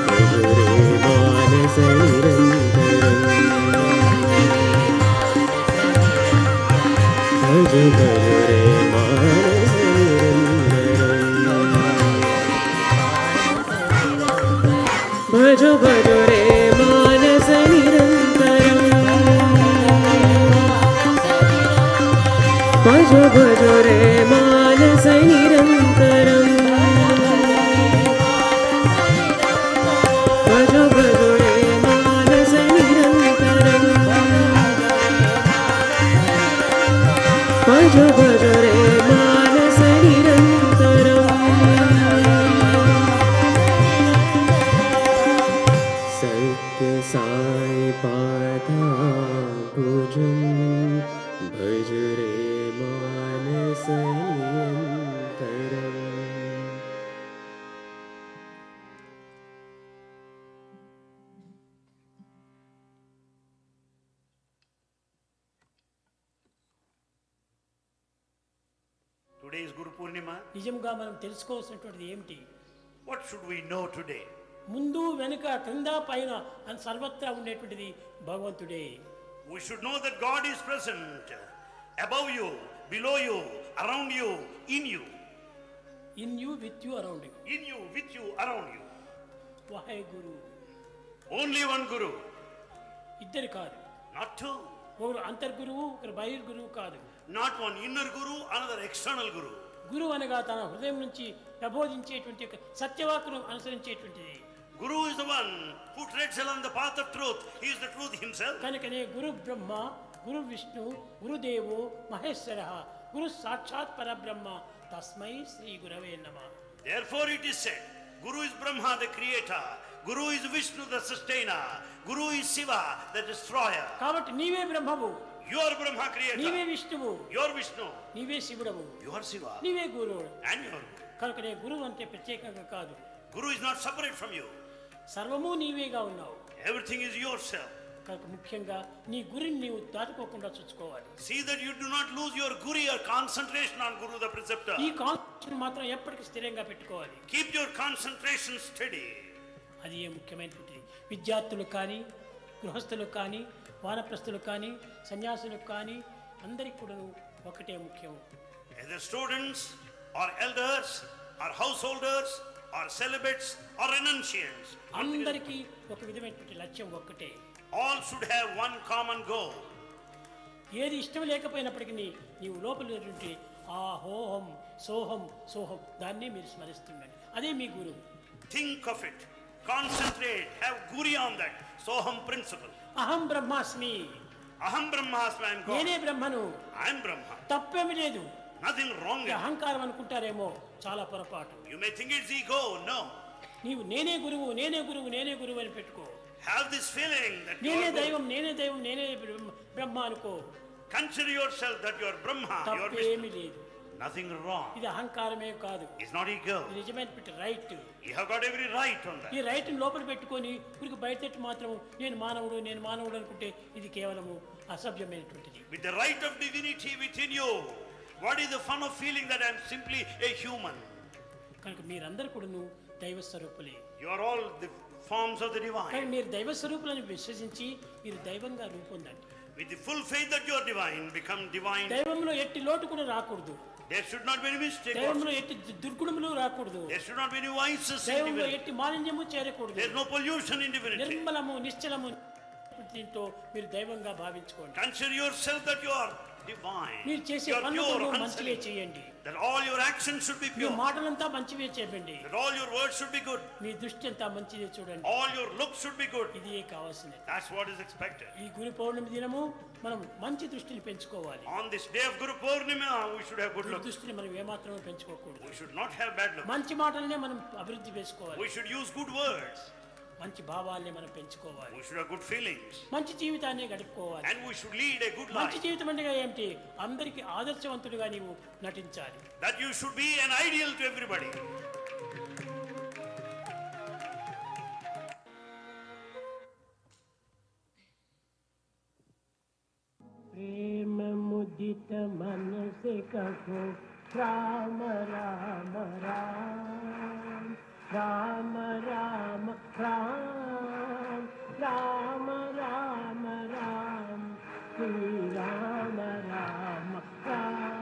S6: भजुरे मानस निरन्तरम् भजो भजो रे मानस निरन्तरम् भजो भजो रे मानस निरन्तरम् भजो भजो रे मानस निरन्तरम् भजो भजो रे मानस निरन्तरम् सत्य साई पादा भुजं भज रे मानस निरन्तरम्
S18: Today is Guru Purnima.
S19: నిజంగా మనం తెలుసుకోవాల్సినటువంటిది ఏమిటి?
S18: What should we know today?
S19: ముందు వెనుక క్రింద పైన అని సర్వత్రా ఉండేటువంటిది భగవంతుడే.
S18: We should know that God is present above you, below you, around you, in you.
S19: In you, with you, around you.
S18: In you, with you, around you.
S19: Why Guru?
S18: Only one Guru.
S19: ఇద్దరు కాదు.
S18: Not two.
S19: ఒకరు అంతర్గురువు, ఒకరు బహిర్గురువు కాదు.
S18: Not one inner Guru, another external Guru.
S19: గురువు అనగా తన హృదయం నుంచి ప్రబోధించేటువంటి ఒక సత్యవాక్కును అనుసరించేటువంటిది.
S18: Guru is the one who treads along the path of truth. He is the truth himself.
S19: కనుకనే గురు బ్రహ్మ, గురు విష్ణు, గురుదేవో మహేశ్వరః, గురు సాక్షాత్ పరబ్రహ్మ, తస్మై శ్రీ గురవే నమః.
S18: Therefore it is said, Guru is Brahma, the creator. Guru is Vishnu, the sustainer. Guru is Shiva, the destroyer.
S19: కాబట్టి నీవే బ్రహ్మవు.
S18: You are Brahma creator.
S19: నీవే విష్ణువు.
S18: You are Vishnu.
S19: నీవే శివుడవు.
S18: You are Shiva.
S19: నీవే గురువు.
S18: And you are Guru.
S19: కనుకనే గురువు అంటే ప్రత్యేకంగా కాదు.
S18: Guru is not separate from you.
S19: సర్వము నీవేగా ఉన్నావు.
S18: Everything is yourself.
S19: కనుక ముఖ్యంగా నీ గురిని నీవు దాటుకోకుండా చూసుకోవాలి.
S18: See that you do not lose your guru, your concentration on Guru the preceptor.
S19: ఈ కాన్సంట్రేషన్ మాత్రం ఎప్పటికీ స్థిరంగా పెట్టుకోవాలి.
S18: Keep your concentration steady.
S19: అది ఏ ముఖ్యమైనటువంటిది. విద్యార్థులు కానీ, గృహస్థులు కానీ, వానప్రస్థులు కానీ, సన్యాసులకు కానీ అందరికీ కూడా ఒకటే ముఖ్యం.
S18: Either students or elders or householders or celibates or renunciants,
S19: అందరికీ ఒక విధమైనటువంటి లక్ష్యం ఒక్కటే.
S18: all should have one common goal.
S19: ఏది ఇష్టం లేకపోయినప్పటికీ నీవు లోపల ఉన్నటువంటి ఆ హోహం సోహం సోహం దాన్ని మీరు స్మరిస్తుండండి. అదే మీ గురువు.
S18: Think of it, concentrate, have guri on that soham principle.
S19: అహం బ్రహ్మాస్మి.
S18: Aham Brahmasmi, I am God.
S19: నేనే బ్రహ్మను.
S18: I am Brahma.
S19: తప్పేమీ లేదు.
S18: Nothing wrong in it.
S19: అహంకారం అనుకుంటారేమో, చాలా పొరపాటు.
S18: You may think it's ego. No.
S19: నీవు నేనే గురువు, నేనే గురువు, నేనే గురువు అని పెట్టుకో.
S18: Have this feeling that you
S19: నేనే
S18: are
S19: దైవం, నేనే దైవం, నేనే బ్రహ్మ అనుకో.
S18: Consider yourself that you are Brahma. You are
S19: తప్పేమీ
S18: Vishnu.
S19: లేదు.
S18: Nothing wrong.
S19: ఇది అహంకారమే కాదు.
S18: It's not ego.
S19: ఇది నిజమైనటువంటి right.
S18: You have got every right on that.
S19: ఈ రైట్ లోపల పెట్టుకొని ఊరికి బయటెట్టు మాత్రం నేను మానవుడు, నేను మానవుడు అనుకుంటే ఇది కేవలము అసభ్యమైనటువంటిది.
S18: With the right of divinity within you, what is the fun of feeling that I am simply a human?
S19: కనుక మీరందరూ కూడాను దైవ స్వరూపులే.
S18: You are all the forms of the divine.
S19: కానీ మీరు దైవ స్వరూపులను విశ్వసించి మీరు దైవంగా రూపొందండి.
S18: With the full faith that you are divine, become divine.
S19: దైవంలో ఎట్టి లోటు కూడా రాకూడదు.
S18: There should not be any mistake.
S19: దైవంలో ఎట్టి దుర్గుణములు రాకూడదు.
S18: There should not be any vices in
S19: దైవంలో
S18: divinity.
S19: ఎట్టి మాలిన్యము చేరకూడదు.
S18: There is no pollution in divinity.
S19: నిర్మలము నిశ్చలము దీంతో మీరు దైవంగా భావించుకోండి.
S18: Consider yourself that you are divine.
S19: మీరు చేసే
S18: You are
S19: పనులు
S18: pure,
S19: మంచివే
S18: unsullied.
S19: చేయండి.
S18: That all your actions should be
S19: me
S18: pure.
S19: మాటలంతా మంచివే చేయండి.
S18: That all your words should be good.
S19: మీ దృష్టి అంతా మంచిదే చూడండి.
S18: All your looks should be good.
S19: ఇది కావాల్సినది.
S18: That's what is expected.
S19: ఈ గురు పౌర్ణమి దినము మనం మంచి దృష్టిని పెంచుకోవాలి.
S18: On this day of Guru Purnima, we should have good
S19: ఈ
S18: looks.
S19: దృష్టిని మనం ఏమాత్రమే పెంచుకోకూడదు.
S18: We should not have bad looks.
S19: మంచి మాటలనే మనం అభివృద్ధి చేసుకోవాలి.
S18: We should use good words.
S19: మంచి భావాల్ని మనం పెంచుకోవాలి.
S18: We should have good feelings.
S19: మంచి జీవితాన్ని గడుపుకోవాలి.
S18: And we should lead a good
S19: మంచి
S18: life.
S19: జీవితం అంటే ఏమిటి? అందరికీ ఆదర్శవంతుడిగా నీవు నటించాలి.
S18: That you should be an ideal to everybody.
S19: ప్రేమ ముదిత మనసే Kaho Rama Rama Rama Rama Rama Rama Rama Rama Rama Shri Rama Rama Rama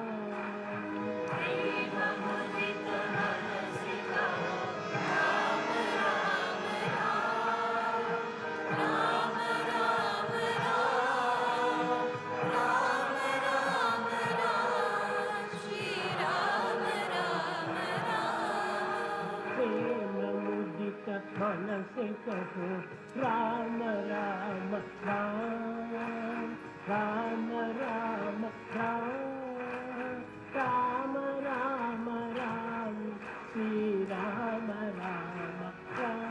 S19: Ram Ram, Ram Ram Ram, Sri Ram Ram Ram.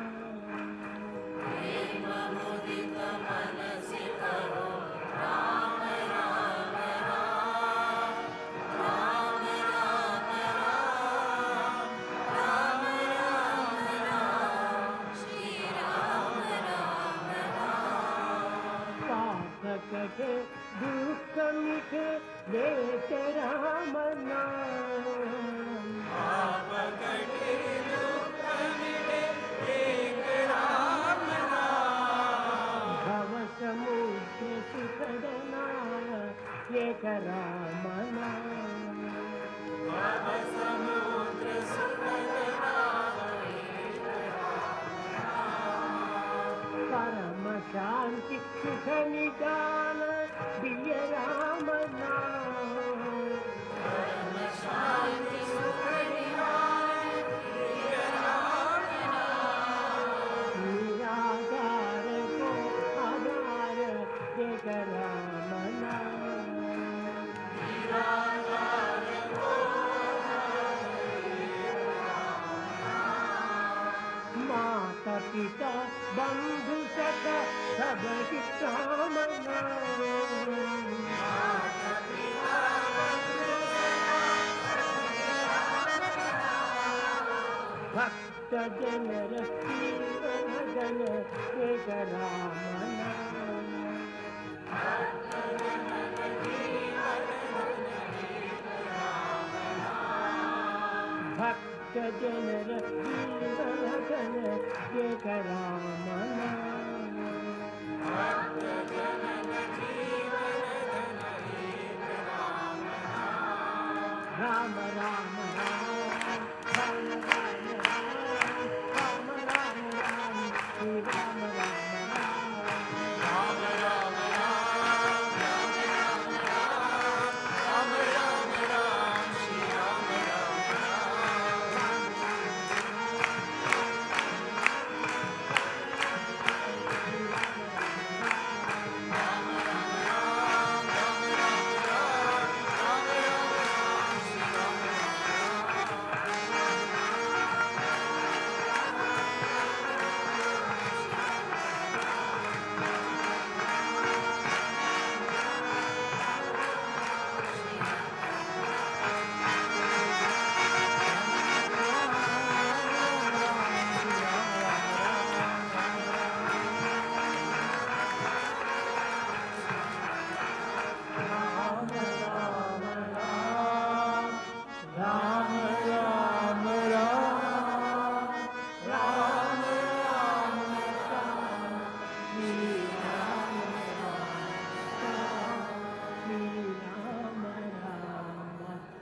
S19: कटे दुख मिटे लेके राम नाम, पाप कटे दुख मिटे लेके राम नाम, भव समुद्र सुखदना एक राम नाम, भव समुद्र सुखदना परम शांति सुख निदान दिव्य राम नाम, परम शांति सुख निदान दिव्य राम नाम, निराधार को आधार एक राम नाम, निराधार को आधार एक राम नाम, माता पिता बंधु सखा सब राम नाम, माता पिता बंधु सखा सब राम, भक्त जन रसीवन जन एक राम नाम, भक्त जन रसीवन जन एक राम नाम, भक्त जन रसीवन जन एक राम नाम, भक्त जन जीवन धन एक राम नाम, राम राम राम, राम राम राम, राम राम राम, श्री राम राम राम, राम राम राम, राम राम राम, राम राम राम, श्री राम राम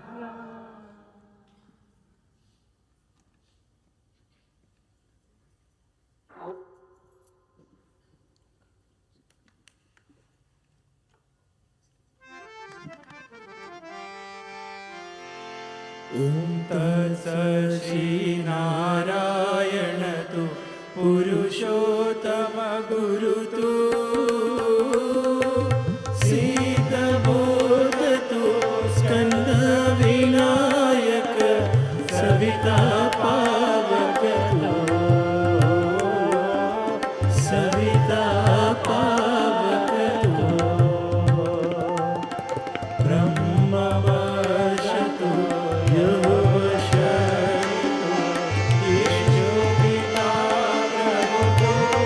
S19: राम,
S1: ॐ तत्सत् श्रीनारायण तु पुरुषोत्तम गुरु तु सिद्धबोध तु स्कंद विनायक सविता पावक तु सविता पावक तु ब्रह्मवश तु यहुवश तु ईशो पिता प्रभु तु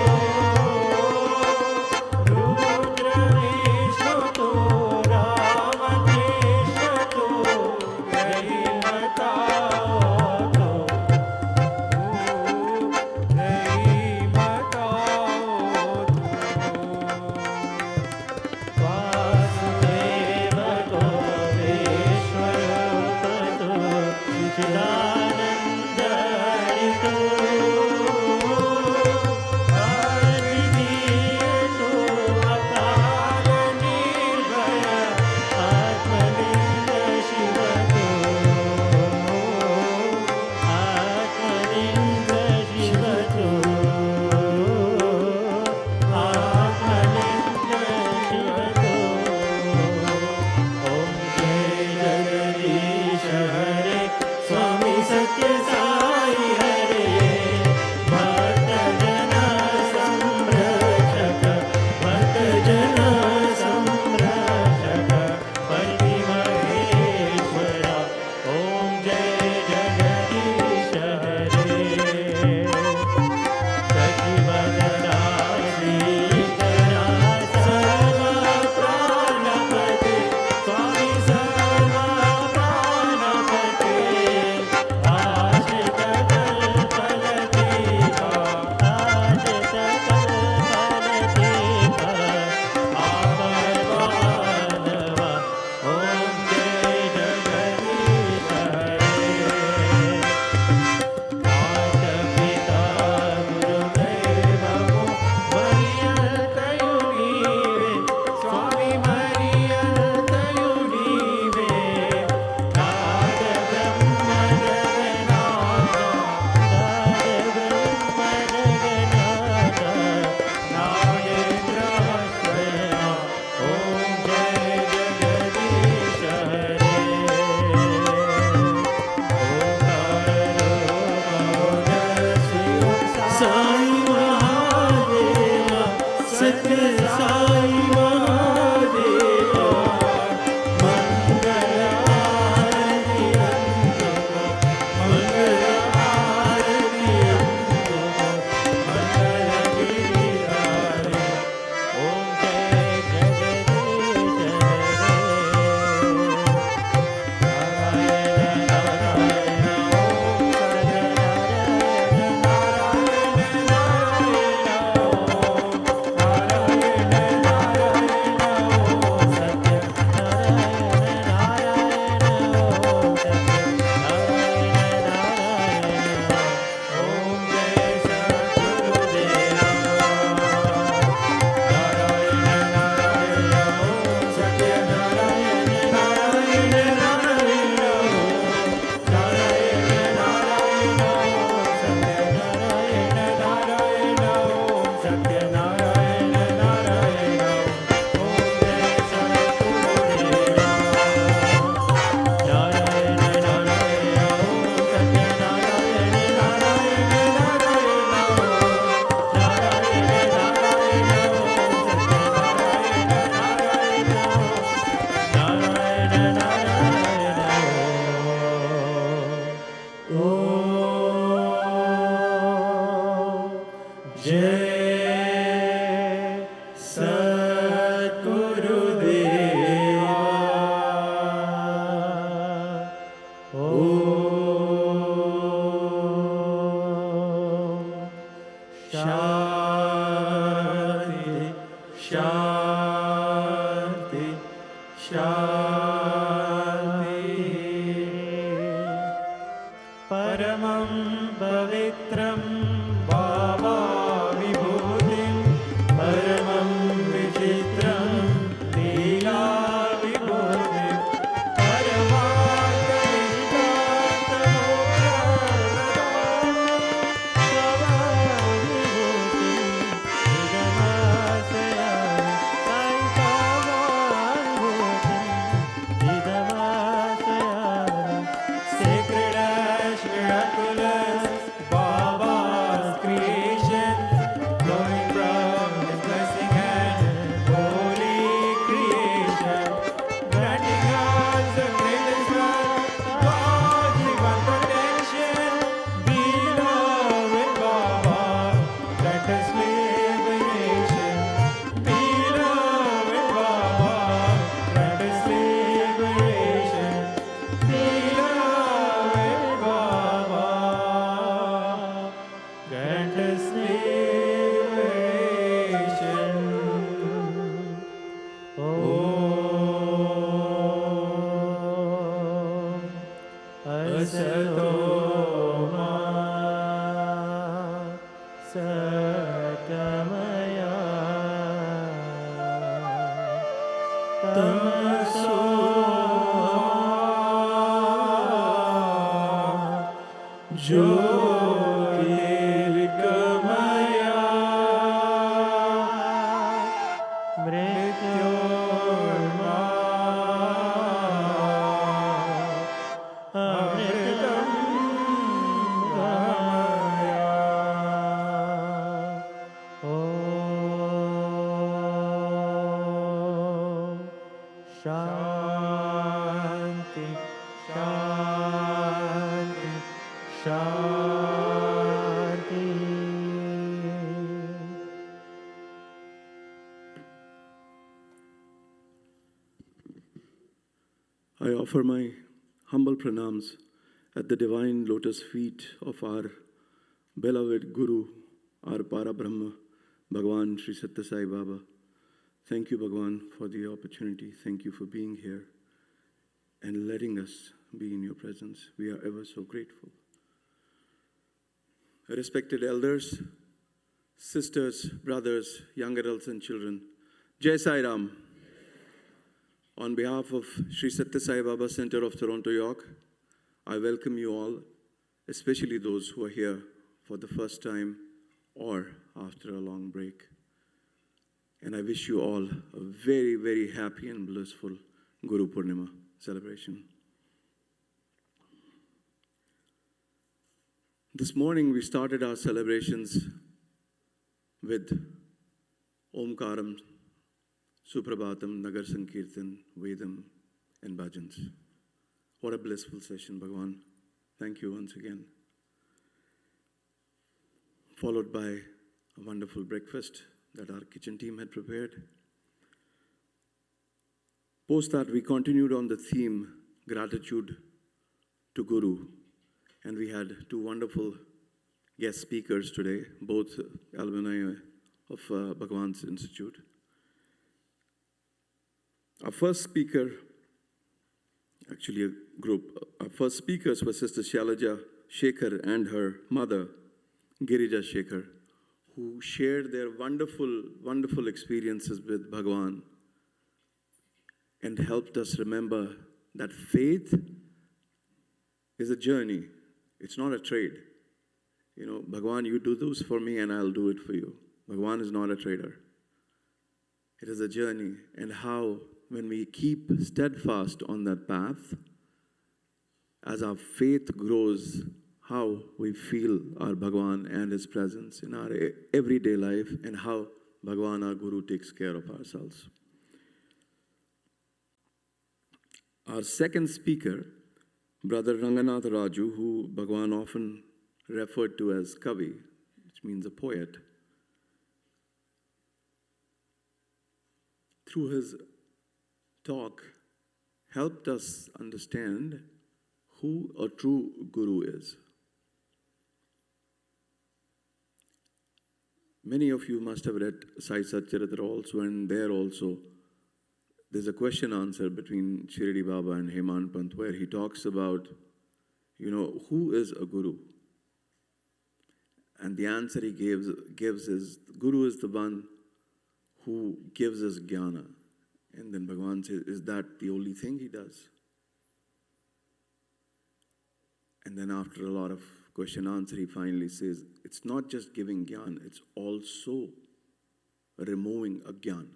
S20: I offer my humble pranams at the divine lotus feet of our beloved Guru, our Parabrahma, Bhagwan Sri Sathya Sai Baba. Thank you, Bhagwan, for the opportunity. Thank you for being here and letting us be in your presence. We are ever so grateful. Respected elders, sisters, brothers, young adults and children, Jai Sai Ram. On behalf of Sri Sathya Sai Baba Center of Toronto, York, I welcome you all, especially those who are here for the first time or after a long break. And I wish you all a very, very happy and blissful Guru Purnima celebration. This morning we started our celebrations with Omkaram, Suprabhatam, Nagarasankirtan, Vedam, and Bhajans. What a blissful session, Bhagwan. Thank you once again. Followed by a wonderful breakfast that our kitchen team had prepared. Post that, we continued on the theme, gratitude to Guru. And we had two wonderful guest speakers today, both alumni of Bhagwan's Institute. Our first speaker, actually a group, our first speakers were Sister Shailaja Shekhar and her mother, Girija Shekhar, who shared their wonderful, wonderful experiences with Bhagwan and helped us remember that faith is a journey. It's not a trade. You know, Bhagwan, you do this for me and I'll do it for you. Bhagwan is not a trader. It is a journey. And how, when we keep steadfast on that path, as our faith grows, how we feel our Bhagwan and His presence in our everyday life, and how Bhagwan, our Guru, takes care of ourselves. Our second speaker, Brother Ranganath Raju, who Bhagwan often referred to as Kavi, which means a poet, through his talk, helped us understand who a true Guru is. Many of you must have read Sai Satcharitra also, and there also there's a question answer between Shirdi Baba and Hemant Pant, where he talks about, you know, who is a Guru? And the answer he gives is, Guru is the one who gives us jnana. And then Bhagavan says, is that the only thing he does? And then after a lot of question answer, he finally says, it's not just giving jnana, it's also removing ajnana.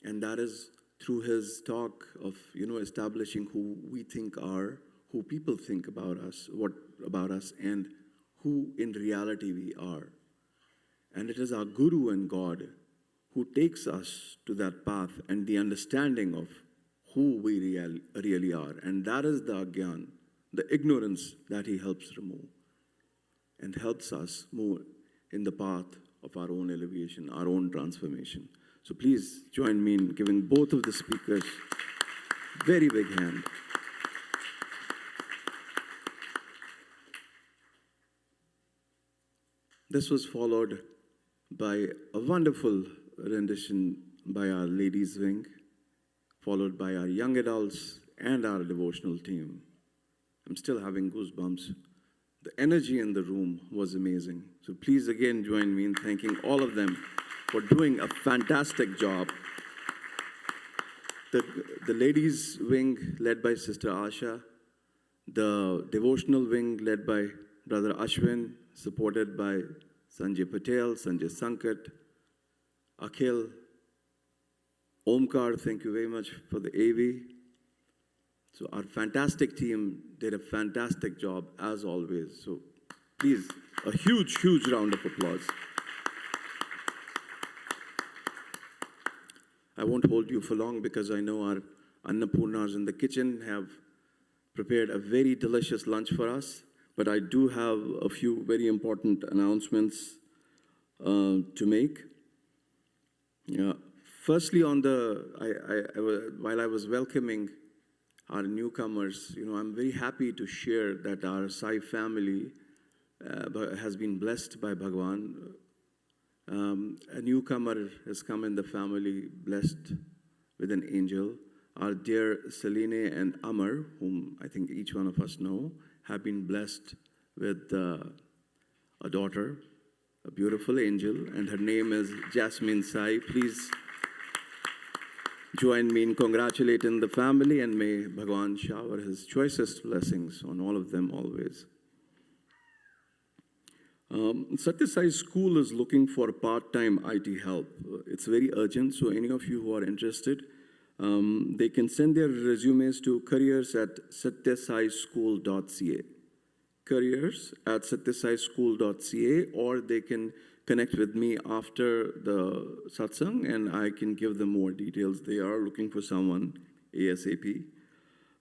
S20: And that is through his talk of, you know, establishing who we think are, who people think about us, what about us, and who in reality we are. And it is our Guru and God who takes us to that path and the understanding of who we really are. And that is the ajnana, the ignorance that he helps remove and helps us move in the path of our own alleviation, our own transformation. So please join me in giving both of the speakers a very big hand. This was followed by a wonderful rendition by our ladies wing, followed by our young adults and our devotional team. I'm still having goosebumps. The energy in the room was amazing. So please again join me in thanking all of them for doing a fantastic job. The ladies wing led by Sister Asha, the devotional wing led by Brother Ashwin, supported by Sanjay Patel, Sanjay Sankat, Akhil, Omkar, thank you very much for the AV. So our fantastic team did a fantastic job as always. So please, a huge, huge round of applause. I won't hold you for long because I know our Annapurnas in the kitchen have prepared a very delicious lunch for us. But I do have a few very important announcements to make. Yeah. Firstly, on while I was welcoming our newcomers, you know, I'm very happy to share that our Sai family has been blessed by Bhagwan. A newcomer has come in the family blessed with an angel. Our dear Celine and Amar, whom I think each one of us know, have been blessed with a daughter, a beautiful angel, and her name is Jasmine Sai. Please join me in congratulating the family, and may Bhagwan shower his choicest blessings on all of them always. Satya Sai School is looking for part-time IT help. It's very urgent, so any of you who are interested, they can send their resumes to careers@satyasaischool.ca. careers@satyasaischool.ca, or they can connect with me after the satsang and I can give them more details. They are looking for someone ASAP.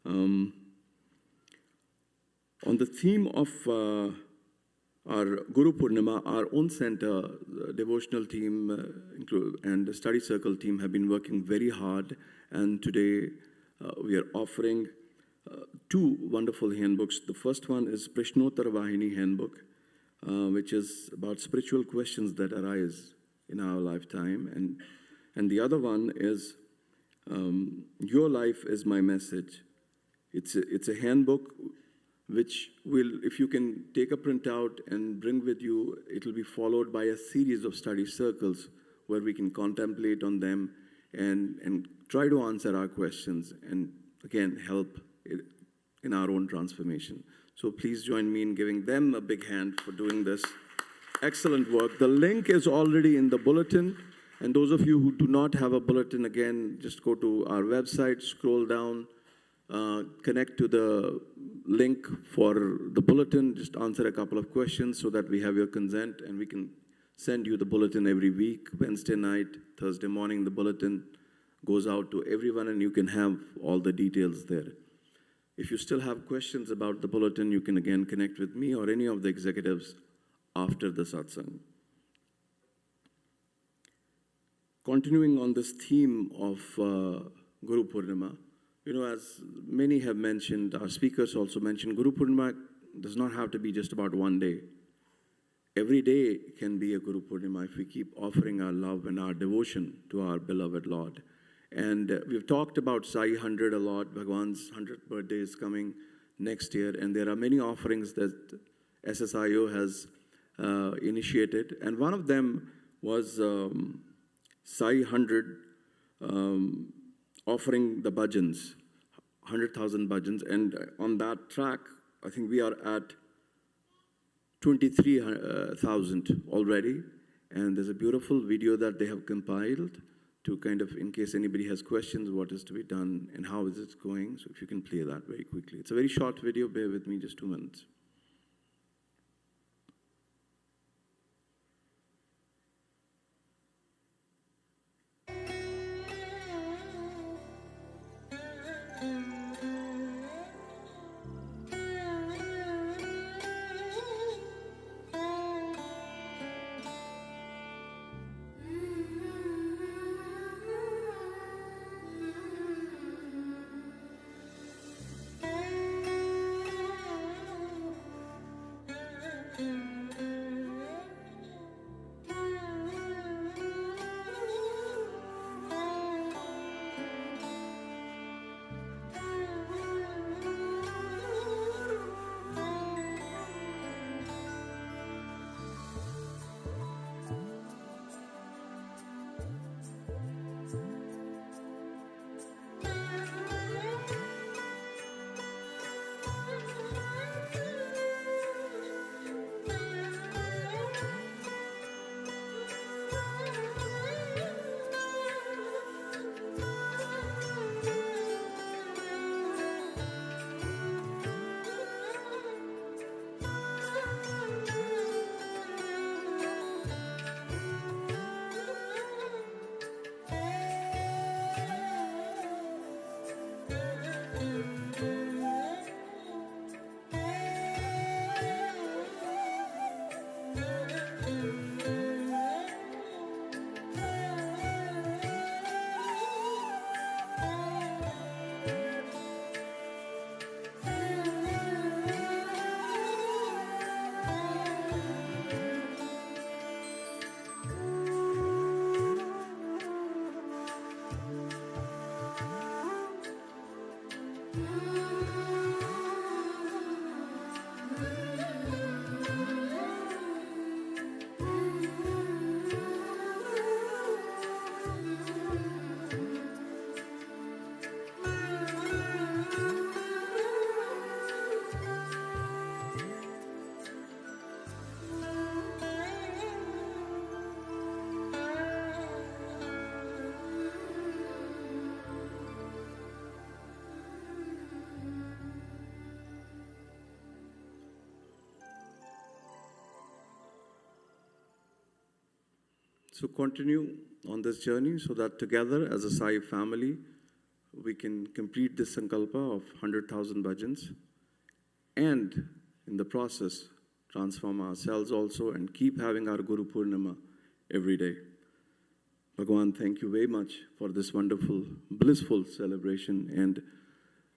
S20: On the theme of our Guru Purnima, our own center, devotional team and the study circle team have been working very hard, and today we are offering two wonderful handbooks. The first one is Prashnottara Vahini handbook, which is about spiritual questions that arise in our lifetime, and the other one is Your Life is My Message. It's a handbook which will, if you can take a printout and bring with you, it will be followed by a series of study circles where we can contemplate on them and try to answer our questions and again help in our own transformation. So please join me in giving them a big hand for doing this excellent work. The link is already in the bulletin, and those of you who do not have a bulletin, again, just go to our website, scroll down, connect to the link for the bulletin, just answer a couple of questions so that we have your consent and we can send you the bulletin every week. Wednesday night, Thursday morning, the bulletin goes out to everyone and you can have all the details there. If you still have questions about the bulletin, you can again connect with me or any of the executives after the satsang. Continuing on this theme of Guru Purnima, as many have mentioned, our speakers also mentioned, Guru Purnima does not have to be just about one day. Every day can be a Guru Purnima if we keep offering our love and our devotion to our beloved Lord. And we've talked about Sai 100 a lot. Bhagwan's 100th birthday is coming next year, and there are many offerings that SSIO has initiated. And one of them was Sai 100 offering the Bhajans, 100,000 Bhajans. And on that track, I think we are at 23,000 already. And there's a beautiful video that they have compiled to kind of, in case anybody has questions, what is to be done and how is it going. So if you can play that very quickly. It's a very short video, bear with me, just 2 minutes. So continue on this journey so that together as a Sai family, we can complete this sankalpa of 100,000 bhajans and in the process transform ourselves also and keep having our Guru Purnima every day. Bhagwan, thank you very much for this wonderful, blissful celebration, and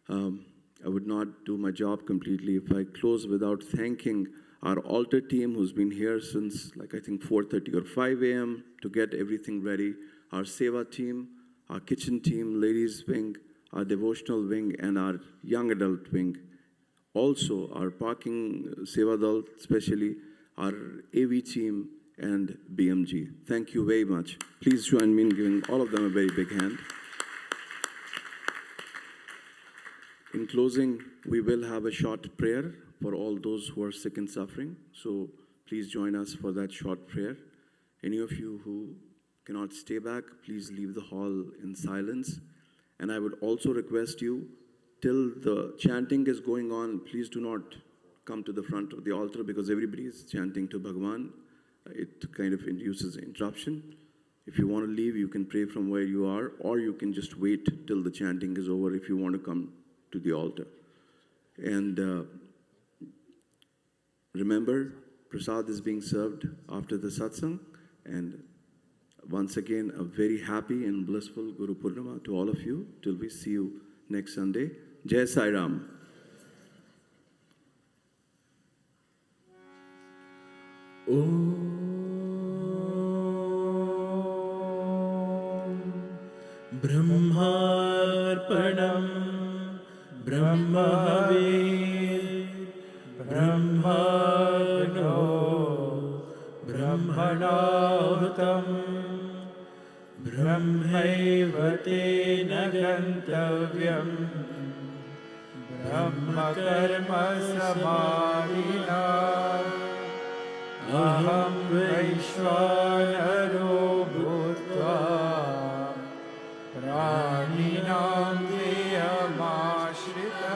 S20: I would not do my job completely if I close without thanking our altar team who's been here since I think 4:30 or 5 a.m. to get everything ready, our Seva team, our kitchen team, ladies wing, our devotional wing, and our young adult wing. Also, our parking Seva Dal, especially our AV team and BMG. Thank you very much. Please join me in giving all of them a very big hand. In closing, we will have a short prayer for all those who are sick and suffering. So please join us for that short prayer. Any of you who cannot stay back, please leave the hall in silence. And I would also request you, till the chanting is going on, please do not come to the front of the altar because everybody is chanting to Bhagwan. It kind of induces interruption. If you want to leave, you can pray from where you are, or you can just wait till the chanting is over if you want to come to the altar. And remember, prasad is being served after the satsang. And once again, a very happy and blissful Guru Purnima to all of you. Till we see you next Sunday. Jai Sai Ram.
S1: ब्रह्मार्पणं ब्रह्महविः ब्रह्मणो ब्रह्मणाहुतं ब्रह्मैव तेन गन्तव्यं ब्रह्मकर्म समाधिना अहं वैश्वानरो भूत्वा प्राणिनां देहमाश्रितः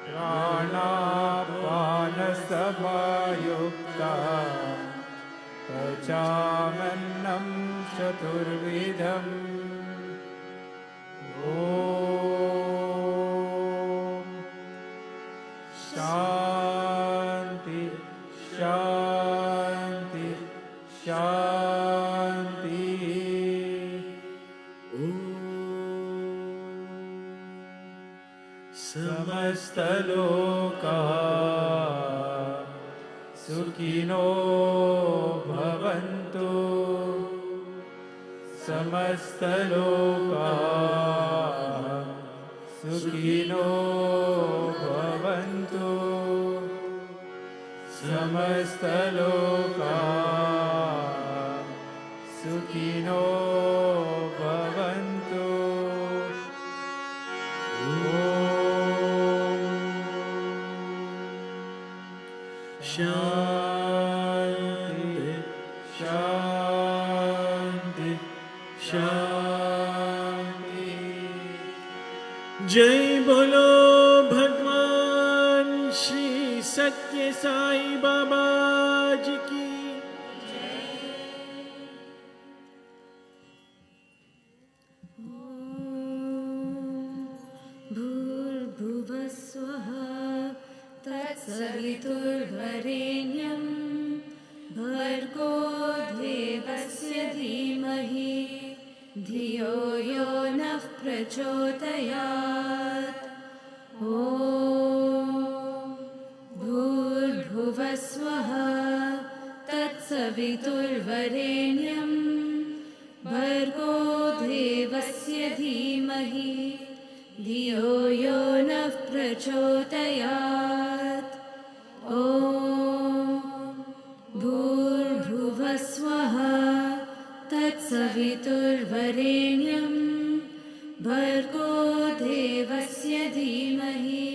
S1: प्राणापानसमायुक्तः पचाम्यन्नं चतुर्विधम् ॐ शान्ति शान्ति शान्ति समस्तलोकाः सुखिनो भवन्तु समस्तलोकाः सुखिनो भवन्तु समस्तलोकाः सुखिनो भवन्तु शान्ति शान्ति शान्ति जय बोलो भगवान श्री सत्य साई बाबा जी की
S17: भूर्भुवस्वः तत्सवितुर्वरेण्यं भर्गो देवस्य धीमहि धियो यो नः प्रचोदयात् ॐ भूर्भुवस्वः तत्सवितुर्वरेण्यं भर्गो देवस्य धीमहि धियो यो नः प्रचोदयात् ॐ भूर्भुवस्वः तत्सवितुर्वरेण्यं भर्गो देवस्य धीमहि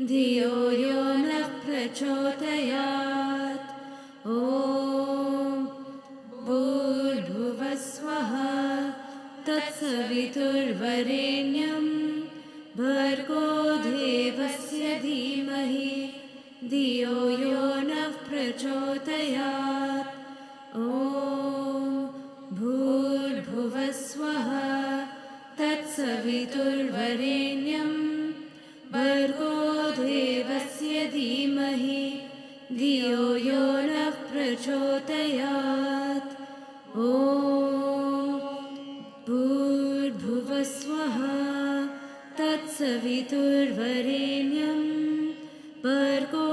S17: धियो यो नः प्रचोदयात् ॐ भूर्भुवस्वः तत्सवितुर्वरेण्यं भर्गो देवस्य धीमहि धियो यो नः प्रचोदयात् ॐ
S16: स्वहा तत्सवितुर्वरेण्यं भर्गो देवस्य धीमहि धियो यो नः प्रचोदयात् ॐ भूर्भुवस्वः तत्सवितुर्वरेण्यं भर्गो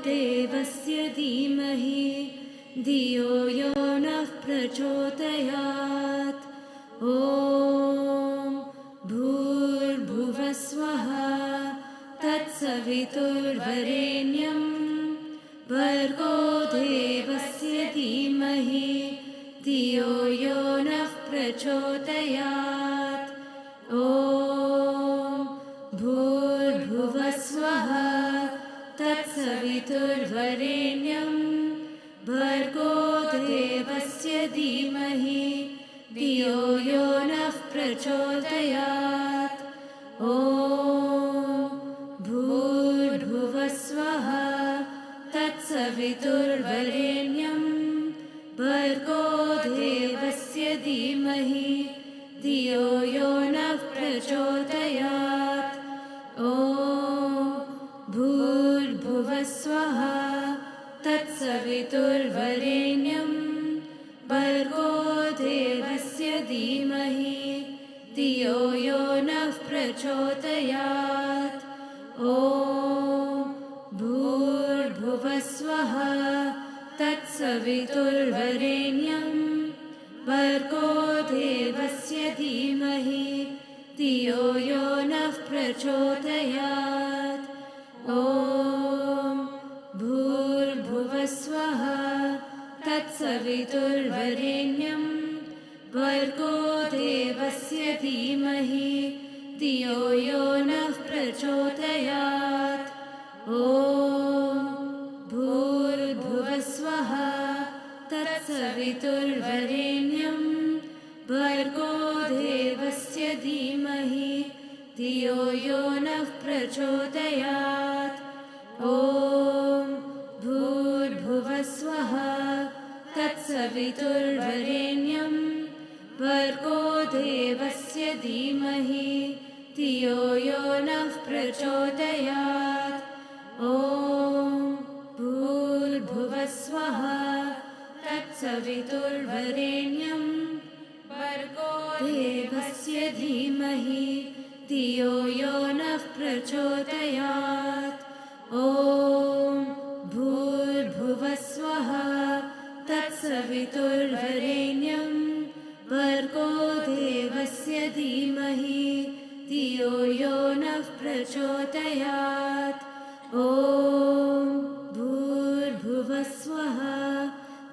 S16: देवस्य धीमहि धियो यो नः प्रचोदयात् ॐ भूर्भुवस्वः तत्सवितुर्वरेण्यं भर्गो देवस्य धीमहि धियो यो नः प्रचोदयात् ॐ भूर्भुवस्वः तत्सवितुर्वरेण्यं भर्गो देवस्य धीमहि धियो यो नः प्रचोदयात् ॐ भूर्भुवस्वः तत्सवितुर्वरेण्यं भर्गो देवस्य धीमहि धियो यो नः प्रचोदयात् ॐ भूर्भुवस्वः तत्सवितुर्वरेण्यं भर्गो देवस्य धीमहि धियो यो नः प्रचोदयात् ॐ भूर्भुवस्वः तत्सवितुर्वरेण्यं भर्गो देवस्य धीमहि धियो यो नः प्रचोदयात् ॐ भूर्भुवस्वः तत्सवितुर्वरेण्यं भर्गो देवस्य धीमहि धियो यो नः प्रचोदयात् ॐ भूर्भुवस्वः तत्सवितुर्वरेण्यं भर्गो देवस्य धीमहि धियो यो नः प्रचोदयात् ॐ भूर्भुवस्वः तत्सवितुर्वरेण्यं भर्गो देवस्य धीमहि धियो यो नः प्रचोदयात् ॐ भूर्भुवस्वः तत्सवितुर्वरेण्यं भर्गो देवस्य धीमहि धियो यो नः प्रचोदयात् ॐ भूर्भुवस्वः तत्सवितुर्वरेण्यं भर्गो देवस्य धीमहि धियो यो नः प्रचोदयात् ॐ भूर्भुवस्वः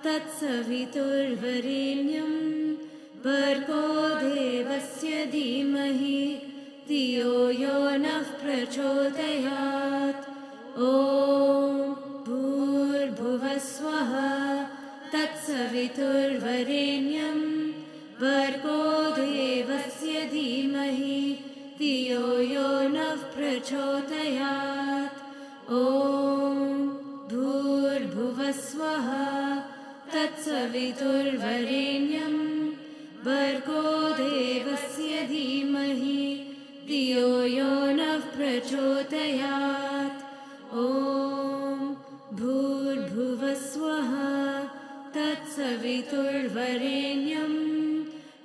S16: तत्सवितुर्वरेण्यं भर्गो देवस्य धीमहि धियो यो नः प्रचोदयात् ॐ भूर्भुवस्वः तत्सवितुर्वरेण्यं भर्गो देवस्य धीमहि धियो यो नः प्रचोदयात् ॐ भूर्भुवस्वः तत्सवितुर्वरेण्यं भर्गो देवस्य धीमहि धियो यो नः प्रचोदयात् ॐ भूर्भुवस्वः तत्सवितुर्वरेण्यं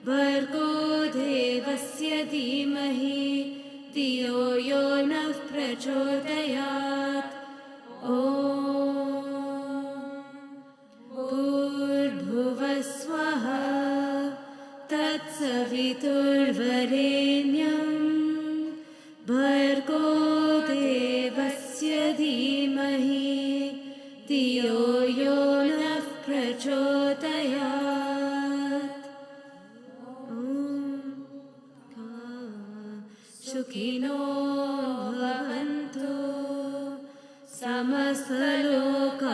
S16: भर्गो देवस्य धीमहि धियो यो नः प्रचोदयात् ॐ भूर्भुवस्वः तत्सवितुर्वरेण्यं भर्गो देवस्य धीमहि धियो यो नः प्रचोदयात् सुखिनो भवन्तु समस्तलोकाः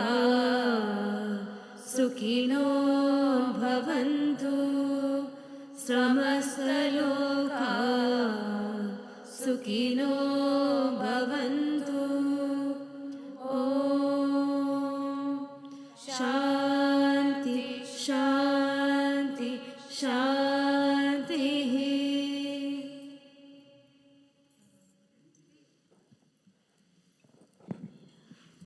S16: सुखिनो भवन्तु समस्तलोकाः सुखिनो